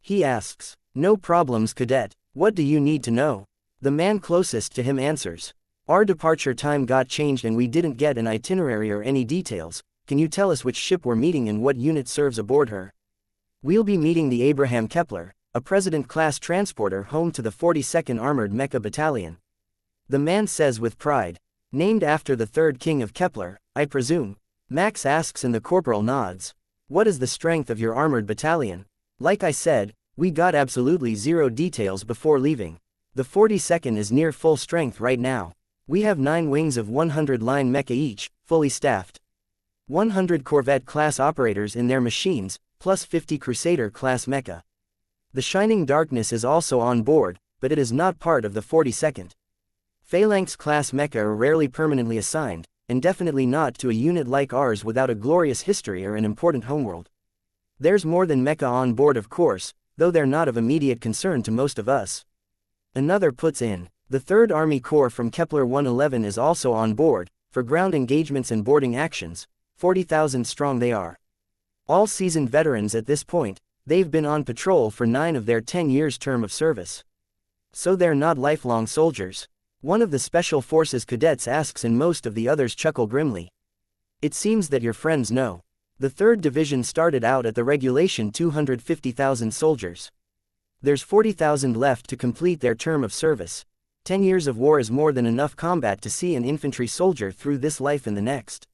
He asks. No problems, cadet. What do you need to know? The man closest to him answers. Our departure time got changed and we didn't get an itinerary or any details. Can you tell us which ship we're meeting and what unit serves aboard her? We'll be meeting the Abraham Kepler, a President-class transporter home to the 42nd Armored Mecha Battalion. The man says with pride. Named after the third king of Kepler, I presume? Max asks and the corporal nods. What is the strength of your armored battalion? Like I said, we got absolutely zero details before leaving. The 42nd is near full strength right now. We have 9 wings of 100 line mecha each, fully staffed. 100 Corvette-class operators in their machines, plus 50 Crusader-class mecha. The Shining Darkness is also on board, but it is not part of the 42nd. Phalanx-class mecha are rarely permanently assigned, and definitely not to a unit like ours without a glorious history or an important homeworld. There's more than mecha on board, of course, though they're not of immediate concern to most of us. Another puts in. The 3rd Army Corps from Kepler 111 is also on board, for ground engagements and boarding actions. 40,000 strong they are. All seasoned veterans at this point, they've been on patrol for 9 of their 10 years' term of service. So they're not lifelong soldiers. One of the Special Forces cadets asks and most of the others chuckle grimly. It seems that your friends know. The 3rd Division started out at the regulation 250,000 soldiers. There's 40,000 left to complete their term of service. 10 years of war is more than enough combat to see an infantry soldier through this life and the next.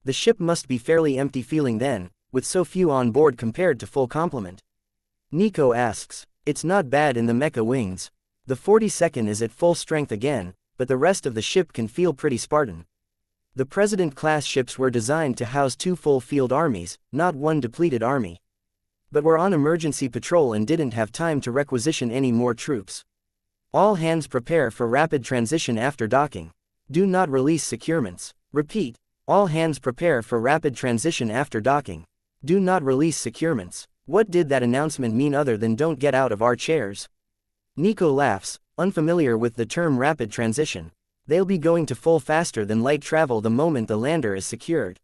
The ship must be fairly empty feeling then, with so few on board compared to full complement. Nico asks. It's not bad in the mecha wings. The 42nd is at full strength again, but the rest of the ship can feel pretty Spartan. The President-class ships were designed to house 2 full field armies, not 1 depleted army. But we're on emergency patrol and didn't have time to requisition any more troops. All hands prepare for rapid transition after docking. Do not release securements. Repeat, all hands prepare for rapid transition after docking. Do not release securements. What did that announcement mean other than don't get out of our chairs? Nico laughs, unfamiliar with the term rapid transition. They'll be going to full faster than light travel the moment the lander is secured.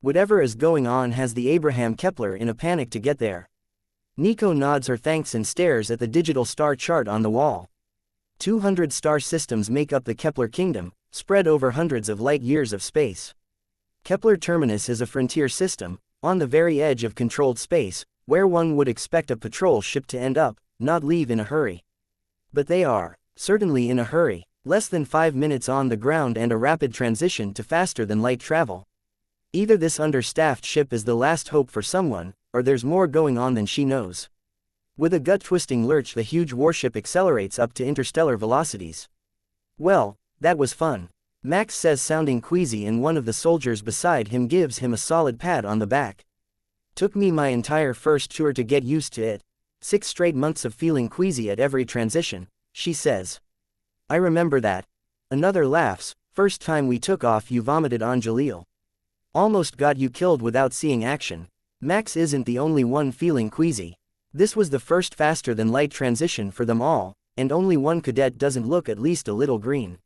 Whatever is going on has the Abraham Kepler in a panic to get there. Nico nods her thanks and stares at the digital star chart on the wall. 200 star systems make up the Kepler kingdom, spread over hundreds of light years of space. Kepler Terminus is a frontier system, on the very edge of controlled space, where one would expect a patrol ship to end up, not leave in a hurry. But they are, certainly in a hurry, less than 5 minutes on the ground and a rapid transition to faster than light travel. Either this understaffed ship is the last hope for someone, or there's more going on than she knows. With a gut-twisting lurch, the huge warship accelerates up to interstellar velocities. Well, that was fun, Max says, sounding queasy, and one of the soldiers beside him gives him a solid pat on the back. Took me my entire first tour to get used to it. 6 straight months of feeling queasy at every transition, she says. I remember that. Another laughs. First time we took off you vomited on Jalil. Almost got you killed without seeing action. Max isn't the only one feeling queasy. This was the first faster than light transition for them all, and only one cadet doesn't look at least a little green.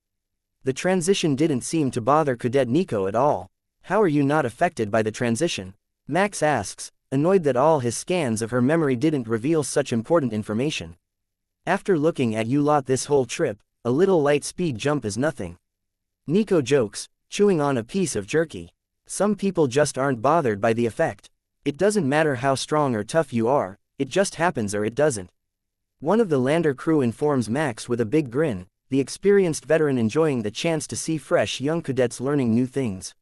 The transition didn't seem to bother Cadet Nico at all. How are you not affected by the transition? Max asks, annoyed that all his scans of her memory didn't reveal such important information. After looking at you lot this whole trip, a little light speed jump is nothing. Nico jokes, chewing on a piece of jerky. Some people just aren't bothered by the effect. It doesn't matter how strong or tough you are, it just happens or it doesn't. One of the lander crew informs Max with a big grin, the experienced veteran enjoying the chance to see fresh young cadets learning new things.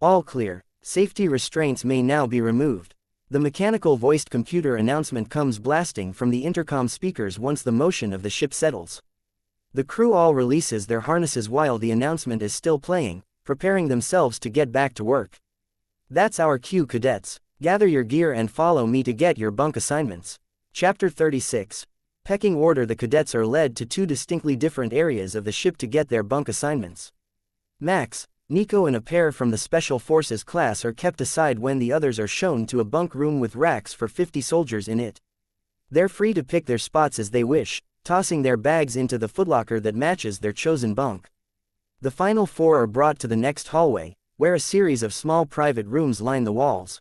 All clear. Safety restraints may now be removed. The mechanical voiced computer announcement comes blasting from the intercom speakers once the motion of the ship settles. The crew all releases their harnesses while the announcement is still playing, preparing themselves to get back to work. That's our cue, cadets. Gather your gear and follow me to get your bunk assignments. Chapter 36. Pecking order. The cadets are led to 2 distinctly different areas of the ship to get their bunk assignments. Max, Nico and a pair from the Special Forces class are kept aside when the others are shown to a bunk room with racks for 50 soldiers in it. They're free to pick their spots as they wish, tossing their bags into the footlocker that matches their chosen bunk. The final 4 are brought to the next hallway, where a series of small private rooms line the walls.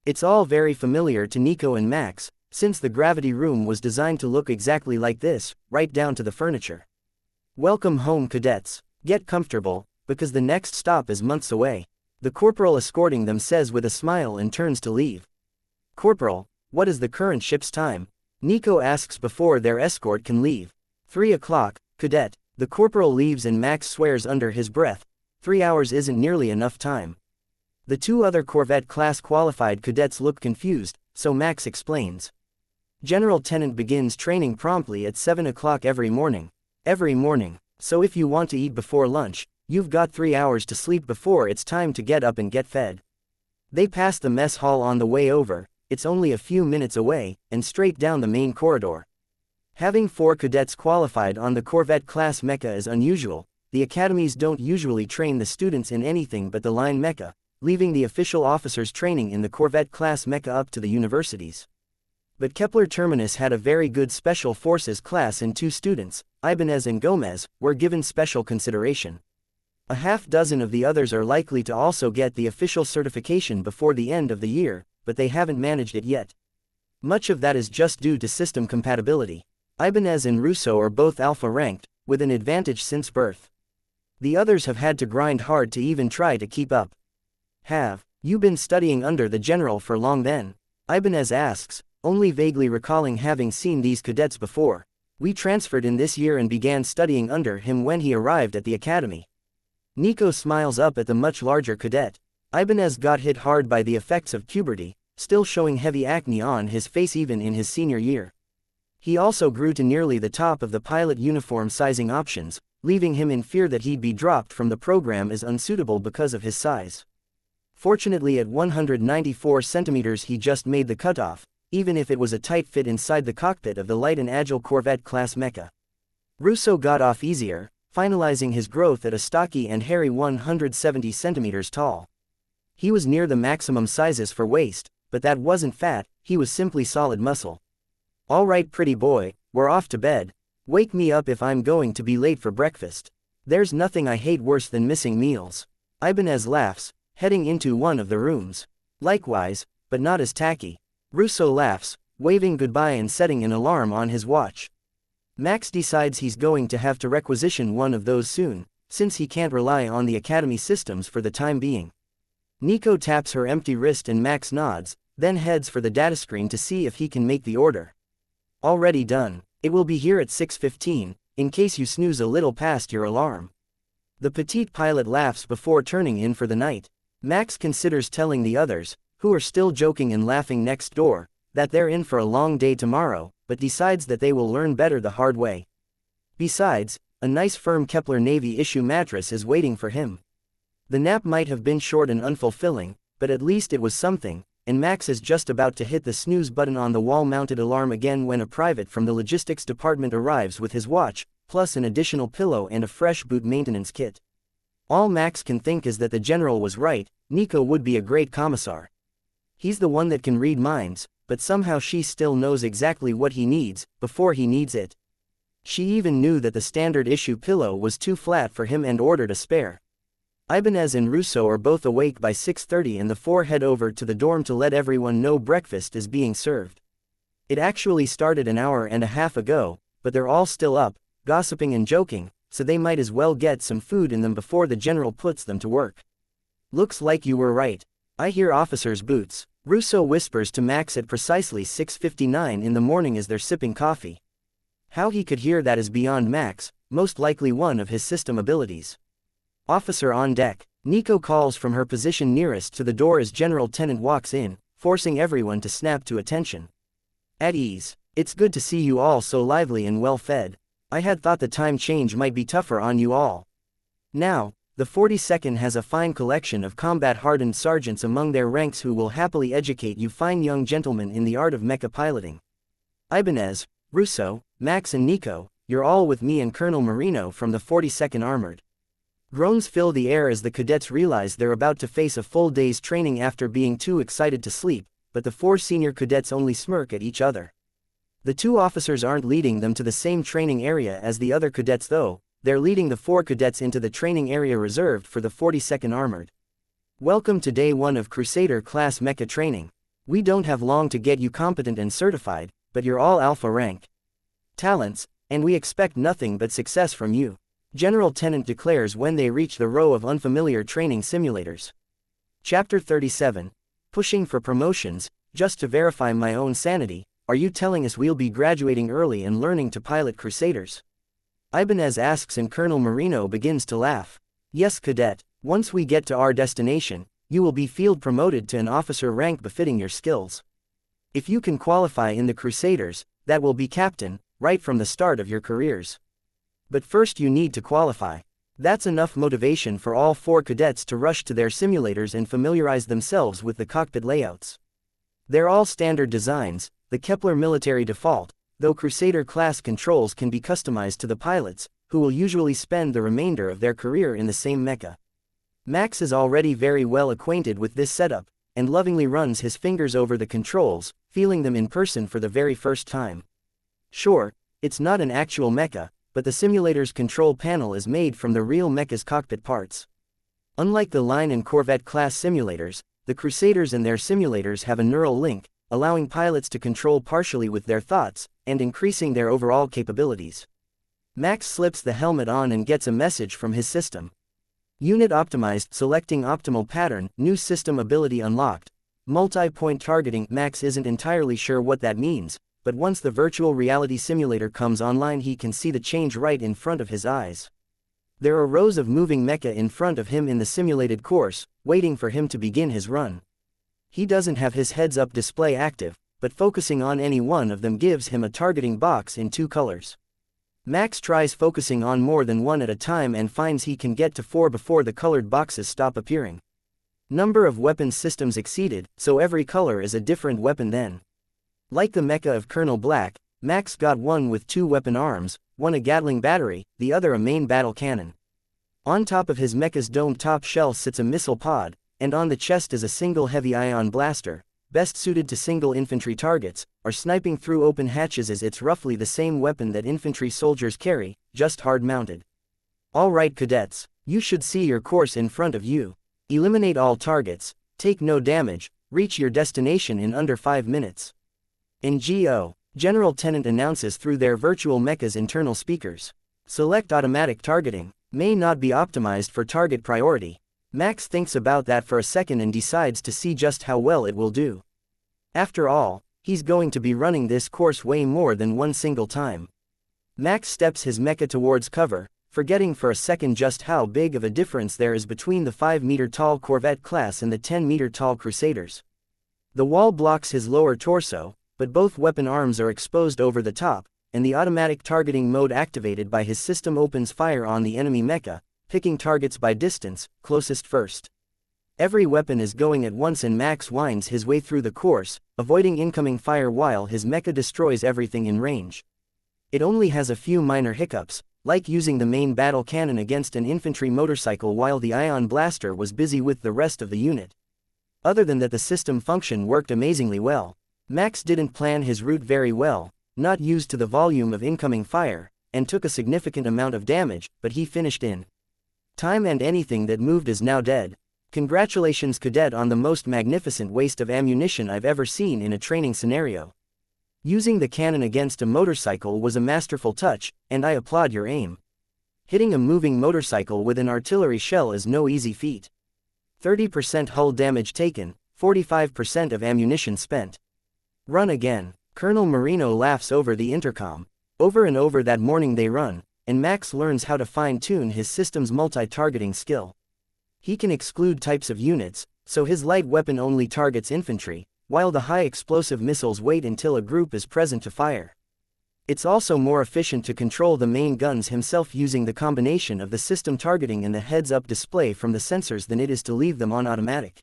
It's all very familiar to Nico and Max, since the gravity room was designed to look exactly like this, right down to the furniture. Welcome home, cadets. Get comfortable, because the next stop is months away. The corporal escorting them says with a smile and turns to leave. Corporal, what is the current ship's time? Nico asks before their escort can leave. 3 o'clock, cadet. The corporal leaves and Max swears under his breath. 3 hours isn't nearly enough time. The 2 other Corvette-class qualified cadets look confused, so Max explains. General Tennant begins training promptly at 7 o'clock every morning. Every morning. So if you want to eat before lunch, you've got 3 hours to sleep before it's time to get up and get fed. They pass the mess hall on the way over, it's only a few minutes away, and straight down the main corridor. Having 4 cadets qualified on the Corvette-class Mecha is unusual. The academies don't usually train the students in anything but the line Mecha, leaving the official officers training in the Corvette-class Mecha up to the universities. But Kepler Terminus had a very good Special Forces class and 2 students, Ibanez and Gomez, were given special consideration. A half dozen of the others are likely to also get the official certification before the end of the year, but they haven't managed it yet. Much of that is just due to system compatibility. Ibanez and Russo are both alpha ranked, with an advantage since birth. The others have had to grind hard to even try to keep up. Have you been studying under the general for long then? Ibanez asks, only vaguely recalling having seen these cadets before. We transferred in this year and began studying under him when he arrived at the academy. Nico smiles up at the much larger cadet. Ibanez got hit hard by the effects of puberty, still showing heavy acne on his face even in his senior year. He also grew to nearly the top of the pilot uniform sizing options, leaving him in fear that he'd be dropped from the program as unsuitable because of his size. Fortunately at 194 centimeters he just made the cutoff, even if it was a tight fit inside the cockpit of the light and agile Corvette-class Mecha. Russo got off easier, finalizing his growth at a stocky and hairy 170 centimeters tall. He was near the maximum sizes for waist, but that wasn't fat, he was simply solid muscle. All right pretty boy, we're off to bed. Wake me up if I'm going to be late for breakfast. There's nothing I hate worse than missing meals. Ibanez laughs, heading into one of the rooms. Likewise, but not as tacky. Russo laughs, waving goodbye and setting an alarm on his watch. Max decides he's going to have to requisition one of those soon, since he can't rely on the academy systems for the time being. Nico taps her empty wrist and Max nods, then heads for the data screen to see if he can make the order. Already done. It will be here at 6:15, in case you snooze a little past your alarm. The petite pilot laughs before turning in for the night. Max considers telling the others, who are still joking and laughing next door, that they're in for a long day tomorrow, but decides that they will learn better the hard way. Besides, a nice firm Kepler Navy issue mattress is waiting for him. The nap might have been short and unfulfilling, but at least it was something, and Max is just about to hit the snooze button on the wall-mounted alarm again when a private from the logistics department arrives with his watch, plus an additional pillow and a fresh boot maintenance kit. All Max can think is that the general was right, Nico would be a great commissar. He's the one that can read minds, but somehow she still knows exactly what he needs, before he needs it. She even knew that the standard issue pillow was too flat for him and ordered a spare. Ibanez and Russo are both awake by 6:30 and the 4 head over to the dorm to let everyone know breakfast is being served. It actually started an hour and a half ago, but they're all still up, gossiping and joking, so they might as well get some food in them before the general puts them to work. Looks like you were right. I hear officers' boots, Russo whispers to Max at precisely 6:59 in the morning as they're sipping coffee. How he could hear that is beyond Max, most likely one of his system abilities. Officer on deck. Nico calls from her position nearest to the door as General Tennant walks in, forcing everyone to snap to attention. At ease. It's good to see you all so lively and well fed. I had thought the time change might be tougher on you all. Now, the 42nd has a fine collection of combat-hardened sergeants among their ranks who will happily educate you fine young gentlemen in the art of mecha piloting. Ibanez, Russo, Max and Nico, you're all with me and Colonel Marino from the 42nd Armored. Groans fill the air as the cadets realize they're about to face a full day's training after being too excited to sleep, but the 4 senior cadets only smirk at each other. The 2 officers aren't leading them to the same training area as the other cadets though, they're leading the 4 cadets into the training area reserved for the 42nd Armored. Welcome to day 1 of Crusader-class Mecha training. We don't have long to get you competent and certified, but you're all alpha rank talents, and we expect nothing but success from you. General Tennant declares when they reach the row of unfamiliar training simulators. Chapter 37. Pushing for promotions, just to verify my own sanity, are you telling us we'll be graduating early and learning to pilot Crusaders? Ibanez asks and Colonel Marino begins to laugh. Yes cadet, once we get to our destination, you will be field promoted to an officer rank befitting your skills. If you can qualify in the Crusaders, that will be captain, right from the start of your careers. But first you need to qualify. That's enough motivation for all 4 cadets to rush to their simulators and familiarize themselves with the cockpit layouts. They're all standard designs, the Kepler military default, though Crusader class controls can be customized to the pilots, who will usually spend the remainder of their career in the same mecha. Max is already very well acquainted with this setup, and lovingly runs his fingers over the controls, feeling them in person for the very first time. Sure, it's not an actual mecha, but the simulator's control panel is made from the real mecha's cockpit parts. Unlike the Line and Corvette class simulators, the Crusaders and their simulators have a neural link, allowing pilots to control partially with their thoughts, and increasing their overall capabilities. Max slips the helmet on and gets a message from his system. Unit optimized, selecting optimal pattern, new system ability unlocked. Multi-point targeting. Max isn't entirely sure what that means, but once the virtual reality simulator comes online he can see the change right in front of his eyes. There are rows of moving mecha in front of him in the simulated course, waiting for him to begin his run. He doesn't have his heads-up display active, but focusing on any one of them gives him a targeting box in 2 colors. Max tries focusing on more than one at a time and finds he can get to 4 before the colored boxes stop appearing. Number of weapon systems exceeded, so every color is a different weapon then. Like the mecha of Colonel Black, Max got one with 2 weapon arms, one a Gatling battery, the other a main battle cannon. On top of his mecha's domed top shell sits a missile pod, and on the chest is a single heavy ion blaster, best suited to single infantry targets, or sniping through open hatches, as it's roughly the same weapon that infantry soldiers carry, just hard-mounted. Alright cadets, you should see your course in front of you. Eliminate all targets, take no damage, reach your destination in under 5 minutes. NGO, General Tenant announces through their virtual mecha's internal speakers. Select automatic targeting, may not be optimized for target priority. Max thinks about that for a second and decides to see just how well it will do. After all, he's going to be running this course way more than one single time. Max steps his mecha towards cover, forgetting for a second just how big of a difference there is between the 5-meter-tall Corvette class and the 10-meter-tall Crusaders. The wall blocks his lower torso, but both weapon arms are exposed over the top, and the automatic targeting mode activated by his system opens fire on the enemy mecha, picking targets by distance, closest first. Every weapon is going at once and Max winds his way through the course, avoiding incoming fire while his mecha destroys everything in range. It only has a few minor hiccups, like using the main battle cannon against an infantry motorcycle while the ion blaster was busy with the rest of the unit. Other than that, the system function worked amazingly well. Max didn't plan his route very well, not used to the volume of incoming fire, and took a significant amount of damage, but he finished in time, and anything that moved is now dead. Congratulations cadet on the most magnificent waste of ammunition I've ever seen in a training scenario. Using the cannon against a motorcycle was a masterful touch, and I applaud your aim. Hitting a moving motorcycle with an artillery shell is no easy feat. 30% hull damage taken, 45% of ammunition spent. Run again. Colonel Marino laughs over the intercom. Over and over that morning they run, and Max learns how to fine-tune his system's multi-targeting skill. He can exclude types of units, so his light weapon only targets infantry, while the high-explosive missiles wait until a group is present to fire. It's also more efficient to control the main guns himself using the combination of the system targeting and the heads-up display from the sensors than it is to leave them on automatic.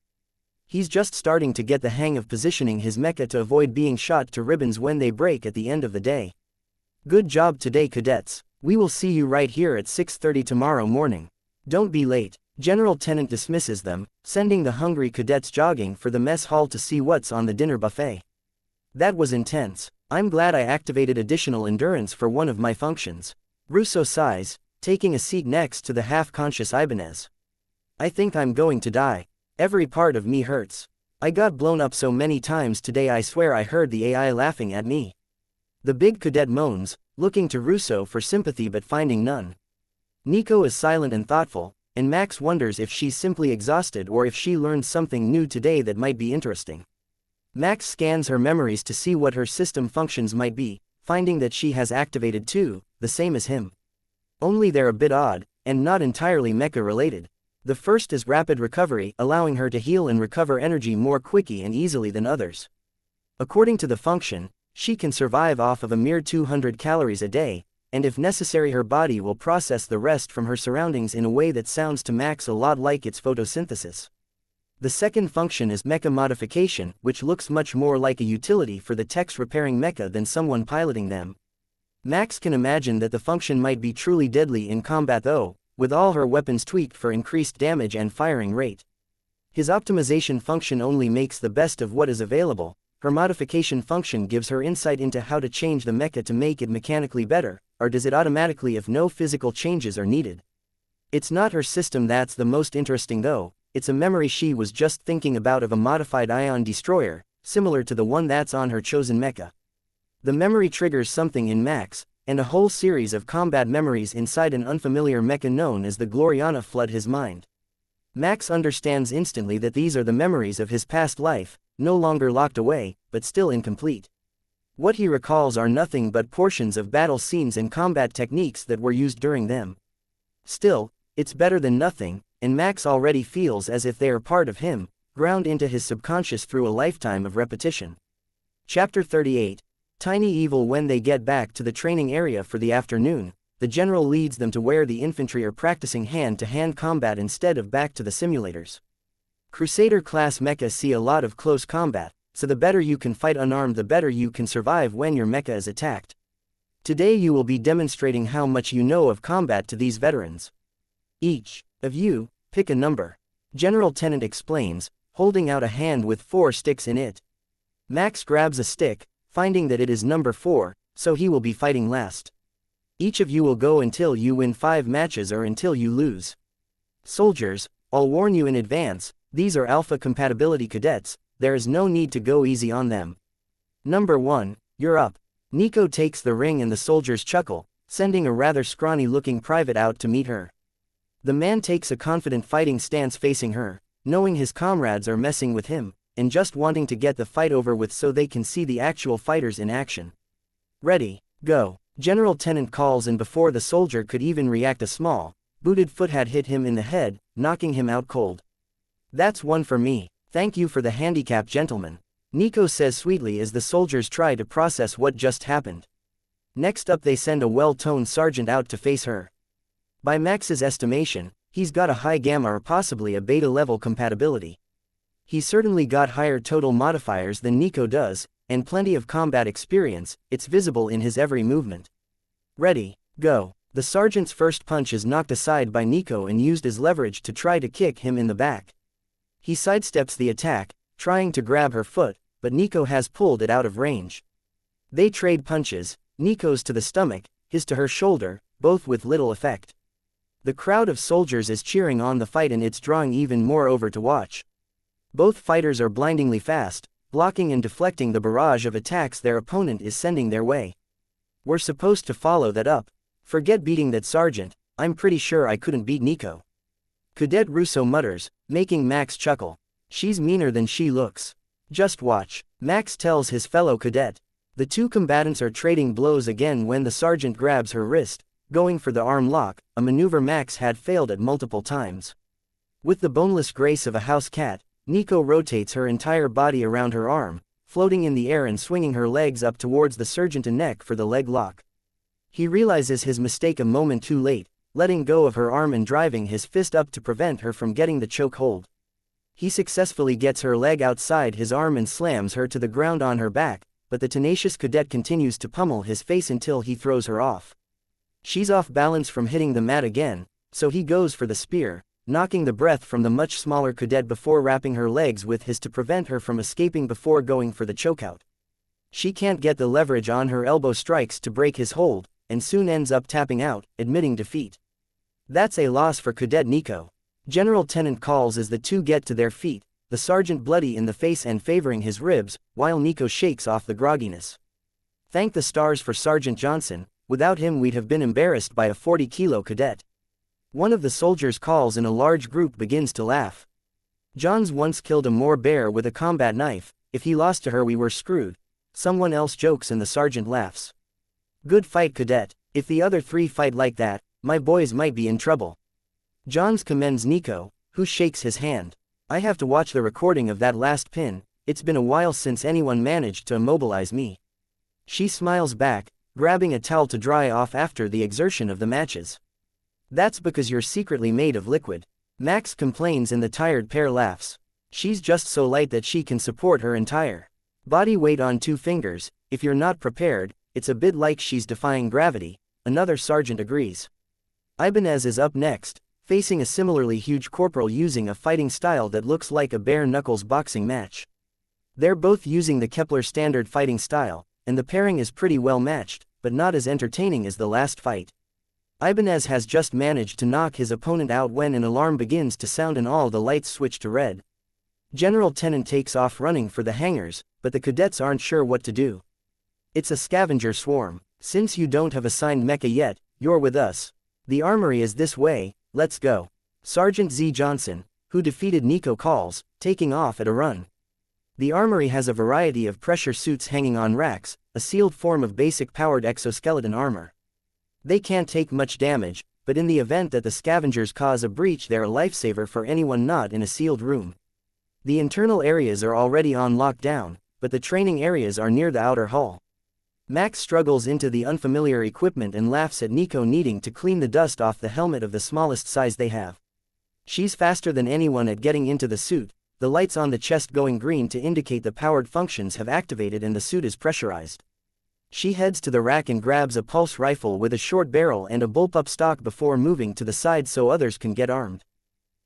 He's just starting to get the hang of positioning his mecha to avoid being shot to ribbons when they break at the end of the day. Good job today cadets. We will see you right here at 6:30 tomorrow morning. Don't be late. General Tenant dismisses them, sending the hungry cadets jogging for the mess hall to see what's on the dinner buffet. That was intense. I'm glad I activated additional endurance for one of my functions. Russo sighs, taking a seat next to the half-conscious Ibanez. I think I'm going to die. Every part of me hurts. I got blown up so many times today I swear I heard the AI laughing at me. The big cadet moans, looking to Russo for sympathy but finding none. Nico is silent and thoughtful, and Max wonders if she's simply exhausted or if she learned something new today that might be interesting. Max scans her memories to see what her system functions might be, finding that she has activated two, the same as him. Only they're a bit odd, and not entirely mecha-related. The first is rapid recovery, allowing her to heal and recover energy more quickly and easily than others. According to the function, she can survive off of a mere 200 calories a day, and if necessary her body will process the rest from her surroundings in a way that sounds to Max a lot like its photosynthesis. The second function is Mecha modification, which looks much more like a utility for the techs repairing mecha than someone piloting them. Max can imagine that the function might be truly deadly in combat though, with all her weapons tweaked for increased damage and firing rate. His optimization function only makes the best of what is available. Her modification function gives her insight into how to change the mecha to make it mechanically better, or does it automatically if no physical changes are needed. It's not her system that's the most interesting though, it's a memory she was just thinking about of a modified ion destroyer, similar to the one that's on her chosen mecha. The memory triggers something in Max, and a whole series of combat memories inside an unfamiliar mecha known as the Gloriana flood his mind. Max understands instantly that these are the memories of his past life, no longer locked away, but still incomplete. What he recalls are nothing but portions of battle scenes and combat techniques that were used during them. Still, it's better than nothing, and Max already feels as if they are part of him, ground into his subconscious through a lifetime of repetition. Chapter 38. Tiny Evil. When they get back to the training area for the afternoon, the general leads them to where the infantry are practicing hand-to-hand combat instead of back to the simulators. Crusader-class mecha see a lot of close combat, so the better you can fight unarmed the better you can survive when your mecha is attacked. Today you will be demonstrating how much you know of combat to these veterans. Each of you, pick a number. General Tenant explains, holding out a hand with 4 sticks in it. Max grabs a stick, finding that it is number 4, so he will be fighting last. Each of you will go until you win 5 matches or until you lose. Soldiers, I'll warn you in advance, these are alpha compatibility cadets, there is no need to go easy on them. Number 1, you're up. Nico takes the ring and the soldiers chuckle, sending a rather scrawny-looking private out to meet her. The man takes a confident fighting stance facing her, knowing his comrades are messing with him, and just wanting to get the fight over with so they can see the actual fighters in action. Ready, go. General Tenant calls, and before the soldier could even react, a small, booted foot had hit him in the head, knocking him out cold. That's one for me, thank you for the handicap, gentlemen. Nico says sweetly as the soldiers try to process what just happened. Next up they send a well-toned sergeant out to face her. By Max's estimation, he's got a high gamma or possibly a beta level compatibility. He's certainly got higher total modifiers than Nico does, and plenty of combat experience, it's visible in his every movement. Ready, go. The sergeant's first punch is knocked aside by Nico and used as leverage to try to kick him in the back. He sidesteps the attack, trying to grab her foot, but Nico has pulled it out of range. They trade punches, Nico's to the stomach, his to her shoulder, both with little effect. The crowd of soldiers is cheering on the fight and it's drawing even more over to watch. Both fighters are blindingly fast, blocking and deflecting the barrage of attacks their opponent is sending their way. We're supposed to follow that up. Forget beating that sergeant, I'm pretty sure I couldn't beat Nico. Cadet Russo mutters, making Max chuckle. She's meaner than she looks. Just watch, Max tells his fellow cadet. The two combatants are trading blows again when the sergeant grabs her wrist, going for the arm lock, a maneuver Max had failed at multiple times. With the boneless grace of a house cat, Nico rotates her entire body around her arm, floating in the air and swinging her legs up towards the sergeant and neck for the leg lock. He realizes his mistake a moment too late, letting go of her arm and driving his fist up to prevent her from getting the choke hold. He successfully gets her leg outside his arm and slams her to the ground on her back, but the tenacious cadet continues to pummel his face until he throws her off. She's off balance from hitting the mat again, so he goes for the spear, knocking the breath from the much smaller cadet before wrapping her legs with his to prevent her from escaping before going for the chokeout. She can't get the leverage on her elbow strikes to break his hold, and soon ends up tapping out, admitting defeat. That's a loss for Cadet Nico. General Tenant calls as the two get to their feet, the sergeant bloody in the face and favoring his ribs, while Nico shakes off the grogginess. Thank the stars for Sergeant Johnson, without him we'd have been embarrassed by a 40-kilo cadet. One of the soldiers calls and a large group begins to laugh. John's once killed a Moor bear with a combat knife, if he lost to her we were screwed. Someone else jokes and the sergeant laughs. Good fight, cadet. If the other three fight like that, my boys might be in trouble. Johns commends Nico, who shakes his hand. I have to watch the recording of that last pin, it's been a while since anyone managed to immobilize me. She smiles back, grabbing a towel to dry off after the exertion of the matches. That's because you're secretly made of liquid. Max complains and the tired pair laughs. She's just so light that she can support her entire body weight on 2 fingers. If you're not prepared, it's a bit like she's defying gravity, another sergeant agrees. Ibanez is up next, facing a similarly huge corporal using a fighting style that looks like a bare-knuckles boxing match. They're both using the Kepler standard fighting style, and the pairing is pretty well matched, but not as entertaining as the last fight. Ibanez has just managed to knock his opponent out when an alarm begins to sound and all the lights switch to red. General Tennant takes off running for the hangars, but the cadets aren't sure what to do. It's a scavenger swarm. Since you don't have assigned Mecha yet, you're with us. The armory is this way, let's go. Sergeant Z. Johnson, who defeated Nico, calls, taking off at a run. The armory has a variety of pressure suits hanging on racks, a sealed form of basic powered exoskeleton armor. They can't take much damage, but in the event that the scavengers cause a breach, they're a lifesaver for anyone not in a sealed room. The internal areas are already on lockdown, but the training areas are near the outer hull. Max struggles into the unfamiliar equipment and laughs at Nico needing to clean the dust off the helmet of the smallest size they have. She's faster than anyone at getting into the suit, the lights on the chest going green to indicate the powered functions have activated and the suit is pressurized. She heads to the rack and grabs a pulse rifle with a short barrel and a bullpup stock before moving to the side so others can get armed.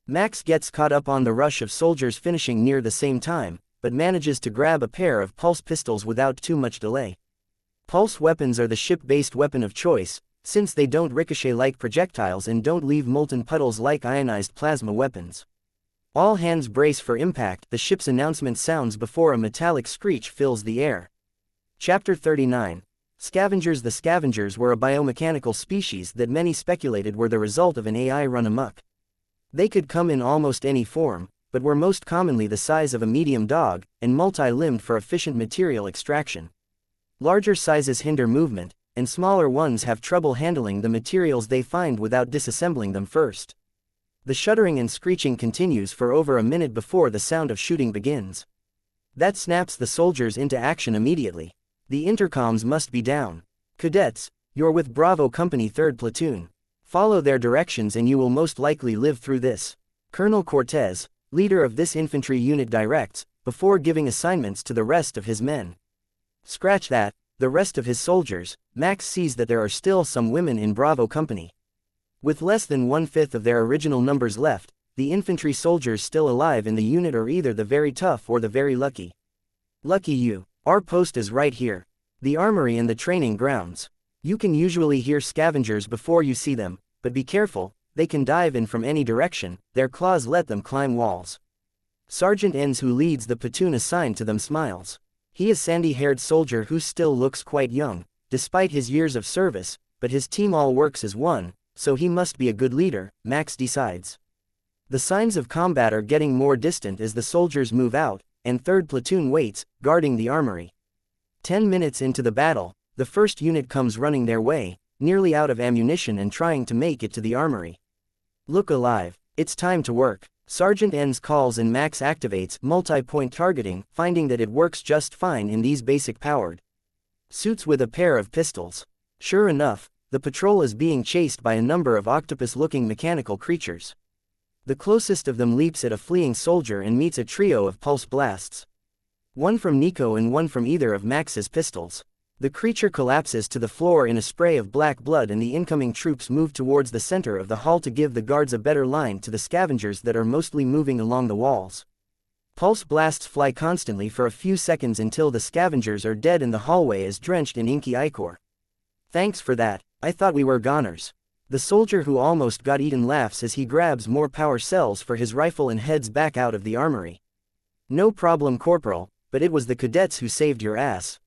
Max gets caught up on the rush of soldiers finishing near the same time, but manages to grab a pair of pulse pistols without too much delay. Pulse weapons are the ship-based weapon of choice, since they don't ricochet like projectiles and don't leave molten puddles like ionized plasma weapons. All hands brace for impact, the ship's announcement sounds before a metallic screech fills the air. Chapter 39. Scavengers. The scavengers were a biomechanical species that many speculated were the result of an AI run amok. They could come in almost any form, but were most commonly the size of a medium dog, and multi-limbed for efficient material extraction. Larger sizes hinder movement, and smaller ones have trouble handling the materials they find without disassembling them first. The shuddering and screeching continues for over a minute before the sound of shooting begins. That snaps the soldiers into action immediately. The intercoms must be down. Cadets, you're with Bravo Company 3rd Platoon. Follow their directions and you will most likely live through this. Colonel Cortez, leader of this infantry unit, directs, before giving assignments to the rest of his men. Scratch that, the rest of his soldiers. Max sees that there are still some women in Bravo Company. With less than 1/5 of their original numbers left, the infantry soldiers still alive in the unit are either the very tough or the very lucky. Lucky you. Our post is right here. The armory and the training grounds. You can usually hear scavengers before you see them, but be careful, they can dive in from any direction, their claws let them climb walls. Sergeant Enns, who leads the platoon assigned to them, smiles. He is a sandy-haired soldier who still looks quite young, despite his years of service, but his team all works as one, so he must be a good leader, Max decides. The signs of combat are getting more distant as the soldiers move out, and 3rd Platoon waits, guarding the armory. 10 minutes into the battle, the 1st unit comes running their way, nearly out of ammunition and trying to make it to the armory. Look alive, it's time to work. Sergeant Enns calls and Max activates multi-point targeting, finding that it works just fine in these basic powered suits with a pair of pistols. Sure enough, the patrol is being chased by a number of octopus-looking mechanical creatures. The closest of them leaps at a fleeing soldier and meets a trio of pulse blasts. One from Nico and one from either of Max's pistols. The creature collapses to the floor in a spray of black blood and the incoming troops move towards the center of the hall to give the guards a better line to the scavengers that are mostly moving along the walls. Pulse blasts fly constantly for a few seconds until the scavengers are dead and the hallway is drenched in inky ichor. Thanks for that, I thought we were goners. The soldier who almost got eaten laughs as he grabs more power cells for his rifle and heads back out of the armory. No problem, Corporal, but it was the cadets who saved your ass.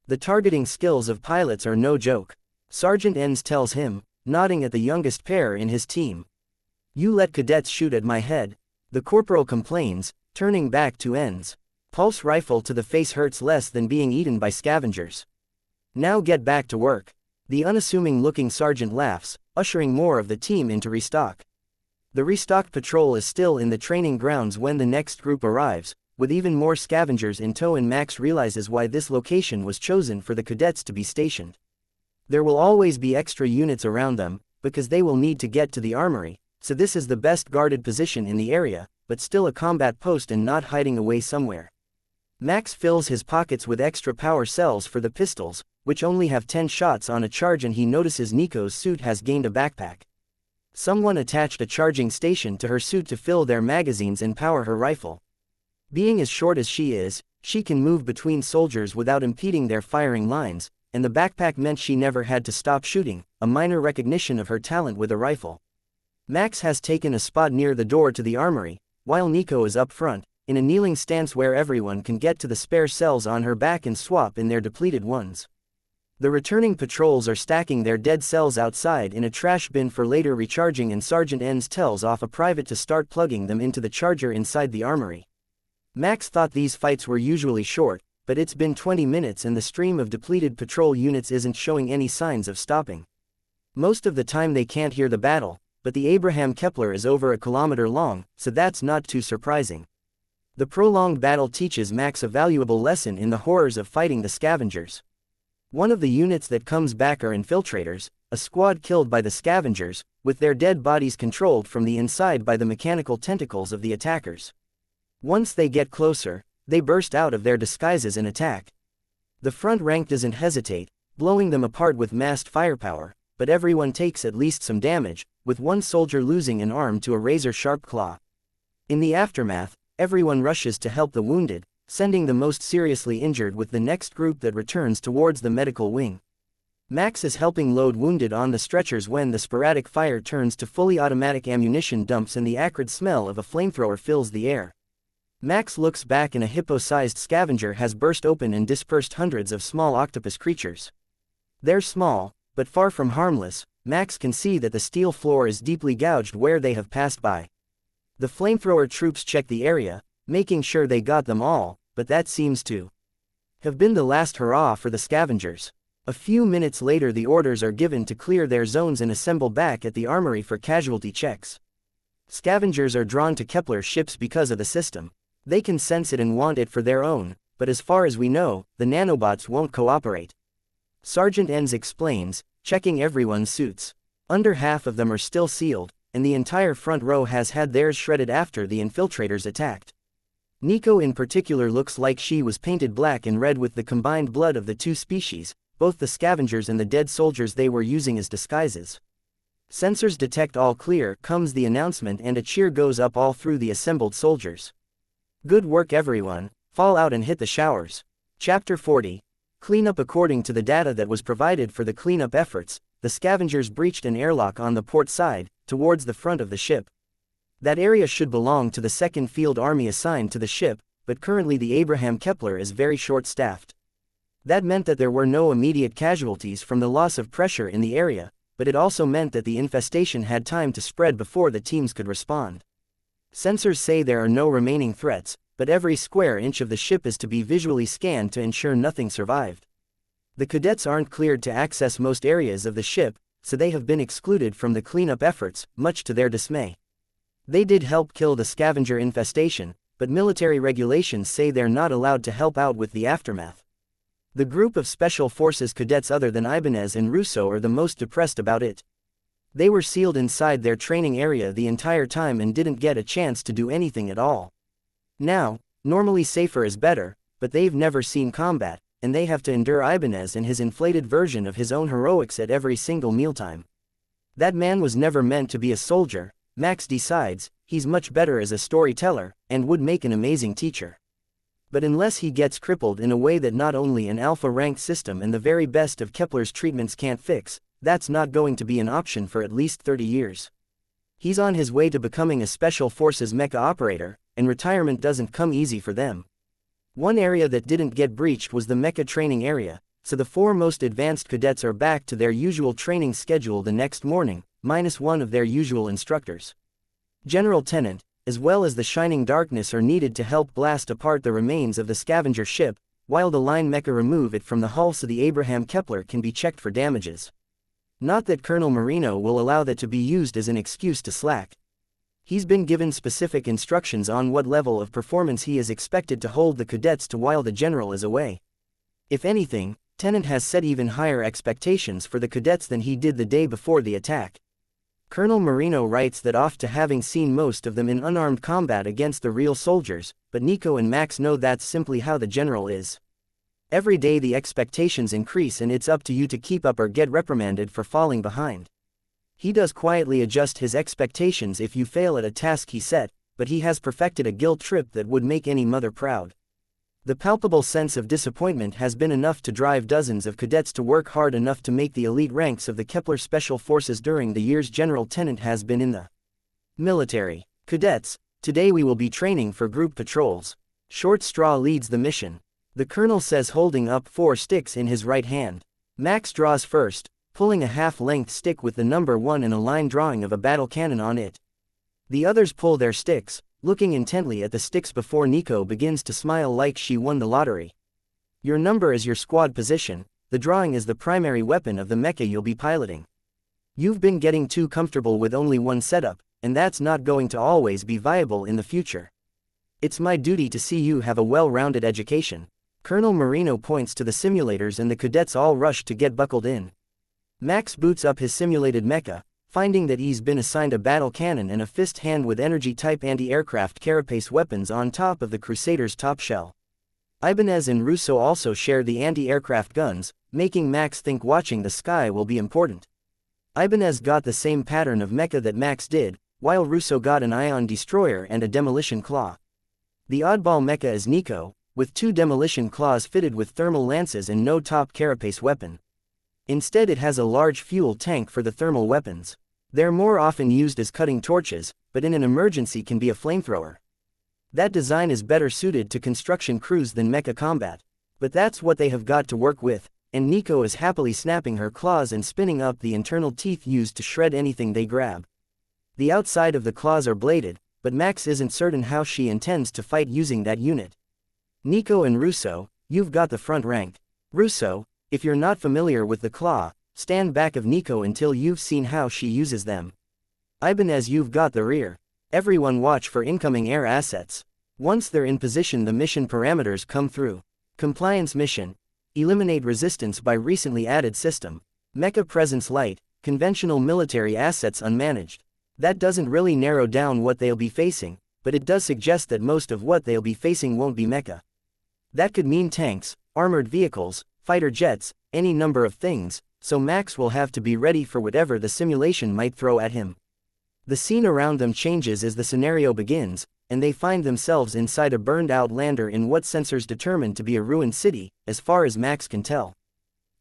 The targeting skills of pilots are no joke. Sergeant Enns tells him, nodding at the youngest pair in his team. You let cadets shoot at my head. The corporal complains, turning back to Enns. Pulse rifle to the face hurts less than being eaten by scavengers. Now get back to work. The unassuming-looking sergeant laughs, ushering more of the team into restock. The restocked patrol is still in the training grounds when the next group arrives, with even more scavengers in tow, and Max realizes why this location was chosen for the cadets to be stationed. There will always be extra units around them, because they will need to get to the armory, so this is the best guarded position in the area, but still a combat post and not hiding away somewhere. Max fills his pockets with extra power cells for the pistols, which only have 10 shots on a charge, and he notices Nico's suit has gained a backpack. Someone attached a charging station to her suit to fill their magazines and power her rifle. Being as short as she is, she can move between soldiers without impeding their firing lines, and the backpack meant she never had to stop shooting, a minor recognition of her talent with a rifle. Max has taken a spot near the door to the armory, while Nico is up front, in a kneeling stance where everyone can get to the spare cells on her back and swap in their depleted ones. The returning patrols are stacking their dead cells outside in a trash bin for later recharging, and Sergeant Enns tells off a private to start plugging them into the charger inside the armory. Max thought these fights were usually short, but it's been 20 minutes and the stream of depleted patrol units isn't showing any signs of stopping. Most of the time they can't hear the battle, but the Abraham Kepler is over a kilometer long, so that's not too surprising. The prolonged battle teaches Max a valuable lesson in the horrors of fighting the scavengers. One of the units that comes back are infiltrators, a squad killed by the scavengers, with their dead bodies controlled from the inside by the mechanical tentacles of the attackers. Once they get closer, they burst out of their disguises and attack. The front rank doesn't hesitate, blowing them apart with massed firepower, but everyone takes at least some damage, with one soldier losing an arm to a razor-sharp claw. In the aftermath, everyone rushes to help the wounded, sending the most seriously injured with the next group that returns towards the medical wing. Max is helping load wounded on the stretchers when the sporadic fire turns to fully automatic ammunition dumps and the acrid smell of a flamethrower fills the air. Max looks back and a hippo-sized scavenger has burst open and dispersed hundreds of small octopus creatures. They're small, but far from harmless. Max can see that the steel floor is deeply gouged where they have passed by. The flamethrower troops check the area, making sure they got them all, but that seems to have been the last hurrah for the scavengers. A few minutes later the orders are given to clear their zones and assemble back at the armory for casualty checks. Scavengers are drawn to Kepler ships because of the system. They can sense it and want it for their own, but as far as we know, the nanobots won't cooperate. Sergeant Enns explains, checking everyone's suits. Under half of them are still sealed, and the entire front row has had theirs shredded after the infiltrators attacked. Nico in particular looks like she was painted black and red with the combined blood of the two species, both the scavengers and the dead soldiers they were using as disguises. Sensors detect all clear, comes the announcement, and a cheer goes up all through the assembled soldiers. Good work everyone, fall out and hit the showers. Chapter 40. Cleanup. According to the data that was provided for the cleanup efforts, the scavengers breached an airlock on the port side, towards the front of the ship. That area should belong to the 2nd Field Army assigned to the ship, but currently the Abraham Kepler is very short-staffed. That meant that there were no immediate casualties from the loss of pressure in the area, but it also meant that the infestation had time to spread before the teams could respond. Sensors say there are no remaining threats, but every square inch of the ship is to be visually scanned to ensure nothing survived. The cadets aren't cleared to access most areas of the ship, so they have been excluded from the cleanup efforts, much to their dismay. They did help kill the scavenger infestation, but military regulations say they're not allowed to help out with the aftermath. The group of Special Forces cadets other than Ibanez and Russo are the most depressed about it. They were sealed inside their training area the entire time and didn't get a chance to do anything at all. Now, normally safer is better, but they've never seen combat, and they have to endure Ibanez and his inflated version of his own heroics at every single mealtime. That man was never meant to be a soldier, Max decides. He's much better as a storyteller, and would make an amazing teacher. But unless he gets crippled in a way that not only an alpha-ranked system and the very best of Kepler's treatments can't fix, that's not going to be an option for at least 30 years. He's on his way to becoming a Special Forces mecha operator, and retirement doesn't come easy for them. One area that didn't get breached was the mecha training area, so the 4 most advanced cadets are back to their usual training schedule the next morning, minus one of their usual instructors. General Tennant, as well as the Shining Darkness are needed to help blast apart the remains of the scavenger ship, while the line mecha remove it from the hull so the Abraham Kepler can be checked for damages. Not that Colonel Marino will allow that to be used as an excuse to slack. He's been given specific instructions on what level of performance he is expected to hold the cadets to while the general is away. If anything, Tennant has set even higher expectations for the cadets than he did the day before the attack. Colonel Marino writes that after having seen most of them in unarmed combat against the real soldiers, but Nico and Max know that's simply how the general is. Every day the expectations increase and it's up to you to keep up or get reprimanded for falling behind. He does quietly adjust his expectations if you fail at a task he set, but he has perfected a guilt trip that would make any mother proud. The palpable sense of disappointment has been enough to drive dozens of cadets to work hard enough to make the elite ranks of the Kepler Special Forces during the years General Tennant has been in the military. Cadets, today we will be training for group patrols. Short Straw leads the mission. The colonel says, holding up 4 sticks in his right hand. Max draws first, pulling a half-length stick with the number 1 and a line drawing of a battle cannon on it. The others pull their sticks, looking intently at the sticks before Nico begins to smile like she won the lottery. Your number is your squad position, the drawing is the primary weapon of the mecha you'll be piloting. You've been getting too comfortable with only one setup, and that's not going to always be viable in the future. It's my duty to see you have a well-rounded education. Colonel Marino points to the simulators and the cadets all rush to get buckled in. Max boots up his simulated mecha, finding that he's been assigned a battle cannon and a fist hand with energy-type anti-aircraft carapace weapons on top of the Crusader's top shell. Ibanez and Russo also share the anti-aircraft guns, making Max think watching the sky will be important. Ibanez got the same pattern of mecha that Max did, while Russo got an ion destroyer and a demolition claw. The oddball mecha is Nico, with 2 demolition claws fitted with thermal lances and no top carapace weapon. Instead it has a large fuel tank for the thermal weapons. They're more often used as cutting torches, but in an emergency can be a flamethrower. That design is better suited to construction crews than mecha combat. But that's what they have got to work with, and Nico is happily snapping her claws and spinning up the internal teeth used to shred anything they grab. The outside of the claws are bladed, but Max isn't certain how she intends to fight using that unit. Nico and Russo, you've got the front rank. Russo, if you're not familiar with the claw, stand back of Nico until you've seen how she uses them. Ibanez, you've got the rear. Everyone watch for incoming air assets. Once they're in position the mission parameters come through. Compliance mission. Eliminate resistance by recently added system. Mecha presence light, conventional military assets unmanaged. That doesn't really narrow down what they'll be facing, but it does suggest that most of what they'll be facing won't be mecha. That could mean tanks, armored vehicles, fighter jets, any number of things, so Max will have to be ready for whatever the simulation might throw at him. The scene around them changes as the scenario begins, and they find themselves inside a burned-out lander in what sensors determine to be a ruined city, as far as Max can tell.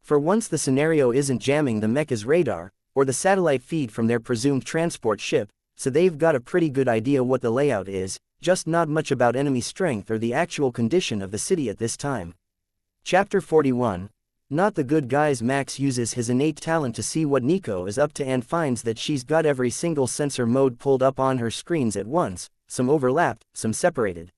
For once the scenario isn't jamming the mecha's radar, or the satellite feed from their presumed transport ship, so they've got a pretty good idea what the layout is, just not much about enemy strength or the actual condition of the city at this time. Chapter 41. Not the good guys. Max uses his innate talent to see what Nico is up to and finds that she's got every single sensor mode pulled up on her screens at once, some overlapped, some separated.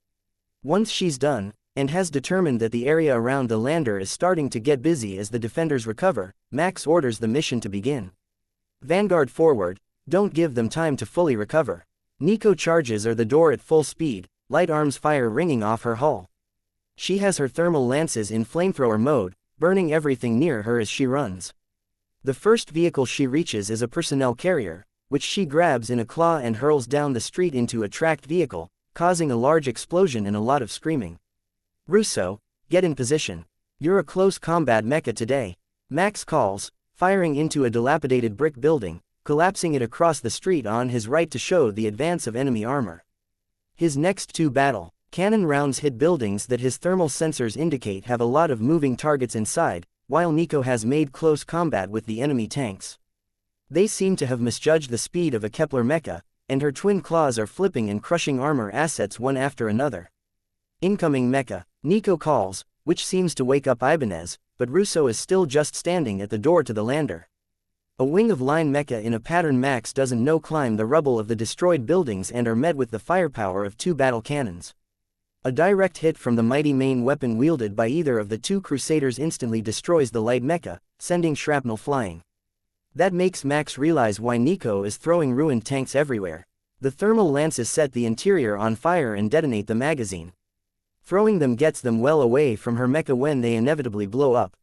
Once she's done, and has determined that the area around the lander is starting to get busy as the defenders recover, Max orders the mission to begin. Vanguard forward, don't give them time to fully recover. Nico charges the door at full speed, light arms fire ringing off her hull. She has her thermal lances in flamethrower mode, burning everything near her as she runs. The first vehicle she reaches is a personnel carrier, which she grabs in a claw and hurls down the street into a tracked vehicle, causing a large explosion and a lot of screaming. Russo, get in position. You're a close combat mecha today. Max calls, firing into a dilapidated brick building, collapsing it across the street on his right to show the advance of enemy armor. His next 2 battle cannon rounds hit buildings that his thermal sensors indicate have a lot of moving targets inside, while Nico has made close combat with the enemy tanks. They seem to have misjudged the speed of a Kepler mecha, and her twin claws are flipping and crushing armor assets one after another. Incoming mecha, Nico calls, which seems to wake up Ibanez, but Russo is still just standing at the door to the lander. A wing of line mecha in a pattern Max doesn't know climb the rubble of the destroyed buildings and are met with the firepower of 2 battle cannons. A direct hit from the mighty main weapon wielded by either of the 2 Crusaders instantly destroys the light mecha, sending shrapnel flying. That makes Max realize why Nico is throwing ruined tanks everywhere. The thermal lances set the interior on fire and detonate the magazine. Throwing them gets them well away from her mecha when they inevitably blow up.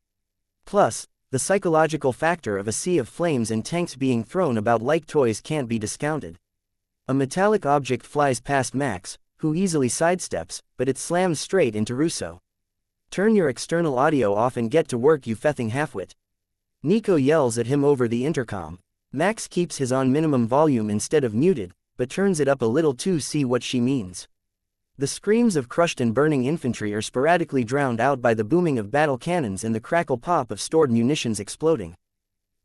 Plus, the psychological factor of a sea of flames and tanks being thrown about like toys can't be discounted. A metallic object flies past Max, who easily sidesteps, but it slams straight into Russo. "Turn your external audio off and get to work, you fething halfwit." Nico yells at him over the intercom. Max keeps his on minimum volume instead of muted, but turns it up a little to see what she means. The screams of crushed and burning infantry are sporadically drowned out by the booming of battle cannons and the crackle pop of stored munitions exploding.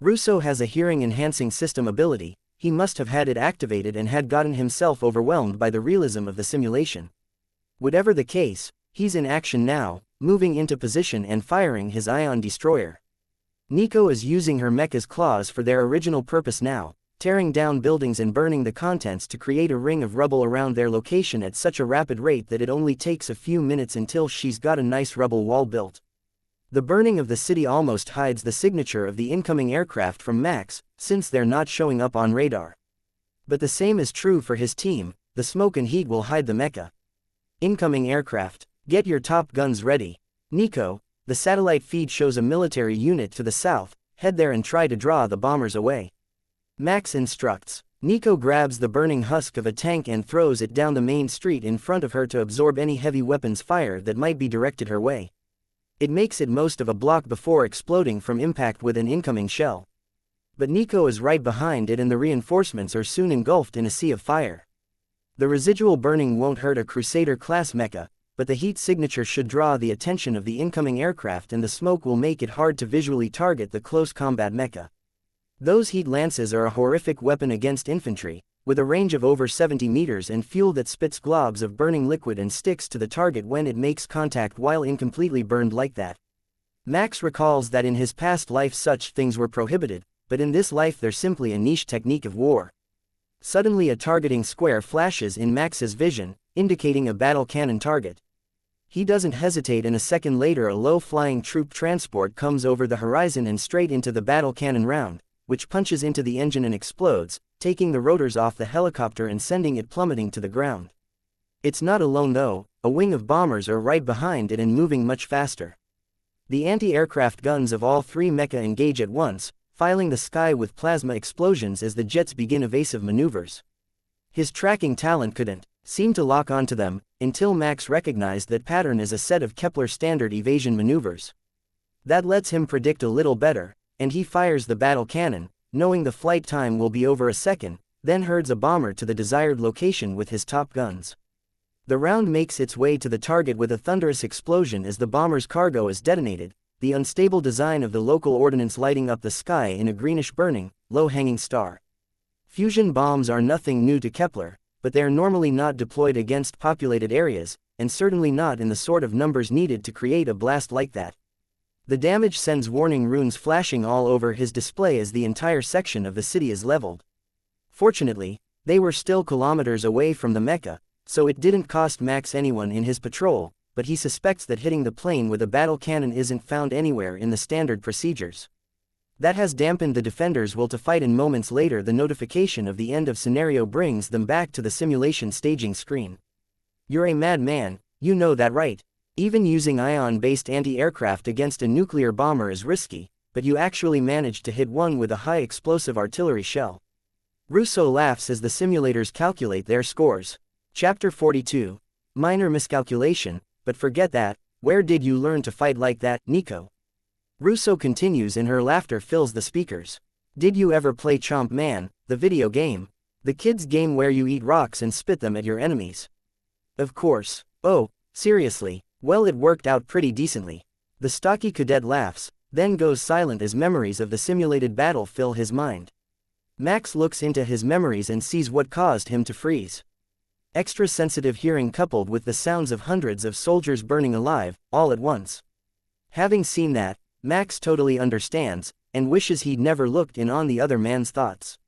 Russo has a hearing-enhancing system ability. He must have had it activated and had gotten himself overwhelmed by the realism of the simulation. Whatever the case, he's in action now, moving into position and firing his ion destroyer. Nico is using her mecha's claws for their original purpose now, tearing down buildings and burning the contents to create a ring of rubble around their location at such a rapid rate that it only takes a few minutes until she's got a nice rubble wall built. The burning of the city almost hides the signature of the incoming aircraft from Max, since they're not showing up on radar. But the same is true for his team. The smoke and heat will hide the mecha. "Incoming aircraft, get your top guns ready. Nico, the satellite feed shows a military unit to the south, head there and try to draw the bombers away." Max instructs. Nico grabs the burning husk of a tank and throws it down the main street in front of her to absorb any heavy weapons fire that might be directed her way. It makes it most of a block before exploding from impact with an incoming shell. But Nico is right behind it and the reinforcements are soon engulfed in a sea of fire. The residual burning won't hurt a Crusader-class mecha, but the heat signature should draw the attention of the incoming aircraft and the smoke will make it hard to visually target the close combat mecha. Those heat lances are a horrific weapon against infantry, with a range of over 70 meters and fuel that spits globs of burning liquid and sticks to the target when it makes contact while incompletely burned like that. Max recalls that in his past life such things were prohibited, but in this life they're simply a niche technique of war. Suddenly a targeting square flashes in Max's vision, indicating a battle cannon target. He doesn't hesitate and a second later a low-flying troop transport comes over the horizon and straight into the battle cannon round, which punches into the engine and explodes, taking the rotors off the helicopter and sending it plummeting to the ground. It's not alone though, a wing of bombers are right behind it and moving much faster. The anti-aircraft guns of all three mecha engage at once, filing the sky with plasma explosions as the jets begin evasive maneuvers. His tracking talent couldn't seem to lock onto them, until Max recognized that pattern as a set of Kepler standard evasion maneuvers. That lets him predict a little better, and he fires the battle cannon, knowing the flight time will be over a second, then herds a bomber to the desired location with his top guns. The round makes its way to the target with a thunderous explosion as the bomber's cargo is detonated, the unstable design of the local ordnance lighting up the sky in a greenish burning, low-hanging star. Fusion bombs are nothing new to Kepler, but they are normally not deployed against populated areas, and certainly not in the sort of numbers needed to create a blast like that. The damage sends warning runes flashing all over his display as the entire section of the city is leveled. Fortunately, they were still kilometers away from the mecha, so it didn't cost Max anyone in his patrol, but he suspects that hitting the plane with a battle cannon isn't found anywhere in the standard procedures. That has dampened the defenders' will to fight, and moments later the notification of the end of scenario brings them back to the simulation staging screen. "You're a madman, you know that right? Even using ion-based anti-aircraft against a nuclear bomber is risky, but you actually managed to hit one with a high-explosive artillery shell." Russo laughs as the simulators calculate their scores. Chapter 42. Minor miscalculation, but forget that. Where did you learn to fight like that, Nico? Russo continues and her laughter fills the speakers. Did you ever play Chomp Man, the video game? The kids' game where you eat rocks and spit them at your enemies? Of course. Oh, seriously. Well, it worked out pretty decently. The stocky cadet laughs, then goes silent as memories of the simulated battle fill his mind. Max looks into his memories and sees what caused him to freeze. Extra sensitive hearing coupled with the sounds of hundreds of soldiers burning alive, all at once. Having seen that, Max totally understands, and wishes he'd never looked in on the other man's thoughts.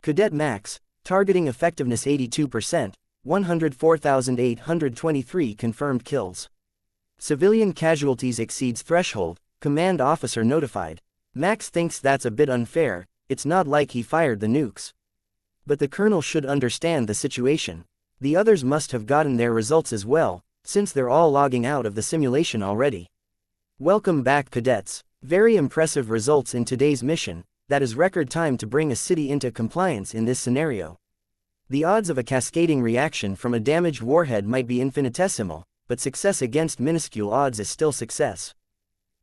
Cadet Max, targeting effectiveness 82%, 104,823 confirmed kills. Civilian casualties exceeds threshold, command officer notified. Max thinks that's a bit unfair, it's not like he fired the nukes. But the colonel should understand the situation. The others must have gotten their results as well, since they're all logging out of the simulation already. Welcome back, cadets. Very impressive results in today's mission, that is record time to bring a city into compliance in this scenario. The odds of a cascading reaction from a damaged warhead might be infinitesimal, but success against minuscule odds is still success.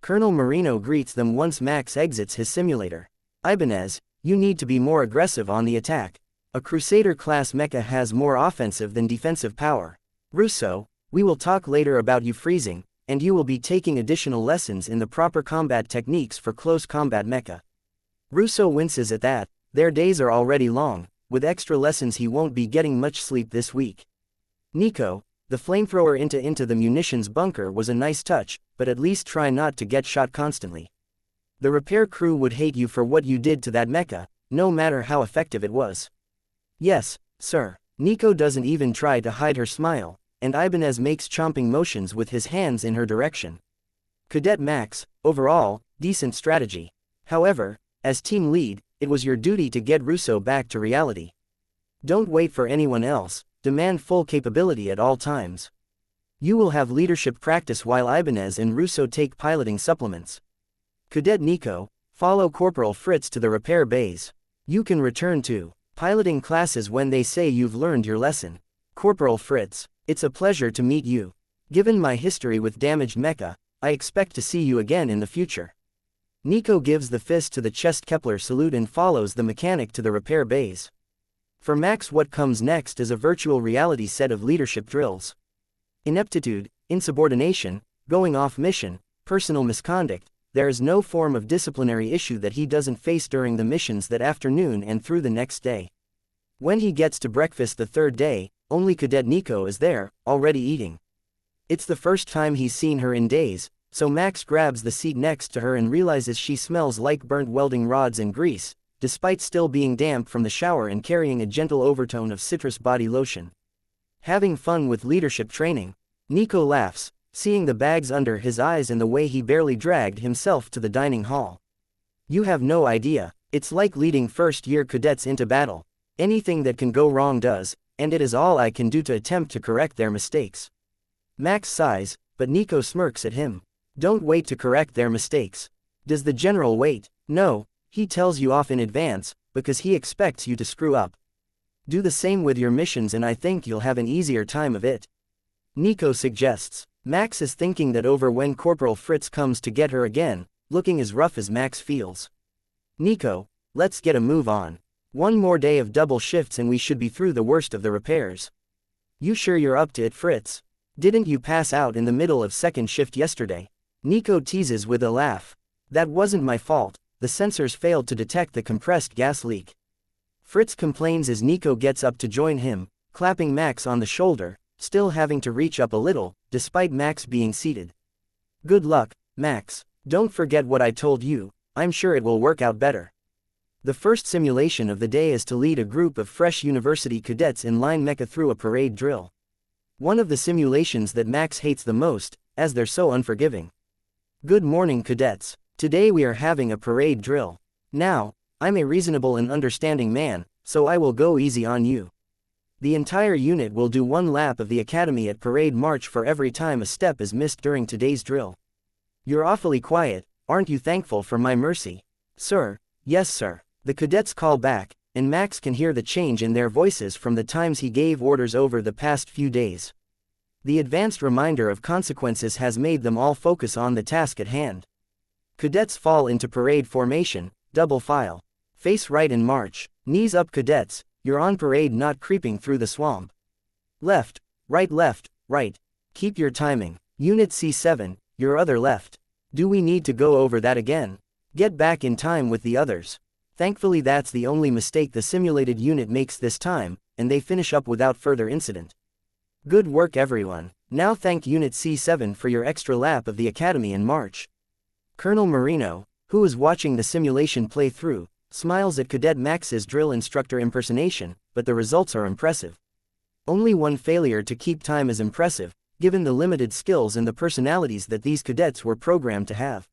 Colonel Marino greets them once Max exits his simulator. Ibanez, you need to be more aggressive on the attack. A Crusader-class mecha has more offensive than defensive power. Russo, we will talk later about you freezing, and you will be taking additional lessons in the proper combat techniques for close combat mecha. Russo winces at that. Their days are already long. With extra lessons he won't be getting much sleep this week. Nico, the flamethrower into the munitions bunker was a nice touch, but at least try not to get shot constantly. The repair crew would hate you for what you did to that mecha, no matter how effective it was. Yes, sir. Nico doesn't even try to hide her smile, and Ibanez makes chomping motions with his hands in her direction. Cadet Max, overall, decent strategy. However, as team lead, it was your duty to get Russo back to reality. Don't wait for anyone else, demand full capability at all times. You will have leadership practice while Ibanez and Russo take piloting supplements. Cadet Nico, follow Corporal Fritz to the repair bays. You can return to piloting classes when they say you've learned your lesson. Corporal Fritz, it's a pleasure to meet you. Given my history with damaged mecha, I expect to see you again in the future. Nico gives the fist to the chest Kepler salute and follows the mechanic to the repair bays. For Max, what comes next is a virtual reality set of leadership drills. Ineptitude, insubordination, going off mission, personal misconduct, there is no form of disciplinary issue that he doesn't face during the missions that afternoon and through the next day. When he gets to breakfast the third day, only Cadet Nico is there, already eating. It's the first time he's seen her in days, so Max grabs the seat next to her and realizes she smells like burnt welding rods and grease, despite still being damp from the shower and carrying a gentle overtone of citrus body lotion. Having fun with leadership training, Nico laughs, seeing the bags under his eyes and the way he barely dragged himself to the dining hall. You have no idea, it's like leading first-year cadets into battle. Anything that can go wrong does, and it is all I can do to attempt to correct their mistakes. Max sighs, but Nico smirks at him. Don't wait to correct their mistakes. Does the general wait? No, he tells you off in advance, because he expects you to screw up. Do the same with your missions and I think you'll have an easier time of it. Nico suggests. Max is thinking that over when Corporal Fritz comes to get her again, looking as rough as Max feels. Nico, let's get a move on. One more day of double shifts and we should be through the worst of the repairs. You sure you're up to it, Fritz? Didn't you pass out in the middle of second shift yesterday? Nico teases with a laugh. That wasn't my fault, the sensors failed to detect the compressed gas leak. Fritz complains as Nico gets up to join him, clapping Max on the shoulder, still having to reach up a little, despite Max being seated. Good luck, Max. Don't forget what I told you, I'm sure it will work out better. The first simulation of the day is to lead a group of fresh university cadets in line mecha through a parade drill. One of the simulations that Max hates the most, as they're so unforgiving. Good morning, cadets. Today we are having a parade drill. Now, I'm a reasonable and understanding man, so I will go easy on you. The entire unit will do one lap of the academy at parade march for every time a step is missed during today's drill. You're awfully quiet, aren't you thankful for my mercy? Sir, yes sir. The cadets call back, and Max can hear the change in their voices from the times he gave orders over the past few days. The advanced reminder of consequences has made them all focus on the task at hand. Cadets fall into parade formation, double file. Face right and march, knees up cadets, you're on parade not creeping through the swamp. Left, right. Keep your timing. Unit C7, your other left. Do we need to go over that again? Get back in time with the others. Thankfully that's the only mistake the simulated unit makes this time, and they finish up without further incident. Good work everyone. Now thank Unit C7 for your extra lap of the academy in March. Colonel Marino, who is watching the simulation play through, smiles at Cadet Max's drill instructor impersonation, but the results are impressive. Only one failure to keep time is impressive, given the limited skills and the personalities that these cadets were programmed to have.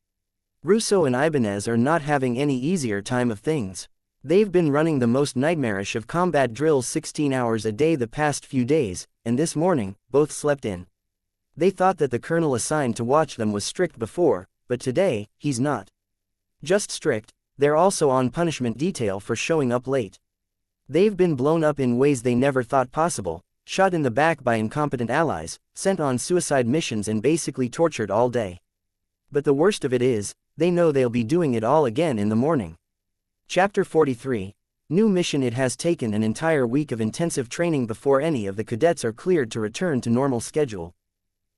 Russo and Ibanez are not having any easier time of things. They've been running the most nightmarish of combat drills 16 hours a day the past few days, and this morning, both slept in. They thought that the colonel assigned to watch them was strict before, but today, he's not just strict, they're also on punishment detail for showing up late. They've been blown up in ways they never thought possible, shot in the back by incompetent allies, sent on suicide missions and basically tortured all day. But the worst of it is, they know they'll be doing it all again in the morning. Chapter 43. New mission. It has taken an entire week of intensive training before any of the cadets are cleared to return to normal schedule.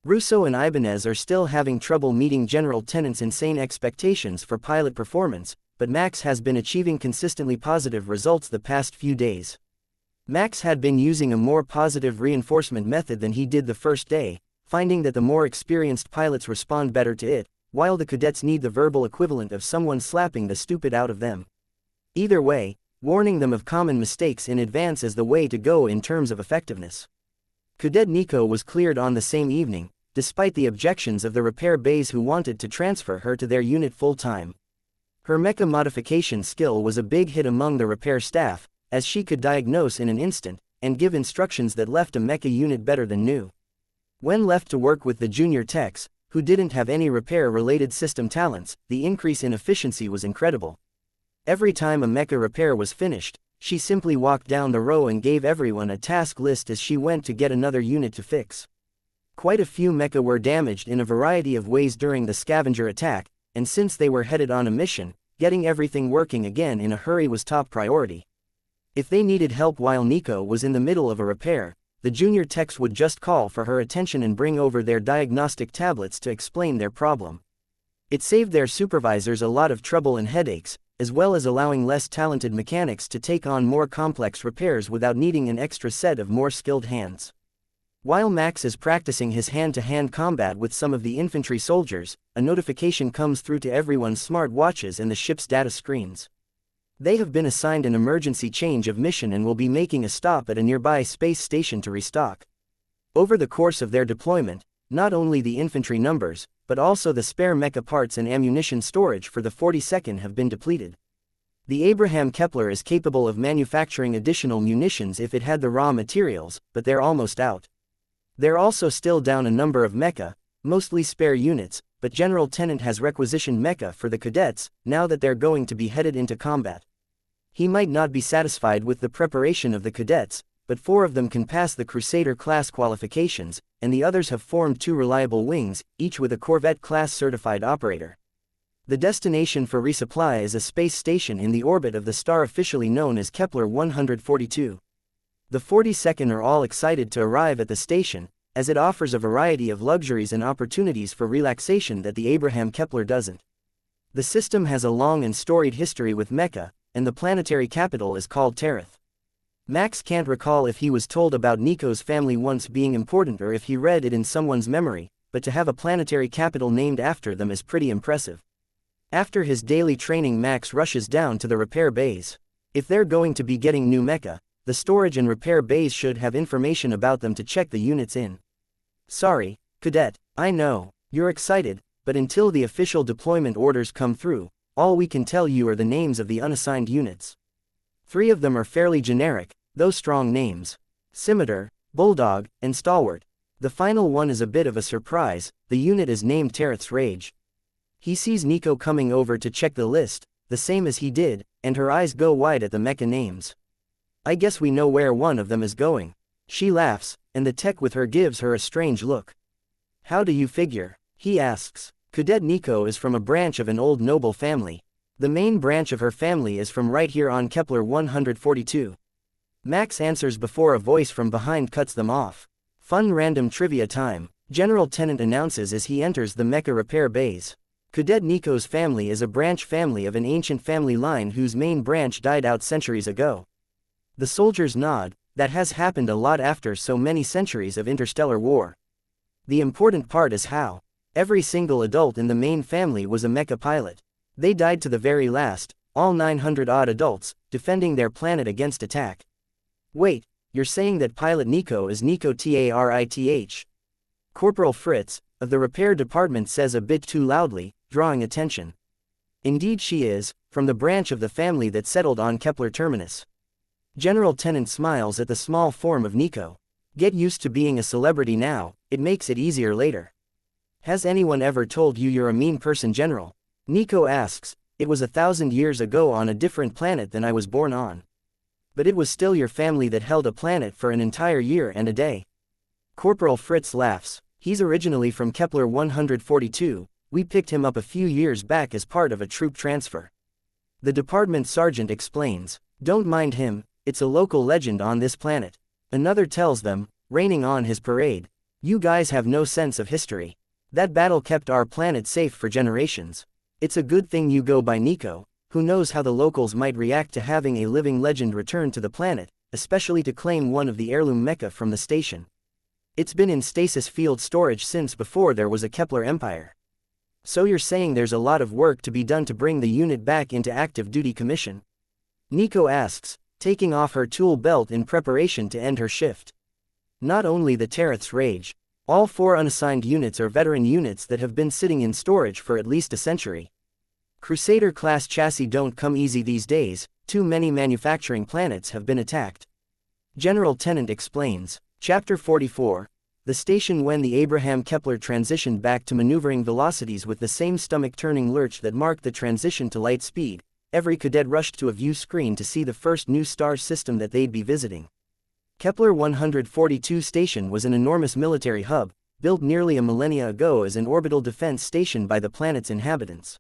Russo and Ibanez are still having trouble meeting General Tennant's insane expectations for pilot performance, but Max has been achieving consistently positive results the past few days. Max had been using a more positive reinforcement method than he did the first day, finding that the more experienced pilots respond better to it, while the cadets need the verbal equivalent of someone slapping the stupid out of them. Either way, warning them of common mistakes in advance is the way to go in terms of effectiveness. Cadet Nico was cleared on the same evening, despite the objections of the repair bays who wanted to transfer her to their unit full-time. Her mecha modification skill was a big hit among the repair staff, as she could diagnose in an instant, and give instructions that left a mecha unit better than new. When left to work with the junior techs, who didn't have any repair-related system talents, the increase in efficiency was incredible. Every time a mecha repair was finished, she simply walked down the row and gave everyone a task list as she went to get another unit to fix. Quite a few mecha were damaged in a variety of ways during the scavenger attack, and since they were headed on a mission, getting everything working again in a hurry was top priority. If they needed help while Nico was in the middle of a repair, the junior techs would just call for her attention and bring over their diagnostic tablets to explain their problem. It saved their supervisors a lot of trouble and headaches, as well as allowing less talented mechanics to take on more complex repairs without needing an extra set of more skilled hands. While Max is practicing his hand-to-hand combat with some of the infantry soldiers, a notification comes through to everyone's smart watches and the ship's data screens. They have been assigned an emergency change of mission and will be making a stop at a nearby space station to restock. Over the course of their deployment, not only the infantry numbers, but also the spare mecha parts and ammunition storage for the 42nd have been depleted. The Abraham Kepler is capable of manufacturing additional munitions if it had the raw materials, but they're almost out. They're also still down a number of mecha, mostly spare units, but General Tennant has requisitioned mecha for the cadets, now that they're going to be headed into combat. He might not be satisfied with the preparation of the cadets, but 4 of them can pass the Crusader class qualifications, and the others have formed 2 reliable wings, each with a Corvette class certified operator. The destination for resupply is a space station in the orbit of the star officially known as Kepler 142. The 42nd are all excited to arrive at the station, as it offers a variety of luxuries and opportunities for relaxation that the Abraham Kepler doesn't. The system has a long and storied history with Mecha, and the planetary capital is called Terith. Max can't recall if he was told about Nico's family once being important or if he read it in someone's memory, but to have a planetary capital named after them is pretty impressive. After his daily training, Max rushes down to the repair bays. If they're going to be getting new mecha, the storage and repair bays should have information about them to check the units in. Sorry, Cadet, I know, you're excited, but until the official deployment orders come through, all we can tell you are the names of the unassigned units. 3 of them are fairly generic, though strong names: Scimitar, Bulldog, and Stalwart. The final one is a bit of a surprise. The unit is named Terith's Rage. He sees Nico coming over to check the list, the same as he did, and her eyes go wide at the mecha names. I guess we know where one of them is going. She laughs, and the tech with her gives her a strange look. How do you figure? He asks. Cadet Nico is from a branch of an old noble family. The main branch of her family is from right here on Kepler 142. Max answers before a voice from behind cuts them off. Fun random trivia time, General Tennant announces as he enters the mecha repair bays. Cadet Nico's family is a branch family of an ancient family line whose main branch died out centuries ago. The soldiers nod. That has happened a lot after so many centuries of interstellar war. The important part is how every single adult in the main family was a mecha pilot. They died to the very last, all 900-odd adults, defending their planet against attack. Wait, you're saying that Pilot Nico is Nico Tarith? Corporal Fritz, of the repair department, says a bit too loudly, drawing attention. Indeed she is, from the branch of the family that settled on Kepler Terminus. General Tennant smiles at the small form of Nico. Get used to being a celebrity now, it makes it easier later. Has anyone ever told you you're a mean person, General? Nico asks. It was 1,000 years ago on a different planet than I was born on. But it was still your family that held a planet for an entire year and a day. Corporal Fritz laughs. He's originally from Kepler 142, we picked him up a few years back as part of a troop transfer. The department sergeant explains. Don't mind him, it's a local legend on this planet. Another tells them, raining on his parade. You guys have no sense of history. That battle kept our planet safe for generations. It's a good thing you go by Nico. Who knows how the locals might react to having a living legend return to the planet, especially to claim one of the heirloom mecha from the station. It's been in stasis field storage since before there was a Kepler Empire. So you're saying there's a lot of work to be done to bring the unit back into active duty commission? Nico asks, taking off her tool belt in preparation to end her shift. Not only the Tereth's rage. All 4 unassigned units are veteran units that have been sitting in storage for at least a century. Crusader-class chassis don't come easy these days, too many manufacturing planets have been attacked. General Tennant explains. Chapter 44. The station. When the Abraham Kepler transitioned back to maneuvering velocities with the same stomach-turning lurch that marked the transition to light speed, every cadet rushed to a view screen to see the first new star system that they'd be visiting. Kepler 142 station was an enormous military hub, built nearly a millennia ago as an orbital defense station by the planet's inhabitants.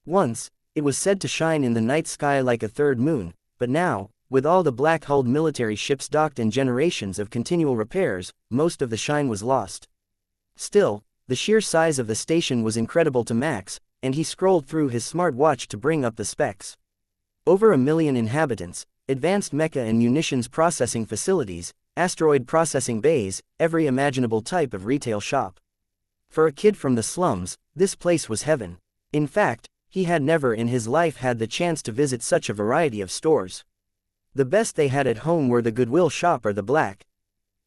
Once, it was said to shine in the night sky like a third moon, but now, with all the black-hulled military ships docked and generations of continual repairs, most of the shine was lost. Still, the sheer size of the station was incredible to Max, and he scrolled through his smartwatch to bring up the specs. Over 1 million inhabitants, advanced mecha and munitions processing facilities, asteroid processing bays, every imaginable type of retail shop. For a kid from the slums, this place was heaven. In fact, he had never in his life had the chance to visit such a variety of stores. The best they had at home were the Goodwill shop or the Black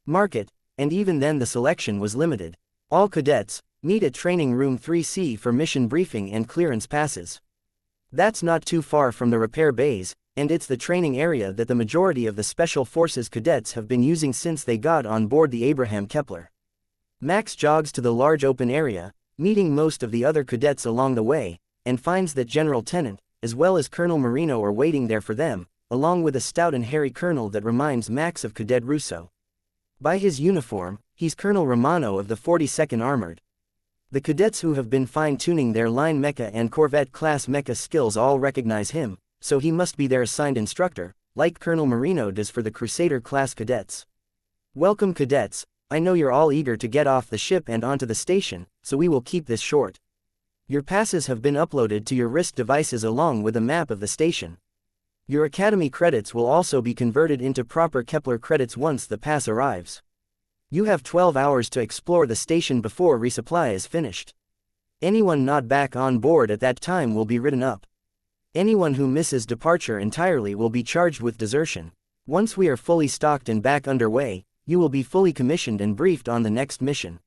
Market, and even then the selection was limited. All cadets, meet at Training Room 3C for mission briefing and clearance passes. That's not too far from the repair bays, and it's the training area that the majority of the Special Forces cadets have been using since they got on board the Abraham Kepler. Max jogs to the large open area, meeting most of the other cadets along the way, and finds that General Tennant, as well as Colonel Marino are waiting there for them, along with a stout and hairy colonel that reminds Max of Cadet Russo. By his uniform, he's Colonel Romano of the 42nd Armored. The cadets who have been fine-tuning their line mecha and Corvette-class mecha skills all recognize him, so he must be their assigned instructor, like Colonel Marino does for the Crusader-class cadets. Welcome, cadets. I know you're all eager to get off the ship and onto the station, so we will keep this short. Your passes have been uploaded to your wrist devices along with a map of the station. Your Academy credits will also be converted into proper Kepler credits once the pass arrives. You have 12 hours to explore the station before resupply is finished. Anyone not back on board at that time will be written up. Anyone who misses departure entirely will be charged with desertion. Once we are fully stocked and back underway, you will be fully commissioned and briefed on the next mission.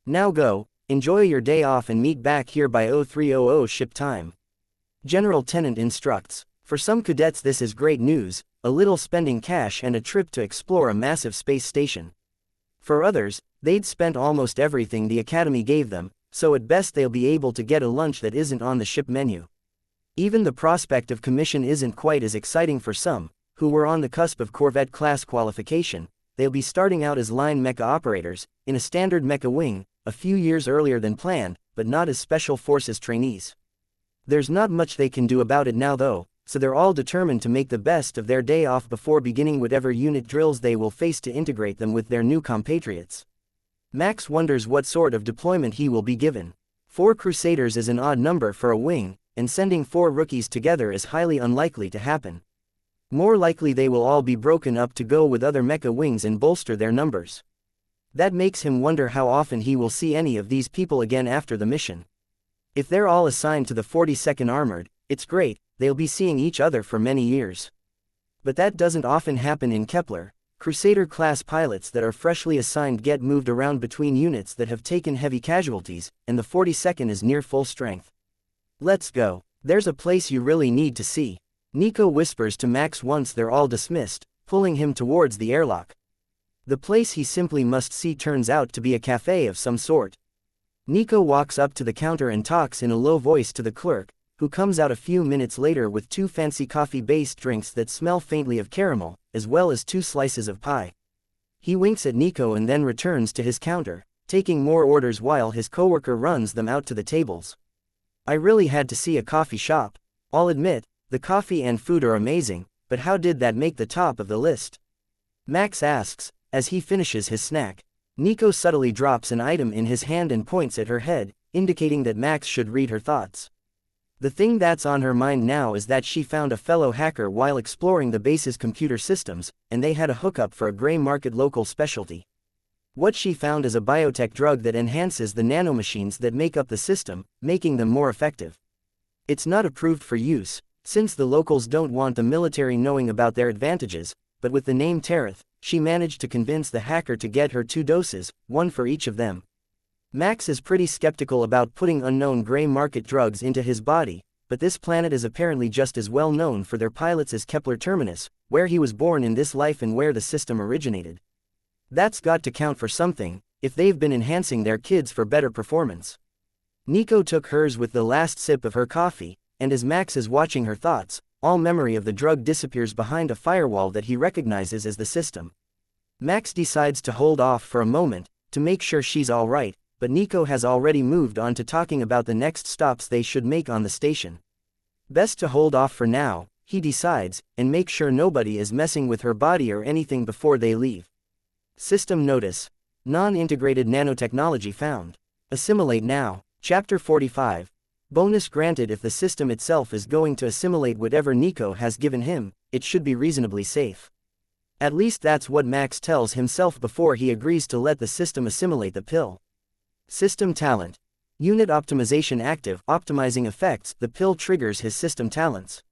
Now go, enjoy your day off and meet back here by 0300 ship time. General Tennant instructs. For some cadets this is great news, a little spending cash and a trip to explore a massive space station. For others, they'd spent almost everything the Academy gave them, so at best they'll be able to get a lunch that isn't on the ship menu. Even the prospect of commission isn't quite as exciting for some, who were on the cusp of Corvette-class qualification. They'll be starting out as line mecha operators, in a standard mecha wing, a few years earlier than planned, but not as Special Forces trainees. There's not much they can do about it now though, so they're all determined to make the best of their day off before beginning whatever unit drills they will face to integrate them with their new compatriots. Max wonders what sort of deployment he will be given. 4 Crusaders is an odd number for a wing, and sending 4 rookies together is highly unlikely to happen. More likely they will all be broken up to go with other mecha wings and bolster their numbers. That makes him wonder how often he will see any of these people again after the mission. If they're all assigned to the 42nd Armored, it's great, they'll be seeing each other for many years. But that doesn't often happen in Kepler. Crusader-class pilots that are freshly assigned get moved around between units that have taken heavy casualties, and the 42nd is near full strength. Let's go. There's a place you really need to see. Nico whispers to Max once they're all dismissed, pulling him towards the airlock. The place he simply must see turns out to be a cafe of some sort. Nico walks up to the counter and talks in a low voice to the clerk, who comes out a few minutes later with 2 fancy coffee-based drinks that smell faintly of caramel, as well as 2 slices of pie. He winks at Nico and then returns to his counter, taking more orders while his coworker runs them out to the tables. I really had to see a coffee shop. I'll admit, the coffee and food are amazing, but how did that make the top of the list? Max asks, as he finishes his snack. Nico subtly drops an item in his hand and points at her head, indicating that Max should read her thoughts. The thing that's on her mind now is that she found a fellow hacker while exploring the base's computer systems, and they had a hookup for a gray market local specialty. What she found is a biotech drug that enhances the nanomachines that make up the system, making them more effective. It's not approved for use, since the locals don't want the military knowing about their advantages, but with the name Tareth, she managed to convince the hacker to get her 2 doses, 1 for each of them. Max is pretty skeptical about putting unknown gray market drugs into his body, but this planet is apparently just as well known for their pilots as Kepler Terminus, where he was born in this life and where the system originated. That's got to count for something, if they've been enhancing their kids for better performance. Nico took hers with the last sip of her coffee, and as Max is watching her thoughts, all memory of the drug disappears behind a firewall that he recognizes as the system. Max decides to hold off for a moment, to make sure she's alright, but Nico has already moved on to talking about the next stops they should make on the station. Best to hold off for now, he decides, and make sure nobody is messing with her body or anything before they leave. System notice. Non-integrated nanotechnology found. Assimilate now. Chapter 45. Bonus granted. If the system itself is going to assimilate whatever Nico has given him, it should be reasonably safe. At least that's what Max tells himself before he agrees to let the system assimilate the pill. System talent. Unit optimization active. Optimizing effects. The pill triggers his system talents.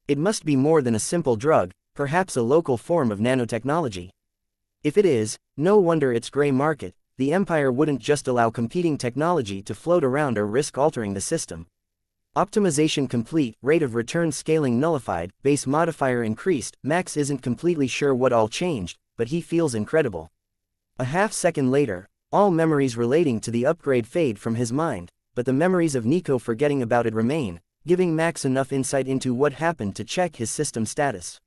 It must be more than a simple drug, perhaps a local form of nanotechnology. If it is, no wonder it's gray market. The Empire wouldn't just allow competing technology to float around or risk altering the system. Optimization complete. Rate of return scaling nullified. Base modifier increased. Max isn't completely sure what all changed, but he feels incredible. A half-second later, all memories relating to the upgrade fade from his mind, but the memories of Nico forgetting about it remain, giving Max enough insight into what happened to check his system status.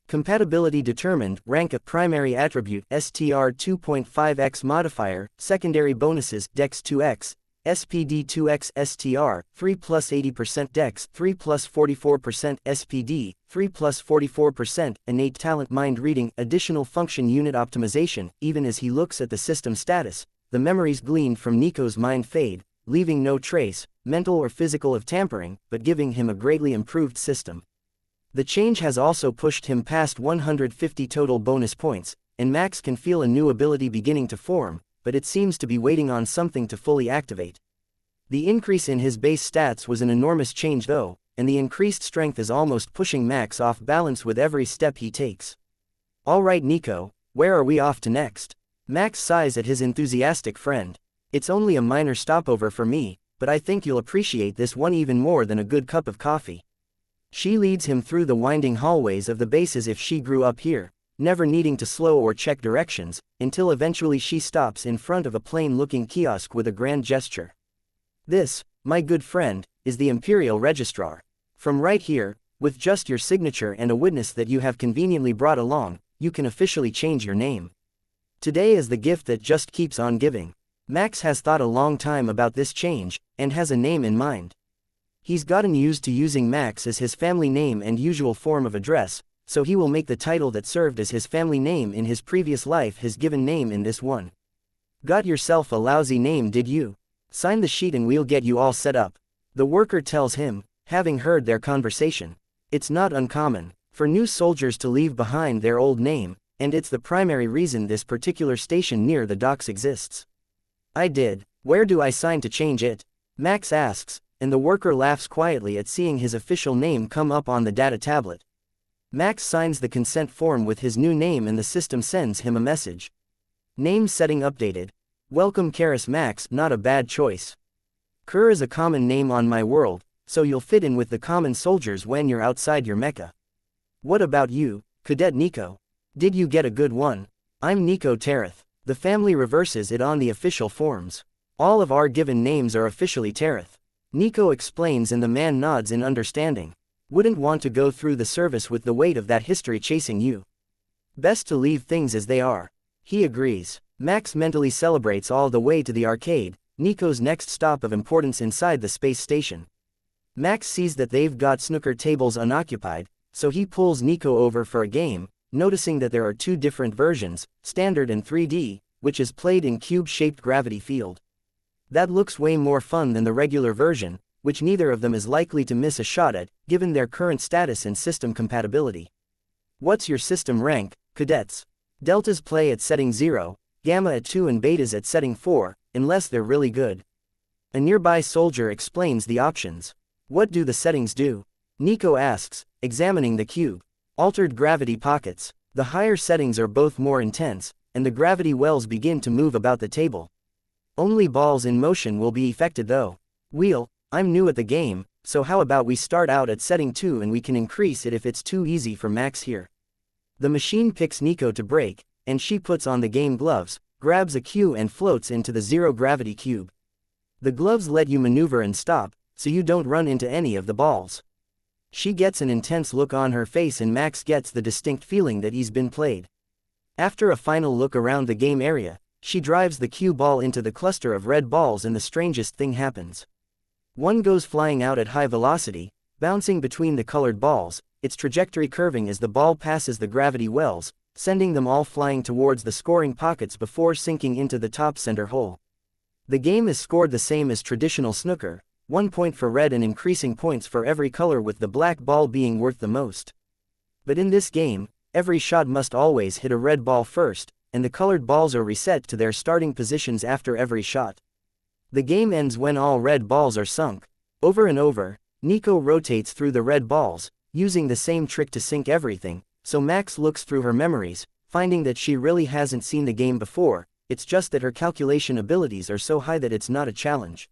Compatibility determined. Rank of primary attribute STR 2.5x modifier. Secondary bonuses Dex 2x, SPD 2x STR 3 plus 80% Dex 3 plus 44% SPD 3 plus 44% innate talent mind reading. Additional function unit optimization. Even as he looks at the system status, the memories gleaned from Nico's mind fade, leaving no trace, mental or physical, of tampering, but giving him a greatly improved system. The change has also pushed him past 150 total bonus points, and Max can feel a new ability beginning to form, but it seems to be waiting on something to fully activate. The increase in his base stats was an enormous change though, and the increased strength is almost pushing Max off balance with every step he takes. Alright Nico, where are we off to next? Max sighs at his enthusiastic friend. It's only a minor stopover for me, but I think you'll appreciate this one even more than a good cup of coffee. She leads him through the winding hallways of the base as if she grew up here, never needing to slow or check directions, until eventually she stops in front of a plain-looking kiosk with a grand gesture. This, my good friend, is the Imperial Registrar. From right here, with just your signature and a witness that you have conveniently brought along, you can officially change your name. Today is the gift that just keeps on giving. Max has thought a long time about this change, and has a name in mind. He's gotten used to using Max as his family name and usual form of address, so he will make the title that served as his family name in his previous life his given name in this one. Got yourself a lousy name, did you? Sign the sheet and we'll get you all set up. The worker tells him, having heard their conversation. It's not uncommon for new soldiers to leave behind their old name, and it's the primary reason this particular station near the docks exists. I did. Where do I sign to change it? Max asks, and the worker laughs quietly at seeing his official name come up on the data tablet. Max signs the consent form with his new name and the system sends him a message. Name setting updated. Welcome Karis. Max, not a bad choice. Kerr is a common name on my world, so you'll fit in with the common soldiers when you're outside your Mecha. What about you, Cadet Nico? Did you get a good one? I'm Nico Tareth. The family reverses it on the official forms. All of our given names are officially Tereth. Nico explains and the man nods in understanding. Wouldn't want to go through the service with the weight of that history chasing you. Best to leave things as they are. He agrees. Max mentally celebrates all the way to the arcade, Nico's next stop of importance inside the space station. Max sees that they've got snooker tables unoccupied, so he pulls Nico over for a game, noticing that there are two different versions, standard and 3D, which is played in cube-shaped gravity field. That looks way more fun than the regular version, which neither of them is likely to miss a shot at, given their current status and system compatibility. What's your system rank, cadets? Deltas play at setting 0, Gamma at 2 and Betas at setting 4, unless they're really good. A nearby soldier explains the options. What do the settings do? Nico asks, examining the cube. Altered gravity pockets. The higher settings are both more intense, and the gravity wells begin to move about the table. Only balls in motion will be affected though. Wheel, I'm new at the game, so how about we start out at setting 2 and we can increase it if it's too easy for Max here. The machine picks Nico to break, and she puts on the game gloves, grabs a cue and floats into the zero-gravity cube. The gloves let you maneuver and stop, so you don't run into any of the balls. She gets an intense look on her face and Max gets the distinct feeling that he's been played. After a final look around the game area, she drives the cue ball into the cluster of red balls and the strangest thing happens. One goes flying out at high velocity, bouncing between the colored balls, its trajectory curving as the ball passes the gravity wells, sending them all flying towards the scoring pockets before sinking into the top center hole. The game is scored the same as traditional snooker, 1 point for red and increasing points for every color with the black ball being worth the most. But in this game, every shot must always hit a red ball first, and the colored balls are reset to their starting positions after every shot. The game ends when all red balls are sunk. Over and over, Nico rotates through the red balls, using the same trick to sink everything, so Max looks through her memories, finding that she really hasn't seen the game before, it's just that her calculation abilities are so high that it's not a challenge.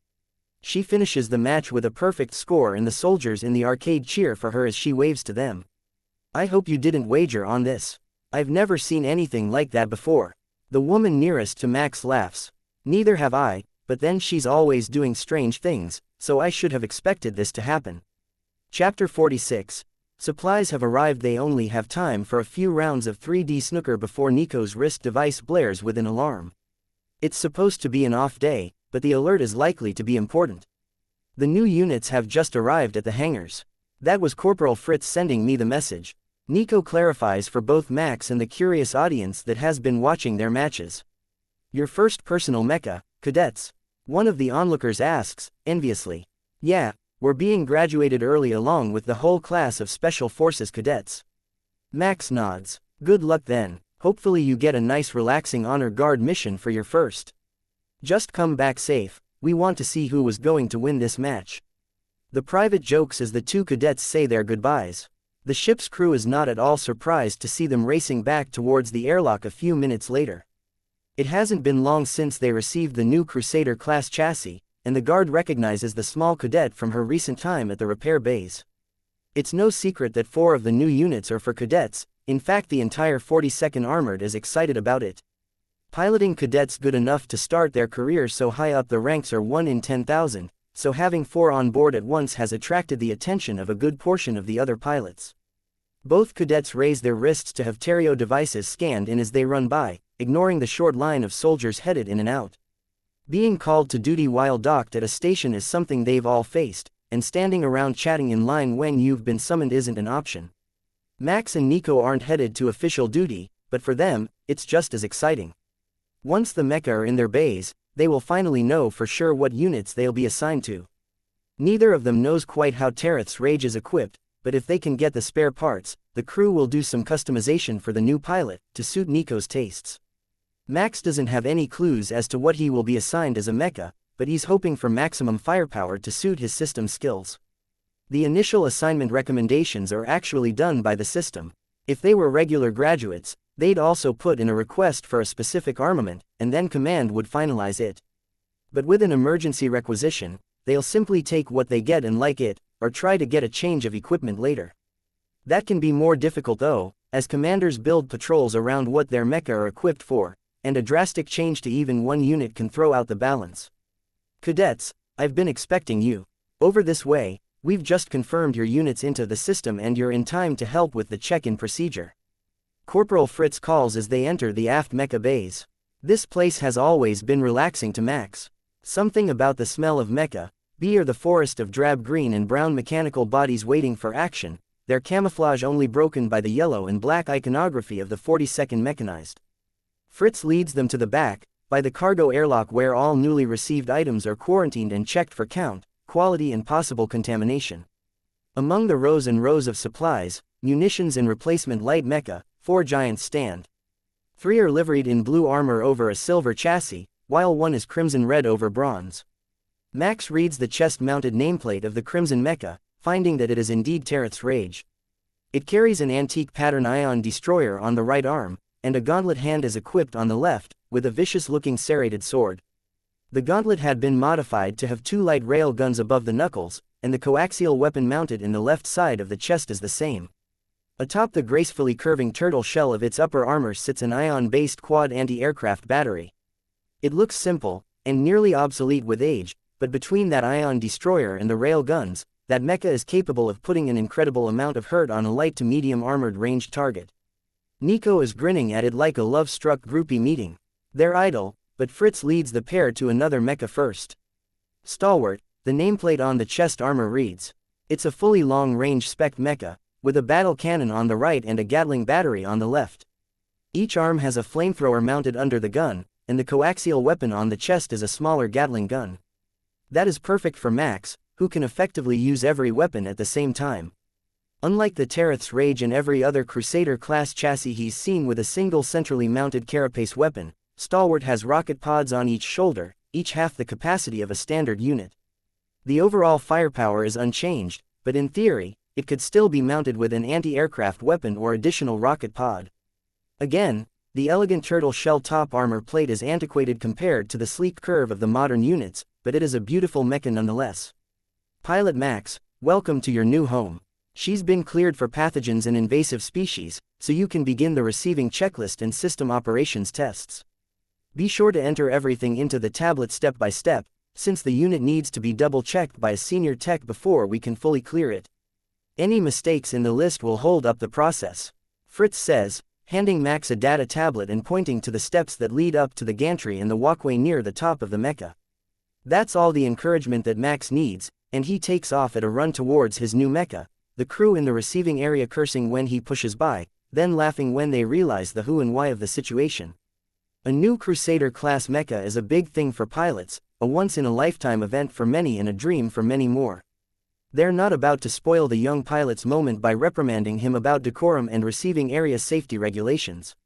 She finishes the match with a perfect score and the soldiers in the arcade cheer for her as she waves to them. I hope you didn't wager on this. I've never seen anything like that before. The woman nearest to Max laughs. Neither have I, but then she's always doing strange things, so I should have expected this to happen. Chapter 46. Supplies have arrived. They only have time for a few rounds of 3D snooker before Nico's wrist device blares with an alarm. It's supposed to be an off day, but the alert is likely to be important. The new units have just arrived at the hangars. That was Corporal Fritz sending me the message. Nico clarifies for both Max and the curious audience that has been watching their matches. Your first personal mecha, cadets? One of the onlookers asks, enviously. Yeah, we're being graduated early along with the whole class of Special Forces cadets. Max nods. Good luck then, hopefully you get a nice relaxing honor guard mission for your first. Just come back safe, we want to see who was going to win this match. The private jokes as the two cadets say their goodbyes. The ship's crew is not at all surprised to see them racing back towards the airlock a few minutes later. It hasn't been long since they received the new Crusader-class chassis, and the guard recognizes the small cadet from her recent time at the repair bays. It's no secret that 4 of the new units are for cadets, in fact the entire 42nd Armored is excited about it. Piloting cadets good enough to start their careers so high up the ranks are 1 in 10,000. So having 4 on board at once has attracted the attention of a good portion of the other pilots. Both cadets raise their wrists to have Tereo devices scanned in as they run by, ignoring the short line of soldiers headed in and out. Being called to duty while docked at a station is something they've all faced, and standing around chatting in line when you've been summoned isn't an option. Max and Nico aren't headed to official duty, but for them, it's just as exciting. Once the mecha are in their bays, they will finally know for sure what units they'll be assigned to. Neither of them knows quite how Tereth's Rage is equipped, but if they can get the spare parts, the crew will do some customization for the new pilot, to suit Nico's tastes. Max doesn't have any clues as to what he will be assigned as a mecha, but he's hoping for maximum firepower to suit his system skills. The initial assignment recommendations are actually done by the system. If they were regular graduates, they'd also put in a request for a specific armament, and then command would finalize it. But with an emergency requisition, they'll simply take what they get and like it, or try to get a change of equipment later. That can be more difficult though, as commanders build patrols around what their mecha are equipped for, and a drastic change to even one unit can throw out the balance. Cadets, I've been expecting you. Over this way, we've just confirmed your units into the system and you're in time to help with the check-in procedure. Corporal Fritz calls as they enter the aft mecha bays. This place has always been relaxing to Max. Something about the smell of mecha, or the forest of drab green and brown mechanical bodies waiting for action, their camouflage only broken by the yellow and black iconography of the 42nd Mechanized. Fritz leads them to the back, by the cargo airlock where all newly received items are quarantined and checked for count, quality and possible contamination. Among the rows and rows of supplies, munitions and replacement light mecha, 4 giants stand. 3 are liveried in blue armor over a silver chassis, while 1 is crimson-red over bronze. Max reads the chest-mounted nameplate of the Crimson Mecha, finding that it is indeed Tereth's Rage. It carries an antique pattern ion destroyer on the right arm, and a gauntlet hand is equipped on the left, with a vicious-looking serrated sword. The gauntlet had been modified to have 2 light rail guns above the knuckles, and the coaxial weapon mounted in the left side of the chest is the same. Atop the gracefully curving turtle shell of its upper armor sits an ion-based quad anti-aircraft battery. It looks simple, and nearly obsolete with age, but between that ion destroyer and the rail guns, that mecha is capable of putting an incredible amount of hurt on a light to medium armored ranged target. Nico is grinning at it like a love-struck groupie meeting. They're idle, but Fritz leads the pair to another mecha first. Stalwart, the nameplate on the chest armor reads. It's a fully long-range spec mecha, with a battle cannon on the right and a Gatling battery on the left. Each arm has a flamethrower mounted under the gun, and the coaxial weapon on the chest is a smaller Gatling gun. That is perfect for Max, who can effectively use every weapon at the same time. Unlike the Tereth's Rage and every other Crusader-class chassis he's seen with a single centrally mounted carapace weapon, Stalwart has rocket pods on each shoulder, each half the capacity of a standard unit. The overall firepower is unchanged, but in theory, it could still be mounted with an anti-aircraft weapon or additional rocket pod. Again, the elegant turtle shell top armor plate is antiquated compared to the sleek curve of the modern units, but it is a beautiful mecha nonetheless. Pilot Max, welcome to your new home. She's been cleared for pathogens and invasive species, so you can begin the receiving checklist and system operations tests. Be sure to enter everything into the tablet step by step, since the unit needs to be double-checked by a senior tech before we can fully clear it. Any mistakes in the list will hold up the process. Fritz says, handing Max a data tablet and pointing to the steps that lead up to the gantry and the walkway near the top of the mecha. That's all the encouragement that Max needs, and he takes off at a run towards his new mecha, the crew in the receiving area cursing when he pushes by, then laughing when they realize the who and why of the situation. A new Crusader-class mecha is a big thing for pilots, a once-in-a-lifetime event for many and a dream for many more. They're not about to spoil the young pilot's moment by reprimanding him about decorum and receiving area safety regulations.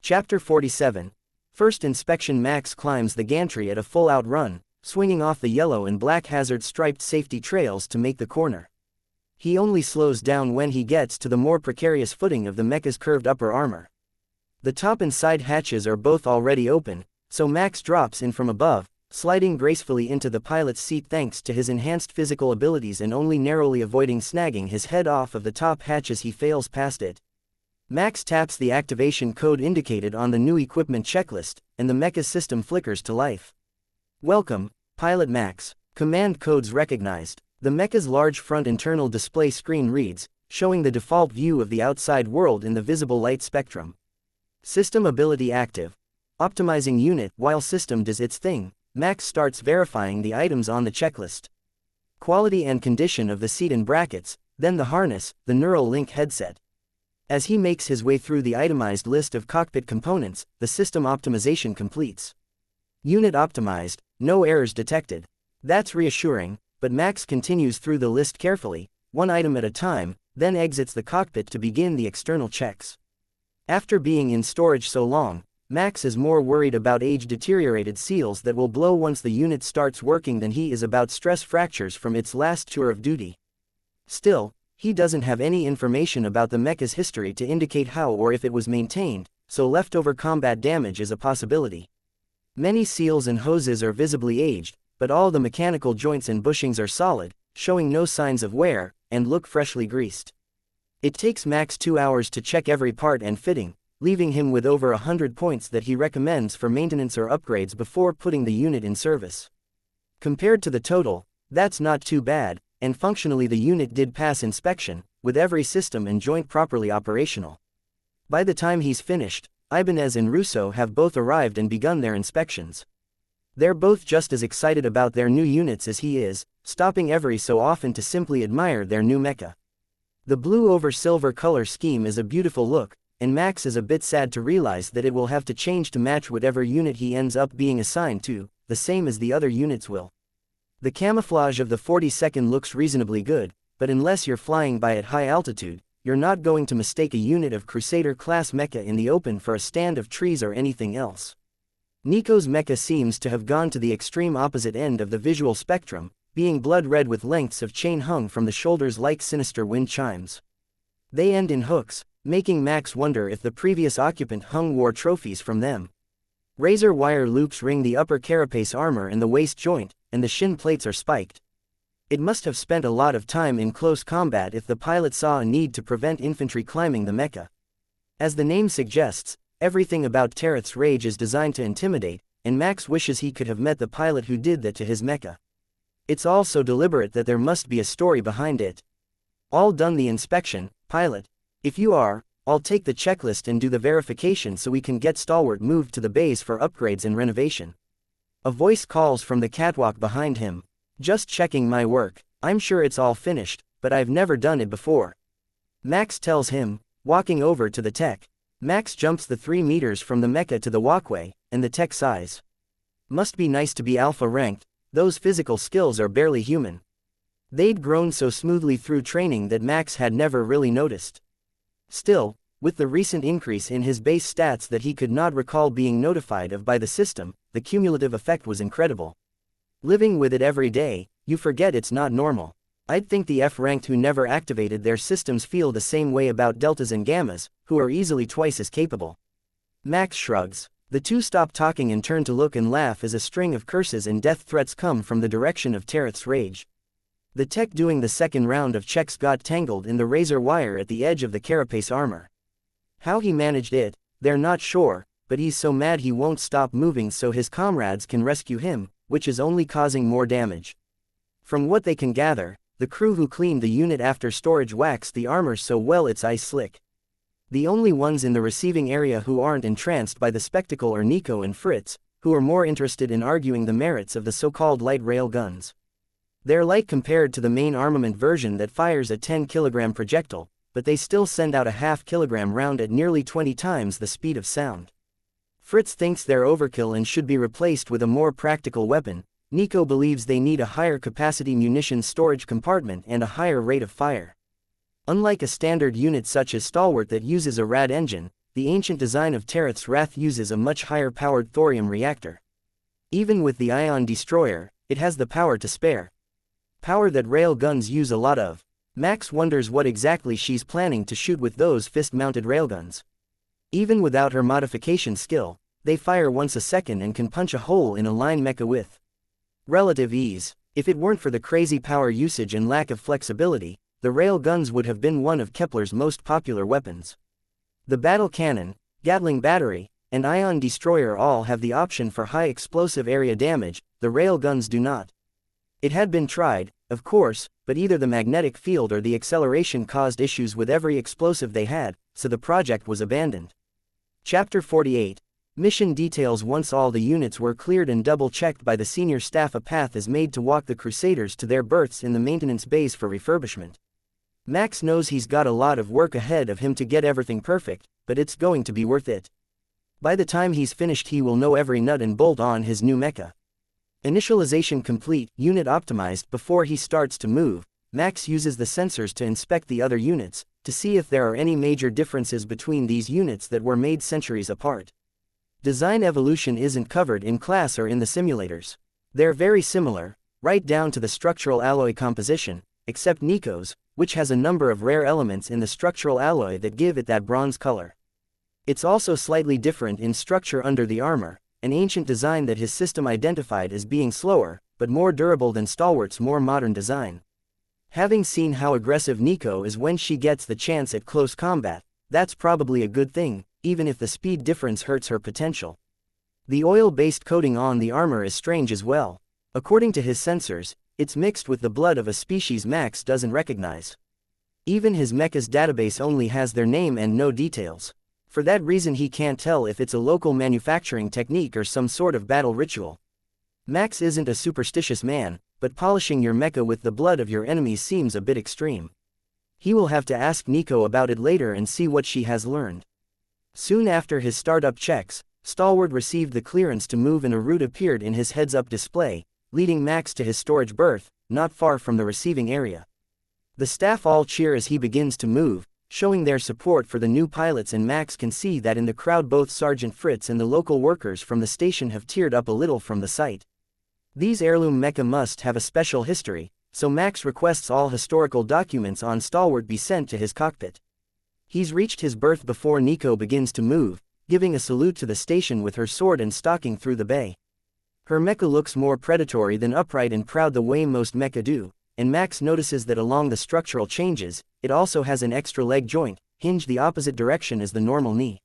Chapter 47. First inspection. Max climbs the gantry at a full-out run, swinging off the yellow and black hazard-striped safety trails to make the corner. He only slows down when he gets to the more precarious footing of the mecha's curved upper armor. The top and side hatches are both already open, so Max drops in from above, sliding gracefully into the pilot's seat thanks to his enhanced physical abilities and only narrowly avoiding snagging his head off of the top hatch as he fails past it. Max taps the activation code indicated on the new equipment checklist, and the mecha's system flickers to life. Welcome, Pilot Max. Command codes recognized. The mecha's large front internal display screen reads, showing the default view of the outside world in the visible light spectrum. System ability active. Optimizing unit. While system does its thing, Max starts verifying the items on the checklist. Quality and condition of the seat and brackets, then the harness, the neural link headset. As he makes his way through the itemized list of cockpit components, the system optimization completes. Unit optimized, no errors detected. That's reassuring, but Max continues through the list carefully, one item at a time, then exits the cockpit to begin the external checks. After being in storage so long, Max is more worried about age-deteriorated seals that will blow once the unit starts working than he is about stress fractures from its last tour of duty. Still, he doesn't have any information about the mecha's history to indicate how or if it was maintained, so leftover combat damage is a possibility. Many seals and hoses are visibly aged, but all the mechanical joints and bushings are solid, showing no signs of wear, and look freshly greased. It takes Max 2 hours to check every part and fitting, leaving him with over 100 points that he recommends for maintenance or upgrades before putting the unit in service. Compared to the total, that's not too bad, and functionally the unit did pass inspection, with every system and joint properly operational. By the time he's finished, Ibanez and Russo have both arrived and begun their inspections. They're both just as excited about their new units as he is, stopping every so often to simply admire their new mecha. The blue over silver color scheme is a beautiful look, and Max is a bit sad to realize that it will have to change to match whatever unit he ends up being assigned to, the same as the other units will. The camouflage of the 42nd looks reasonably good, but unless you're flying by at high altitude, you're not going to mistake a unit of Crusader-class mecha in the open for a stand of trees or anything else. Nico's mecha seems to have gone to the extreme opposite end of the visual spectrum, being blood-red with lengths of chain hung from the shoulders like sinister wind chimes. They end in hooks, making Max wonder if the previous occupant wore trophies from them. Razor wire loops ring the upper carapace armor and the waist joint, and the shin plates are spiked. It must have spent a lot of time in close combat if the pilot saw a need to prevent infantry climbing the mecha. As the name suggests, everything about Tareth's rage is designed to intimidate, and Max wishes he could have met the pilot who did that to his mecha. It's all so deliberate that there must be a story behind it. All done the inspection, pilot? If you are, I'll take the checklist and do the verification so we can get Stalwart moved to the base for upgrades and renovation. A voice calls from the catwalk behind him. Just checking my work, I'm sure it's all finished, but I've never done it before. Max tells him, walking over to the tech. Max jumps the 3 meters from the mecha to the walkway, and the tech sighs. Must be nice to be alpha ranked, those physical skills are barely human. They'd grown so smoothly through training that Max had never really noticed. Still, with the recent increase in his base stats that he could not recall being notified of by the system, the cumulative effect was incredible. Living with it every day, you forget it's not normal. I'd think the F-ranked who never activated their systems feel the same way about deltas and gammas, who are easily twice as capable. Max shrugs. The two stop talking and turn to look and laugh as a string of curses and death threats come from the direction of Tareth's rage. The tech doing the second round of checks got tangled in the razor wire at the edge of the carapace armor. How he managed it, they're not sure, but he's so mad he won't stop moving so his comrades can rescue him, which is only causing more damage. From what they can gather, the crew who cleaned the unit after storage waxed the armor so well it's ice slick. The only ones in the receiving area who aren't entranced by the spectacle are Nico and Fritz, who are more interested in arguing the merits of the so-called light rail guns. They're light compared to the main armament version that fires a 10-kilogram projectile, but they still send out a half-kilogram round at nearly 20 times the speed of sound. Fritz thinks they're overkill and should be replaced with a more practical weapon. Nico believes they need a higher capacity munitions storage compartment and a higher rate of fire. Unlike a standard unit such as Stalwart that uses a rad engine, the ancient design of Tareth's Wrath uses a much higher powered thorium reactor. Even with the ion destroyer, it has the power to spare. Power that rail guns use a lot of. Max wonders what exactly she's planning to shoot with those fist-mounted railguns. Even without her modification skill, they fire once a second and can punch a hole in a line mecha with relative ease. If it weren't for the crazy power usage and lack of flexibility, the rail guns would have been one of Kepler's most popular weapons. The battle cannon, Gatling battery, and ion destroyer all have the option for high explosive area damage, the rail guns do not. It had been tried, of course, but either the magnetic field or the acceleration caused issues with every explosive they had, so the project was abandoned. Chapter 48. Mission details. Once all the units were cleared and double-checked by the senior staff, a path is made to walk the Crusaders to their berths in the maintenance bays for refurbishment. Max knows he's got a lot of work ahead of him to get everything perfect, but it's going to be worth it. By the time he's finished he will know every nut and bolt on his new mecha. Initialization complete, unit optimized. Before he starts to move, Max uses the sensors to inspect the other units, to see if there are any major differences between these units that were made centuries apart. Design evolution isn't covered in class or in the simulators. They're very similar, right down to the structural alloy composition, except Nico's, which has a number of rare elements in the structural alloy that give it that bronze color. It's also slightly different in structure under the armor, an ancient design that his system identified as being slower, but more durable than Stalwart's more modern design. Having seen how aggressive Nico is when she gets the chance at close combat, that's probably a good thing, even if the speed difference hurts her potential. The oil-based coating on the armor is strange as well. According to his sensors, it's mixed with the blood of a species Max doesn't recognize. Even his mecha's database only has their name and no details. For that reason he can't tell if it's a local manufacturing technique or some sort of battle ritual. Max isn't a superstitious man, but polishing your mecha with the blood of your enemies seems a bit extreme. He will have to ask Nico about it later and see what she has learned. Soon after his startup checks, Stalwart received the clearance to move and a route appeared in his heads-up display, leading Max to his storage berth, not far from the receiving area. The staff all cheer as he begins to move, showing their support for the new pilots, and Max can see that in the crowd both Sergeant Fritz and the local workers from the station have teared up a little from the sight. These heirloom mecha must have a special history, so Max requests all historical documents on Stalwart be sent to his cockpit. He's reached his berth before Nico begins to move, giving a salute to the station with her sword and stalking through the bay. Her mecha looks more predatory than upright and proud the way most mecha do, and Max notices that along the structural changes, it also has an extra leg joint, hinged the opposite direction as the normal knee.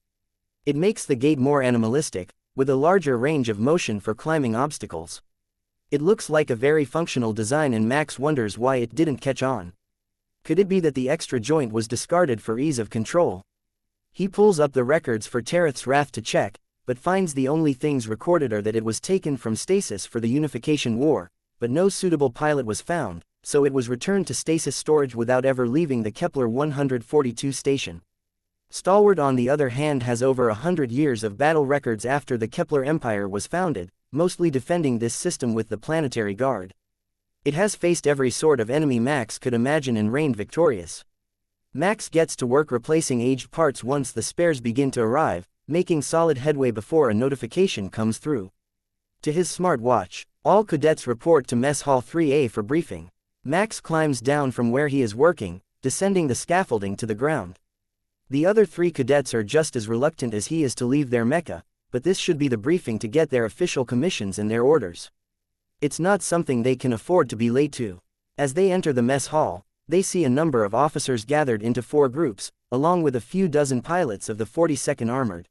It makes the gait more animalistic, with a larger range of motion for climbing obstacles. It looks like a very functional design and Max wonders why it didn't catch on. Could it be that the extra joint was discarded for ease of control? He pulls up the records for Tereth's Wrath to check, but finds the only things recorded are that it was taken from stasis for the Unification War, but no suitable pilot was found, so it was returned to stasis storage without ever leaving the Kepler 142 station. Stalwart on the other hand has over 100 years of battle records after the Kepler Empire was founded, mostly defending this system with the Planetary Guard. It has faced every sort of enemy Max could imagine and reigned victorious. Max gets to work replacing aged parts once the spares begin to arrive, making solid headway before a notification comes through. To his smartwatch, all cadets report to Mess Hall 3A for briefing. Max climbs down from where he is working, descending the scaffolding to the ground. The other 3 cadets are just as reluctant as he is to leave their mecha, but this should be the briefing to get their official commissions and their orders. It's not something they can afford to be late to. As they enter the mess hall, they see a number of officers gathered into 4 groups, along with a few dozen pilots of the 42nd Armored.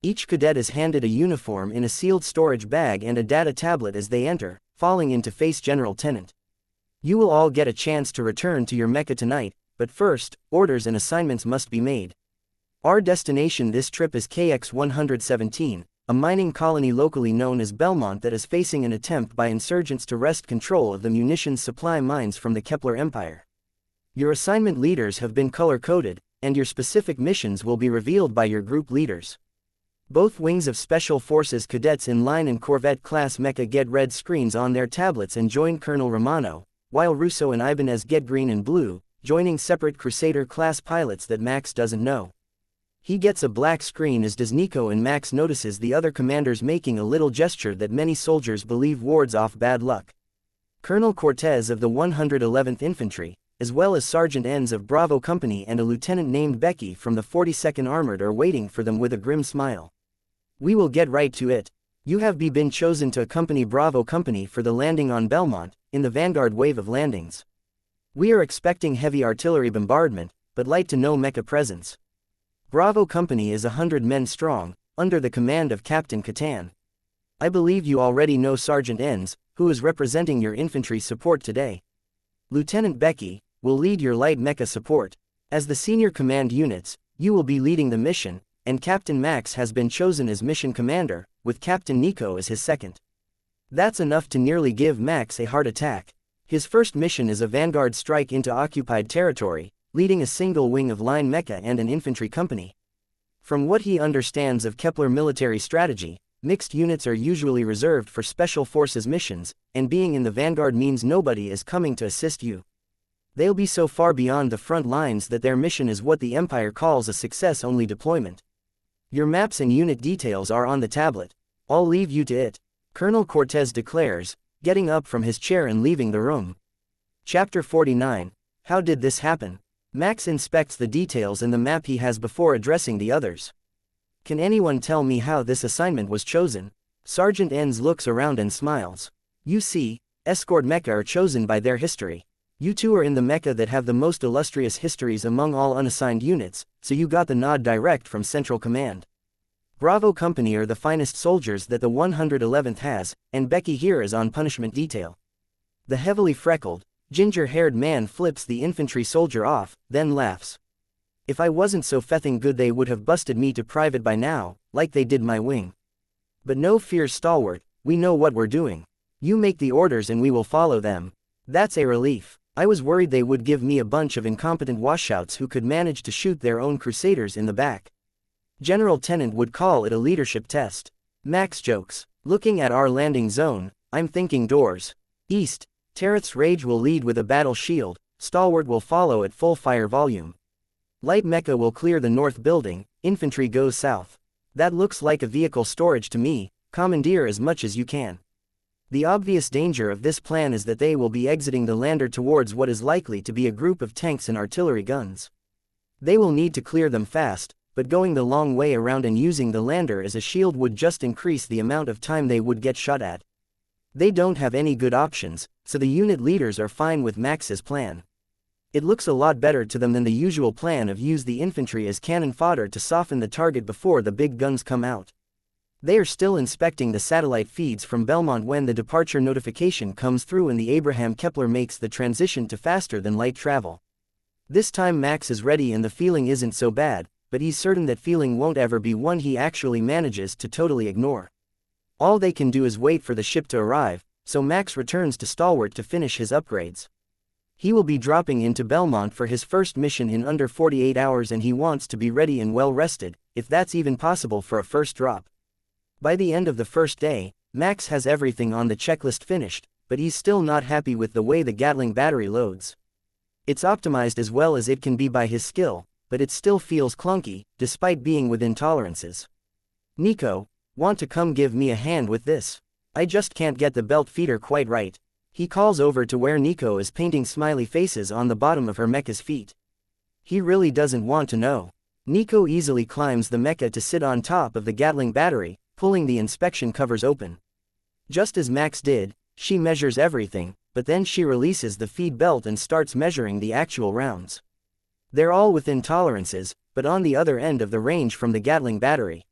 Each cadet is handed a uniform in a sealed storage bag and a data tablet as they enter, falling into face General Tenant. You will all get a chance to return to your mecha tonight, but first, orders and assignments must be made. Our destination this trip is KX-117, a mining colony locally known as Belmont that is facing an attempt by insurgents to wrest control of the munitions supply mines from the Kepler Empire. Your assignment leaders have been color-coded, and your specific missions will be revealed by your group leaders. Both wings of Special Forces cadets in line and Corvette-class mecha get red screens on their tablets and join Colonel Romano, while Russo and Ibanez get green and blue, joining separate Crusader-class pilots that Max doesn't know. He gets a black screen as does Nico, and Max notices the other commanders making a little gesture that many soldiers believe wards off bad luck. Colonel Cortez of the 111th Infantry, as well as Sergeant Enns of Bravo Company and a lieutenant named Becky from the 42nd Armored are waiting for them with a grim smile. We will get right to it. You have been chosen to accompany Bravo Company for the landing on Belmont, in the vanguard wave of landings. We are expecting heavy artillery bombardment, but light to no mecha presence. Bravo Company is 100 men strong, under the command of Captain Catan. I believe you already know Sergeant Enns, who is representing your infantry support today. Lieutenant Becky will lead your light mecha support. As the senior command units, you will be leading the mission, and Captain Max has been chosen as mission commander, with Captain Nico as his second. That's enough to nearly give Max a heart attack. His first mission is a vanguard strike into occupied territory, leading a single wing of line mecha and an infantry company. From what he understands of Kepler military strategy, mixed units are usually reserved for special forces missions, and being in the vanguard means nobody is coming to assist you. They'll be so far beyond the front lines that their mission is what the Empire calls a success-only deployment. Your maps and unit details are on the tablet. I'll leave you to it, Colonel Cortez declares, getting up from his chair and leaving the room. Chapter 49. How did this happen? Max inspects the details in the map he has before addressing the others. Can anyone tell me how this assignment was chosen? Sergeant Enns looks around and smiles. You see, escort mecha are chosen by their history. You two are in the mecha that have the most illustrious histories among all unassigned units, so you got the nod direct from Central Command. Bravo Company are the finest soldiers that the 111th has, and Becky here is on punishment detail. The heavily freckled, ginger-haired man flips the infantry soldier off, then laughs. If I wasn't so fething good they would have busted me to private by now, like they did my wing. But no fear, Stalwart, we know what we're doing. You make the orders and we will follow them. That's a relief. I was worried they would give me a bunch of incompetent washouts who could manage to shoot their own crusaders in the back. General Tennant would call it a leadership test. Max jokes. Looking at our landing zone, I'm thinking doors. East, Tereth's Rage will lead with a battle shield, Stalwart will follow at full fire volume. Light Mecha will clear the north building, infantry goes south. That looks like a vehicle storage to me, commandeer as much as you can. The obvious danger of this plan is that they will be exiting the lander towards what is likely to be a group of tanks and artillery guns. They will need to clear them fast, but going the long way around and using the lander as a shield would just increase the amount of time they would get shot at. They don't have any good options, so the unit leaders are fine with Max's plan. It looks a lot better to them than the usual plan of use the infantry as cannon fodder to soften the target before the big guns come out. They are still inspecting the satellite feeds from Belmont when the departure notification comes through and the Abraham Kepler makes the transition to faster than light travel. This time Max is ready and the feeling isn't so bad, but he's certain that feeling won't ever be one he actually manages to totally ignore. All they can do is wait for the ship to arrive, so Max returns to Stalwart to finish his upgrades. He will be dropping into Belmont for his first mission in under 48 hours and he wants to be ready and well rested, if that's even possible for a first drop. By the end of the first day, Max has everything on the checklist finished, but he's still not happy with the way the Gatling battery loads. It's optimized as well as it can be by his skill, but it still feels clunky, despite being within tolerances. Nico, want to come give me a hand with this? I just can't get the belt feeder quite right. He calls over to where Nico is painting smiley faces on the bottom of her mecha's feet. He really doesn't want to know. Nico easily climbs the mecha to sit on top of the Gatling battery, pulling the inspection covers open. Just as Max did, she measures everything, but then she releases the feed belt and starts measuring the actual rounds. They're all within tolerances, but on the other end of the range from the Gatling battery.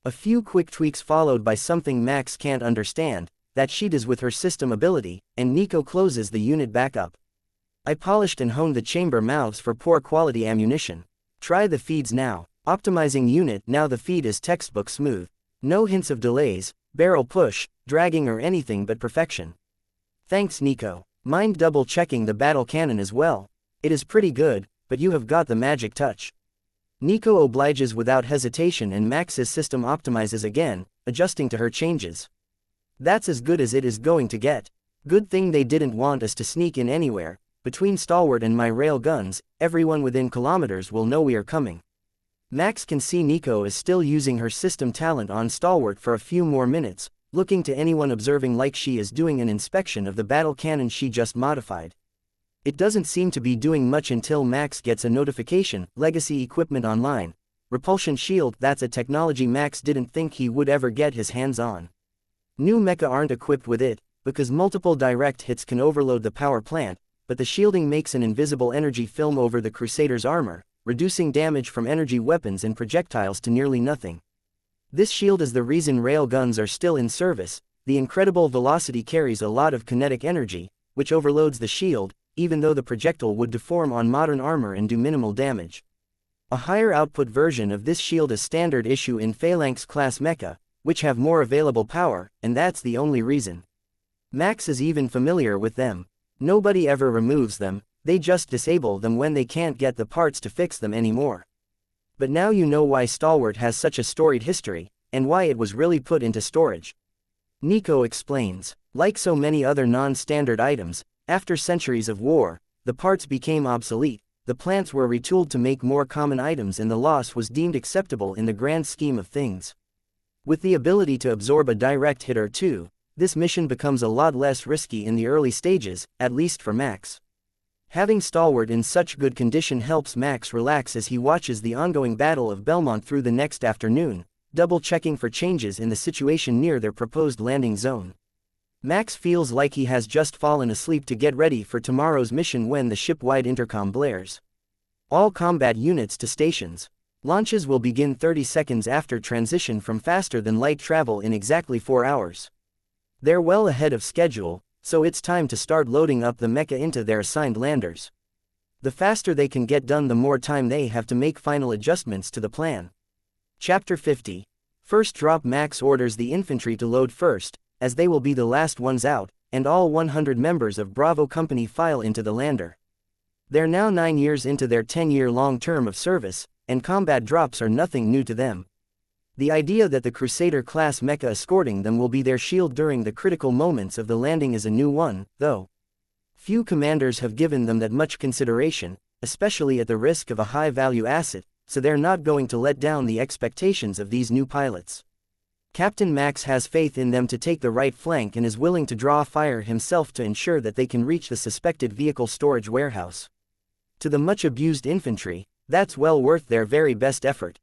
A few quick tweaks followed by something Max can't understand, that she does with her system ability, and Nico closes the unit back up. I polished and honed the chamber mouths for poor quality ammunition. Try the feeds now. Optimizing unit. Now the feed is textbook smooth. No hints of delays, barrel push, dragging or anything but perfection. Thanks Nico. Mind double checking the battle cannon as well. It is pretty good, but you have got the magic touch. Nico obliges without hesitation and Max's system optimizes again, adjusting to her changes. That's as good as it is going to get. Good thing they didn't want us to sneak in anywhere. Between Stalwart and my rail guns, everyone within kilometers will know we are coming. Max can see Nico is still using her system talent on Stalwart for a few more minutes, looking to anyone observing like she is doing an inspection of the battle cannon she just modified. It doesn't seem to be doing much until Max gets a notification, legacy equipment online. Repulsion shield. That's a technology Max didn't think he would ever get his hands on. New mecha aren't equipped with it, because multiple direct hits can overload the power plant, but the shielding makes an invisible energy film over the Crusader's armor, reducing damage from energy weapons and projectiles to nearly nothing. This shield is the reason rail guns are still in service. The incredible velocity carries a lot of kinetic energy, which overloads the shield, even though the projectile would deform on modern armor and do minimal damage. A higher output version of this shield is standard issue in Phalanx class mecha, which have more available power, and that's the only reason. Max is even familiar with them. Nobody ever removes them, they just disable them when they can't get the parts to fix them anymore. But now you know why Stalwart has such a storied history, and why it was really put into storage. Nico explains. Like so many other non-standard items, after centuries of war, the parts became obsolete, the plants were retooled to make more common items and the loss was deemed acceptable in the grand scheme of things. With the ability to absorb a direct hit or two, this mission becomes a lot less risky in the early stages, at least for Max. Having Stalwart in such good condition helps Max relax as he watches the ongoing Battle of Belmont through the next afternoon, double-checking for changes in the situation near their proposed landing zone. Max feels like he has just fallen asleep to get ready for tomorrow's mission when the ship-wide intercom blares. All combat units to stations. Launches will begin 30 seconds after transition from faster than light travel in exactly 4 hours. They're well ahead of schedule, so it's time to start loading up the mecha into their assigned landers. The faster they can get done, the more time they have to make final adjustments to the plan. Chapter 50. First drop. Max orders the infantry to load first, as they will be the last ones out, and all 100 members of Bravo Company file into the lander. They're now 9 years into their 10-year-long term of service, and combat drops are nothing new to them. The idea that the Crusader-class mecha escorting them will be their shield during the critical moments of the landing is a new one, though. Few commanders have given them that much consideration, especially at the risk of a high-value asset, so they're not going to let down the expectations of these new pilots. Captain Max has faith in them to take the right flank and is willing to draw fire himself to ensure that they can reach the suspected vehicle storage warehouse. To the much-abused infantry, that's well worth their very best effort.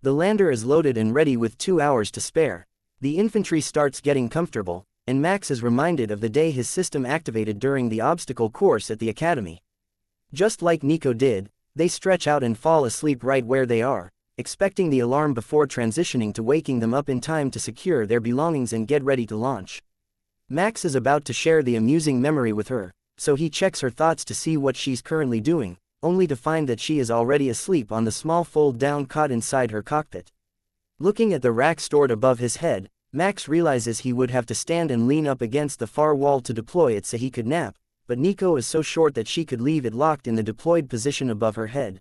The lander is loaded and ready with 2 hours to spare. The infantry starts getting comfortable, and Max is reminded of the day his system activated during the obstacle course at the academy. Just like Nico did, they stretch out and fall asleep right where they are, expecting the alarm before transitioning to waking them up in time to secure their belongings and get ready to launch. Max is about to share the amusing memory with her, so he checks her thoughts to see what she's currently doing, only to find that she is already asleep on the small fold-down cot inside her cockpit. Looking at the rack stored above his head, Max realizes he would have to stand and lean up against the far wall to deploy it so he could nap, but Nico is so short that she could leave it locked in the deployed position above her head.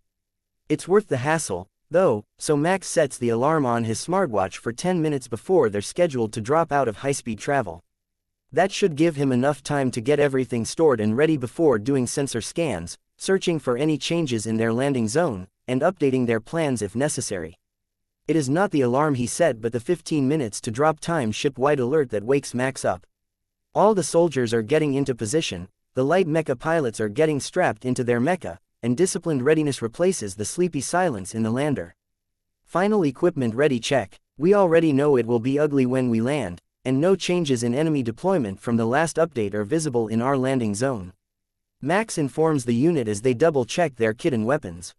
It's worth the hassle, though, so Max sets the alarm on his smartwatch for 10 minutes before they're scheduled to drop out of high-speed travel. That should give him enough time to get everything stored and ready before doing sensor scans, searching for any changes in their landing zone, and updating their plans if necessary. It is not the alarm he set but the 15 minutes to drop time ship-wide alert that wakes Max up. All the soldiers are getting into position, the light mecha pilots are getting strapped into their mecha, and disciplined readiness replaces the sleepy silence in the lander. Final equipment ready check. We already know it will be ugly when we land, and no changes in enemy deployment from the last update are visible in our landing zone. Max informs the unit as they double-check their kit and weapons.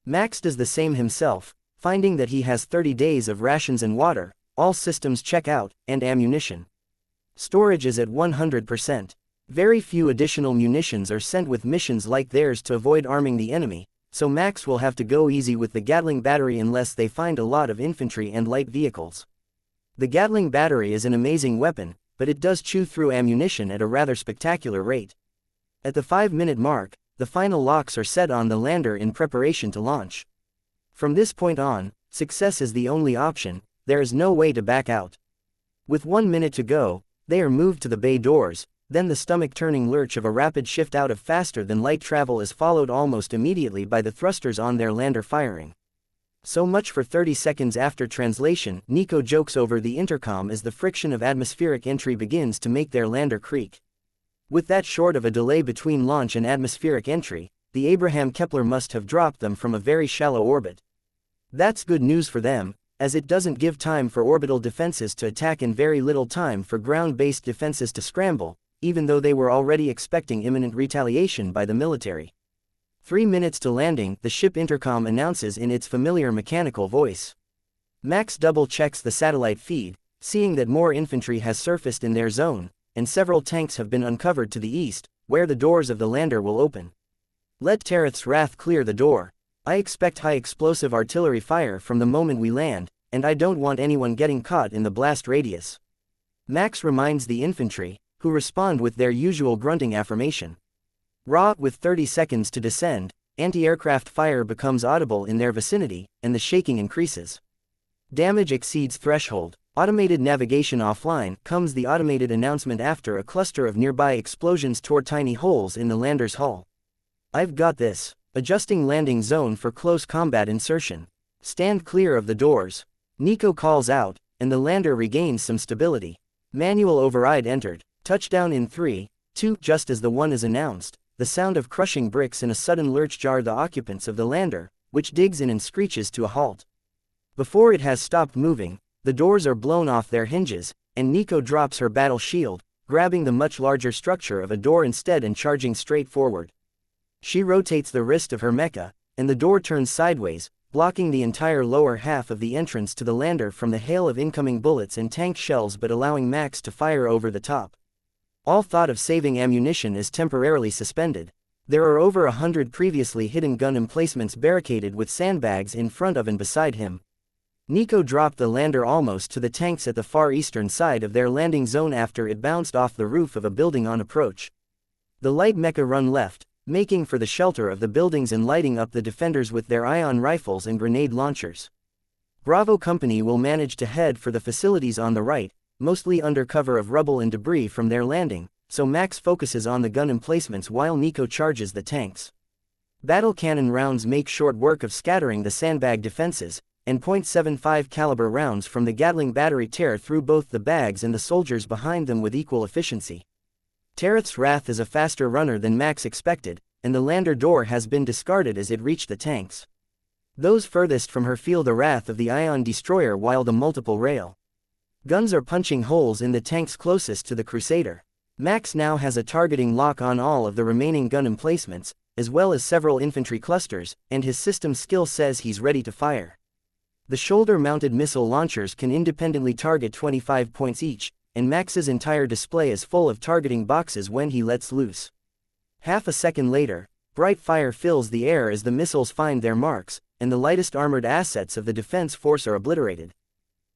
Max does the same himself, finding that he has 30 days of rations and water, all systems check out, and ammunition. Storage is at 100%. Very few additional munitions are sent with missions like theirs to avoid arming the enemy, so Max will have to go easy with the Gatling battery unless they find a lot of infantry and light vehicles. The Gatling battery is an amazing weapon, but it does chew through ammunition at a rather spectacular rate. At the 5-minute mark, the final locks are set on the lander in preparation to launch. From this point on, success is the only option, there is no way to back out. With 1 minute to go, they are moved to the bay doors, then the stomach-turning lurch of a rapid shift out of faster-than-light travel is followed almost immediately by the thrusters on their lander firing. So much for 30 seconds after translation, Nico jokes over the intercom as the friction of atmospheric entry begins to make their lander creak. With that short of a delay between launch and atmospheric entry, the Abraham Kepler must have dropped them from a very shallow orbit. That's good news for them, as it doesn't give time for orbital defenses to attack and very little time for ground-based defenses to scramble, even though they were already expecting imminent retaliation by the military. 3 minutes to landing, the ship intercom announces in its familiar mechanical voice. Max double-checks the satellite feed, seeing that more infantry has surfaced in their zone, and several tanks have been uncovered to the east, where the doors of the lander will open. Let Tereth's wrath clear the door. I expect high explosive artillery fire from the moment we land, and I don't want anyone getting caught in the blast radius. Max reminds the infantry, who respond with their usual grunting affirmation. With 30 seconds to descend, anti-aircraft fire becomes audible in their vicinity, and the shaking increases. Damage exceeds threshold. Automated navigation offline, comes the automated announcement after a cluster of nearby explosions tore tiny holes in the lander's hull. I've got this. Adjusting landing zone for close combat insertion. Stand clear of the doors. Nico calls out, and the lander regains some stability. Manual override entered. Touchdown in 3, 2. Just as the one is announced, the sound of crushing bricks in a sudden lurch jar the occupants of the lander, which digs in and screeches to a halt. Before it has stopped moving, the doors are blown off their hinges, and Nico drops her battle shield, grabbing the much larger structure of a door instead and charging straight forward. She rotates the wrist of her mecha, and the door turns sideways, blocking the entire lower half of the entrance to the lander from the hail of incoming bullets and tank shells but allowing Max to fire over the top. All thought of saving ammunition is temporarily suspended. There are over 100 previously hidden gun emplacements barricaded with sandbags in front of and beside him. Nico dropped the lander almost to the tanks at the far eastern side of their landing zone after it bounced off the roof of a building on approach. The light mecha run left, making for the shelter of the buildings and lighting up the defenders with their ion rifles and grenade launchers. Bravo Company will manage to head for the facilities on the right, mostly under cover of rubble and debris from their landing, so Max focuses on the gun emplacements while Nico charges the tanks. Battle cannon rounds make short work of scattering the sandbag defenses, and .75 caliber rounds from the Gatling battery tear through both the bags and the soldiers behind them with equal efficiency. Tereth's Wrath is a faster runner than Max expected, and the lander door has been discarded as it reached the tanks. Those furthest from her feel the wrath of the ion destroyer while the multiple rail guns are punching holes in the tanks closest to the Crusader. Max now has a targeting lock on all of the remaining gun emplacements, as well as several infantry clusters, and his system skill says he's ready to fire. The shoulder-mounted missile launchers can independently target 25 points each, and Max's entire display is full of targeting boxes when he lets loose. Half a second later, bright fire fills the air as the missiles find their marks, and the lightest armored assets of the defense force are obliterated.